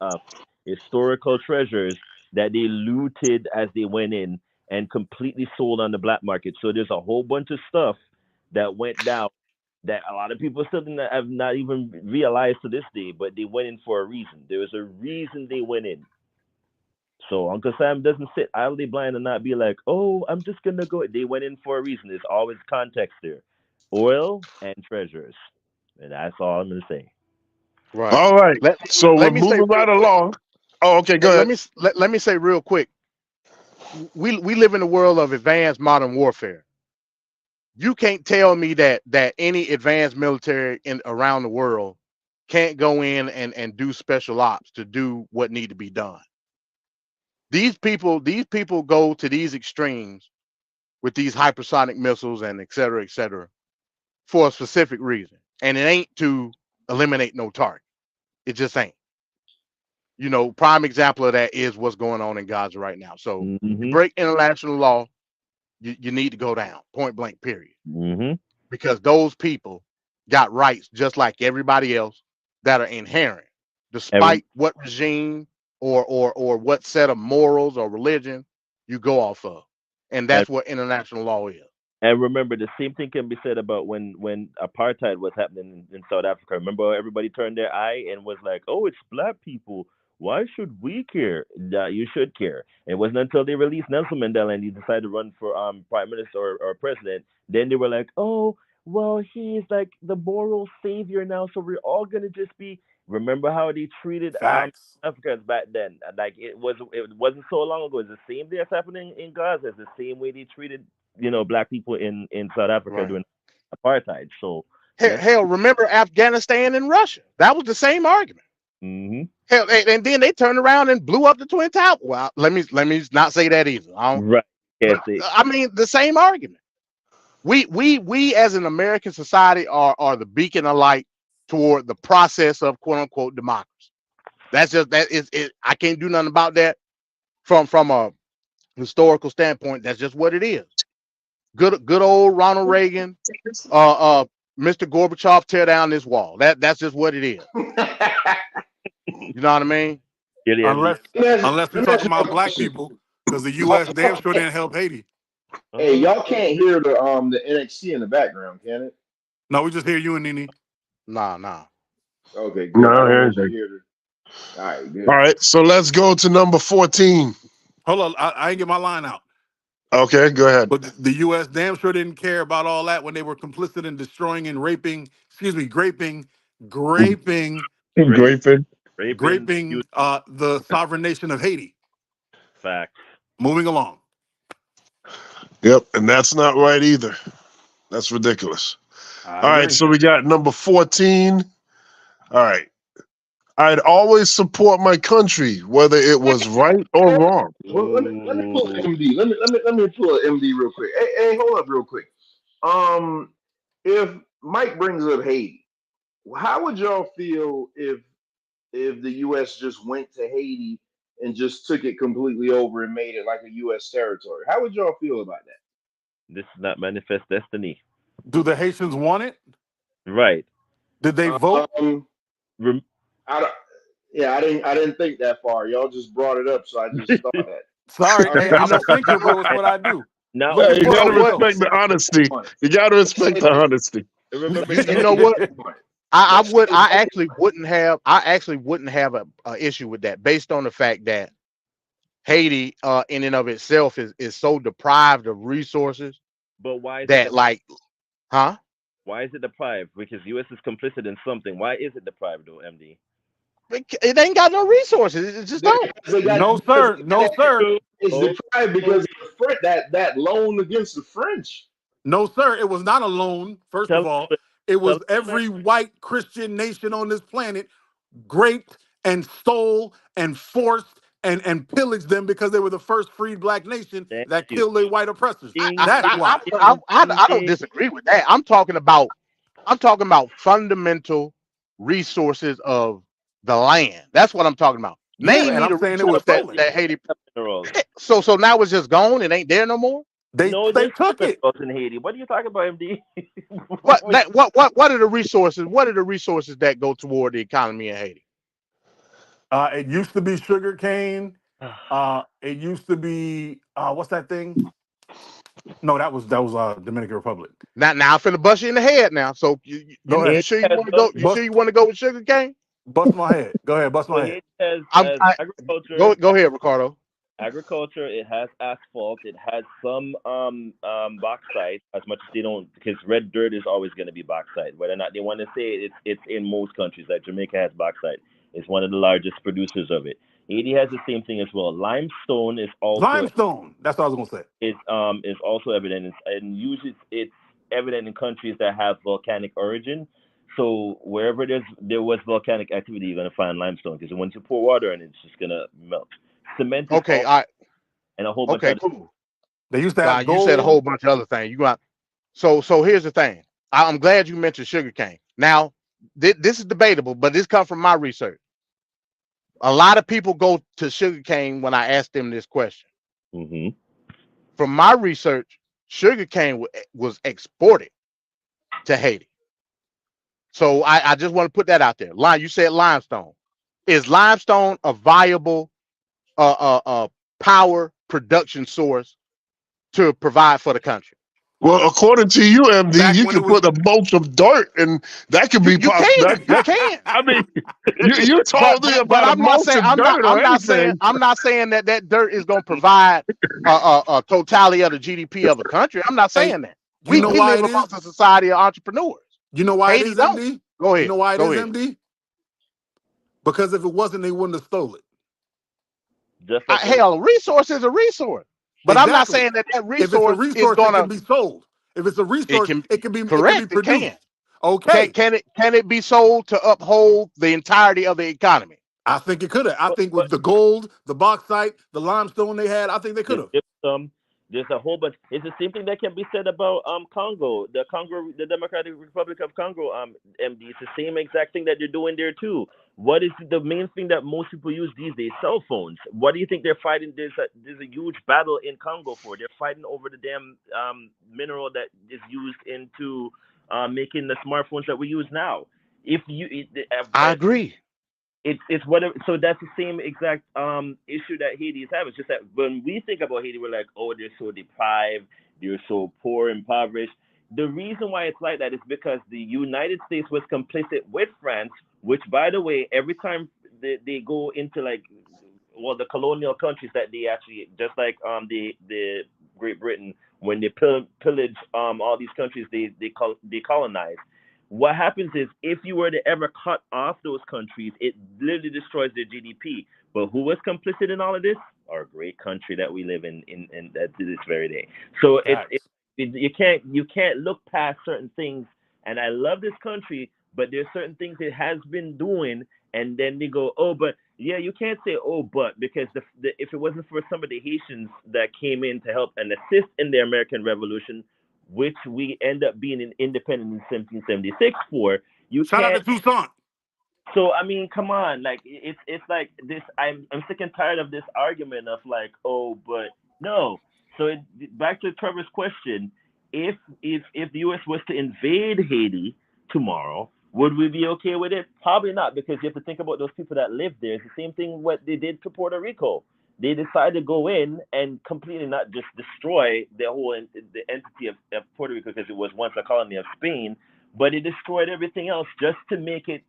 [SPEAKER 28] of historical treasures that they looted as they went in and completely sold on the black market. So there's a whole bunch of stuff that went down that a lot of people still have not even realized to this day, but they went in for a reason. There was a reason they went in. So Uncle Sam doesn't sit idly blind and not be like, oh, I'm just going to go. They went in for a reason. There's always context there. Oil and treasures. And that's all I'm going to say.
[SPEAKER 27] Right.
[SPEAKER 6] All right. So we're
[SPEAKER 27] let me say
[SPEAKER 6] moving right along. Oh, okay, go ahead.
[SPEAKER 27] Let me say real quick. We live in a world of advanced modern warfare. You can't tell me that any advanced military around the world can't go in and do special ops to do what need to be done. These people go to these extremes with these hypersonic missiles and et cetera, for a specific reason. And it ain't to eliminate no target. It just ain't. You know, prime example of that is what's going on in Gaza right now. So you break international law, you need to go down, point blank, period. Because those people got rights just like everybody else that are inherent, despite what regime or what set of morals or religion you go off of. And that's what international law is.
[SPEAKER 28] And remember, the same thing can be said about when apartheid was happening in South Africa. Remember, everybody turned their eye and was like, oh, it's black people. Why should we care? You should care. It wasn't until they released Nelson Mandela and he decided to run for prime minister or president. Then they were like, oh, well, he's like the moral savior now. So we're all going to just be. Remember how they treated Africans back then? Like it wasn't so long ago. It's the same thing that's happening in Gaza. It's the same way they treated black people in South Africa during apartheid. So
[SPEAKER 27] hell, remember Afghanistan and Russia? That was the same argument.
[SPEAKER 28] Mm-hmm.
[SPEAKER 27] Hell, and then they turned around and blew up the Twin Towers. Well, let me not say that either.
[SPEAKER 28] Right. Can't say.
[SPEAKER 27] I mean, the same argument. We as an American society are the beacon of light toward the process of quote unquote democracy. That's just that is it. I can't do nothing about that from a historical standpoint. That's just what it is. Good old Ronald Reagan, Mr. Gorbachev, tear down this wall. That's just what it is. You know what I mean?
[SPEAKER 29] Unless we're talking about black people, because the U.S. damn sure didn't help Haiti.
[SPEAKER 5] Hey, y'all can't hear the NXT in the background, can it?
[SPEAKER 29] No, we just hear you and Nene.
[SPEAKER 27] Nah.
[SPEAKER 5] Okay, good.
[SPEAKER 3] No,
[SPEAKER 5] I don't
[SPEAKER 3] I
[SPEAKER 5] want you
[SPEAKER 3] heard
[SPEAKER 5] to hear the. All right, good.
[SPEAKER 3] All right, so let's go to number 14.
[SPEAKER 29] Hold on, I ain't get my line out.
[SPEAKER 3] Okay, go ahead.
[SPEAKER 29] But the U.S. damn sure didn't care about all that when they were complicit in destroying and graping
[SPEAKER 3] Graping.
[SPEAKER 29] the sovereign nation of Haiti.
[SPEAKER 28] Facts.
[SPEAKER 29] Moving along.
[SPEAKER 3] Yep, and that's not right either. That's ridiculous. All right, so we got number 14. All right. I'd always support my country, whether it was right or wrong.
[SPEAKER 5] Well, let me pull MD. Let me pull an MD real quick. Hey, hold up real quick. If Mike brings up Haiti, how would y'all feel if the U.S. just went to Haiti and just took it completely over and made it like a U.S. territory? How would y'all feel about that?
[SPEAKER 28] This is not manifest destiny.
[SPEAKER 29] Do the Haitians want it?
[SPEAKER 28] Right.
[SPEAKER 29] Did they vote?
[SPEAKER 5] I didn't think that far. Y'all just brought it up, so I just thought that.
[SPEAKER 29] Sorry, hey, I'm a thinker, bro. It's what I do.
[SPEAKER 28] Now,
[SPEAKER 3] Yeah, you gotta respect the honesty. You gotta respect the honesty.
[SPEAKER 27] You know what? I actually wouldn't have a issue with that based on the fact that Haiti in and of itself is so deprived of resources.
[SPEAKER 28] But why is
[SPEAKER 27] that
[SPEAKER 28] it
[SPEAKER 27] like huh?
[SPEAKER 28] Why is it deprived? Because U.S. is complicit in something. Why is it deprived though, MD?
[SPEAKER 27] It ain't got no resources. It just don't.
[SPEAKER 29] No, sir. No, sir.
[SPEAKER 5] It's deprived because of that loan against the French.
[SPEAKER 29] No, sir. It was not a loan, first of all. It was every white Christian nation on this planet raped and stole and forced and pillaged them because they were the first freed black nation that killed their white oppressors. That's why.
[SPEAKER 27] I don't disagree with that. I'm talking about fundamental resources of the land. That's what I'm talking about. Name me the resource that Haiti. So now it's just gone. It ain't there no more.
[SPEAKER 29] They took it
[SPEAKER 28] in Haiti. What are you talking about, MD?
[SPEAKER 27] What are the resources? What are the resources that go toward the economy in Haiti?
[SPEAKER 29] It used to be sugar cane. It used to be what's that thing? No, that was Dominican Republic.
[SPEAKER 27] Now I'm finna bust you in the head now. So you sure you want to go? You sure you want to go with sugar cane?
[SPEAKER 29] Bust my head. Go ahead, bust my head.
[SPEAKER 28] Agriculture.
[SPEAKER 27] Go ahead, Ricardo.
[SPEAKER 28] Agriculture. It has asphalt. It has some bauxite. As much as they don't, because red dirt is always going to be bauxite. Whether or not they want to say it, it's in most countries. Like Jamaica has bauxite. It's one of the largest producers of it. Haiti has the same thing as well. Limestone is also
[SPEAKER 29] limestone. That's what I was gonna say.
[SPEAKER 28] It's also evident, and usually it's evident in countries that have volcanic origin. So wherever there was volcanic activity, you're gonna find limestone because once you pour water in, it's just gonna melt. Cement.
[SPEAKER 27] Okay,
[SPEAKER 28] and a whole bunch. Okay,
[SPEAKER 27] cool.
[SPEAKER 29] They used to have gold.
[SPEAKER 27] You said a whole bunch of other things. You got so here's the thing. I'm glad you mentioned sugarcane. Now this is debatable, but this comes from my research. A lot of people go to sugarcane when I ask them this question.
[SPEAKER 28] Mm-hmm.
[SPEAKER 27] From my research, sugarcane was exported to Haiti. So I just want to put that out there. You said limestone. Is limestone a viable power production source to provide for the country?
[SPEAKER 3] Well, according to you, MD, you can put a bunch of dirt, and that could be possible.
[SPEAKER 27] You can.
[SPEAKER 3] I mean, you told me about a bunch of dirt or anything.
[SPEAKER 27] I'm not saying that dirt is going to provide a totality of the GDP of a country. I'm not saying that. We live amongst a society of entrepreneurs.
[SPEAKER 29] You know why it is, MD?
[SPEAKER 27] Go ahead.
[SPEAKER 29] You know why it is, MD? Because if it wasn't, they wouldn't have stole it.
[SPEAKER 27] Hell, a resource is a resource. But exactly. I'm not saying that resource,
[SPEAKER 29] if it's a resource
[SPEAKER 27] is going
[SPEAKER 29] to be sold. If it's a resource, it can be
[SPEAKER 27] correct.
[SPEAKER 29] produced. Okay.
[SPEAKER 27] Can it be sold to uphold the entirety of the economy?
[SPEAKER 29] I think it could have. I think with the gold, the bauxite, the limestone they had, I think they could have.
[SPEAKER 28] There's a whole bunch. It's the same thing that can be said about Congo, the Democratic Republic of Congo. MD, it's the same exact thing that they're doing there too. What is the main thing that most people use these days? Cell phones. What do you think they're fighting? There's a huge battle in Congo for. They're fighting over the damn mineral that is used into making the smartphones that we use now.
[SPEAKER 27] I agree.
[SPEAKER 28] It's whatever. So that's the same exact issue that Haiti is having. It's just that when we think about Haiti, we're like, oh, they're so deprived, they're so poor, impoverished. The reason why it's like that is because the United States was complicit with France, which, by the way, every time they go into like, well, the colonial countries that they actually, just like the Great Britain, when they pillage all these countries they colonize. What happens is if you were to ever cut off those countries, it literally destroys their GDP. But who was complicit in all of this? Our great country that we live in to this very day. So you can't look past certain things. And I love this country, but there's certain things it has been doing, and then they go, oh, but yeah, you can't say oh, but, because if it wasn't for some of the Haitians that came in to help and assist in the American Revolution, which we end up being independent in 1776 for.
[SPEAKER 29] Shout out to Toussaint.
[SPEAKER 28] So I mean, come on, like it's like this. I'm sick and tired of this argument of like, oh, but no. So back to Trevor's question: if the U.S. was to invade Haiti tomorrow, would we be okay with it? Probably not, because you have to think about those people that live there. It's the same thing what they did to Puerto Rico. They decided to go in and completely not just destroy the whole the entity of Puerto Rico, because it was once a colony of Spain, but it destroyed everything else just to get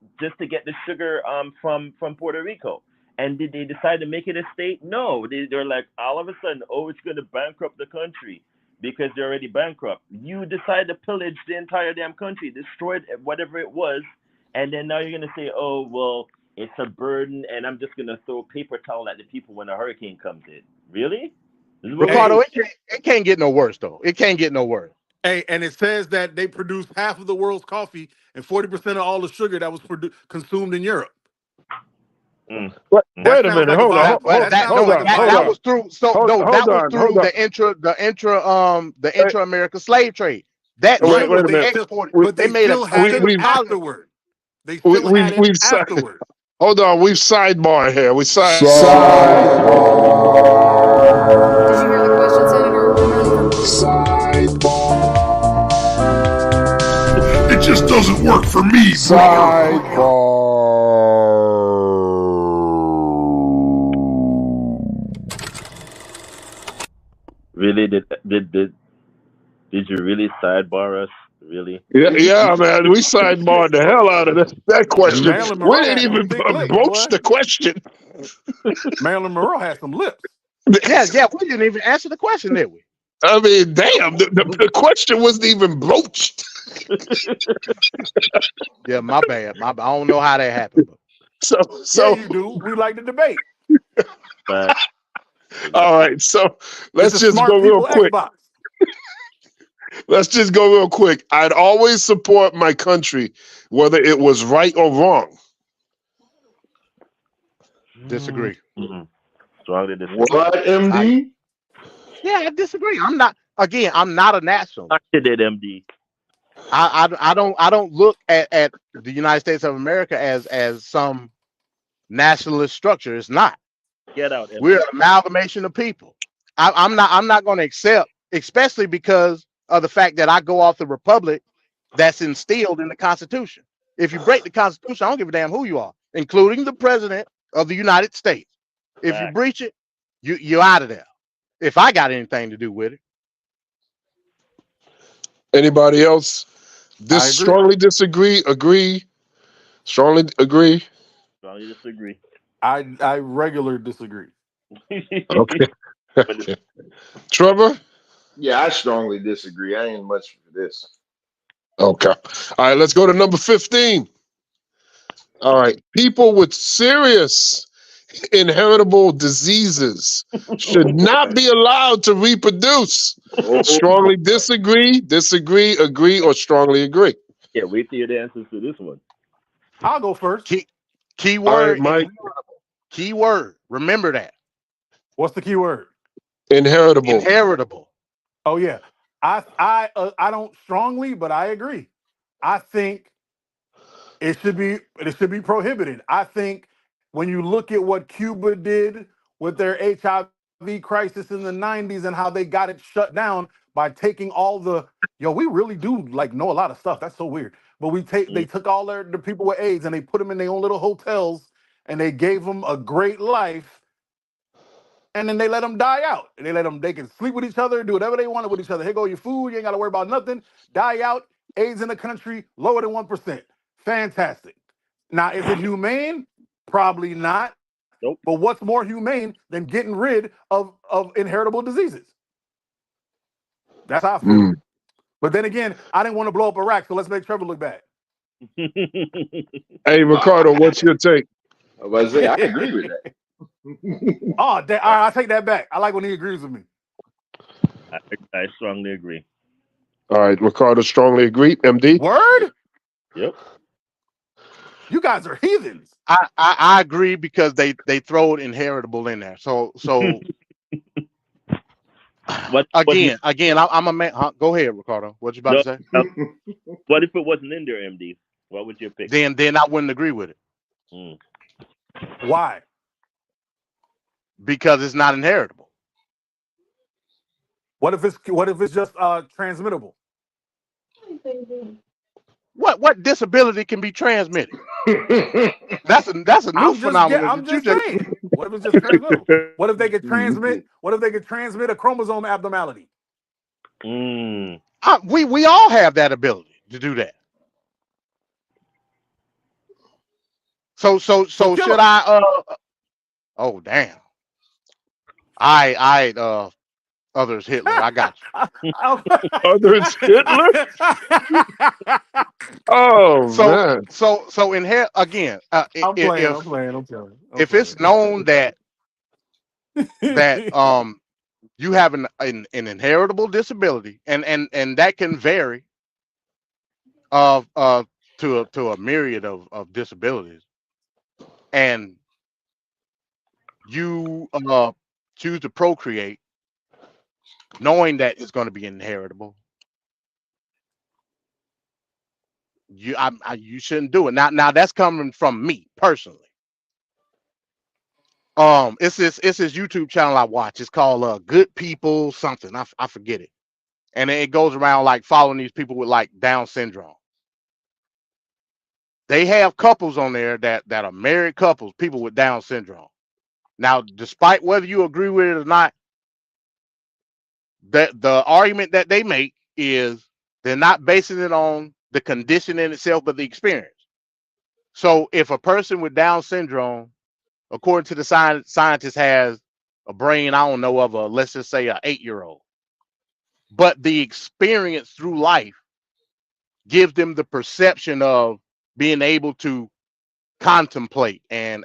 [SPEAKER 28] the sugar from Puerto Rico. And did they decide to make it a state? No, they're like, all of a sudden, oh, it's going to bankrupt the country because they're already bankrupt. You decided to pillage the entire damn country, destroyed whatever it was, and then now you're going to say, oh, well, it's a burden, and I'm just going to throw paper towel at the people when a hurricane comes in. Really?
[SPEAKER 27] Ricardo, it can't get no worse, though. It can't get no worse.
[SPEAKER 29] Hey, and it says that they produce half of the world's coffee and 40% of all the sugar that was consumed in Europe.
[SPEAKER 3] Wait a minute. Hold on.
[SPEAKER 27] That was through the intra-America slave trade. That
[SPEAKER 3] wait a minute.
[SPEAKER 29] Exported, but they made it afterward. They still had it afterward.
[SPEAKER 3] Hold on, we've sidebar here. We sidebar.
[SPEAKER 7] Did you hear the question, Senator?
[SPEAKER 14] Sidebar. It just doesn't work for me,
[SPEAKER 3] Sidebar.
[SPEAKER 28] Really? Did you really sidebar us? Really?
[SPEAKER 3] Yeah, man. We sidebarred the hell out of that question. We didn't even broach the question.
[SPEAKER 29] Marilyn Monroe had some lips.
[SPEAKER 27] Yeah, we didn't even answer the question, did we?
[SPEAKER 3] I mean, damn, the question wasn't even broached.
[SPEAKER 27] Yeah, my bad. I don't know how that happened.
[SPEAKER 3] So
[SPEAKER 29] yeah, you do. We like to debate.
[SPEAKER 3] All right, so let's just go real quick. Let's just go real quick. I'd always support my country, whether it was right or wrong.
[SPEAKER 27] Disagree.
[SPEAKER 28] Strongly disagree.
[SPEAKER 5] What, MD?
[SPEAKER 27] I disagree. I'm not a nationalist.
[SPEAKER 28] I did, MD.
[SPEAKER 27] I don't look at the United States of America as some nationalist structure. It's not.
[SPEAKER 28] Get out. MD.
[SPEAKER 27] We're an amalgamation of people. I'm not going to accept, especially because of the fact that I go off the republic that's instilled in the Constitution. If you break the Constitution, I don't give a damn who you are, including the President of the United States. If you breach it, you're out of there. If I got anything to do with it.
[SPEAKER 3] Anybody else? Strongly disagree? Agree? Strongly agree?
[SPEAKER 28] Strongly disagree.
[SPEAKER 29] I regularly disagree.
[SPEAKER 3] Okay. Trevor?
[SPEAKER 5] Yeah, I strongly disagree. I ain't much for this.
[SPEAKER 3] Okay. All right, let's go to number 15. All right. People with serious inheritable diseases should not be allowed to reproduce. Strongly disagree, agree, or strongly agree.
[SPEAKER 28] Yeah, wait till the answers to this one.
[SPEAKER 29] I'll go first.
[SPEAKER 27] Key
[SPEAKER 3] All right,
[SPEAKER 27] word.
[SPEAKER 3] Mike.
[SPEAKER 27] Key word. Remember that.
[SPEAKER 29] What's the key word?
[SPEAKER 3] Inheritable.
[SPEAKER 27] Inheritable.
[SPEAKER 29] Oh yeah, I don't strongly, but I agree. I think it should be prohibited. I think when you look at what Cuba did with their HIV crisis in the 90s and how they got it shut down by taking all the we really do like know a lot of stuff. That's so weird. But they took all the people with AIDS and they put them in their own little hotels and they gave them a great life. And then they let them die out. And they can sleep with each other, do whatever they wanted with each other. Here go your food. You ain't got to worry about nothing. Die out. AIDS in the country, lower than 1%. Fantastic. Now, is it humane? Probably not.
[SPEAKER 28] Nope.
[SPEAKER 29] But what's more humane than getting rid of inheritable diseases? That's how I feel. But then again, I didn't want to blow up Iraq, so let's make Trevor look bad.
[SPEAKER 3] Hey, Ricardo, what's your take?
[SPEAKER 5] I was say I agree with that.
[SPEAKER 29] All right, I'll take that back. I like when he agrees with me.
[SPEAKER 28] I strongly agree.
[SPEAKER 3] All right, Ricardo strongly agree. MD?
[SPEAKER 29] Word?
[SPEAKER 28] Yep.
[SPEAKER 29] You guys are heathens.
[SPEAKER 27] I agree because they throw it inheritable in there. So again, I'm a man. Go ahead, Ricardo. What you about to say?
[SPEAKER 28] What if it wasn't in there, MD? What would you pick?
[SPEAKER 27] Then I wouldn't agree with it.
[SPEAKER 29] Why?
[SPEAKER 27] Because it's not inheritable.
[SPEAKER 29] What if it's just transmittable?
[SPEAKER 27] What disability can be transmitted? That's a new phenomenon.
[SPEAKER 29] I'm just saying. What if it's just transmittable? What if they could transmit? What if they could transmit a chromosome abnormality?
[SPEAKER 27] We all have that ability to do that. So should I? Oh damn! Others Hitler. I got you.
[SPEAKER 3] Others Hitler. Oh man.
[SPEAKER 27] So in here again.
[SPEAKER 29] I'm playing.
[SPEAKER 27] If it's known that you have an inheritable disability, and that can vary to a myriad of disabilities, and you choose to procreate knowing that it's going to be inheritable, you shouldn't do it. Now that's coming from me personally. It's this YouTube channel I watch. It's called Good People something. I forget it. And it goes around like following these people with like Down syndrome. They have couples on there that are married couples, people with Down syndrome. Now, despite whether you agree with it or not, the argument that they make is they're not basing it on the condition in itself, but the experience. So if a person with Down syndrome, according to the scientist, has a brain, I don't know, of let's just say an 8-year-old, but the experience through life gives them the perception of being able to contemplate and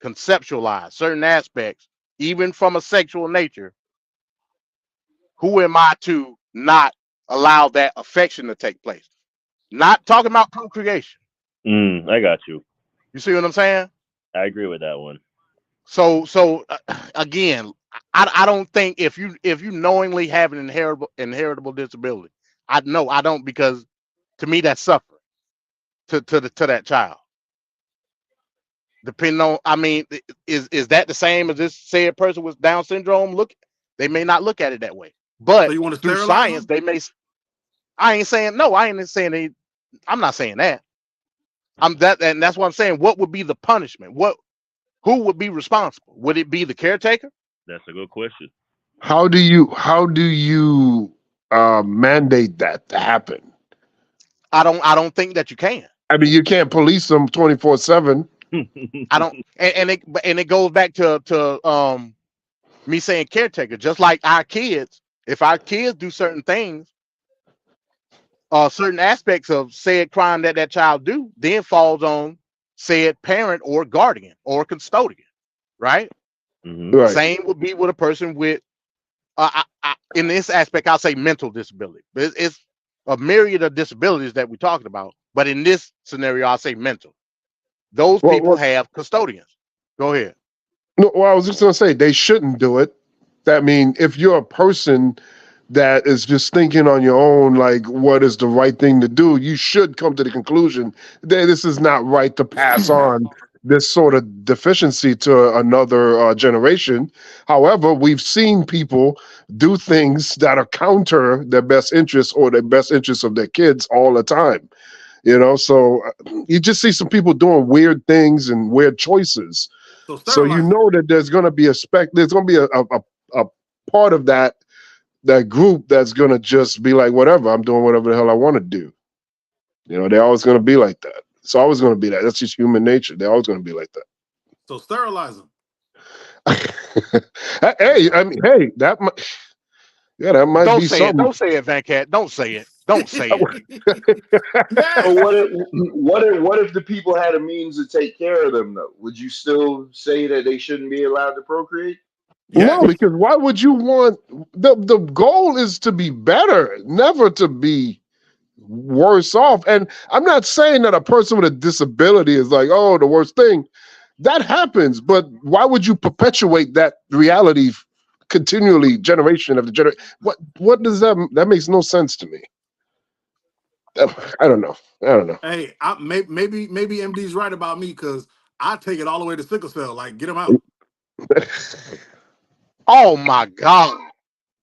[SPEAKER 27] conceptualize certain aspects, even from a sexual nature. Who am I to not allow that affection to take place? Not talking about procreation.
[SPEAKER 28] I got you.
[SPEAKER 27] You see what I'm saying?
[SPEAKER 28] I agree with that one.
[SPEAKER 27] So again, I don't think if you knowingly have an inheritable disability, I don't, because to me that's suffering to that child. Depending on, I mean, is that the same as this said person with Down syndrome? They may not look at it that way, but
[SPEAKER 29] so you want to
[SPEAKER 27] through science, they may. I ain't saying no. I ain't saying I'm not saying that. And that's what I'm saying. What would be the punishment? Who would be responsible? Would it be the caretaker?
[SPEAKER 28] That's a good question.
[SPEAKER 3] How do you mandate that to happen?
[SPEAKER 27] I don't think that you can.
[SPEAKER 3] I mean, you can't police them 24/7.
[SPEAKER 27] I don't, and it goes back to me saying caretaker. Just like our kids, if our kids do certain things, certain aspects of said crime that child do, then falls on said parent or guardian or custodian, right?
[SPEAKER 3] Right.
[SPEAKER 27] Same would be with a person with, in this aspect, I'll say mental disability. It's a myriad of disabilities that we're talking about. But in this scenario, I'll say mental. Those people have custodians. Go ahead.
[SPEAKER 3] No, well, I was just gonna say they shouldn't do it. I mean, if you're a person that is just thinking on your own, like what is the right thing to do, you should come to the conclusion that this is not right to pass on this sort of deficiency to another generation. However, we've seen people do things that are counter their best interests or the best interests of their kids all the time. You know, so you just see some people doing weird things and weird choices. So you know that there's going to be there's going to be a part of that group that's going to just be like, whatever, I'm doing whatever the hell I want to do. You know, they're always going to be like that. It's always going to be that. That's just human nature. They're always going to be like that.
[SPEAKER 29] So sterilize them.
[SPEAKER 3] Hey, I mean, hey, that might
[SPEAKER 27] Don't
[SPEAKER 3] be
[SPEAKER 27] say
[SPEAKER 3] something.
[SPEAKER 27] it. Don't say it, Venkat. Don't say it. Don't say it.
[SPEAKER 5] But what if the people had a means to take care of them though? Would you still say that they shouldn't be allowed to procreate?
[SPEAKER 3] No, because why would you want the goal is to be better, never to be worse off. And I'm not saying that a person with a disability is like, oh, the worst thing. That happens, but why would you perpetuate that reality continually, generation after generation? What does that makes no sense to me. I don't know.
[SPEAKER 29] Hey, maybe MD's right about me because I take it all the way to sickle cell. Like, get him out.
[SPEAKER 27] Oh my God!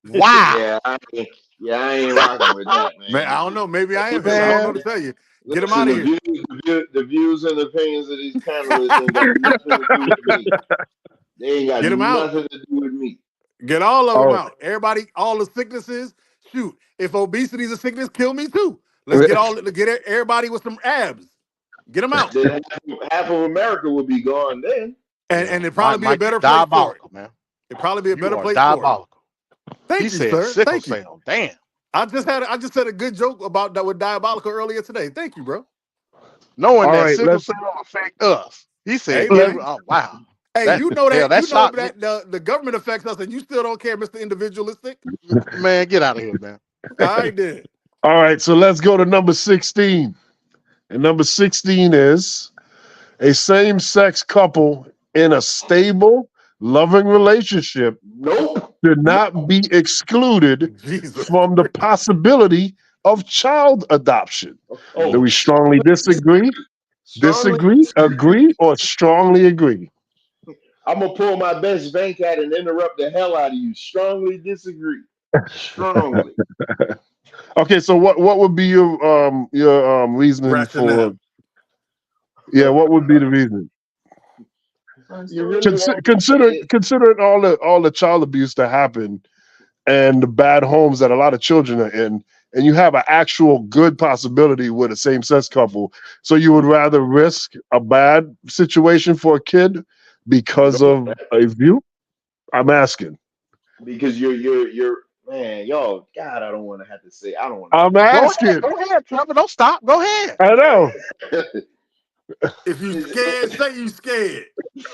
[SPEAKER 27] Wow.
[SPEAKER 5] Yeah, I ain't rocking with that, man.
[SPEAKER 29] Man, I don't know. Maybe I am. I don't know what to tell you. Get him out of here.
[SPEAKER 5] The views and opinions of these panelists ain't got nothing to do with me. They ain't got nothing to do with me.
[SPEAKER 29] Get all of them out. Everybody, all the sicknesses. Shoot, if obesity is a sickness, kill me too. Let's get everybody with some abs. Get them out.
[SPEAKER 5] Then half of America will be gone then.
[SPEAKER 29] And it'd probably be a better place for it.
[SPEAKER 27] Man.
[SPEAKER 29] It'd probably be a better place
[SPEAKER 27] diabolical.
[SPEAKER 29] for it. Thank you,
[SPEAKER 27] said
[SPEAKER 29] sir.
[SPEAKER 27] sickle
[SPEAKER 29] Thank you.
[SPEAKER 27] cell. Damn.
[SPEAKER 29] I just said a good joke about that with diabolical earlier today. Thank you, bro.
[SPEAKER 27] Knowing that sickle cell affect us. He said, oh, wow.
[SPEAKER 29] Hey, you know that the government affects us and you still don't care, Mr. Individualistic?
[SPEAKER 27] Man, get out of here, man.
[SPEAKER 29] All right, then.
[SPEAKER 3] All right, so let's go to number 16. And number 16 is a same-sex couple in a stable, loving relationship should not be excluded from the possibility of child adoption. Do we strongly disagree? Agree, or strongly agree?
[SPEAKER 5] I'm gonna pull my best Venkat and interrupt the hell out of you. Strongly disagree. Strongly.
[SPEAKER 3] Okay, so what would be your reasoning for? Yeah, what would be the reason? Considering all the child abuse that happened and the bad homes that a lot of children are in, and you have an actual good possibility with a same-sex couple, so you would rather risk a bad situation for a kid because of a view? I'm asking.
[SPEAKER 5] Because you're man, y'all, God, I don't want to have to say. I don't want to.
[SPEAKER 3] I'm asking.
[SPEAKER 27] Go ahead, Trevor. Don't stop. Go ahead.
[SPEAKER 3] I know.
[SPEAKER 29] If you scared, say you scared.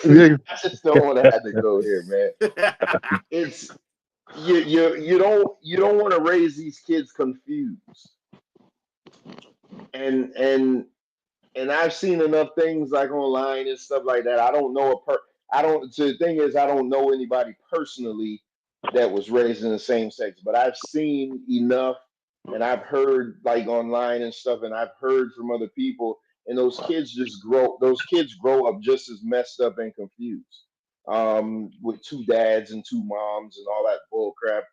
[SPEAKER 5] I just don't want to have to go here, man. It's you don't want to raise these kids confused. And I've seen enough things like online and stuff like that. I don't know the thing is I don't know anybody personally that was raised in the same sex, but I've seen enough and I've heard like online and stuff, and I've heard from other people, and those kids grow up just as messed up and confused. With two dads and two moms and all that bull crap.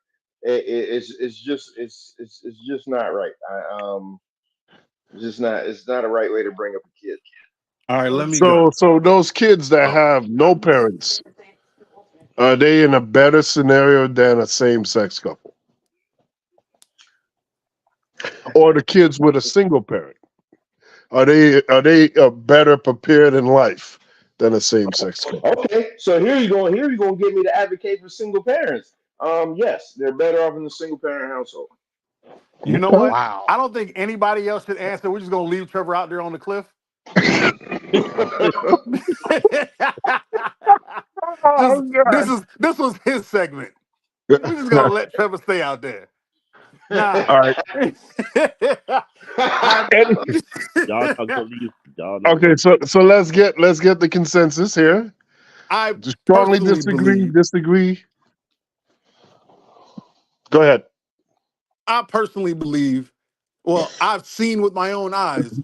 [SPEAKER 5] It's just not right. It's not a right way to bring up a kid.
[SPEAKER 29] All right, let me go.
[SPEAKER 3] So those kids that have no parents, are they in a better scenario than a same-sex couple? Or the kids with a single parent? Are they better prepared in life than a same-sex couple?
[SPEAKER 5] Okay, so here you go. Here you gonna get me to advocate for single parents. Yes, they're better off in the single parent household.
[SPEAKER 29] You know what? Wow. I don't think anybody else should answer. We're just gonna leave Trevor out there on the cliff. This was his segment. We're just gonna let Trevor stay out there. Nah.
[SPEAKER 3] All right.
[SPEAKER 28] Y'all not gonna leave. Y'all not
[SPEAKER 3] Okay,
[SPEAKER 28] gonna.
[SPEAKER 3] so let's get the consensus here.
[SPEAKER 29] I
[SPEAKER 3] Strongly
[SPEAKER 29] personally
[SPEAKER 3] disagree.
[SPEAKER 29] believe.
[SPEAKER 3] Disagree. Go ahead.
[SPEAKER 29] I personally believe. Well, I've seen with my own eyes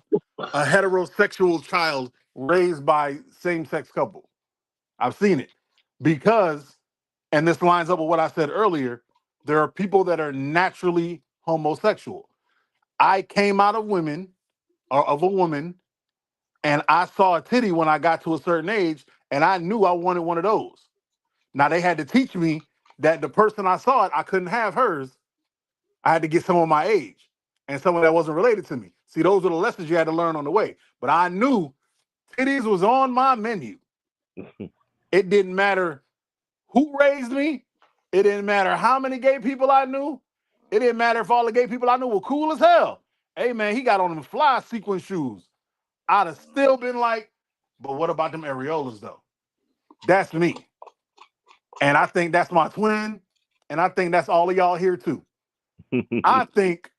[SPEAKER 29] a heterosexual child raised by same-sex couple. I've seen it because, and this lines up with what I said earlier. There are people that are naturally homosexual. I came out of women or of a woman, and I saw a titty when I got to a certain age, and I knew I wanted one of those. Now they had to teach me that the person I saw it, I couldn't have hers. I had to get someone my age and someone that wasn't related to me. See, those are the lessons you had to learn on the way. But I knew titties was on my menu. It didn't matter who raised me. It didn't matter how many gay people I knew. It didn't matter if all the gay people I knew were cool as hell. Hey man, he got on them fly sequin shoes. I'd have still been like, but what about them areolas though? That's me. And I think that's my twin. And I think that's all of y'all here too. I think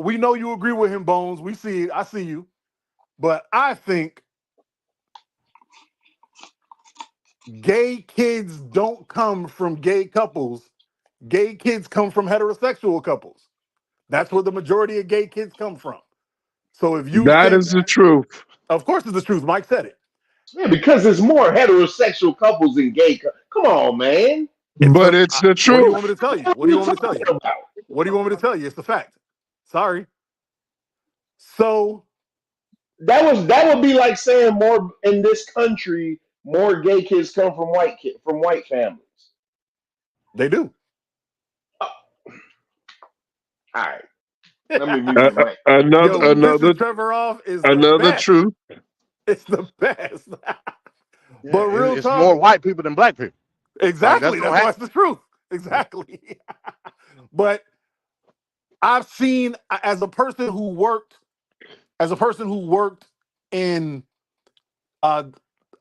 [SPEAKER 29] we know you agree with him, Bones. We see it. I see you. But I think gay kids don't come from gay couples. Gay kids come from heterosexual couples. That's where the majority of gay kids come from. So if you
[SPEAKER 3] That
[SPEAKER 29] think,
[SPEAKER 3] is the truth.
[SPEAKER 29] of course it's the truth. Mike said it.
[SPEAKER 5] Yeah, because there's more heterosexual couples than gay. Come on, man.
[SPEAKER 29] It's
[SPEAKER 3] But
[SPEAKER 29] the.
[SPEAKER 3] it's the
[SPEAKER 29] What do you want
[SPEAKER 3] truth.
[SPEAKER 29] me to tell you?
[SPEAKER 5] What
[SPEAKER 29] What
[SPEAKER 5] are
[SPEAKER 29] do you
[SPEAKER 5] you
[SPEAKER 29] want me to tell you?
[SPEAKER 5] talking about?
[SPEAKER 29] What do you want me to tell you? It's the fact. Sorry. So
[SPEAKER 5] That would be like saying more in this country, more gay kids come from white families.
[SPEAKER 29] they do.
[SPEAKER 5] All right, let me mute my mic.
[SPEAKER 3] Another
[SPEAKER 29] Yo, who
[SPEAKER 3] another
[SPEAKER 29] pisses Trevor off is the
[SPEAKER 3] another
[SPEAKER 29] best.
[SPEAKER 3] truth.
[SPEAKER 29] It's the best.
[SPEAKER 27] Yeah,
[SPEAKER 29] But real
[SPEAKER 27] it's
[SPEAKER 29] talk,
[SPEAKER 27] more white people than black people. Like that's
[SPEAKER 29] exactly.
[SPEAKER 27] gonna
[SPEAKER 29] That's why
[SPEAKER 27] happen.
[SPEAKER 29] it's the truth. Exactly. But I've seen as a person who worked in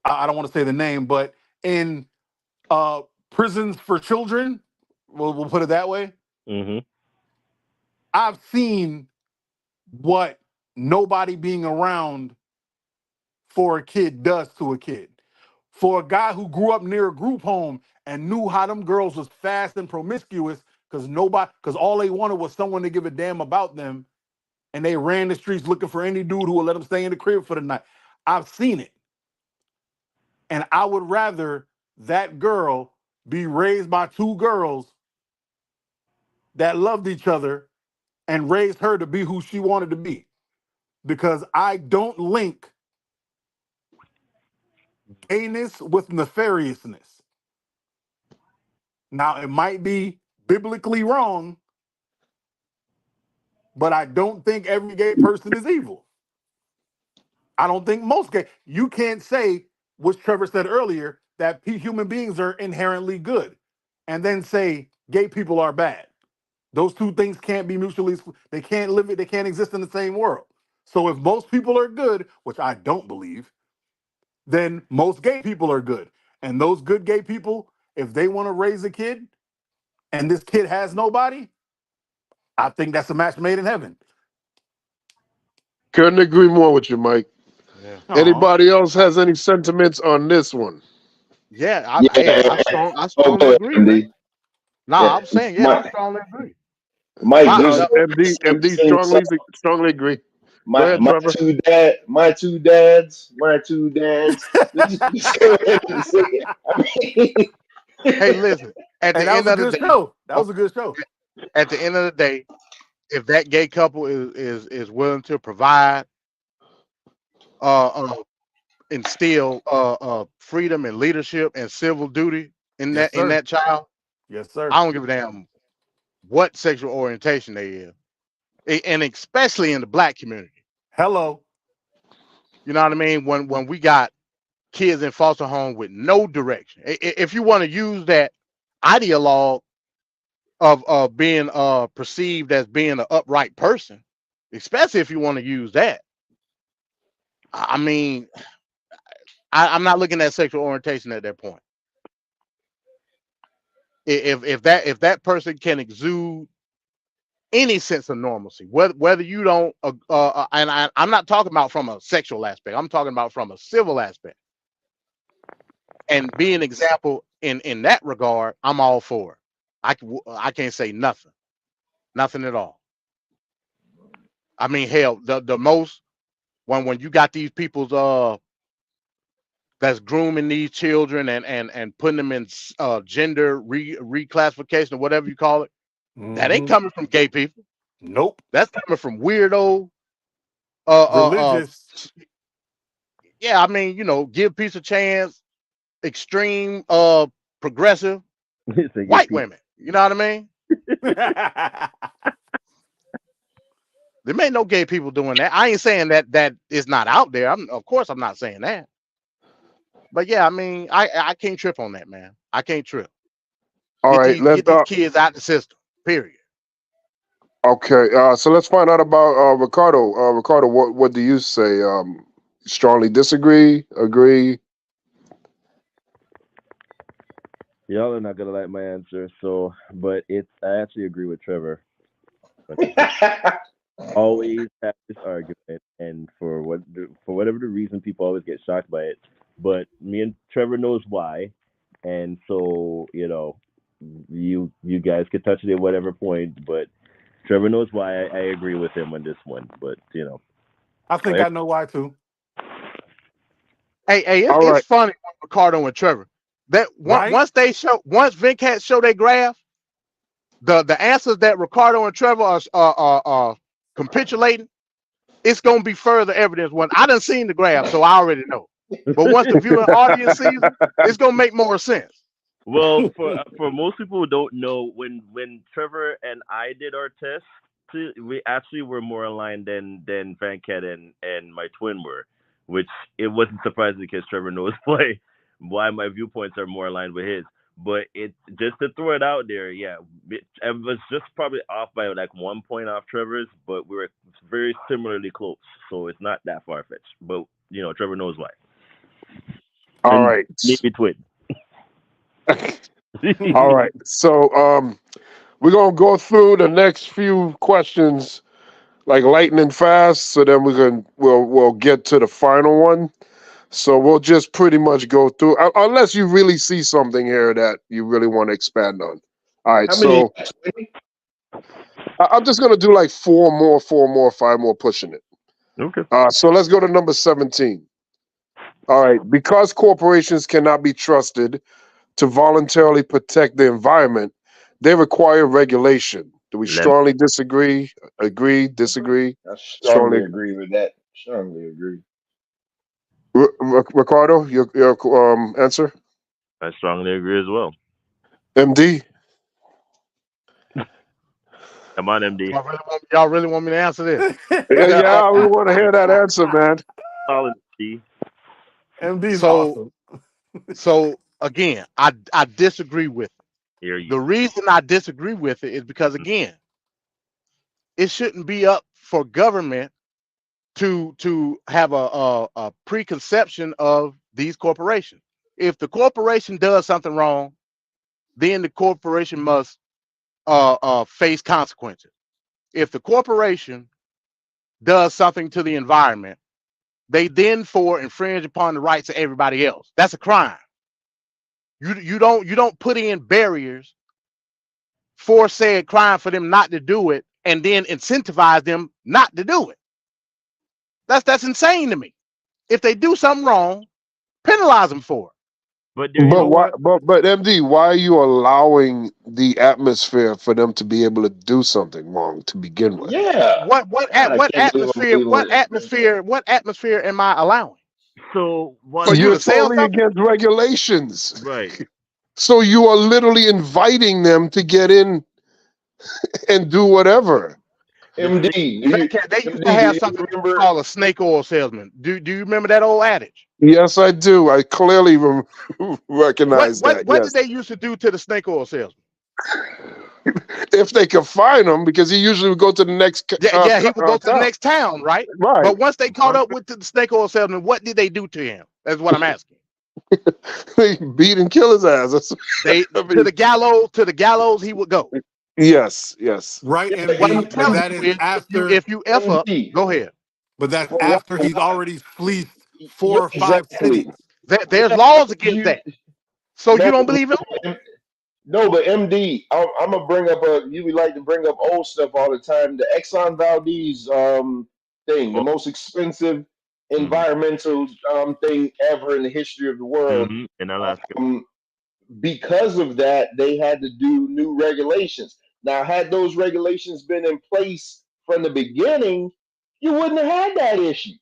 [SPEAKER 29] I don't want to say the name, but in prisons for children, we'll put it that way.
[SPEAKER 28] Mm-hmm.
[SPEAKER 29] I've seen what nobody being around for a kid does to a kid. For a guy who grew up near a group home and knew how them girls was fast and promiscuous because all they wanted was someone to give a damn about them, and they ran the streets looking for any dude who would let them stay in the crib for the night. I've seen it. And I would rather that girl be raised by two girls that loved each other and raised her to be who she wanted to be. Because I don't link gayness with nefariousness. Now, it might be biblically wrong, but I don't think every gay person is evil. I don't think most gay. You can't say, which Trevor said earlier, that human beings are inherently good and then say gay people are bad. Those two things can't be mutually, they can't live it, they can't exist in the same world. So if most people are good, which I don't believe, then most gay people are good. And those good gay people, if they want to raise a kid and this kid has nobody, I think that's a match made in heaven.
[SPEAKER 3] Couldn't agree more with you, Mike.
[SPEAKER 27] Yeah.
[SPEAKER 3] Anybody else has any sentiments on this one?
[SPEAKER 27] Yeah,
[SPEAKER 5] Yeah,
[SPEAKER 27] I
[SPEAKER 5] oh,
[SPEAKER 27] strongly
[SPEAKER 5] go ahead,
[SPEAKER 27] agree, man.
[SPEAKER 5] MD.
[SPEAKER 27] Nah,
[SPEAKER 5] Yeah,
[SPEAKER 27] I'm saying, yeah, I
[SPEAKER 5] Mike,
[SPEAKER 27] strongly agree.
[SPEAKER 5] Mike,
[SPEAKER 27] My
[SPEAKER 5] just
[SPEAKER 3] MD strongly agree. Go ahead,
[SPEAKER 5] my
[SPEAKER 3] Trevor.
[SPEAKER 5] my two dads, Just go ahead and say it. I mean,
[SPEAKER 27] hey, listen. At
[SPEAKER 29] Hey,
[SPEAKER 27] the
[SPEAKER 29] that was
[SPEAKER 27] end
[SPEAKER 29] a
[SPEAKER 27] of the
[SPEAKER 29] good
[SPEAKER 27] day,
[SPEAKER 29] show. That was a good show.
[SPEAKER 27] at the end of the day, if that gay couple is willing to provide, uh, uh instill freedom and leadership and civil duty in
[SPEAKER 29] Yes, sir.
[SPEAKER 27] that child,
[SPEAKER 29] Yes, sir.
[SPEAKER 27] I don't give a damn what sexual orientation they is, and especially in the black community.
[SPEAKER 29] Hello.
[SPEAKER 27] You know what I mean? When we got kids in foster home with no direction, if you want to use that ideologue of being perceived as being an upright person, especially if you want to use that, I mean, I'm not looking at sexual orientation at that point. If that person can exude any sense of normalcy. Whether you don't, and I'm not talking about from a sexual aspect. I'm talking about from a civil aspect. And be an example in that regard, I'm all for it. I can't say nothing at all. I mean, hell, the most when you got these people's that's grooming these children and putting them in gender reclassification or whatever you call it, that ain't coming from gay people.
[SPEAKER 29] Nope.
[SPEAKER 27] That's coming from weirdo
[SPEAKER 29] Religious.
[SPEAKER 27] Yeah, I mean, give peace a chance, extreme progressive white women. You know what I mean? There ain't no gay people doing that. I ain't saying that is not out there. Of course I'm not saying that. But yeah, I mean, I can't trip on that, man. I can't trip.
[SPEAKER 3] All right,
[SPEAKER 27] Get these kids out the system. Period.
[SPEAKER 3] Okay, so let's find out about Ricardo. Ricardo, what do you say? Strongly disagree? Agree?
[SPEAKER 28] Y'all are not gonna like my answer, but I actually agree with Trevor. Always have this argument, and for whatever the reason, people always get shocked by it. But me and Trevor knows why, and so you guys can touch it at whatever point, but Trevor knows why. I agree with him on this one, but
[SPEAKER 29] I think I know why too.
[SPEAKER 27] Hey, it's funny with Ricardo and Trevor. That once Venkat show their graph, the answers that Ricardo and Trevor are capitulating, it's gonna be further evidence. When I done seen the graph, so I already know. But once the viewing audience sees it, it's gonna make more sense.
[SPEAKER 28] Well, for most people who don't know, when Trevor and I did our test, we actually were more aligned than Venkat and my twin were, which it wasn't surprising because Trevor knows why my viewpoints are more aligned with his. But it just to throw it out there, yeah, I was just probably off by like 1 point off Trevor's, but we were very similarly close, so it's not that far fetched. But Trevor knows why.
[SPEAKER 3] All right,
[SPEAKER 28] maybe twin.
[SPEAKER 3] All right, so we're gonna go through the next few questions like lightning fast, so then we'll get to the final one. So we'll just pretty much go through, unless you really see something here that you really want to expand on. All right, so I'm just gonna do like 4 more, 5 more, pushing it.
[SPEAKER 28] Okay.
[SPEAKER 3] So let's go to number 17. All right, because corporations cannot be trusted to voluntarily protect the environment, they require regulation. Do we strongly disagree? Agree? Disagree?
[SPEAKER 5] I strongly agree with that. Strongly agree.
[SPEAKER 3] Ricardo, your answer?
[SPEAKER 28] I strongly agree as well.
[SPEAKER 3] MD?
[SPEAKER 28] Come on, MD.
[SPEAKER 27] Y'all really want me to answer this?
[SPEAKER 3] Yeah, we want to hear that answer, man.
[SPEAKER 28] Solid MD.
[SPEAKER 29] MD's awesome.
[SPEAKER 27] So again, I disagree with it. The reason I disagree with it is because again, it shouldn't be up for government to have a preconception of these corporations. If the corporation does something wrong, then the corporation must face consequences. If the corporation does something to the environment, they then infringe upon the rights of everybody else. That's a crime. You don't put in barriers for said crime for them not to do it, and then incentivize them not to do it. That's insane to me. If they do something wrong, penalize them for it.
[SPEAKER 28] But
[SPEAKER 3] MD, why are you allowing the atmosphere for them to be able to do something wrong to begin with?
[SPEAKER 5] Yeah.
[SPEAKER 27] What atmosphere am I allowing?
[SPEAKER 28] So
[SPEAKER 3] for you to totally against regulations.
[SPEAKER 28] Right.
[SPEAKER 3] So you are literally inviting them to get in and do whatever.
[SPEAKER 5] MD,
[SPEAKER 27] they used to have something called a snake oil salesman. Do you remember that old adage?
[SPEAKER 3] Yes, I do. I clearly recognize that.
[SPEAKER 27] What did they used to do to the snake oil salesman?
[SPEAKER 3] If they could find him, because he usually would go to the next.
[SPEAKER 27] He would go to the next town, right?
[SPEAKER 3] Right.
[SPEAKER 27] But once they caught up with the snake oil salesman, what did they do to him? That's what I'm asking.
[SPEAKER 3] They beat and kill his ass.
[SPEAKER 27] To the gallows he would go.
[SPEAKER 3] Yes, yes.
[SPEAKER 29] Right,
[SPEAKER 5] Yeah, but
[SPEAKER 29] MD, but
[SPEAKER 27] telling
[SPEAKER 29] that
[SPEAKER 27] you
[SPEAKER 29] is
[SPEAKER 27] is
[SPEAKER 29] after.
[SPEAKER 27] if you F up,
[SPEAKER 5] MD,
[SPEAKER 27] go ahead.
[SPEAKER 29] But that's
[SPEAKER 5] well,
[SPEAKER 29] after
[SPEAKER 5] well,
[SPEAKER 29] he's already fleeced
[SPEAKER 5] yeah,
[SPEAKER 29] 4 or 5
[SPEAKER 5] exactly.
[SPEAKER 29] cities.
[SPEAKER 27] There's
[SPEAKER 5] Yeah,
[SPEAKER 27] laws against
[SPEAKER 5] you
[SPEAKER 27] that. So you
[SPEAKER 5] no,
[SPEAKER 27] don't believe it?
[SPEAKER 5] no, but MD, I'm gonna bring up a. You would like to bring up old stuff all the time. The Exxon Valdez thing, the most expensive environmental thing ever in the history of the world.
[SPEAKER 28] In Alaska.
[SPEAKER 5] Because of that, they had to do new regulations. Now, had those regulations been in place from the beginning, you wouldn't have had that issue.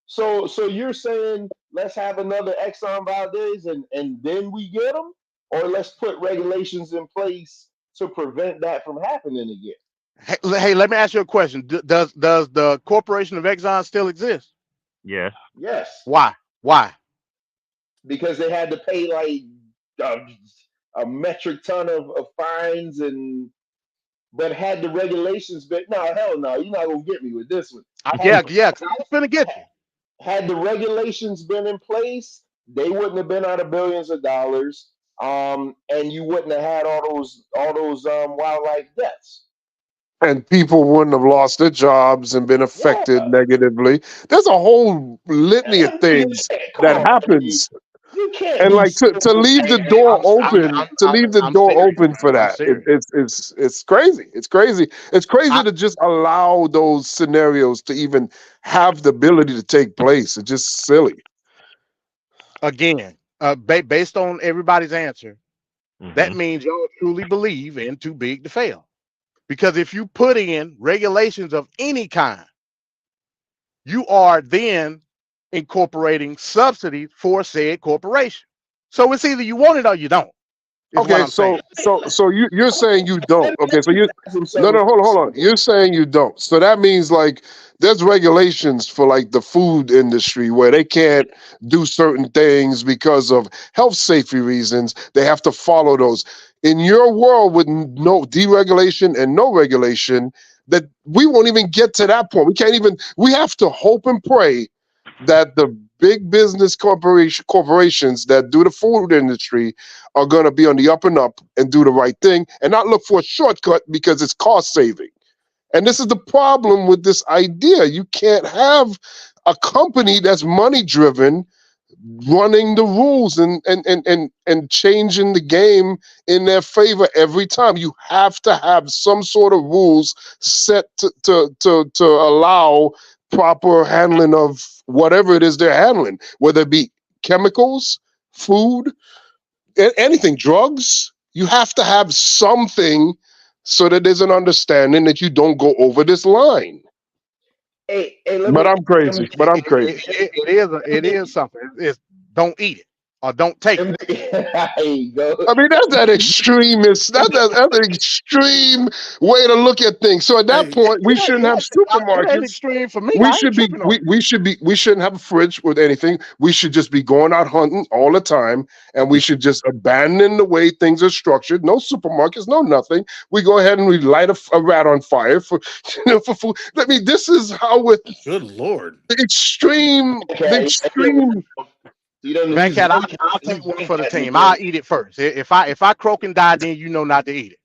[SPEAKER 5] So you're saying let's have another Exxon Valdez and then we get them, or let's put regulations in place to prevent that from happening again.
[SPEAKER 27] Hey, let me ask you a question. Does the corporation of Exxon still exist?
[SPEAKER 28] Yes.
[SPEAKER 5] Yes,
[SPEAKER 27] Why? Why?
[SPEAKER 5] because they had to pay like a metric ton of fines and. But had the regulations been no hell no, you're not gonna get me with this one.
[SPEAKER 27] Yeah, 'cause I was finna get you.
[SPEAKER 5] Had the regulations been in place, they wouldn't have been out of billions of dollars, and you wouldn't have had all those wildlife deaths.
[SPEAKER 3] And people wouldn't have lost their jobs and been affected negatively. There's a whole litany of things
[SPEAKER 5] Come
[SPEAKER 3] that
[SPEAKER 5] on,
[SPEAKER 3] happens.
[SPEAKER 5] you can't
[SPEAKER 3] And
[SPEAKER 5] be
[SPEAKER 3] like to leave the door open, to leave the
[SPEAKER 27] I'm
[SPEAKER 3] door
[SPEAKER 27] serious.
[SPEAKER 3] open for
[SPEAKER 27] I'm
[SPEAKER 3] that,
[SPEAKER 27] serious.
[SPEAKER 3] it's crazy. It's crazy. It's crazy to just allow those scenarios to even have the ability to take place. It's just silly.
[SPEAKER 27] Again, based on everybody's answer, that means y'all truly believe in too big to fail. Because if you put in regulations of any kind, you are then incorporating subsidies for said corporation. So it's either you want it or you don't, is what
[SPEAKER 3] Okay,
[SPEAKER 27] I'm saying.
[SPEAKER 3] so you're saying you don't. Okay, so you no,
[SPEAKER 5] several
[SPEAKER 3] hold on. You're saying you don't. So that means like there's regulations for like the food industry where they can't do certain things because of health safety reasons. They have to follow those. In your world with no deregulation and no regulation, that we won't even get to that point. We can't even. We have to hope and pray that the big business corporations that do the food industry are going to be on the up and up and do the right thing and not look for a shortcut because it's cost saving. And this is the problem with this idea. You can't have a company that's money driven running the rules and changing the game in their favor every time. You have to have some sort of rules set to allow proper handling of whatever it is they're handling, whether it be chemicals, food, anything, drugs. You have to have something so that there's an understanding that you don't go over this line.
[SPEAKER 5] Hey, let
[SPEAKER 3] But
[SPEAKER 5] me.
[SPEAKER 3] I'm crazy. But I'm crazy.
[SPEAKER 27] It is something. It's don't eat it or don't take it.
[SPEAKER 5] There you go.
[SPEAKER 3] I mean, that's that extremist. That's an extreme way to look at things. So at that point, we shouldn't have
[SPEAKER 27] It ain't
[SPEAKER 3] supermarkets.
[SPEAKER 27] extreme for me.
[SPEAKER 3] We
[SPEAKER 27] I ain't
[SPEAKER 3] should be
[SPEAKER 27] tripping on it.
[SPEAKER 3] we shouldn't have a fridge with anything. We should just be going out hunting all the time, and we should just abandon the way things are structured. No supermarkets, no nothing. We go ahead and we light a rat on fire for for food. I mean, this is how we're
[SPEAKER 29] Good Lord.
[SPEAKER 3] the extreme.
[SPEAKER 5] You don't use
[SPEAKER 27] Venkat, I'll take one for the team. I'll eat it first. If I croak and die, then you know not to eat it.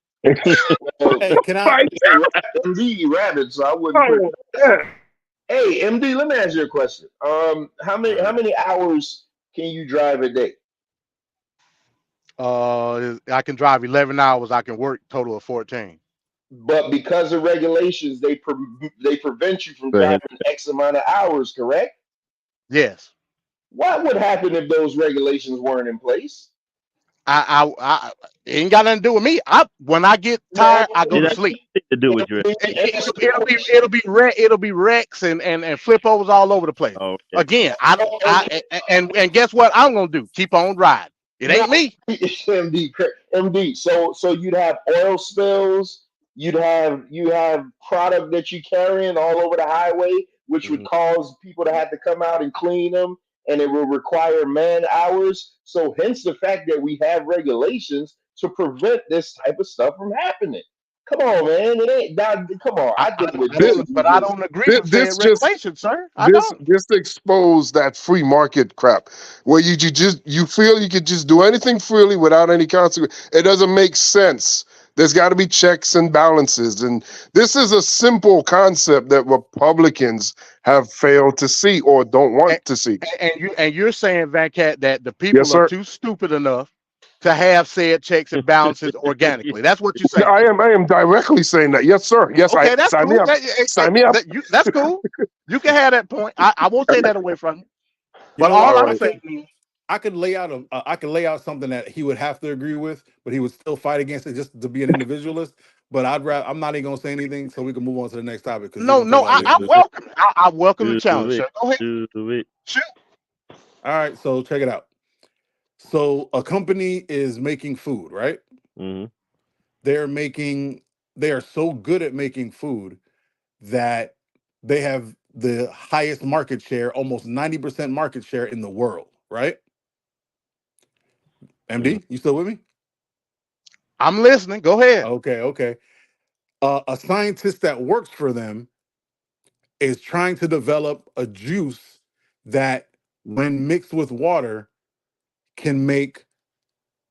[SPEAKER 29] Hey, can I?
[SPEAKER 5] MD eat rabbit, so I wouldn't put. Hey, MD, let me ask you a question. How many hours can you drive a day?
[SPEAKER 27] I can drive 11 hours. I can work total of 14.
[SPEAKER 5] But because of regulations, they prevent you from driving X amount of hours. Correct?
[SPEAKER 27] Yes.
[SPEAKER 5] What would happen if those regulations weren't in place?
[SPEAKER 27] I it ain't got nothing to do with me. When I get tired, I go to sleep.
[SPEAKER 28] To do with your
[SPEAKER 27] It'll be wrecks and flip overs all over the place. Again, and guess what I'm gonna do? Keep on riding. It ain't me.
[SPEAKER 5] MD. So you'd have oil spills. You have product that you carrying all over the highway, which would cause people to have to come out and clean them, and it will require man hours. So hence the fact that we have regulations to prevent this type of stuff from happening. Come on, man. It ain't that. Come on. I think
[SPEAKER 27] But I don't agree with said regulations, sir. I don't.
[SPEAKER 3] This exposed that free market crap where you feel you could just do anything freely without any consequence. It doesn't make sense There's got to be checks and balances. And this is a simple concept that Republicans have failed to see or don't want to see.
[SPEAKER 27] And you're saying, Venkat, that the
[SPEAKER 3] Yes,
[SPEAKER 27] people are
[SPEAKER 3] sir.
[SPEAKER 27] too stupid enough to have said checks and balances organically. That's what you're saying.
[SPEAKER 3] I am directly saying that. Yes, sir. Yes,
[SPEAKER 27] Okay, that's
[SPEAKER 3] sign me
[SPEAKER 27] cool.
[SPEAKER 3] up. Sign me up.
[SPEAKER 27] That's cool. You can have that point. I won't take that away from you. But
[SPEAKER 29] know what?
[SPEAKER 27] all I'm saying is,
[SPEAKER 29] I could lay out something that he would have to agree with, but he would still fight against it just to be an individualist. But I'm not even gonna say anything, so we can move on to the next topic.
[SPEAKER 27] no, I welcome. I welcome the challenge. Sir. Go ahead. Shoot.
[SPEAKER 29] All right, so check it out. So a company is making food, right?
[SPEAKER 9] Mm-hmm.
[SPEAKER 29] They are so good at making food that they have the highest market share, almost 90% market share in the world, right? MD, you still with me?
[SPEAKER 27] I'm listening. Go ahead.
[SPEAKER 29] Okay. A scientist that works for them is trying to develop a juice that, when mixed with water, can make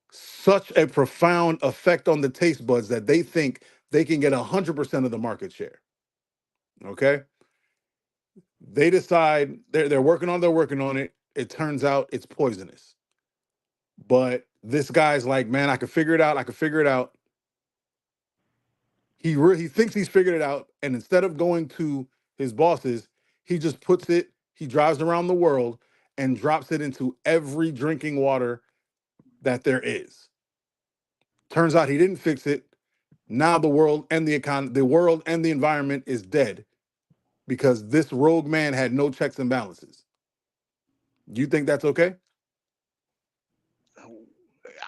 [SPEAKER 29] such a profound effect on the taste buds that they think they can get 100% of the market share. Okay? They decide they're working on it. It turns out it's poisonous. But this guy's like, man, I can figure it out. He thinks he's figured it out, and instead of going to his bosses, he just he drives around the world and drops it into every drinking water that there is. Turns out he didn't fix it. Now the world and the environment is dead because this rogue man had no checks and balances. Do you think that's okay?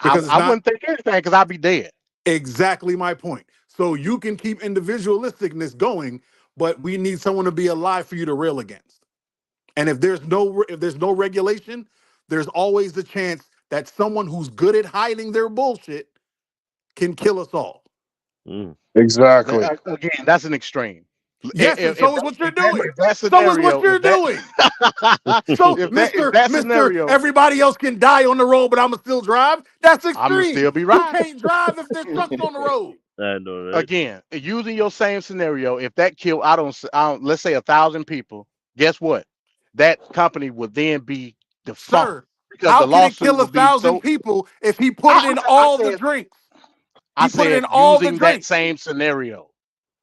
[SPEAKER 29] Because
[SPEAKER 27] I wouldn't think anything because I'd be dead.
[SPEAKER 29] Exactly my point. So you can keep individualisticness going, but we need someone to be alive for you to rail against. And if there's no regulation, there's always the chance that someone who's good at hiding their bullshit can kill us all.
[SPEAKER 3] Exactly.
[SPEAKER 27] Again, that's an extreme.
[SPEAKER 29] Yes, and so is what you're doing. So
[SPEAKER 27] scenario,
[SPEAKER 29] is what you're doing. So, Mr.
[SPEAKER 27] scenario,
[SPEAKER 29] Everybody else can die on the road, but I'ma still drive. That's extreme.
[SPEAKER 27] I'ma still be
[SPEAKER 29] You
[SPEAKER 27] riding.
[SPEAKER 29] can't drive if there's trucks on the road.
[SPEAKER 9] I know, right?
[SPEAKER 27] Again, using your same scenario, if that killed, I don't let's say 1,000 people, guess what? That company would then be defunct.
[SPEAKER 29] Sir,
[SPEAKER 27] because
[SPEAKER 29] how
[SPEAKER 27] the
[SPEAKER 29] can it
[SPEAKER 27] lawsuit
[SPEAKER 29] kill
[SPEAKER 27] would be
[SPEAKER 29] 1,000 people if he put it in all the drinks?
[SPEAKER 27] I
[SPEAKER 29] He put it
[SPEAKER 27] said
[SPEAKER 29] in all the
[SPEAKER 27] using that
[SPEAKER 29] drinks.
[SPEAKER 27] same scenario.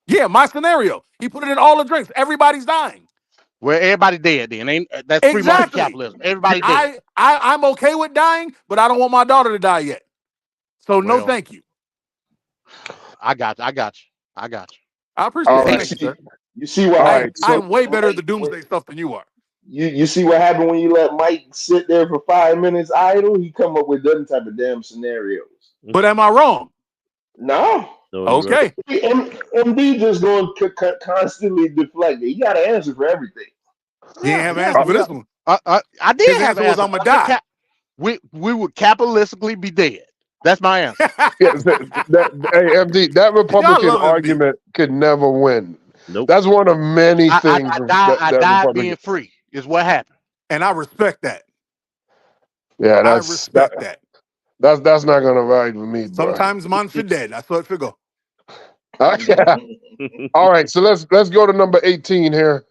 [SPEAKER 29] Yeah, my scenario. He put it in all the drinks. Everybody's dying.
[SPEAKER 27] Well, everybody dead then. That's free market capitalism. Everybody dead.
[SPEAKER 29] I'm okay with dying, but I don't want my daughter to die yet. So no, thank you.
[SPEAKER 27] I got you.
[SPEAKER 29] I appreciate it. Thank you, sir.
[SPEAKER 5] You see what
[SPEAKER 29] I'm way better at the doomsday stuff than you are.
[SPEAKER 5] You see what happened when you let Mike sit there for 5 minutes idle? He come up with different type of damn scenarios.
[SPEAKER 29] But am I wrong?
[SPEAKER 5] No.
[SPEAKER 29] Okay.
[SPEAKER 5] MD just going to constantly deflect it. You got to answer for everything.
[SPEAKER 29] He ain't have an answer for this one.
[SPEAKER 27] I did
[SPEAKER 29] His
[SPEAKER 27] have
[SPEAKER 29] answer
[SPEAKER 27] an
[SPEAKER 29] was
[SPEAKER 27] answer.
[SPEAKER 29] I'm gonna die.
[SPEAKER 27] We would capitalistically be dead. That's my answer.
[SPEAKER 3] Hey, MD, that Republican argument could never win.
[SPEAKER 9] Nope.
[SPEAKER 3] That's one of many things.
[SPEAKER 27] I died being free is what happened.
[SPEAKER 29] And I respect that.
[SPEAKER 3] Yeah,
[SPEAKER 29] I respect that.
[SPEAKER 3] That's not gonna ride with me, bro.
[SPEAKER 29] Sometimes man should dead. That's what I figure.
[SPEAKER 3] Yeah. All right, so let's go to number 18 here.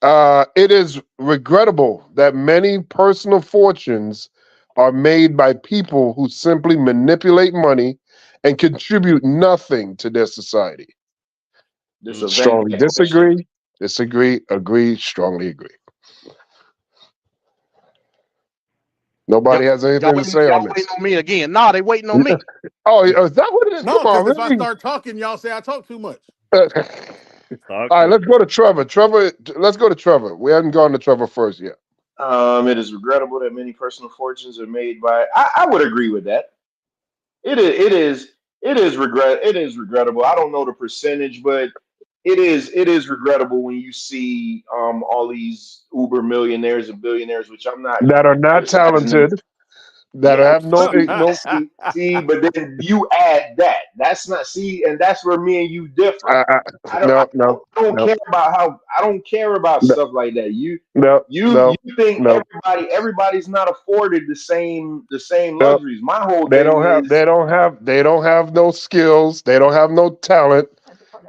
[SPEAKER 3] It is regrettable that many personal fortunes are made by people who simply manipulate money and contribute nothing to their society. Strongly disagree, agree, strongly agree. Nobody has anything to say on this.
[SPEAKER 27] Waiting on me again. No, they waiting on me.
[SPEAKER 3] Oh, is that what it is?
[SPEAKER 29] No,
[SPEAKER 3] Come on,
[SPEAKER 29] because if I
[SPEAKER 3] really?
[SPEAKER 29] start talking, y'all say I talk too much.
[SPEAKER 3] All right, let's go to Trevor. Let's go to Trevor. We haven't gone to Trevor first yet.
[SPEAKER 5] It is regrettable that many personal fortunes are made by. I would agree with that. It is regrettable. I don't know the percentage, but it is regrettable when you see all these uber millionaires and billionaires, which I'm not
[SPEAKER 3] that are not talented. that
[SPEAKER 5] Yeah,
[SPEAKER 3] have no no.
[SPEAKER 5] see, but then you add that. That's not see, and that's where me and you differ. I don't, I
[SPEAKER 3] No, no,
[SPEAKER 5] don't, I don't
[SPEAKER 3] no,
[SPEAKER 5] care about how I don't care about
[SPEAKER 3] no,
[SPEAKER 5] stuff like that.
[SPEAKER 3] no, no,
[SPEAKER 5] You think
[SPEAKER 3] no,
[SPEAKER 5] everybody's not afforded the same
[SPEAKER 3] no.
[SPEAKER 5] luxuries. My whole
[SPEAKER 3] They
[SPEAKER 5] thing
[SPEAKER 3] don't have.
[SPEAKER 5] is,
[SPEAKER 3] They don't have no skills. They don't have no talent.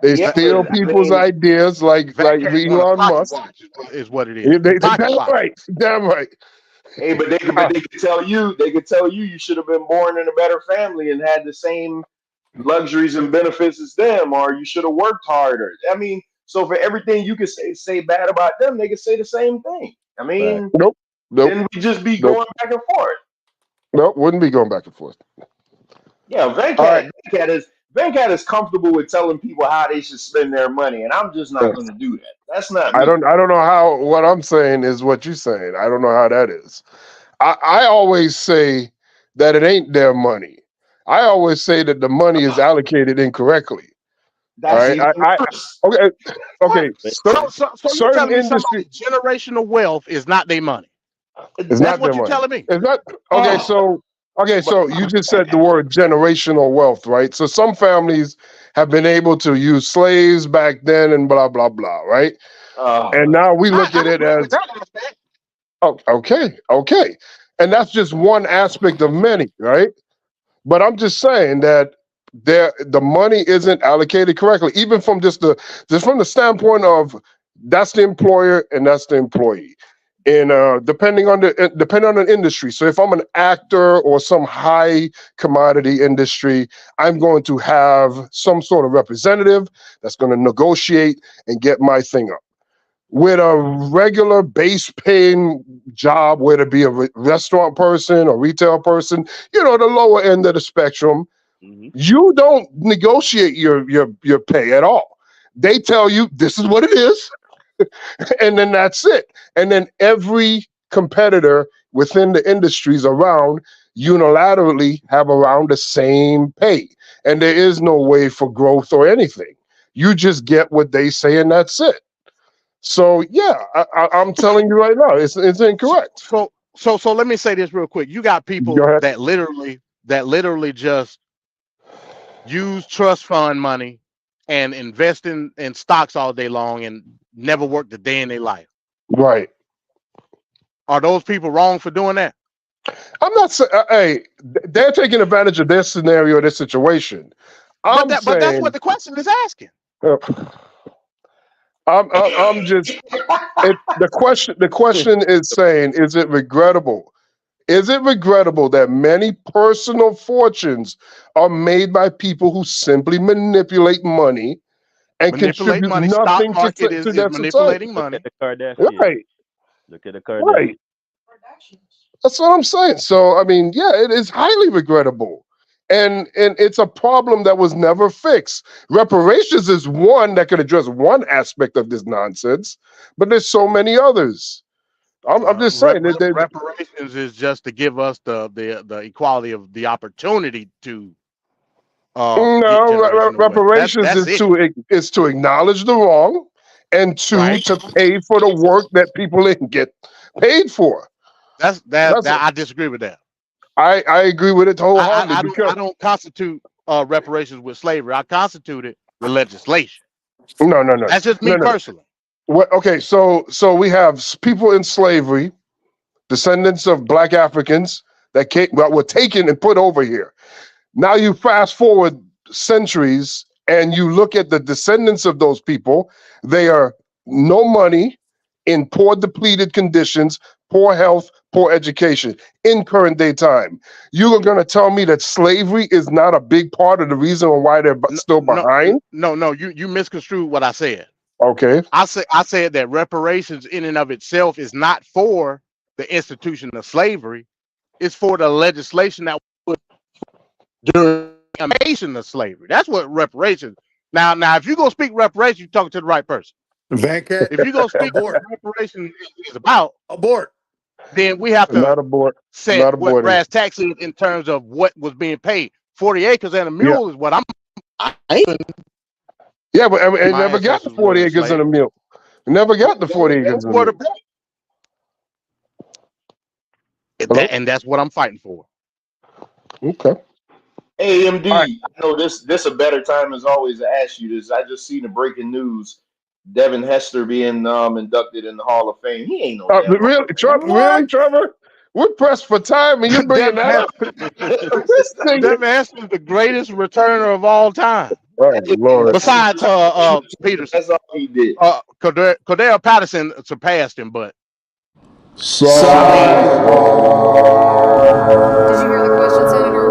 [SPEAKER 3] They
[SPEAKER 5] yeah, but
[SPEAKER 3] steal
[SPEAKER 5] I
[SPEAKER 3] people's
[SPEAKER 5] mean,
[SPEAKER 3] ideas like
[SPEAKER 27] Venkat want a
[SPEAKER 3] Elon
[SPEAKER 27] pocket
[SPEAKER 3] Musk.
[SPEAKER 27] watch is what it is.
[SPEAKER 3] They
[SPEAKER 27] Pocket
[SPEAKER 3] damn
[SPEAKER 27] watch.
[SPEAKER 3] right. Damn right.
[SPEAKER 5] hey, but they could tell you should have been born in a better family and had the same luxuries and benefits as them, or you should have worked harder. I mean, so for everything you could say bad about them, they could say the same thing. I
[SPEAKER 3] Right.
[SPEAKER 5] mean,
[SPEAKER 3] Nope. Nope.
[SPEAKER 5] then we just be
[SPEAKER 3] Nope.
[SPEAKER 5] going back and forth.
[SPEAKER 3] Nope. Wouldn't be going back and forth.
[SPEAKER 5] Yeah,
[SPEAKER 3] All right.
[SPEAKER 5] Venkat is comfortable with telling people how they should spend their money, and I'm just not going to do that. That's not
[SPEAKER 3] I
[SPEAKER 5] me.
[SPEAKER 3] don't know how what I'm saying is what you're saying. I don't know how that is. I always say that it ain't their money. I always say that the money is allocated incorrectly. All
[SPEAKER 5] That's
[SPEAKER 3] right.
[SPEAKER 5] even
[SPEAKER 3] I
[SPEAKER 5] worse.
[SPEAKER 3] okay. Okay.
[SPEAKER 27] So you're
[SPEAKER 3] Certain
[SPEAKER 27] telling me
[SPEAKER 3] industry
[SPEAKER 27] somebody's generational wealth is not their money?
[SPEAKER 3] is
[SPEAKER 27] That's
[SPEAKER 3] not their
[SPEAKER 27] what you're
[SPEAKER 3] money.
[SPEAKER 27] telling me.
[SPEAKER 3] It's not okay.
[SPEAKER 5] Oh,
[SPEAKER 3] So you just said the word generational wealth, right? So some families have been able to use slaves back then and blah blah blah, right? And now we look at it
[SPEAKER 27] agree with
[SPEAKER 3] as
[SPEAKER 27] that aspect.
[SPEAKER 3] oh, okay. And that's just one aspect of many, right? But I'm just saying that the money isn't allocated correctly, even from just from the standpoint of that's the employer and that's the employee. And depending on the industry. So if I'm an actor or some high commodity industry, I'm going to have some sort of representative that's going to negotiate and get my thing up. With a regular base paying job, whether it be a restaurant person or retail person, the lower end of the spectrum, you don't negotiate your pay at all. They tell you this is what it is, and then that's it. And then every competitor within the industries around unilaterally have around the same pay. And there is no way for growth or anything. You just get what they say, and that's it. So yeah, I'm telling you right now, it's incorrect.
[SPEAKER 27] So let me say this real quick. You got
[SPEAKER 3] Go
[SPEAKER 27] people
[SPEAKER 3] ahead.
[SPEAKER 27] that literally just use trust fund money and invest in stocks all day long and never worked a day in their life.
[SPEAKER 3] Right.
[SPEAKER 27] Are those people wrong for doing that?
[SPEAKER 3] I'm not saying, hey, they're taking advantage of their scenario, their situation.
[SPEAKER 27] But that's what the question is asking.
[SPEAKER 3] I'm just. The question is saying, is it regrettable? Is it regrettable that many personal fortunes are made by people who simply manipulate money and
[SPEAKER 27] Manipulate
[SPEAKER 3] contribute
[SPEAKER 27] money. Stock
[SPEAKER 3] nothing
[SPEAKER 27] market
[SPEAKER 3] to
[SPEAKER 27] is
[SPEAKER 3] their society?
[SPEAKER 27] manipulating money.
[SPEAKER 3] Right.
[SPEAKER 28] Look at the Kardashians.
[SPEAKER 3] Right. That's what I'm saying. So, I mean, yeah, it is highly regrettable. And it's a problem that was never fixed. Reparations is one that could address one aspect of this nonsense, but there's so many others. I'm just saying that
[SPEAKER 27] reparations is just to give us the equality of the opportunity to get
[SPEAKER 3] reparations
[SPEAKER 27] that's
[SPEAKER 3] is to acknowledge the wrong and to pay for the work that people didn't get paid for.
[SPEAKER 27] I disagree with that.
[SPEAKER 3] I agree with it wholeheartedly.
[SPEAKER 27] I don't constitute reparations with slavery. I constitute it with legislation.
[SPEAKER 3] No.
[SPEAKER 27] That's just me personally.
[SPEAKER 3] Okay, so we have people in slavery, descendants of Black Africans that were taken and put over here. Now you fast forward centuries and you look at the descendants of those people. They are no money, in poor depleted conditions, poor health, poor education in current day time. You are going to tell me that slavery is not a big part of the reason why they're still behind?
[SPEAKER 27] No, you misconstrued what I said.
[SPEAKER 3] Okay.
[SPEAKER 27] I said that reparations in and of itself is not for the institution of slavery. It's for the legislation that was during the nation of slavery. That's what reparations. Now, if you go speak reparations, you're talking to the right person.
[SPEAKER 29] Venkat,
[SPEAKER 27] if you go speak what reparations is about,
[SPEAKER 29] abort.
[SPEAKER 27] Then we have to
[SPEAKER 3] not abort.
[SPEAKER 27] set
[SPEAKER 3] Not
[SPEAKER 27] what brass tacks is in terms of what was being paid. 40 acres and a mule is what I
[SPEAKER 3] Yeah, but I never got the 40 acres and a mule. Never got the 40 acres and a mule.
[SPEAKER 27] And that's what I'm fighting for.
[SPEAKER 3] Okay.
[SPEAKER 5] AMD.
[SPEAKER 3] All right.
[SPEAKER 5] I know this a better time as always to ask you this. I just seen the breaking news. Devin Hester being inducted in the Hall of Fame. He ain't no damn Hall
[SPEAKER 3] Really,
[SPEAKER 5] of Fame.
[SPEAKER 3] really, Trevor? We're pressed for time, and you're bringing
[SPEAKER 27] Devin
[SPEAKER 3] that up.
[SPEAKER 27] Hester,
[SPEAKER 5] I'm just saying.
[SPEAKER 27] Devin Hester is the greatest returner of all time,
[SPEAKER 3] Oh Lord!
[SPEAKER 27] besides Peterson.
[SPEAKER 5] That's all he did.
[SPEAKER 27] Cordell Patterson surpassed him, but
[SPEAKER 7] Did you hear the question, Senator?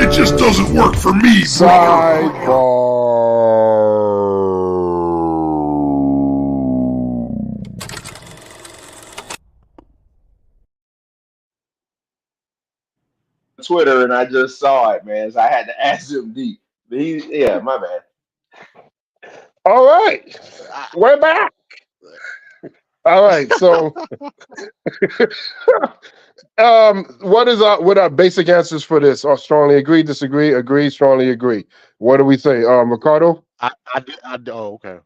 [SPEAKER 14] It just doesn't work for me,
[SPEAKER 5] Twitter and I just saw it, man. So I had to ask him deep. Yeah, my bad.
[SPEAKER 3] All right, we're back. All right, so what are basic answers for this? Strongly agree, disagree, agree, strongly agree. What do we say, Ricardo?
[SPEAKER 27] I oh, okay.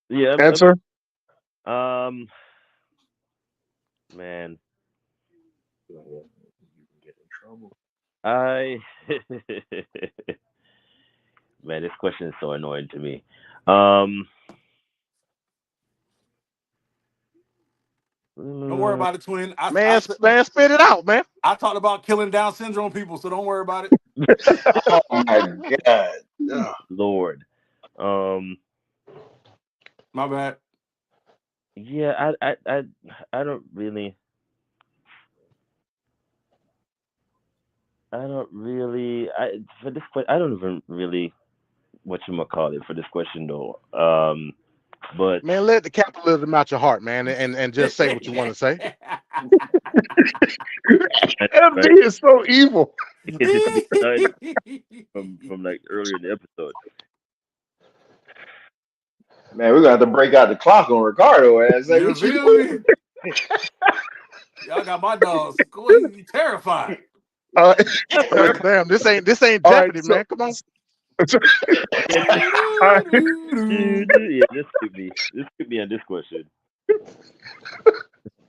[SPEAKER 28] Yeah.
[SPEAKER 3] Answer.
[SPEAKER 28] Man, man, this question is so annoying to me.
[SPEAKER 29] Don't worry about it, twin.
[SPEAKER 27] Man, spit it out, man.
[SPEAKER 29] I talked about killing Down syndrome people, so don't worry about it.
[SPEAKER 5] Oh my God. Ugh.
[SPEAKER 28] Lord.
[SPEAKER 29] My bad.
[SPEAKER 28] Yeah, I don't really. For this question, I don't even really whatchamacallit for this question though. But
[SPEAKER 27] man, let the capitalism out your heart, man, and just say what you want to say.
[SPEAKER 3] MD is so evil.
[SPEAKER 28] from like earlier in the episode.
[SPEAKER 5] Man, we're gonna have to break out the clock on Ricardo ass. Like,
[SPEAKER 29] You
[SPEAKER 5] what you
[SPEAKER 29] feel me?
[SPEAKER 5] doing?
[SPEAKER 29] Y'all got my dogs. He's terrified.
[SPEAKER 27] Damn, this ain't Jeopardy, man. Come on.
[SPEAKER 28] Yeah, just skip me. Just skip me on this question.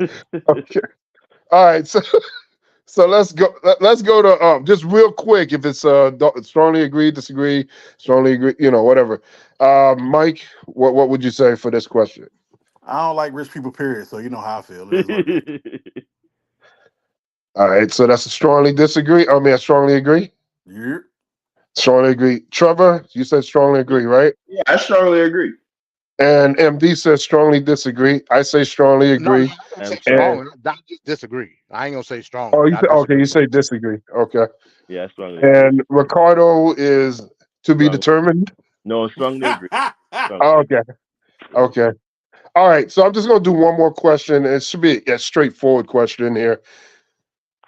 [SPEAKER 3] Okay. All right. So let's go. Let's go to just real quick. If it's strongly agree, disagree, strongly agree, whatever. Mike, what would you say for this question?
[SPEAKER 29] I don't like rich people, period. So you know how I feel. It is what it is.
[SPEAKER 3] All right. So that's a strongly disagree. I mean, I strongly agree.
[SPEAKER 29] Yeah.
[SPEAKER 3] Strongly agree. Trevor, you said strongly agree, right?
[SPEAKER 5] Yeah, I strongly agree.
[SPEAKER 3] And MD says strongly disagree. I say strongly agree.
[SPEAKER 27] No, I say strongly. I just disagree. I ain't gonna say strongly.
[SPEAKER 3] Oh, you say disagree. Okay.
[SPEAKER 28] Yeah, I strongly agree.
[SPEAKER 3] And Ricardo is to be determined.
[SPEAKER 28] No, strongly agree.
[SPEAKER 3] Okay. All right. So I'm just gonna do one more question. It should be a straightforward question here.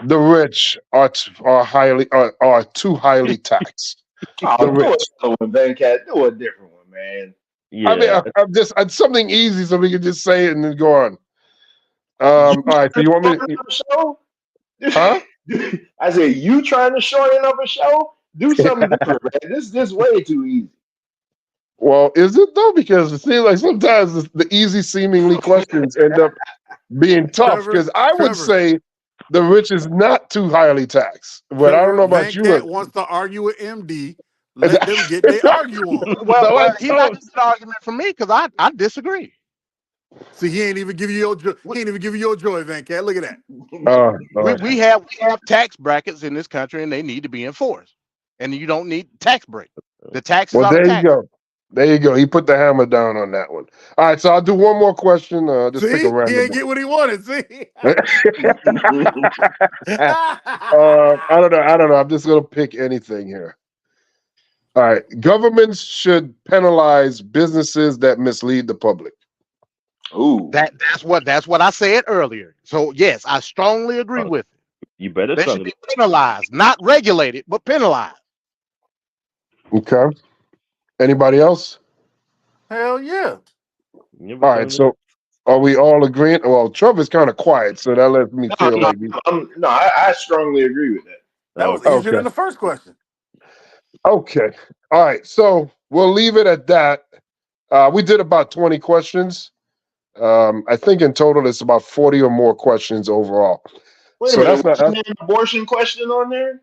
[SPEAKER 3] The rich are too highly taxed.
[SPEAKER 5] Oh, do another one, Venkat. Do a different one, man.
[SPEAKER 28] Yeah.
[SPEAKER 3] I mean, I'm just something easy so we can just say it and then go on. All right. So you want me to
[SPEAKER 5] show?
[SPEAKER 3] Huh?
[SPEAKER 5] I said, you trying to shorten up a show? Do something different, man. This way too easy.
[SPEAKER 3] Well, is it though? Because it seems like sometimes the easy seemingly questions end up being tough. Because I would say the rich is not too highly taxed, but I don't know about you.
[SPEAKER 29] Venkat wants to argue with MD. Let them get their argue on.
[SPEAKER 27] Well, he's not getting an argument from me because I disagree.
[SPEAKER 29] See, he ain't even give you your joy. He ain't even give you your joy, Venkat. Look at that.
[SPEAKER 27] We have tax brackets in this country, and they need to be enforced. And you don't need tax break. The taxes are
[SPEAKER 3] there
[SPEAKER 27] the tax.
[SPEAKER 3] you go. There you go. He put the hammer down on that one. All right, so I'll do one more question. Just pick a random.
[SPEAKER 29] He ain't get what he wanted. See,
[SPEAKER 3] I don't know. I'm just gonna pick anything here. All right, governments should penalize businesses that mislead the public.
[SPEAKER 5] Ooh,
[SPEAKER 27] that's what I said earlier. So yes, I strongly agree with it.
[SPEAKER 28] You better.
[SPEAKER 27] They should be penalized, not regulated, but penalized.
[SPEAKER 3] Okay. Anybody else?
[SPEAKER 29] Hell yeah.
[SPEAKER 3] All right, so are we all agreeing? Well, Trevor's kind of quiet, so that lets me feel like
[SPEAKER 5] I strongly agree with that.
[SPEAKER 29] That was easier than the first question.
[SPEAKER 3] Okay. All right, so we'll leave it at that. We did about 20 questions. I think in total it's about 40 or more questions overall.
[SPEAKER 5] Wait a
[SPEAKER 3] So that's
[SPEAKER 5] minute,
[SPEAKER 3] not.
[SPEAKER 5] wasn't there an abortion question on there?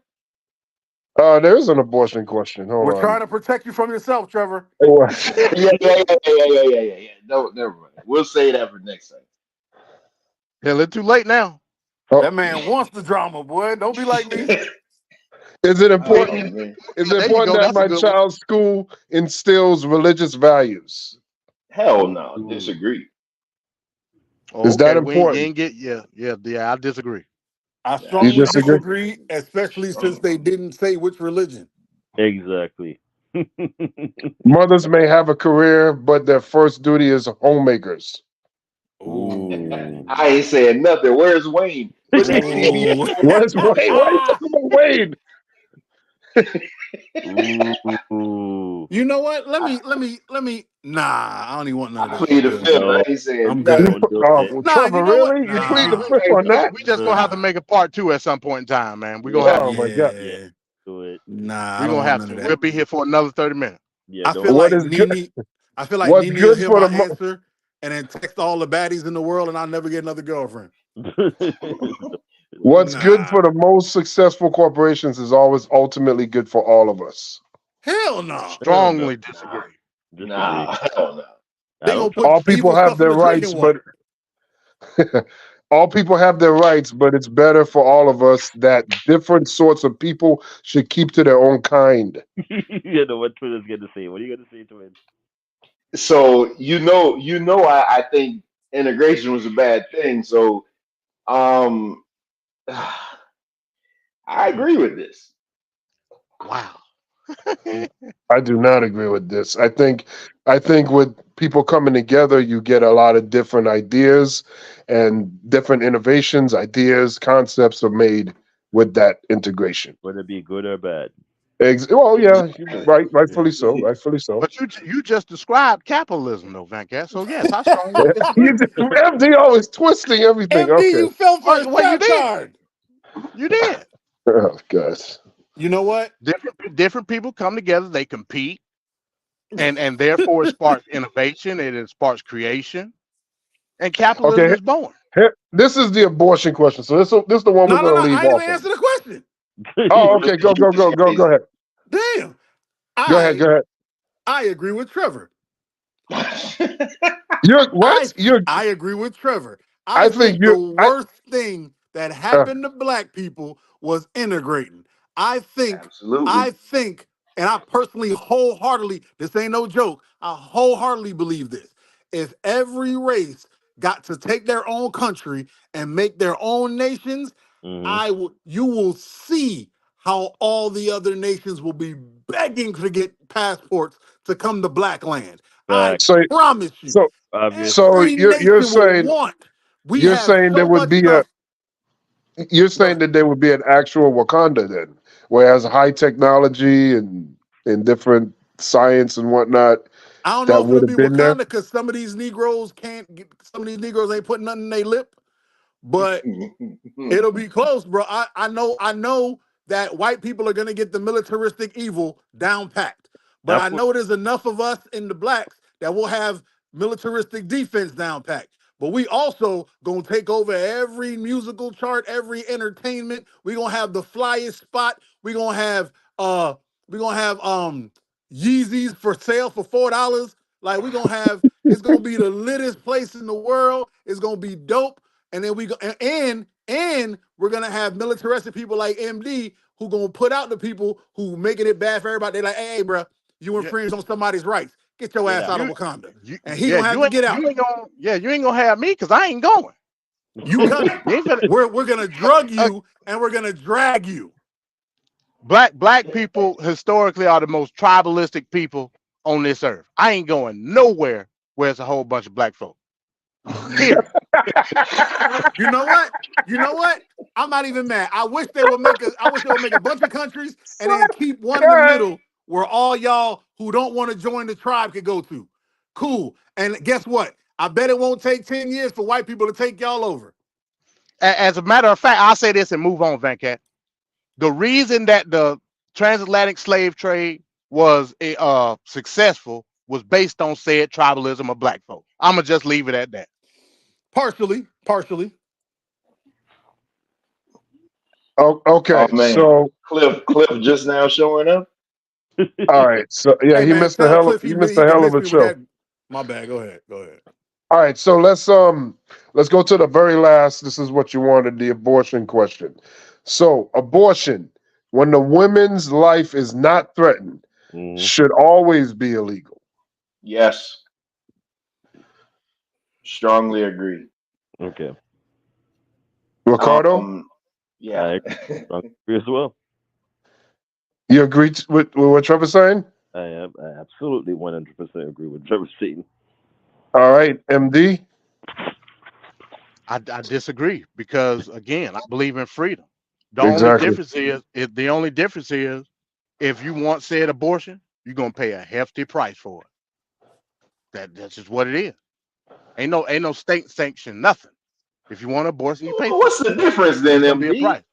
[SPEAKER 3] There is an abortion question. Hold
[SPEAKER 29] We're
[SPEAKER 3] on.
[SPEAKER 29] trying to protect you from yourself, Trevor.
[SPEAKER 3] It was.
[SPEAKER 5] Yeah. No, never mind. We'll say that for next time.
[SPEAKER 27] Hell, it's too late now.
[SPEAKER 29] That man wants the drama, boy. Don't be like me.
[SPEAKER 3] Is it
[SPEAKER 5] Oh,
[SPEAKER 3] important?
[SPEAKER 5] man.
[SPEAKER 3] Is it
[SPEAKER 27] There you
[SPEAKER 3] important
[SPEAKER 27] go.
[SPEAKER 3] that
[SPEAKER 27] That's a
[SPEAKER 3] my
[SPEAKER 27] good one.
[SPEAKER 3] child's school instills religious values?
[SPEAKER 5] Hell no. Disagree.
[SPEAKER 3] Is that
[SPEAKER 27] Okay, you
[SPEAKER 3] important?
[SPEAKER 27] ain't get yeah. I disagree.
[SPEAKER 29] I
[SPEAKER 3] You
[SPEAKER 29] strongly
[SPEAKER 3] disagree?
[SPEAKER 29] disagree, especially since they didn't say which religion.
[SPEAKER 28] Exactly.
[SPEAKER 3] Mothers may have a career, but their first duty is homemakers.
[SPEAKER 28] Ooh.
[SPEAKER 5] I ain't saying nothing. Where's Wayne? Put that TV
[SPEAKER 29] Ooh.
[SPEAKER 3] Where's Wayne? Why are you talking about Wayne?
[SPEAKER 28] Ooh.
[SPEAKER 29] You know what? Let me. Nah, I don't even want none
[SPEAKER 5] I
[SPEAKER 29] of this.
[SPEAKER 5] plead
[SPEAKER 29] I'm
[SPEAKER 5] the
[SPEAKER 29] good.
[SPEAKER 5] fifth. I
[SPEAKER 28] No,
[SPEAKER 5] ain't saying
[SPEAKER 29] I'm
[SPEAKER 5] nothing.
[SPEAKER 29] good.
[SPEAKER 28] don't do it.
[SPEAKER 3] Well,
[SPEAKER 29] Nah,
[SPEAKER 3] Trevor,
[SPEAKER 29] you know what?
[SPEAKER 3] really? You plead the
[SPEAKER 29] Nah.
[SPEAKER 3] fifth on that?
[SPEAKER 27] We just gonna have to make a part 2 at some point in time, man. We're gonna have
[SPEAKER 3] Oh
[SPEAKER 27] to.
[SPEAKER 3] my God!
[SPEAKER 29] Yeah.
[SPEAKER 28] Do it.
[SPEAKER 29] Nah, I
[SPEAKER 27] We're
[SPEAKER 29] don't
[SPEAKER 27] gonna
[SPEAKER 29] want
[SPEAKER 27] have
[SPEAKER 29] none
[SPEAKER 27] to.
[SPEAKER 29] of
[SPEAKER 27] We'll
[SPEAKER 29] that.
[SPEAKER 27] be here for another 30 minutes.
[SPEAKER 28] Yeah,
[SPEAKER 29] I
[SPEAKER 28] don't
[SPEAKER 29] feel
[SPEAKER 3] What
[SPEAKER 29] like
[SPEAKER 3] is good?
[SPEAKER 29] Nene. I feel like
[SPEAKER 3] What's
[SPEAKER 29] Nene will
[SPEAKER 3] good
[SPEAKER 29] hear
[SPEAKER 3] for
[SPEAKER 29] my
[SPEAKER 3] the?
[SPEAKER 29] answer and then text all the baddies in the world, and I'll never get another girlfriend.
[SPEAKER 3] What's good
[SPEAKER 29] Nah.
[SPEAKER 3] for the most successful corporations is always ultimately good for all of us.
[SPEAKER 29] Hell no.
[SPEAKER 28] Hell no.
[SPEAKER 27] Strongly disagree.
[SPEAKER 28] Disagree.
[SPEAKER 5] Nah, hell no.
[SPEAKER 29] They
[SPEAKER 28] I
[SPEAKER 29] gonna
[SPEAKER 28] don't
[SPEAKER 29] put
[SPEAKER 3] All people
[SPEAKER 29] evil
[SPEAKER 3] have
[SPEAKER 29] stuff in
[SPEAKER 3] their
[SPEAKER 29] the drinking
[SPEAKER 3] rights, but
[SPEAKER 29] water.
[SPEAKER 3] all people have their rights, but it's better for all of us that different sorts of people should keep to their own kind.
[SPEAKER 28] you know what Twitter's gonna say. What are you gonna say, Twin?
[SPEAKER 5] So I think integration was a bad thing. So I agree with this.
[SPEAKER 27] Wow.
[SPEAKER 3] I do not agree with this. I think with people coming together, you get a lot of different ideas and different innovations, ideas, concepts are made with that integration.
[SPEAKER 28] Whether it be good or bad.
[SPEAKER 3] Well, yeah, right, rightfully so, rightfully so.
[SPEAKER 27] But you just described capitalism, though, Venkat. So yes, I strongly disagree.
[SPEAKER 3] MD always twisting everything.
[SPEAKER 29] MD,
[SPEAKER 3] Okay.
[SPEAKER 29] you fell for a
[SPEAKER 27] Well, you
[SPEAKER 29] trap
[SPEAKER 27] did.
[SPEAKER 29] card.
[SPEAKER 27] You did.
[SPEAKER 3] Oh, gosh.
[SPEAKER 29] You know what?
[SPEAKER 27] Different people come together. They compete, and therefore it sparks innovation. It sparks creation, and capitalism
[SPEAKER 3] Okay.
[SPEAKER 27] is born.
[SPEAKER 3] Here, this is the abortion question. So this is the one we're
[SPEAKER 29] No.
[SPEAKER 3] going to leave
[SPEAKER 29] I didn't
[SPEAKER 3] off
[SPEAKER 29] even
[SPEAKER 3] on.
[SPEAKER 29] answer the question.
[SPEAKER 3] Oh, okay. Go ahead.
[SPEAKER 29] Damn.
[SPEAKER 3] Go ahead.
[SPEAKER 29] I agree with Trevor.
[SPEAKER 3] You're what?
[SPEAKER 29] I agree with Trevor. I
[SPEAKER 3] I think
[SPEAKER 29] think the worst thing that
[SPEAKER 3] uh,
[SPEAKER 29] happened to black people was integrating. I think,
[SPEAKER 5] Absolutely.
[SPEAKER 29] and I personally wholeheartedly, this ain't no joke, I wholeheartedly believe this. If every race got to take their own country and make their own nations, you will see how all the other nations will be begging to get passports to come to black land. I
[SPEAKER 28] Facts.
[SPEAKER 29] promise you.
[SPEAKER 3] so so
[SPEAKER 29] Every
[SPEAKER 3] you're
[SPEAKER 29] nation will
[SPEAKER 3] saying
[SPEAKER 29] want. We
[SPEAKER 3] you're
[SPEAKER 29] have
[SPEAKER 3] saying there
[SPEAKER 29] so
[SPEAKER 3] would
[SPEAKER 29] much
[SPEAKER 3] be a
[SPEAKER 29] stuff.
[SPEAKER 3] you're saying that there would be an actual Wakanda then, where it has high technology and different science and whatnot
[SPEAKER 29] I don't know
[SPEAKER 3] that
[SPEAKER 29] if
[SPEAKER 3] would
[SPEAKER 29] it'll
[SPEAKER 3] have
[SPEAKER 29] be
[SPEAKER 3] been there.
[SPEAKER 29] Wakanda because some of these Negroes some of these Negroes ain't putting nothing in their lip, but it'll be close, bro. I know that white people are gonna get the militaristic evil down packed. But I know there's enough of us in the blacks that will have militaristic defense down packed. But we also gonna take over every musical chart, every entertainment. We gonna have the flyest spot. We gonna have Yeezys for sale for $4. Like it's gonna be the littest place in the world. It's gonna be dope. And then and we're gonna have militaristic people like MD who gonna put out the people who making it bad for everybody. They're like, hey, bro, you infringe on somebody's rights. Get your ass out of Wakanda. And he gonna have to get out.
[SPEAKER 27] You ain't gonna have me because I ain't going.
[SPEAKER 29] You coming? We're gonna drug you and we're gonna drag you.
[SPEAKER 27] Black people historically are the most tribalistic people on this earth. I ain't going nowhere where it's a whole bunch of black folk. Period.
[SPEAKER 29] You know what? I'm not even mad. I wish they would make a bunch of countries and then keep one in the middle where all y'all who don't want to join the tribe could go to. Cool. And guess what? I bet it won't take 10 years for white people to take y'all over.
[SPEAKER 27] As a matter of fact, I'll say this and move on, Venkat. The reason that the transatlantic slave trade was successful was based on said tribalism of black folk. I'm gonna just leave it at that.
[SPEAKER 29] Partially.
[SPEAKER 3] Oh, okay,
[SPEAKER 5] Oh man,
[SPEAKER 3] so
[SPEAKER 5] Cliff just now showing up.
[SPEAKER 3] all right, so yeah,
[SPEAKER 29] Hey
[SPEAKER 3] he
[SPEAKER 29] man,
[SPEAKER 3] missed a
[SPEAKER 29] tell
[SPEAKER 3] hell of
[SPEAKER 29] Cliff
[SPEAKER 3] he missed
[SPEAKER 29] he
[SPEAKER 3] a
[SPEAKER 29] can
[SPEAKER 3] hell of
[SPEAKER 29] miss
[SPEAKER 3] a
[SPEAKER 29] me with
[SPEAKER 3] show.
[SPEAKER 29] that. My bad. Go ahead.
[SPEAKER 3] All right, so let's go to the very last. This is what you wanted, the abortion question. So abortion, when the woman's life is not threatened, should always be illegal.
[SPEAKER 5] Yes, strongly agree.
[SPEAKER 28] Okay.
[SPEAKER 3] Ricardo,
[SPEAKER 5] Yeah.
[SPEAKER 28] I agree as well.
[SPEAKER 3] you agree with what Trevor's saying?
[SPEAKER 28] I absolutely 100% agree with Trevor saying.
[SPEAKER 3] All right, MD.
[SPEAKER 27] I disagree because again, I believe in freedom. The only
[SPEAKER 3] Exactly.
[SPEAKER 27] difference is if you want said abortion, you're gonna pay a hefty price for it. That's just what it is. Ain't no state sanction nothing. If you want abortion, you pay for
[SPEAKER 5] What's
[SPEAKER 27] it.
[SPEAKER 5] the difference then,
[SPEAKER 27] There's gonna be a
[SPEAKER 5] MD?
[SPEAKER 27] price.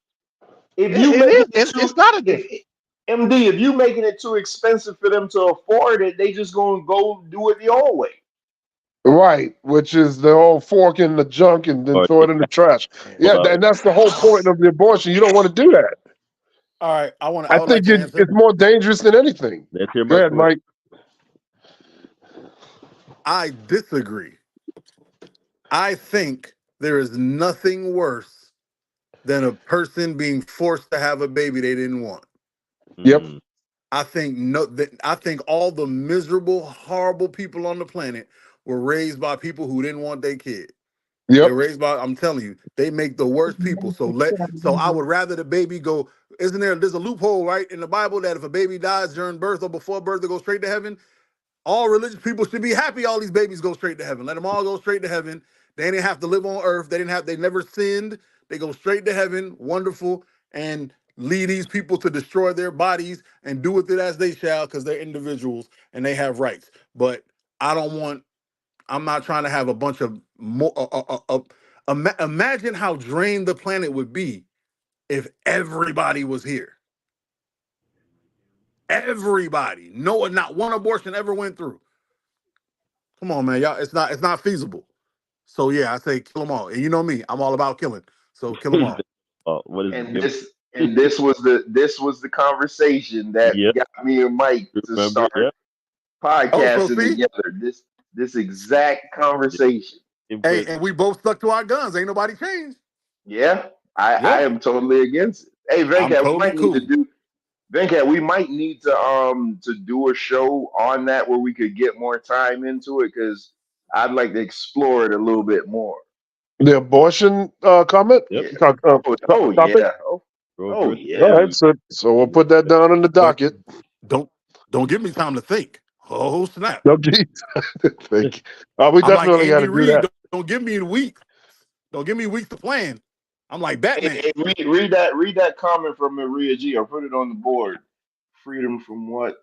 [SPEAKER 5] If
[SPEAKER 27] It,
[SPEAKER 5] you
[SPEAKER 27] it
[SPEAKER 5] make
[SPEAKER 27] is.
[SPEAKER 5] it
[SPEAKER 27] It's not a difference.
[SPEAKER 5] MD, if you making it too expensive for them to afford it, they just gonna go do it the old way.
[SPEAKER 3] Right, which is the old fork in the junk and then throw it in the trash. Yeah, and that's the whole point of the abortion. You don't want to do that.
[SPEAKER 29] All right, I
[SPEAKER 3] I
[SPEAKER 29] would like
[SPEAKER 3] think
[SPEAKER 29] to answer.
[SPEAKER 3] it's more dangerous than anything.
[SPEAKER 28] Let's hear
[SPEAKER 3] Go ahead, Mike.
[SPEAKER 29] I disagree. I think there is nothing worse than a person being forced to have a baby they didn't want.
[SPEAKER 3] Yep.
[SPEAKER 29] I think all the miserable, horrible people on the planet were raised by people who didn't want their kid.
[SPEAKER 3] Yep.
[SPEAKER 29] They're raised by, I'm telling you, they make the worst people. So I would rather the baby go. There's a loophole, right, in the Bible that if a baby dies during birth or before birth, they go straight to heaven. All religious people should be happy all these babies go straight to heaven. Let them all go straight to heaven. They didn't have to live on earth. They never sinned. They go straight to heaven. Wonderful. And lead these people to destroy their bodies and do with it as they shall, because they're individuals and they have rights. But I'm not trying to have a bunch of more. Imagine how drained the planet would be if everybody was here. Everybody. No, not one abortion ever went through. Come on, man, y'all. It's not feasible. So yeah, I say kill them all. And you know me, I'm all about killing. So kill them all.
[SPEAKER 28] What is
[SPEAKER 5] This was the conversation that got me and Mike to start podcasting together. This exact conversation.
[SPEAKER 29] Hey, and we both stuck to our guns. Ain't nobody changed.
[SPEAKER 5] Yeah, I am totally against it. Hey, Venkat,
[SPEAKER 29] totally
[SPEAKER 5] we might need to do. Venkat, we might need to do a show on that where we could get more time into it because I'd like to explore it a little bit more.
[SPEAKER 3] The abortion comment?
[SPEAKER 5] Yeah.
[SPEAKER 3] Topic?
[SPEAKER 5] Oh yeah. Oh yeah.
[SPEAKER 3] All right, so we'll put that down on the docket.
[SPEAKER 29] Don't give me time to think. Oh snap!
[SPEAKER 3] No, geez. Thank you. We definitely got to do that.
[SPEAKER 29] Don't give me weeks. Don't give me weeks to plan. I'm like Batman.
[SPEAKER 5] Hey, read that comment from Maria G. or put it on the board. Freedom from what?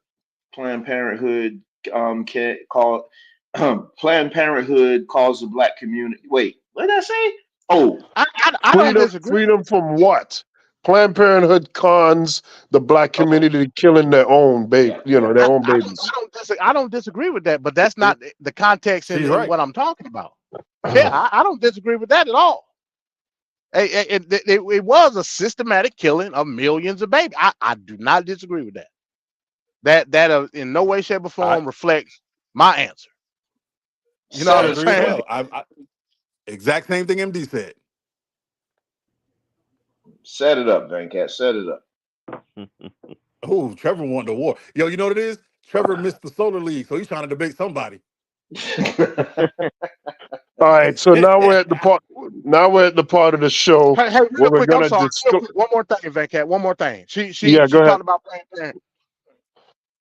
[SPEAKER 5] Planned Parenthood can call Planned Parenthood calls the black community. Wait, what did I say? Oh,
[SPEAKER 27] I don't disagree.
[SPEAKER 3] Freedom from what? Planned Parenthood cons the black community killing their own baby, their own babies.
[SPEAKER 27] I don't disagree with that, but that's not the context in what I'm talking about. Yeah, I don't disagree with that at all. It was a systematic killing of millions of babies. I do not disagree with that. That in no way, shape, or form reflects my answer. You know what I'm saying?
[SPEAKER 29] Well. Exact same thing MD said.
[SPEAKER 5] Set it up, Venkat. Set it up.
[SPEAKER 29] Oh, Trevor won the war. Yo, you know what it is? Trevor missed the Solar League, so he's trying to debate somebody.
[SPEAKER 3] All right, so now we're at the part. Now we're at the part of the show
[SPEAKER 27] hey,
[SPEAKER 3] where we're going to
[SPEAKER 27] discuss. One more thing, Venkat. One more thing. She
[SPEAKER 3] go
[SPEAKER 27] talked
[SPEAKER 3] ahead.
[SPEAKER 27] about Planned Parenthood.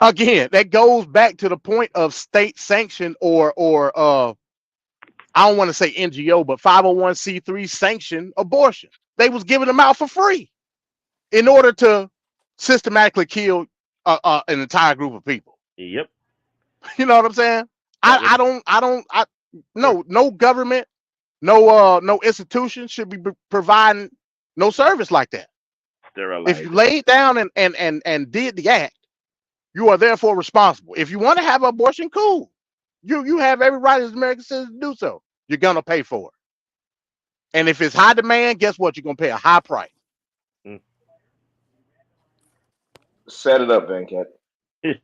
[SPEAKER 27] Again, that goes back to the point of state sanction or I don't want to say NGO, but 501c3 sanctioned abortion. They was giving them out for free in order to systematically kill an entire group of people.
[SPEAKER 28] Yep.
[SPEAKER 27] You know what I'm saying? No government, no institution should be providing no service like that.
[SPEAKER 28] Sterilized.
[SPEAKER 27] If you laid down and did the act, You are therefore responsible. If you want to have an abortion, cool. You have every right as American citizen to do so. You're gonna pay for it. And if it's high demand, guess what? You're gonna pay a high price.
[SPEAKER 5] Set it up, Venkat.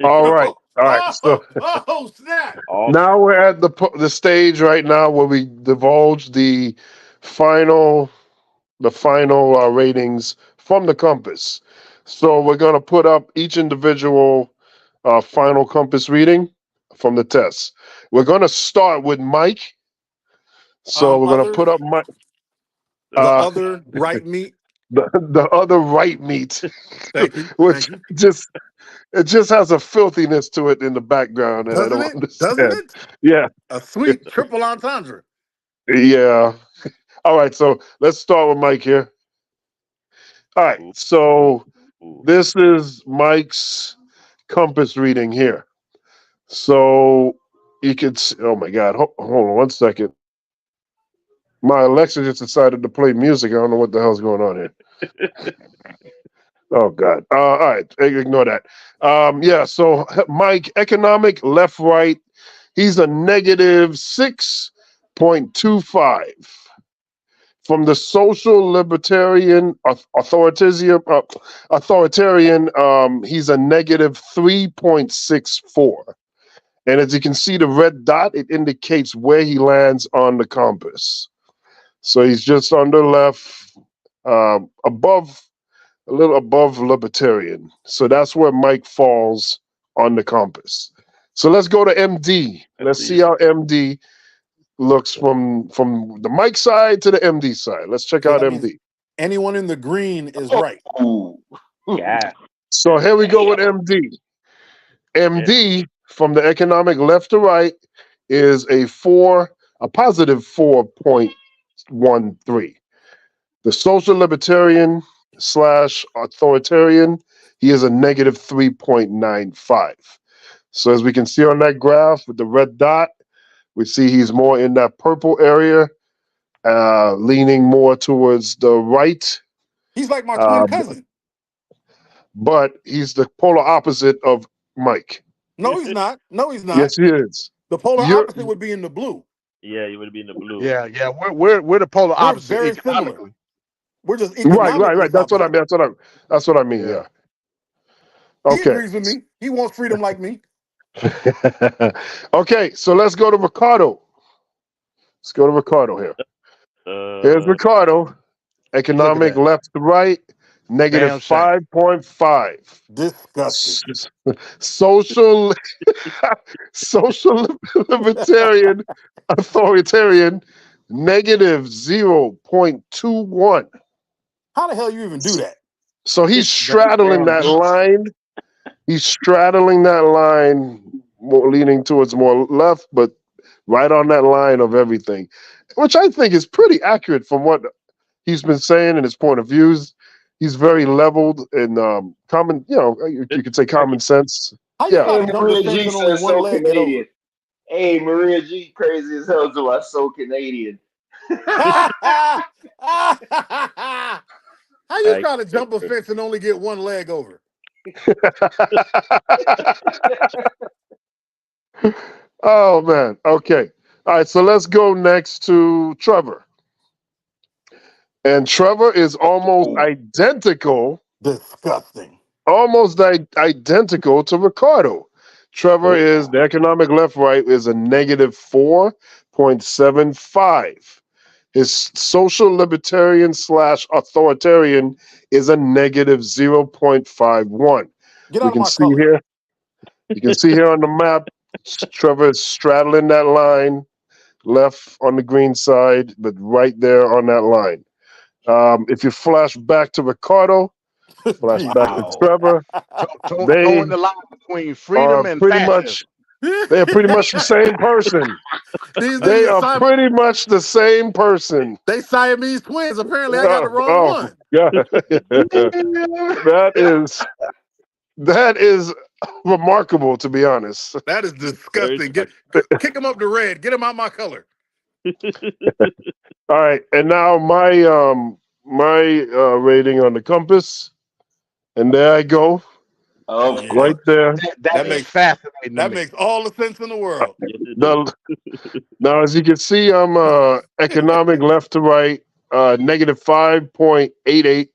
[SPEAKER 3] All right. All right. So
[SPEAKER 29] Oh, snap!
[SPEAKER 3] now we're at the stage right now where we divulge the final ratings from the compass. So we're going to put up each individual final compass reading from the test. We're going to start with Mike. So we're going to put up Mike.
[SPEAKER 29] The other right meat.
[SPEAKER 3] The other right meat,
[SPEAKER 29] Thank you.
[SPEAKER 3] which
[SPEAKER 29] Thank you.
[SPEAKER 3] just has a filthiness to it in the background that I
[SPEAKER 29] Doesn't
[SPEAKER 3] don't
[SPEAKER 29] it?
[SPEAKER 3] understand.
[SPEAKER 29] Doesn't it?
[SPEAKER 3] Yeah.
[SPEAKER 29] A sweet triple entendre.
[SPEAKER 3] Yeah. All right. So let's start with Mike here. All right. So this is Mike's compass reading here. So you could see, oh my God. Hold on 1 second. My Alexa just decided to play music. I don't know what the hell's going on here. Oh God. All right. Ignore that. Yeah. So Mike, economic left, right. He's a negative 6.25. From the social libertarian authoritarian, he's a negative 3.64. And as you can see, the red dot, it indicates where he lands on the compass. So he's just on the left, above, a little above libertarian. So that's where Mike falls on the compass. So let's go to MD. Let's see how MD looks from the Mike side to the MD side. Let's check
[SPEAKER 29] So
[SPEAKER 3] out
[SPEAKER 29] that means
[SPEAKER 3] MD.
[SPEAKER 29] anyone in the green is right.
[SPEAKER 28] Yeah.
[SPEAKER 3] So here we go with MD. MD from the economic left to right is a positive 4.13. The social libertarian / authoritarian, he is a negative 3.95. So as we can see on that graph with the red dot, we see he's more in that purple area, leaning more towards the right.
[SPEAKER 29] He's like my twin cousin.
[SPEAKER 3] But he's the polar opposite of Mike.
[SPEAKER 29] No, he's not. No, he's not.
[SPEAKER 3] Yes, he is.
[SPEAKER 29] The polar opposite would be in the blue.
[SPEAKER 28] Yeah, you would be in the blue.
[SPEAKER 27] Yeah. We're the polar
[SPEAKER 29] We're
[SPEAKER 27] opposite
[SPEAKER 29] very
[SPEAKER 27] economically.
[SPEAKER 29] similar. We're just economically
[SPEAKER 3] Right. That's what I mean. That's what I mean. Yeah.
[SPEAKER 29] He
[SPEAKER 3] Okay.
[SPEAKER 29] agrees with me. He wants freedom like me.
[SPEAKER 3] Okay, so let's go to Ricardo. Let's go to Ricardo here. Here's Ricardo. Economic left to right, negative 5.5.
[SPEAKER 29] Disgusting.
[SPEAKER 3] Social libertarian authoritarian, negative 0.21.
[SPEAKER 29] How the hell you even do that?
[SPEAKER 3] So he's straddling that line. He's straddling that line, more leaning towards more left, but right on that line of everything, which I think is pretty accurate from what he's been saying and his point of views. He's very leveled and common, you could say common sense.
[SPEAKER 5] Hey, Maria G says so Canadian. Hey, Maria G crazy as hell to us, so Canadian.
[SPEAKER 29] How you trying to jump a fence and only get one leg over?
[SPEAKER 3] Oh man. Okay. All right. So let's go next to Trevor. And Trevor is almost identical.
[SPEAKER 29] Disgusting.
[SPEAKER 3] Almost identical to Ricardo. Trevor is the economic left right is a negative 4.75. His social libertarian / authoritarian is a negative 0.51.
[SPEAKER 29] Get out of my
[SPEAKER 3] see here. You can see here on the map, Trevor is straddling that line, left on the green side, but right there on that line. If you flash back to Ricardo, flash back to Trevor, they
[SPEAKER 27] Towing the line between freedom and fascism.
[SPEAKER 3] They are pretty much the same person. They are pretty much the same person.
[SPEAKER 29] They Siamese twins. Apparently, I got the wrong one.
[SPEAKER 3] God. That is remarkable, to be honest.
[SPEAKER 29] That is disgusting. Kick him up to red. Get him out my color.
[SPEAKER 3] All right, and now my rating on the compass, and there I go.
[SPEAKER 5] Of
[SPEAKER 29] Yeah.
[SPEAKER 3] right
[SPEAKER 5] course.
[SPEAKER 3] there.
[SPEAKER 5] That is fascinating to
[SPEAKER 29] That
[SPEAKER 5] me.
[SPEAKER 29] makes all the sense in the world.
[SPEAKER 3] The, now, as you can see, I'm economic left to right, negative 5.88.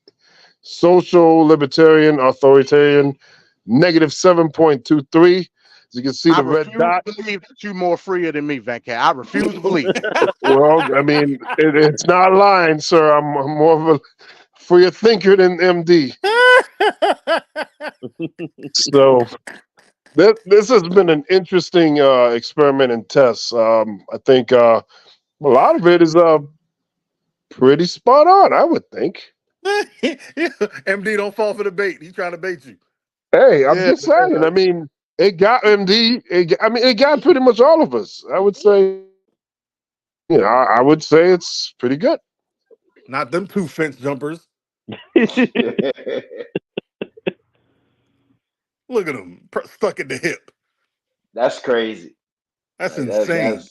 [SPEAKER 3] Social libertarian authoritarian, negative 7.23. As you can see,
[SPEAKER 27] I
[SPEAKER 3] the red
[SPEAKER 27] refuse
[SPEAKER 3] dot.
[SPEAKER 27] to believe that you're more freer than me, Venkat. I refuse to believe it.
[SPEAKER 3] Well, I mean, it's not lying, sir. I'm more of a freer thinker than MD. So this has been an interesting experiment and test. I think a lot of it is pretty spot on, I would think.
[SPEAKER 29] MD, don't fall for the bait. He's trying to bait you.
[SPEAKER 3] Hey, I'm
[SPEAKER 27] Yeah,
[SPEAKER 3] just saying. I mean, it got MD. It got pretty much all of us. I would say, I would say it's pretty good.
[SPEAKER 29] Not them two fence jumpers. Look at them stuck at the hip.
[SPEAKER 5] That's crazy.
[SPEAKER 29] That's
[SPEAKER 5] Like,
[SPEAKER 29] insane.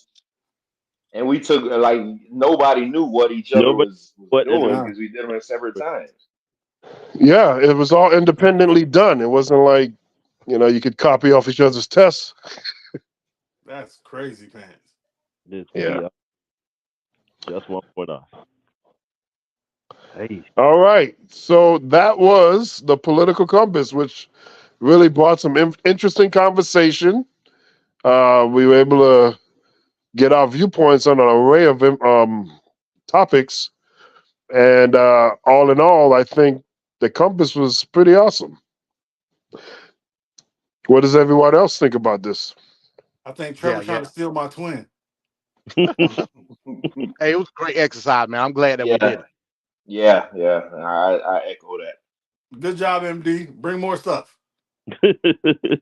[SPEAKER 5] and we took like nobody knew what each other
[SPEAKER 28] Nobody
[SPEAKER 5] was
[SPEAKER 28] what
[SPEAKER 5] doing
[SPEAKER 29] Nah.
[SPEAKER 5] because we did them at separate times.
[SPEAKER 3] Yeah, it was all independently done. It wasn't like, you could copy off each other's tests.
[SPEAKER 29] That's crazy pants.
[SPEAKER 28] This
[SPEAKER 3] Yeah.
[SPEAKER 28] just one for us. Hey.
[SPEAKER 3] All right. So that was the political compass, which really brought some interesting conversation. We were able to get our viewpoints on an array of topics. And all in all, I think the compass was pretty awesome. What does everyone else think about this?
[SPEAKER 29] I think Trevor trying to steal my twin.
[SPEAKER 27] Hey, it was a great exercise, man. I'm glad that we did it.
[SPEAKER 5] Yeah. I echo that.
[SPEAKER 29] Good job, MD. Bring more stuff.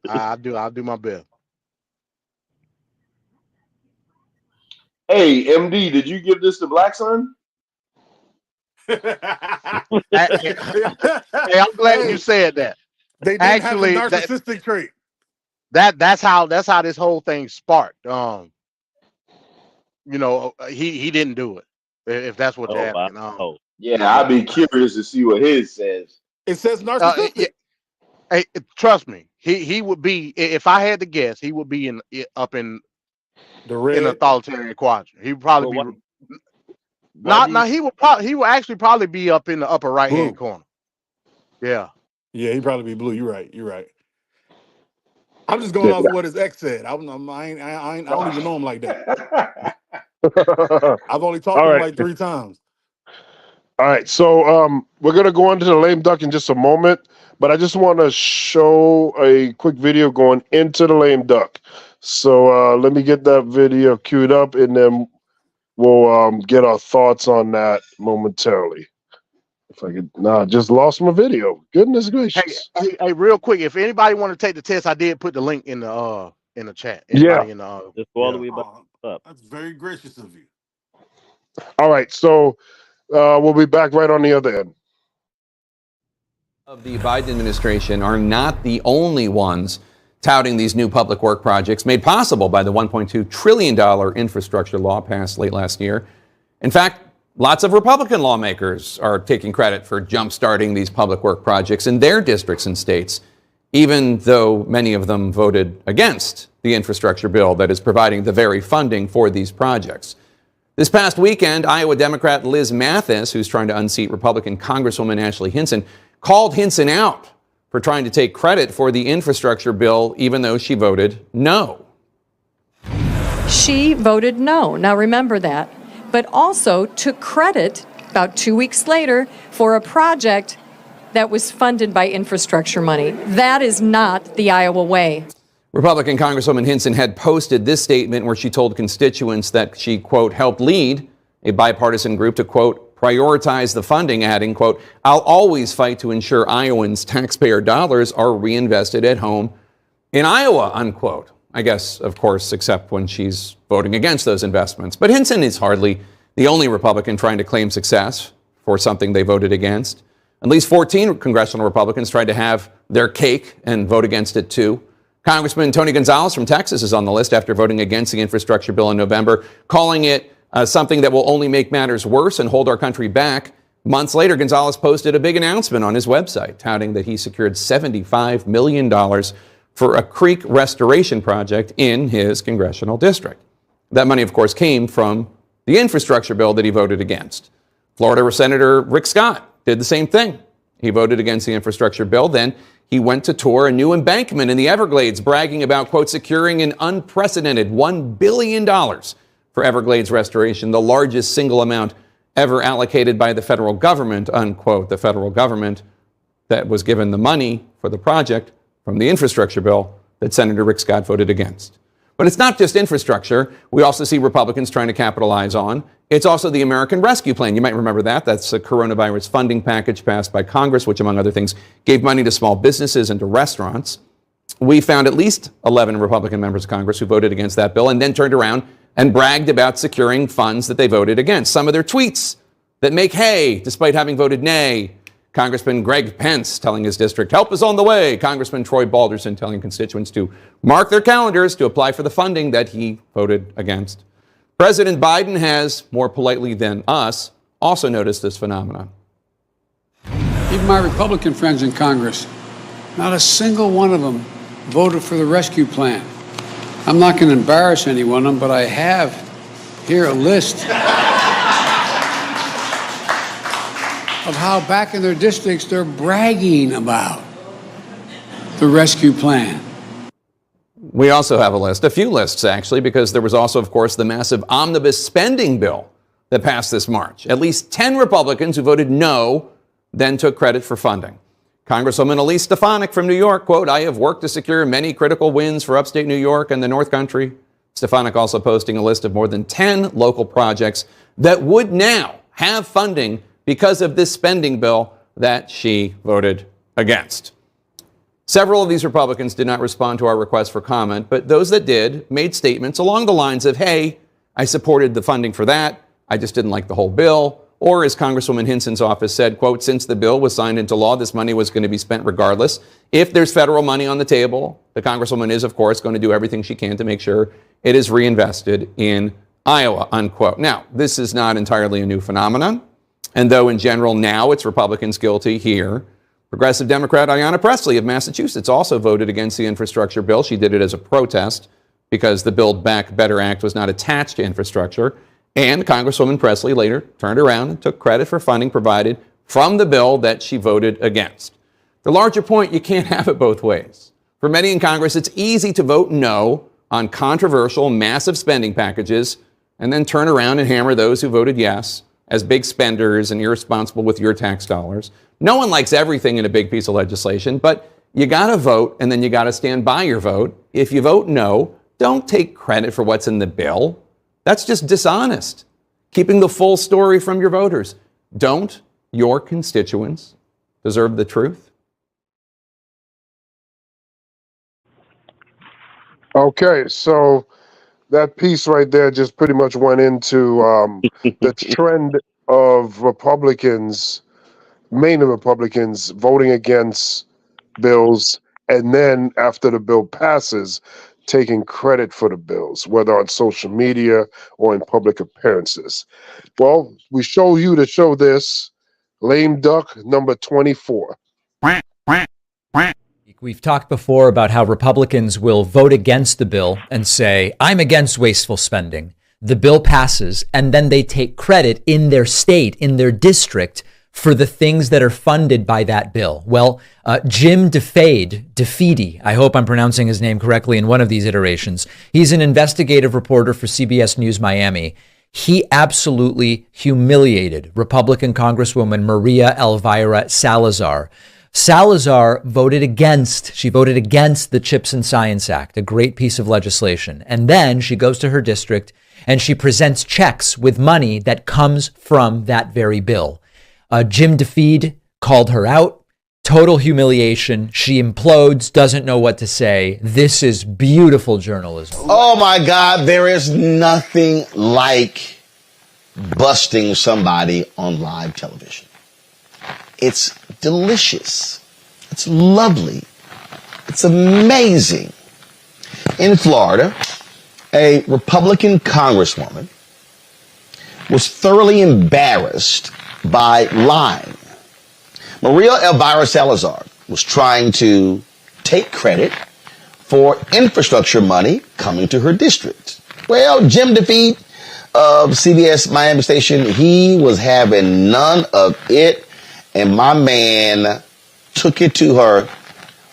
[SPEAKER 27] I'll do my best.
[SPEAKER 5] Hey, MD, did you give this to Black Son?
[SPEAKER 27] Hey, I'm glad you said that.
[SPEAKER 29] They did
[SPEAKER 27] Actually,
[SPEAKER 29] have a narcissistic trait.
[SPEAKER 27] That's how this whole thing sparked. He didn't do it. If that's what you're asking.
[SPEAKER 5] Yeah, I'd be curious to see what his says.
[SPEAKER 29] It says narcissistic.
[SPEAKER 27] Hey, trust me, he would be, if I had to guess, he would be up in
[SPEAKER 29] the red,
[SPEAKER 27] in authoritarian quadrant. He would probably be. He would actually probably be up in the upper right hand corner. Yeah.
[SPEAKER 29] Yeah, he'd probably be blue. You're right. I'm just going off what his ex said. I don't even know him like that. I've only talked to him like 3 times.
[SPEAKER 3] All right, so we're gonna go into the lame duck in just a moment, but I just want to show a quick video going into the lame duck. So let me get that video queued up, and then we'll get our thoughts on that momentarily. If I could, I just lost my video. Goodness gracious!
[SPEAKER 27] Hey, real quick, if anybody want to take the test, I did put the link in the chat.
[SPEAKER 3] Yeah.
[SPEAKER 27] In the
[SPEAKER 28] just go all the way back up.
[SPEAKER 29] That's very gracious of you.
[SPEAKER 3] All right, so we'll be back right on the other end.
[SPEAKER 9] Of the Biden administration are not the only ones touting these new public work projects made possible by the $1.2 trillion infrastructure law passed late last year. In fact, lots of Republican lawmakers are taking credit for jump-starting these public work projects in their districts and states, even though many of them voted against the infrastructure bill that is providing the very funding for these projects. This past weekend, Iowa Democrat Liz Mathis, who's trying to unseat Republican Congresswoman Ashley Hinson, called Hinson out for trying to take credit for the infrastructure bill, even though she voted no.
[SPEAKER 10] She voted no. Now remember that. But also took credit about 2 weeks later for a project that was funded by infrastructure money. That is not the Iowa way.
[SPEAKER 9] Republican Congresswoman Hinson had posted this statement where she told constituents that she, quote, helped lead a bipartisan group to, quote, prioritize the funding, adding, quote, I'll always fight to ensure Iowans' taxpayer dollars are reinvested at home in Iowa, unquote. I guess, of course, except when she's voting against those investments. But Hinson is hardly the only Republican trying to claim success for something they voted against. At least 14 congressional Republicans tried to have their cake and vote against it, too. Congressman Tony Gonzalez from Texas is on the list after voting against the infrastructure bill in November, calling it something that will only make matters worse and hold our country back. Months later, Gonzalez posted a big announcement on his website touting that he secured $75 million for a creek restoration project in his congressional district. That money, of course, came from the infrastructure bill that he voted against. Florida Senator Rick Scott did the same thing. He voted against the infrastructure bill. Then he went to tour a new embankment in the Everglades, bragging about, quote, securing an unprecedented $1 billion for Everglades restoration, the largest single amount ever allocated by the federal government, unquote. The federal government that was given the money for the project from the infrastructure bill that Senator Rick Scott voted against. But it's not just infrastructure. We also see Republicans trying to capitalize on. It's also the American Rescue Plan. You might remember that. That's a coronavirus funding package passed by Congress, which, among other things, gave money to small businesses and to restaurants. We found at least 11 Republican members of Congress who voted against that bill and then turned around and bragged about securing funds that they voted against. Some of their tweets that make hay despite having voted nay. Congressman Greg Pence telling his district, help is on the way. Congressman Troy Balderson telling constituents to mark their calendars to apply for the funding that he voted against. President Biden has, more politely than us, also noticed this phenomenon.
[SPEAKER 12] Even my Republican friends in Congress, not a single one of them voted for the rescue plan. I'm not going to embarrass anyone of them, but I have here a list of how back in their districts they're bragging about the rescue plan.
[SPEAKER 9] We also have a list, a few lists actually, because there was also, of course, the massive omnibus spending bill that passed this March. At least 10 Republicans who voted no then took credit for funding. Congresswoman Elise Stefanik from New York, quote, I have worked to secure many critical wins for upstate New York and the North Country. Stefanik also posting a list of more than 10 local projects that would now have funding because of this spending bill that she voted against. Several of these Republicans did not respond to our request for comment, but those that did made statements along the lines of, hey, I supported the funding for that, I just didn't like the whole bill. Or as Congresswoman Hinson's office said, quote, since the bill was signed into law, this money was going to be spent regardless. If there's federal money on the table, the Congresswoman is, of course, going to do everything she can to make sure it is reinvested in Iowa, unquote. Now, this is not entirely a new phenomenon. And though in general now it's Republicans guilty here, Progressive Democrat Ayanna Pressley of Massachusetts also voted against the infrastructure bill. She did it as a protest because the Build Back Better Act was not attached to infrastructure. And Congresswoman Pressley later turned around and took credit for funding provided from the bill that she voted against. The larger point, you can't have it both ways. For many in Congress, it's easy to vote no on controversial, massive spending packages and then turn around and hammer those who voted yes as big spenders and irresponsible with your tax dollars. No one likes everything in a big piece of legislation, but you got to vote and then you got to stand by your vote. If you vote no, don't take credit for what's in the bill. That's just dishonest. Keeping the full story from your voters. Don't your constituents deserve the truth?
[SPEAKER 3] Okay, so that piece right there just pretty much went into the trend of Republicans, mainly Republicans, voting against bills, and then after the bill passes, taking credit for the bills, whether on social media or in public appearances. Well, we show you to show this. Lame duck number 24.
[SPEAKER 19] We've talked before about how Republicans will vote against the bill and say, I'm against wasteful spending. The bill passes, and then they take credit in their state, in their district, for the things that are funded by that bill. Well, Jim DeFede, I hope I'm pronouncing his name correctly in one of these iterations. He's an investigative reporter for CBS News Miami. He absolutely humiliated Republican Congresswoman Maria Elvira Salazar. Salazar voted against the Chips and Science Act, a great piece of legislation. And then she goes to her district and she presents checks with money that comes from that very bill. Jim DeFede called her out. Total humiliation. She implodes, doesn't know what to say. This is beautiful journalism.
[SPEAKER 20] Oh my God, there is nothing like busting somebody on live television. It's delicious. It's lovely. It's amazing. In Florida, a Republican congresswoman was thoroughly embarrassed by lying. Maria Elvira Salazar was trying to take credit for infrastructure money coming to her district. Well, Jim DeFeet of CBS Miami station, he was having none of it, and my man took it to her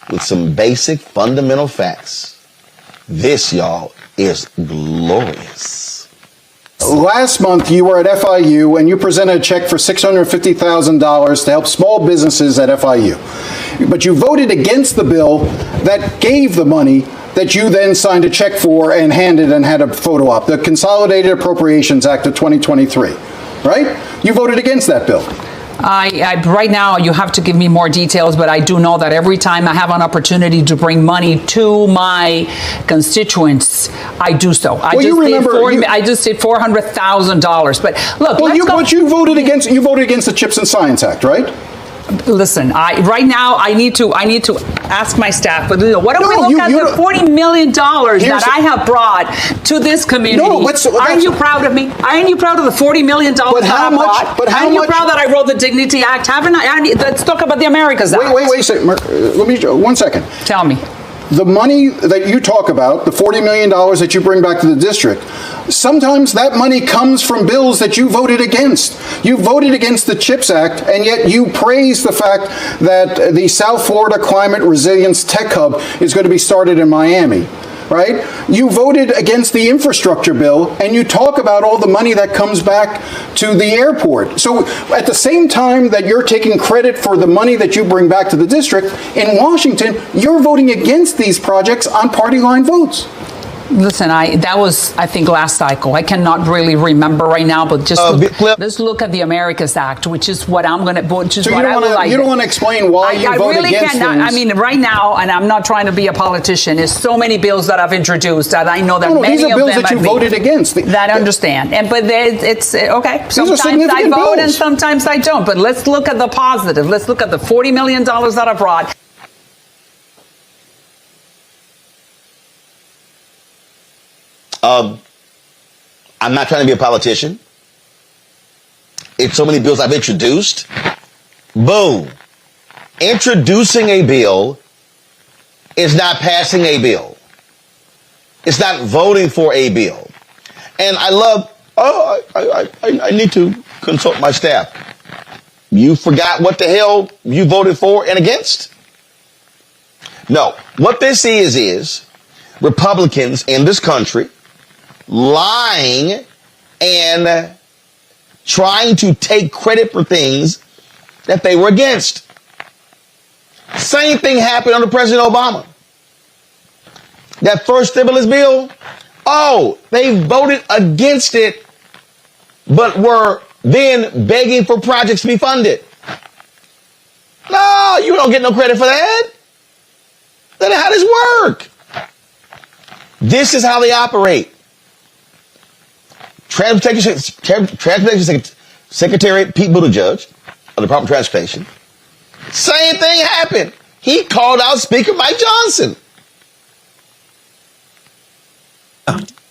[SPEAKER 20] with some basic fundamental facts. This, y'all, is glorious.
[SPEAKER 1] Last month, you were at FIU and you presented a check for $650,000 to help small businesses at FIU. But you voted against the bill that gave the money that you then signed a check for and handed and had a photo op, the Consolidated Appropriations Act of 2023, right? You voted against that bill.
[SPEAKER 8] Right now, you have to give me more details, but I do know that every time I have an opportunity to bring money to my constituents, I do so. I just did $400,000. But look,
[SPEAKER 1] but you voted against the Chips and Science Act, right?
[SPEAKER 8] Listen, right now I need to ask my staff. But what do we look at the $40 million that I have brought to this community? Aren't you proud of me? Aren't you proud of the $40 million that I brought? Aren't you proud that I wrote the Dignity Act? Let's talk about the Americas Act.
[SPEAKER 1] Wait a second. Let me 1 second.
[SPEAKER 8] Tell me.
[SPEAKER 1] The money that you talk about, the $40 million that you bring back to the district, sometimes that money comes from bills that you voted against. You voted against the CHIPS Act, and yet you praise the fact that the South Florida Climate Resilience Tech Hub is going to be started in Miami. Right? You voted against the infrastructure bill, and you talk about all the money that comes back to the airport. So at the same time that you're taking credit for the money that you bring back to the district, in Washington, you're voting against these projects on party line votes.
[SPEAKER 8] Listen, that was, I think, last cycle. I cannot really remember right now, but just let's look at the Americas Act, which is what I'm going to, which is what I would like.
[SPEAKER 1] You don't want to explain why you voted against things.
[SPEAKER 8] I mean, right now, and I'm not trying to be a politician, there's so many bills that I've introduced that I know that many
[SPEAKER 1] these are
[SPEAKER 8] of
[SPEAKER 1] bills
[SPEAKER 8] them
[SPEAKER 1] that you voted against.
[SPEAKER 8] That I understand. But it's okay. Sometimes I vote and sometimes I don't. But let's look at the positive. Let's look at the $40 million that I brought.
[SPEAKER 20] I'm not trying to be a politician. It's so many bills I've introduced. Boom. Introducing a bill is not passing a bill. It's not voting for a bill. And I love, I need to consult my staff. You forgot what the hell you voted for and against? No. What this is Republicans in this country lying and trying to take credit for things that they were against. Same thing happened under President Obama. That first stimulus bill, they voted against it, but were then begging for projects to be funded. No, you don't get no credit for that. Then how does this work? This is how they operate. Transportation Secretary Pete Buttigieg of the Department of Transportation. Same thing happened. He called out Speaker Mike Johnson.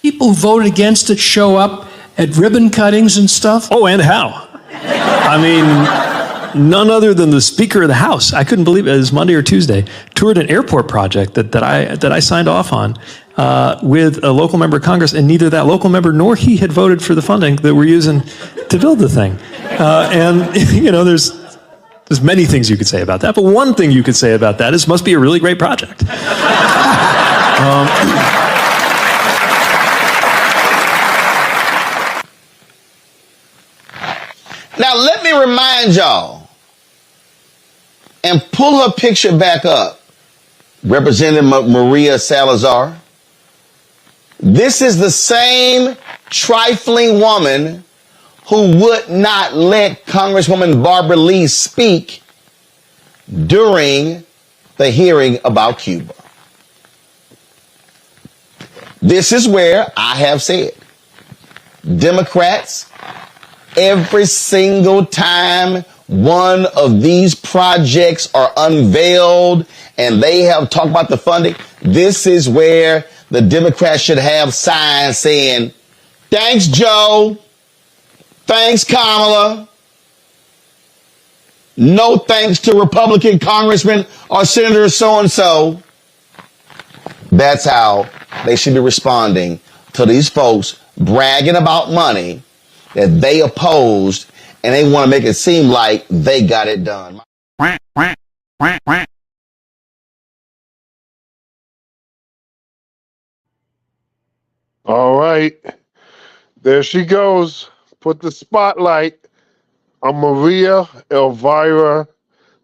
[SPEAKER 13] People who voted against it show up at ribbon cuttings and stuff.
[SPEAKER 21] Oh, and how? I mean, none other than the Speaker of the House. I couldn't believe it was Monday or Tuesday. Toured an airport project that I signed off on with a local member of Congress, and neither that local member nor he had voted for the funding that we're using to build the thing. And you know, there's many things you could say about that, but one thing you could say about that is it must be a really great project.
[SPEAKER 20] Now, let me remind y'all and pull her picture back up. Representative Maria Salazar. This is the same trifling woman who would not let Congresswoman Barbara Lee speak during the hearing about Cuba. This is where I have said, Democrats, every single time one of these projects are unveiled and they have talked about the funding, this is where the Democrats should have signs saying, thanks, Joe. Thanks, Kamala. No thanks to Republican Congressman or Senator so-and-so. That's how they should be responding to these folks bragging about money that they opposed, and they want to make it seem like they got it done.
[SPEAKER 3] All right. There she goes. Put the spotlight on Maria Elvira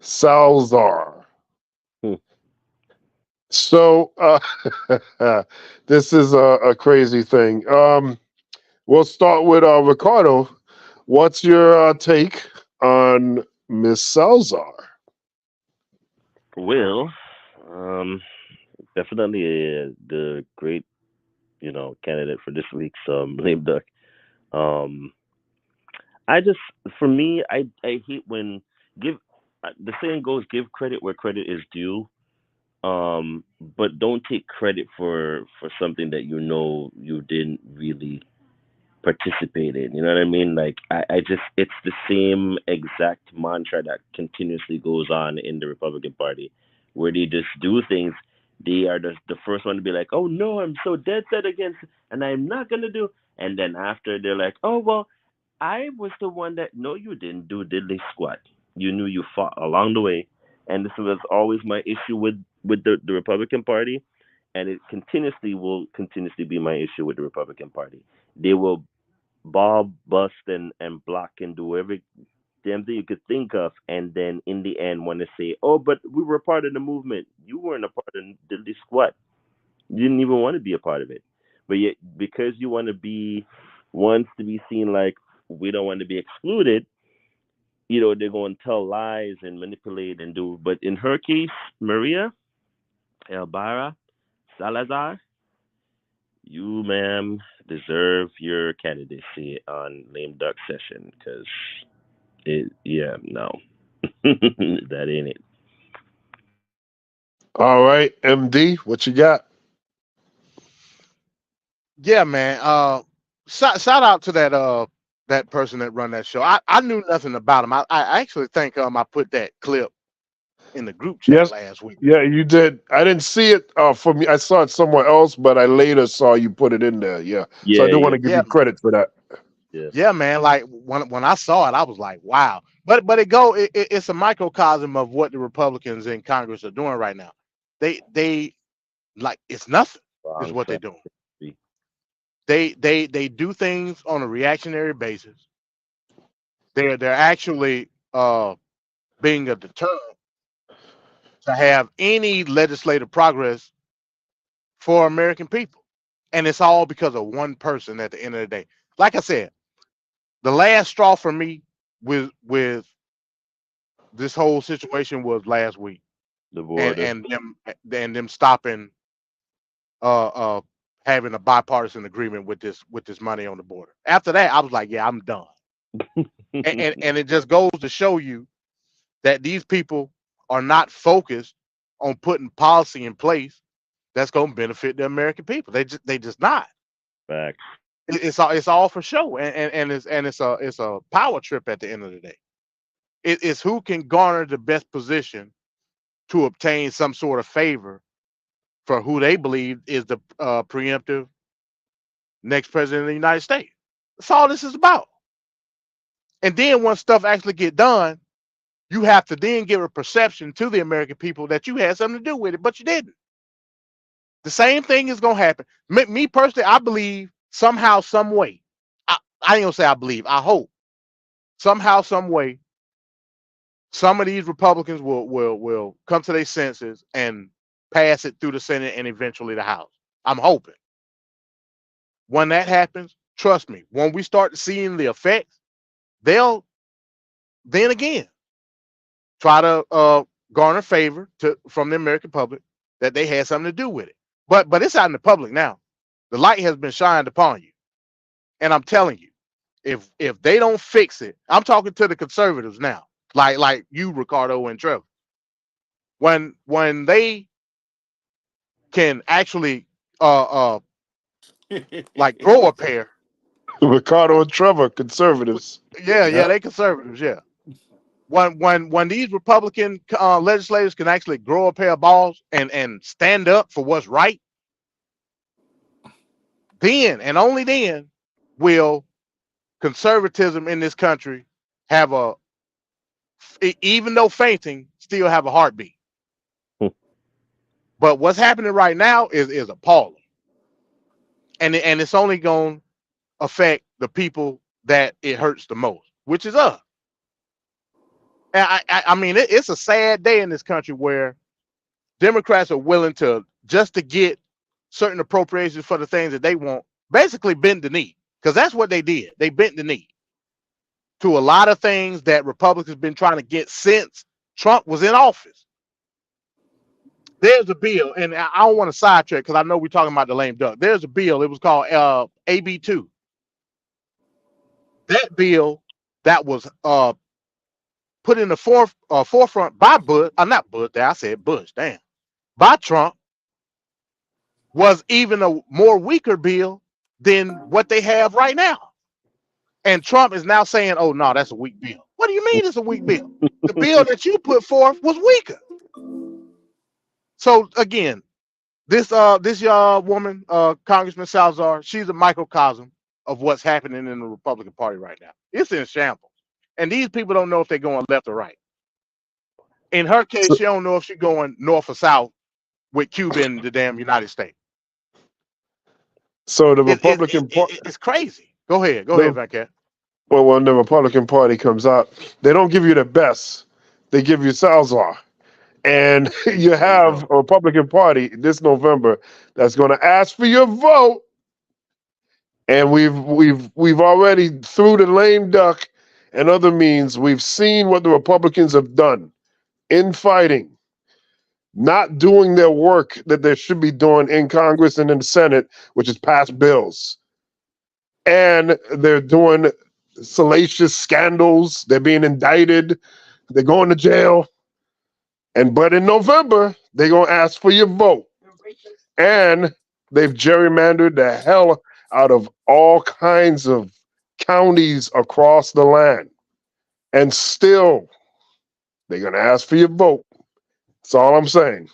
[SPEAKER 3] Salazar. So this is a crazy thing. We'll start with Ricardo. What's your take on Miss Salazar?
[SPEAKER 28] Well, definitely the great, candidate for this week's lame duck. For me, I hate when the saying goes, give credit where credit is due. But don't take credit for something that you didn't really participate in. You know what I mean? Like I just it's the same exact mantra that continuously goes on in the Republican Party, where they just do things. They are the first one to be like, oh no, I'm so dead set against, and I'm not gonna do. And then after they're like, oh well, I was the one that no, you didn't do diddly squat. You knew you fought along the way, and this was always my issue with the Republican Party, and it will continuously be my issue with the Republican Party. They will bob, bust, and block and do every damn thing you could think of, and then in the end want to say, oh, but we were part of the movement. You weren't a part of the squat. You didn't even want to be a part of it. But yet, because you wants to be seen like we don't want to be excluded, they're going to tell lies and manipulate and do. But in her case, Maria Elvira Salazar, you, ma'am, deserve your candidacy on Lame Duck Session because that ain't it.
[SPEAKER 3] All right, MD, what you got?
[SPEAKER 27] Yeah, man. Shout out to that person that run that show. I knew nothing about him. I actually think I put that clip in the group chat last week.
[SPEAKER 3] Yeah, you did. I didn't see it for me. I saw it somewhere else, but I later saw you put it in there. Yeah. So I do want to give you credit for that.
[SPEAKER 27] Yeah, man. Like when I saw it, I was like, wow. But it's a microcosm of what the Republicans in Congress are doing right now. They like it's nothing is what they're doing. They do things on a reactionary basis. They're actually being a deterrent to have any legislative progress for American people. And it's all because of one person at the end of the day. Like I said, the last straw for me with this whole situation was last week.
[SPEAKER 28] The border.
[SPEAKER 27] And them stopping having a bipartisan agreement with this money on the border. After that, I was like, yeah, I'm done. and it just goes to show you that these people are not focused on putting policy in place that's going to benefit the American people. They just not.
[SPEAKER 28] Facts.
[SPEAKER 27] It's all for show, and it's a power trip at the end of the day. It's who can garner the best position to obtain some sort of favor for who they believe is the preemptive next president of the United States. That's all this is about. And then once stuff actually get done, you have to then give a perception to the American people that you had something to do with it, but you didn't. The same thing is going to happen. Me personally, I believe somehow, some way, I ain't gonna say I believe, I hope somehow, some way, some of these Republicans will come to their senses and pass it through the Senate and eventually the House. I'm hoping. When that happens, trust me, when we start seeing the effects, they'll then again try to garner favor from the American public that they had something to do with it. But it's out in the public now. The light has been shined upon you. And I'm telling you, if they don't fix it, I'm talking to the conservatives now, like you, Ricardo and Trevor. When they can actually like grow a pair.
[SPEAKER 3] Ricardo and Trevor, conservatives.
[SPEAKER 27] Yeah, they conservatives, yeah. when these Republican legislators can actually grow a pair of balls and stand up for what's right, then and only then will conservatism in this country have even though fainting, still have a heartbeat. But what's happening right now is appalling, and it's only going to affect the people that it hurts the most, which is us. And I mean, it's a sad day in this country where Democrats are willing to just to get certain appropriations for the things that they want, basically bend the knee, because that's what they did. They bent the knee to a lot of things that Republicans have been trying to get since Trump was in office. There's a bill, and I don't want to sidetrack because I know we're talking about the lame duck. There's a bill. It was called AB 2. That bill that was put in the forefront by Bush, not Bush. I said Bush. Damn, by Trump, was even a more weaker bill than what they have right now. And Trump is now saying, "Oh no, that's a weak bill." What do you mean it's a weak bill? The bill that you put forth was weaker. So again, this woman, Congressman Salazar, she's a microcosm of what's happening in the Republican Party right now. It's in shambles, and these people don't know if they're going left or right. In her case, she don't know if she's going north or south with Cuba in the damn United States.
[SPEAKER 3] So the Republican Party,
[SPEAKER 27] it's crazy. Go ahead, Venkat.
[SPEAKER 3] Well, when the Republican Party comes out, they don't give you the best; they give you Salazar. And you have a Republican Party this November that's going to ask for your vote. And we've already, through the lame duck and other means, we've seen what the Republicans have done in fighting, not doing their work that they should be doing in Congress and in the Senate, which is pass bills. And they're doing salacious scandals. They're being indicted. They're going to jail. But in November, they're going to ask for your vote. And they've gerrymandered the hell out of all kinds of counties across the land. And still, they're going to ask for your vote. That's all I'm saying.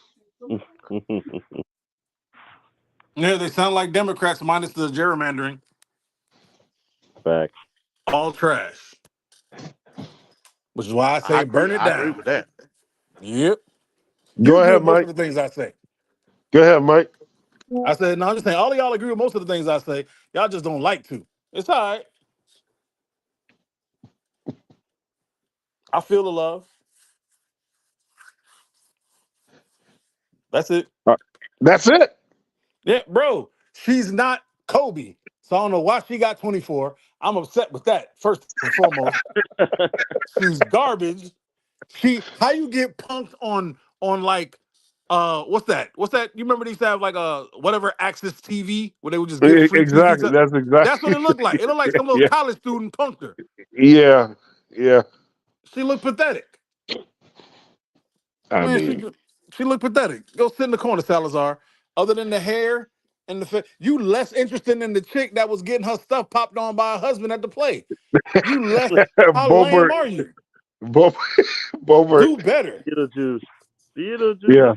[SPEAKER 29] Yeah, they sound like Democrats minus the gerrymandering.
[SPEAKER 28] Facts.
[SPEAKER 29] All trash. Which is why I say burn it down.
[SPEAKER 27] I agree with that.
[SPEAKER 29] Yep.
[SPEAKER 3] Go ahead, Mike.
[SPEAKER 29] Most of the things I say.
[SPEAKER 3] Go ahead, Mike.
[SPEAKER 29] I said, no, I'm just saying, all of y'all agree with most of the things I say. Y'all just don't like to. It's all right. I feel the love. That's it.
[SPEAKER 3] That's it.
[SPEAKER 29] Yeah, bro. She's not Kobe. So I don't know why she got 24. I'm upset with that, first and foremost. She's garbage. How you get punked on like what's that? You remember they used to have like whatever Access TV where they would just give free
[SPEAKER 3] Exactly.
[SPEAKER 29] TV?
[SPEAKER 3] That's exactly.
[SPEAKER 29] That's what it looked like. It looked like some little college student punked her.
[SPEAKER 3] Yeah. Yeah.
[SPEAKER 29] She looked pathetic.
[SPEAKER 3] I mean,
[SPEAKER 29] she looked pathetic. Go sit in the corner, Salazar. Other than the hair and the face, you less interested in the chick that was getting her stuff popped on by her husband at the play. You less. How lame are you?
[SPEAKER 3] Bobert.
[SPEAKER 29] Do better.
[SPEAKER 28] Beetlejuice.
[SPEAKER 3] Yeah.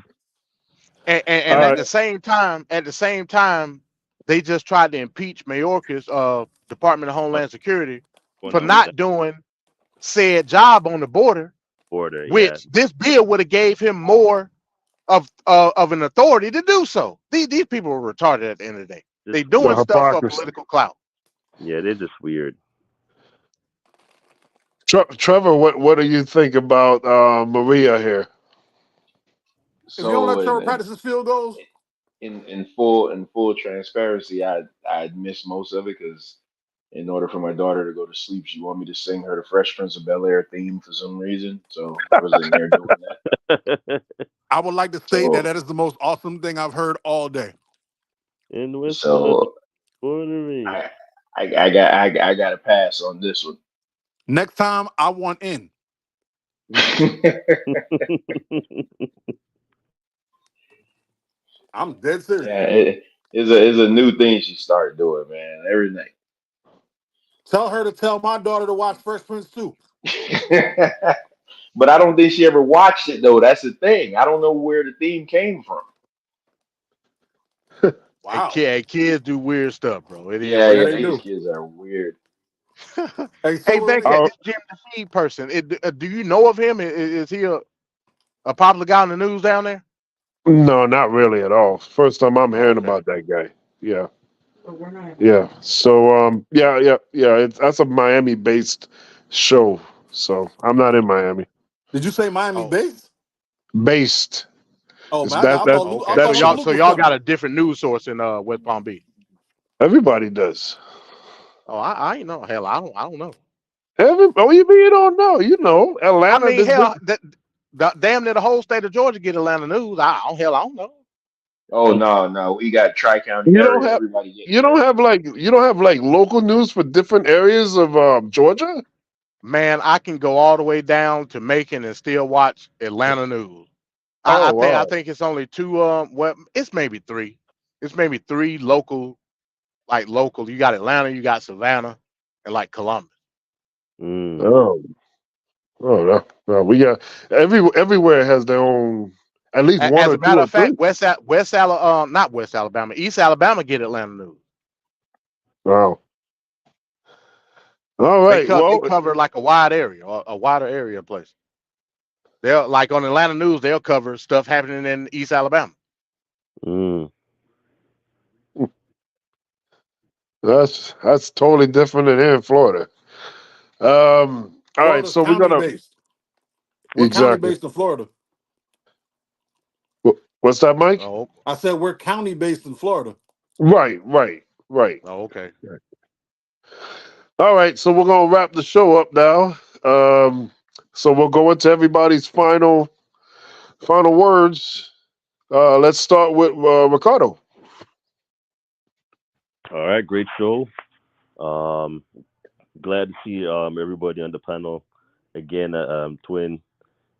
[SPEAKER 27] And at the same time, they just tried to impeach Mayorkas, Department of Homeland Security, for not doing said job on the border. Which this bill would have gave him more of an authority to do so. These people are retarded at the end of the day. They doing stuff for political clout.
[SPEAKER 28] Yeah, they're just weird.
[SPEAKER 3] Trevor, what do you think about Maria here?
[SPEAKER 29] So, if you don't let Trevor practice his field goals,
[SPEAKER 5] in full transparency, I missed most of it because in order for my daughter to go to sleep, she wanted me to sing her the Fresh Prince of Bel-Air theme for some reason. So I was in there doing that.
[SPEAKER 29] I would like to state that is the most awesome thing I've heard all day.
[SPEAKER 5] So I got a pass on this one.
[SPEAKER 29] Next time I want in. I'm dead serious.
[SPEAKER 5] Yeah, it's a new thing she started doing, man. Every night.
[SPEAKER 29] Tell her to tell my daughter to watch Fresh Prince too.
[SPEAKER 5] But I don't think she ever watched it though. That's the thing. I don't know where the theme came from.
[SPEAKER 29] Wow.
[SPEAKER 27] Kids do weird stuff, bro. It is
[SPEAKER 5] Yeah,
[SPEAKER 29] Yeah,
[SPEAKER 27] what
[SPEAKER 5] yeah,
[SPEAKER 29] they
[SPEAKER 27] it
[SPEAKER 5] these
[SPEAKER 29] do.
[SPEAKER 5] kids are weird.
[SPEAKER 29] Hey,
[SPEAKER 27] Hey,
[SPEAKER 29] so
[SPEAKER 27] Venkat, this Jim the Seed person, do you know of him? Is he a popular guy in the news down there?
[SPEAKER 3] No, not really at all. First time I'm
[SPEAKER 27] Oh,
[SPEAKER 3] hearing
[SPEAKER 27] okay.
[SPEAKER 3] about that guy. Yeah. Yeah. So yeah. That's a Miami based show. So I'm not in Miami.
[SPEAKER 29] did you say Miami
[SPEAKER 27] Oh,
[SPEAKER 29] based?
[SPEAKER 3] Based.
[SPEAKER 29] Oh
[SPEAKER 3] It's
[SPEAKER 29] man,
[SPEAKER 3] that
[SPEAKER 29] I
[SPEAKER 3] that
[SPEAKER 27] okay.
[SPEAKER 29] thought
[SPEAKER 3] that's
[SPEAKER 29] Luke
[SPEAKER 27] So
[SPEAKER 29] was
[SPEAKER 27] y'all got
[SPEAKER 29] coming.
[SPEAKER 27] a different news source in West Palm Beach.
[SPEAKER 3] everybody does.
[SPEAKER 27] Oh, I ain't know. Hell, I don't know.
[SPEAKER 3] You mean you don't know? You know,
[SPEAKER 27] I
[SPEAKER 3] Atlanta.
[SPEAKER 27] mean, hell, damn near the whole state of Georgia get Atlanta news. I don't know.
[SPEAKER 5] Oh no, no, we got tri-county
[SPEAKER 3] You don't
[SPEAKER 5] area.
[SPEAKER 3] have
[SPEAKER 5] Everybody getting
[SPEAKER 3] you
[SPEAKER 5] it.
[SPEAKER 3] don't have like local news for different areas of Georgia.
[SPEAKER 27] Man, I can go all the way down to Macon and still watch Atlanta news.
[SPEAKER 3] Oh
[SPEAKER 27] I
[SPEAKER 3] wow.
[SPEAKER 27] think it's only two. Well, it's maybe three. It's maybe three local, like local. You got Atlanta, you got Savannah, and like Columbus.
[SPEAKER 3] Oh, no, we got everywhere has their own, at least one
[SPEAKER 27] As
[SPEAKER 3] or
[SPEAKER 27] a
[SPEAKER 3] two
[SPEAKER 27] matter
[SPEAKER 3] or
[SPEAKER 27] of fact,
[SPEAKER 3] three.
[SPEAKER 27] not West Alabama, East Alabama get Atlanta news.
[SPEAKER 3] Wow. All right.
[SPEAKER 27] They
[SPEAKER 3] Well,
[SPEAKER 27] cover like a wide area, or a wider area of places. They'll like on Atlanta news, they'll cover stuff happening in East Alabama.
[SPEAKER 3] that's totally different than here in Florida. All right.
[SPEAKER 29] Florida's
[SPEAKER 3] So we're
[SPEAKER 29] county
[SPEAKER 3] gonna
[SPEAKER 29] based. We're county
[SPEAKER 3] exactly.
[SPEAKER 29] based in Florida.
[SPEAKER 3] What's that, Mike?
[SPEAKER 27] Oh,
[SPEAKER 29] I said we're county based in Florida.
[SPEAKER 3] Right.
[SPEAKER 27] okay.
[SPEAKER 3] All right. So we're gonna wrap the show up now. So we'll go into everybody's final words. Let's start with Ricardo.
[SPEAKER 28] All right, great show. Glad to see everybody on the panel again. Twin,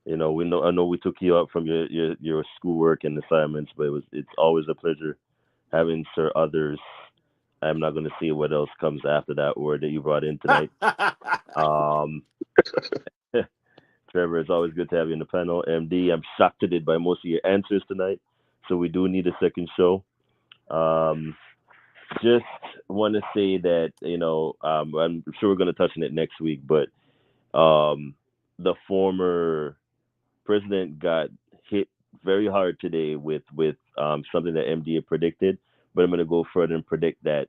[SPEAKER 28] I know we took you up from your schoolwork and assignments, but it's always a pleasure having Sir Others. I'm not going to see what else comes after that word that you brought in tonight. Trevor, it's always good to have you on the panel. MD, I'm shocked today by most of your answers tonight, so we do need a second show. Just want to say that I'm sure we're going to touch on it next week, but the former president got hit very hard today with something that MD had predicted. But I'm going to go further and predict that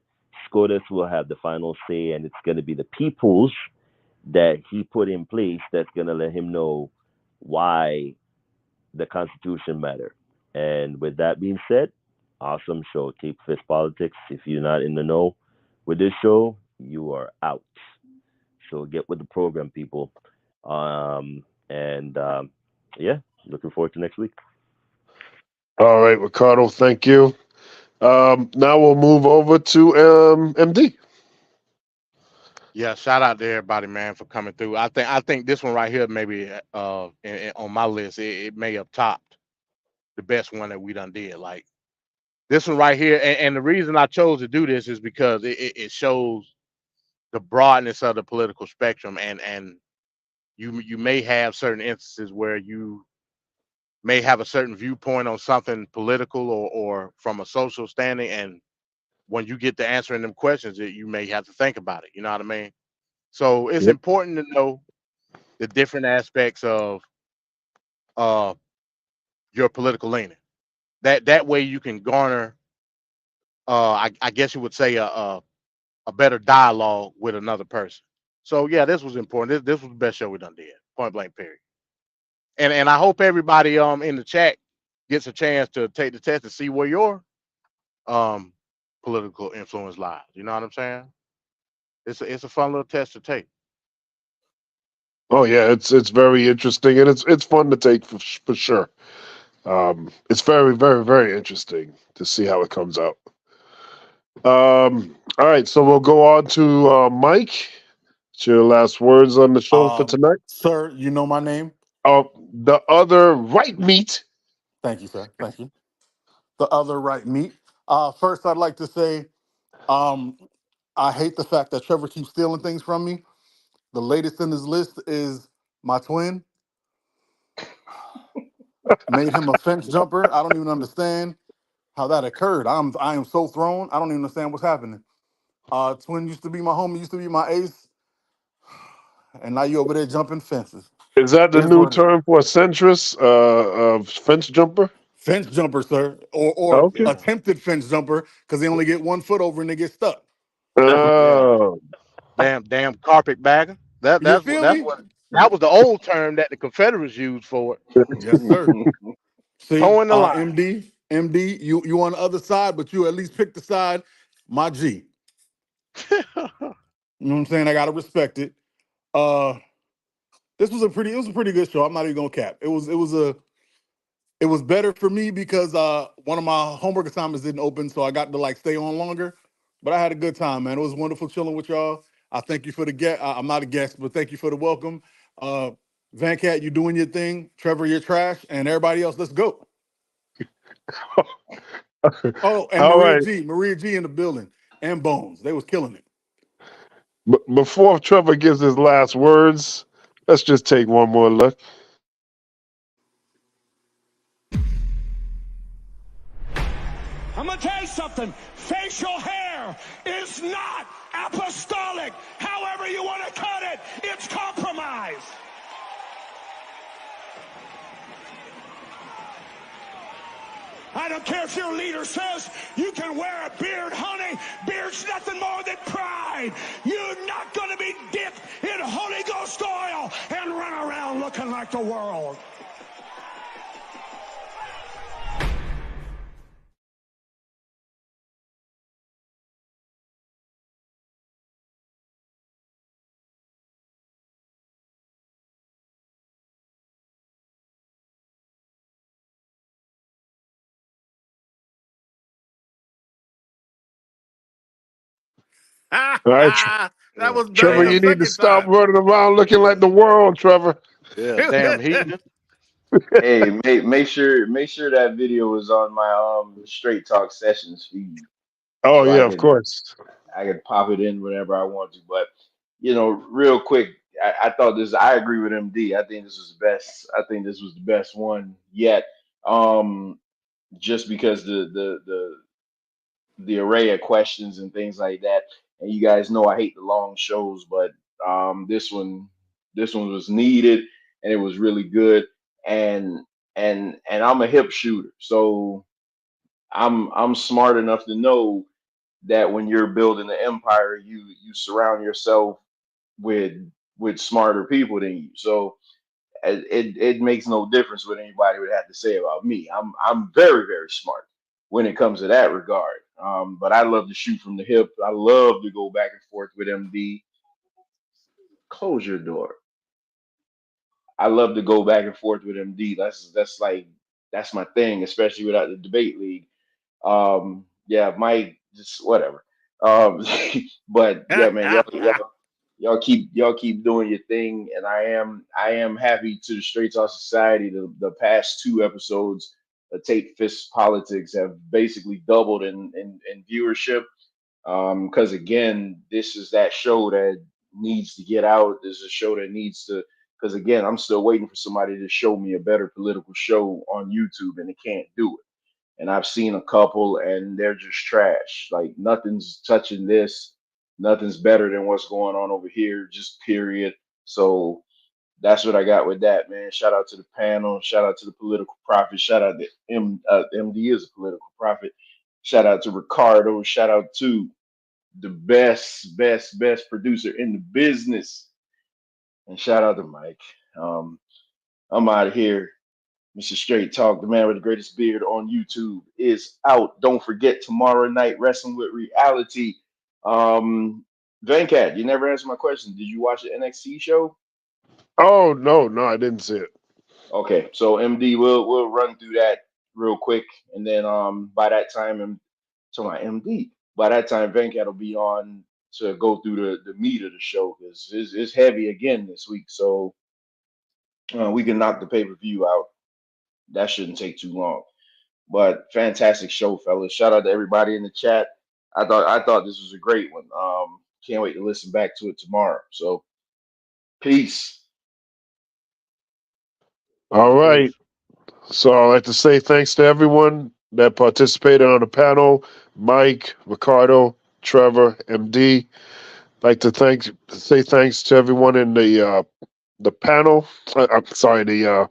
[SPEAKER 28] SCOTUS will have the final say, and it's going to be the peoples that he put in place that's going to let him know why the Constitution matter. And with that being said, awesome show, Tape Fist Politics. If you're not in the know with this show, you are out. So get with the program, people. Yeah, looking forward to next week.
[SPEAKER 3] All right, Ricardo, thank you. Now we'll move over to MD.
[SPEAKER 27] Yeah, shout out to everybody, man, for coming through. I think this one right here, maybe on my list, it may have topped the best one that we done did. Like this one right here, and the reason I chose to do this is because it shows the broadness of the political spectrum, and you may have certain instances where you may have a certain viewpoint on something political or from a social standing, and when you get to answering them questions, you may have to think about it. You know what I mean? So it's
[SPEAKER 3] Yep.
[SPEAKER 27] important to know the different aspects of uh, your political leaning. That way you can garner, I guess you would say, a better dialogue with another person. So yeah, this was important. This was the best show we done did. Point blank, period. And I hope everybody in the chat gets a chance to take the test to see where your um political influence lies. You know what I'm saying? It's a fun little test to take.
[SPEAKER 3] Oh yeah, it's very interesting and it's fun to take for sure. It's very, very, very interesting to see how it comes out. All right, so we'll go on to Mike. It's your last words on the show for tonight.
[SPEAKER 29] Sir, you know my name.
[SPEAKER 3] The other right meat.
[SPEAKER 29] Thank you, sir. Thank you. The other right meat. First, I'd like to say, um, I hate the fact that Trevor keeps stealing things from me. The latest in his list is my twin. Made him a fence jumper. I don't even understand how that occurred. I am so thrown. I don't even understand what's happening. Twin used to be my homie, used to be my ace, and now you over there jumping fences.
[SPEAKER 3] Is that the
[SPEAKER 29] It is
[SPEAKER 3] new
[SPEAKER 29] what it is.
[SPEAKER 3] term for a centrist, fence jumper?
[SPEAKER 29] Fence jumper, sir, or
[SPEAKER 3] Okay.
[SPEAKER 29] attempted fence jumper, because they only get 1 foot over and they get stuck.
[SPEAKER 3] Oh,
[SPEAKER 27] Damn carpetbagger.
[SPEAKER 29] You feel me?
[SPEAKER 27] That was the old term that the Confederates used for it.
[SPEAKER 29] Yes, sir. See,
[SPEAKER 27] Towing the line.
[SPEAKER 29] MD, you on the other side, but you at least pick the side. My G. You know what I'm saying? I gotta respect it. It was a pretty good show. I'm not even gonna cap. It was better for me because one of my homework assignments didn't open, so I got to like stay on longer. But I had a good time, man. It was wonderful chilling with y'all. I thank you for the guest. I'm not a guest, but thank you for the welcome. Venkat, you doing your thing. Trevor, you're trash, and everybody else, let's go. Oh, and
[SPEAKER 3] all right.
[SPEAKER 29] Maria G in the building, and Bones. They was killing it.
[SPEAKER 3] Before Trevor gives his last words, let's just take one more look.
[SPEAKER 11] I'm going to tell you something. Facial hair is not apostolic. However you want to cut it, it's compromise. I don't care if your leader says you can wear a beard, honey. Beard's nothing more than pride. You're not going to be dipped in Holy Ghost oil and run around looking like the world.
[SPEAKER 3] All right,
[SPEAKER 29] That was better
[SPEAKER 3] Trevor,
[SPEAKER 29] the
[SPEAKER 3] you need to
[SPEAKER 29] second
[SPEAKER 3] stop
[SPEAKER 29] time.
[SPEAKER 3] running around looking like the world, Trevor.
[SPEAKER 27] Yeah, damn heathen.
[SPEAKER 5] Hey, make sure that video is on my Straight Talk Sessions feed,
[SPEAKER 3] Oh
[SPEAKER 5] so
[SPEAKER 3] yeah, of course.
[SPEAKER 5] I could pop it in whenever I want to. But real quick, I thought this. I agree with MD. I think this was the best. I think this was the best one yet. Just because the array of questions and things like that. And you guys know I hate the long shows, but this one was needed and it was really good. And I'm a hip shooter, so I'm smart enough to know that when you're building an empire, you surround yourself with smarter people than you. So it makes no difference what anybody would have to say about me. I'm very, very smart when it comes to that regard. But I love to shoot from the hip. I love to go back and forth with MD. Close your door. I love to go back and forth with MD. That's my thing, especially without the debate league. Yeah, Mike, just whatever. Um, but yeah, man, y'all keep doing your thing, and I am happy to the Straight Talk Society. The past 2 episodes of Tate Fist Politics have basically doubled in viewership. Because again, this is that show that needs to get out. This is a show that needs to. Because again, I'm still waiting for somebody to show me a better political show on YouTube, and they can't do it. And I've seen a couple, and they're just trash. Like nothing's touching this. Nothing's better than what's going on over here. Just period. So that's what I got with that, man. Shout out to the panel. Shout out to the political prophet. Shout out to MD is a political prophet. Shout out to Ricardo. Shout out to the best producer in the business. And shout out to Mike. I'm out of here. Mr. Straight Talk, the man with the greatest beard on YouTube, is out. Don't forget tomorrow night, Wrestling with Reality. Venkat, you never answered my question. Did you watch the NXT show?
[SPEAKER 3] Oh no, I didn't see it.
[SPEAKER 5] Okay, so MD, we'll run through that real quick, and then by that time, to my MD, by that time Venkat will be on to go through the meat of the show because it's heavy again this week, so we can knock the pay-per-view out. That shouldn't take too long. But fantastic show, fellas. Shout out to everybody in the chat. I thought this was a great one. Can't wait to listen back to it tomorrow. So peace.
[SPEAKER 3] All right. So I'd like to say thanks to everyone that participated on the panel. Mike, Ricardo, Trevor, MD. I'd like to say thanks to everyone in the panel. I'm sorry, the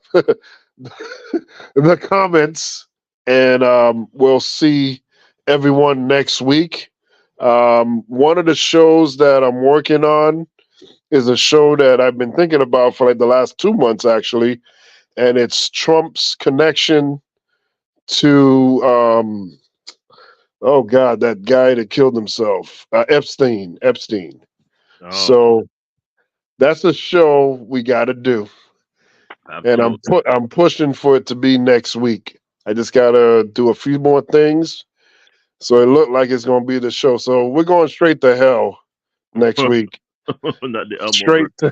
[SPEAKER 3] the comments, and we'll see everyone next week. One of the shows that I'm working on is a show that I've been thinking about for like the last 2 months, actually, and it's Trump's connection to oh God, that guy that killed himself, Epstein.
[SPEAKER 28] Oh.
[SPEAKER 3] So that's a show we got to do, and I'm pushing for it to be next week. I just gotta do a few more things, so it looked like it's gonna be the show. So we're going straight to hell next week.
[SPEAKER 28] Not the Elmo
[SPEAKER 3] Straight to,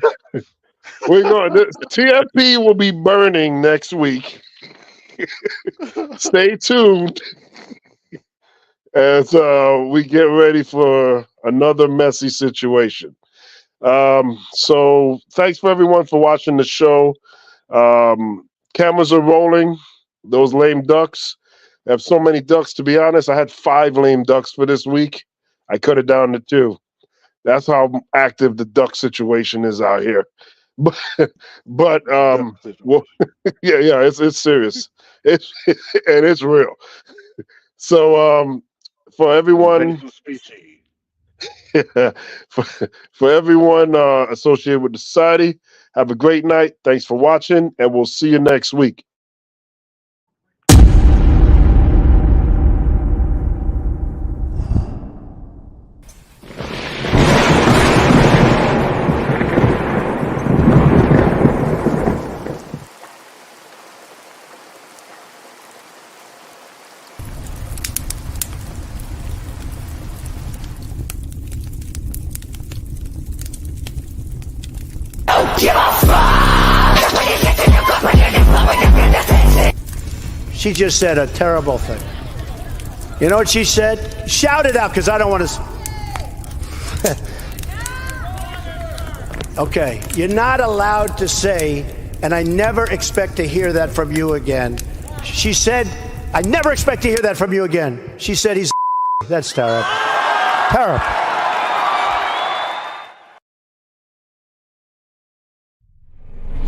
[SPEAKER 3] we're going. TFP will be burning next week. Stay tuned as we get ready for another messy situation. So thanks for everyone for watching the show. Cameras are rolling. Those lame ducks. I have so many ducks, to be honest. I had 5 lame ducks for this week. I cut it down to 2. That's how active the duck situation is out here. But well, yeah, it's serious. It's real. So for everyone for everyone associated with the society, have a great night. Thanks for watching, and we'll see you next week.
[SPEAKER 15] She just said a terrible thing. You know what she said? Shout it out, because I don't want to. Okay, you're not allowed to say, and I never expect to hear that from you again. She said, I never expect to hear that from you again. She said he's. That's terrible. Terrible.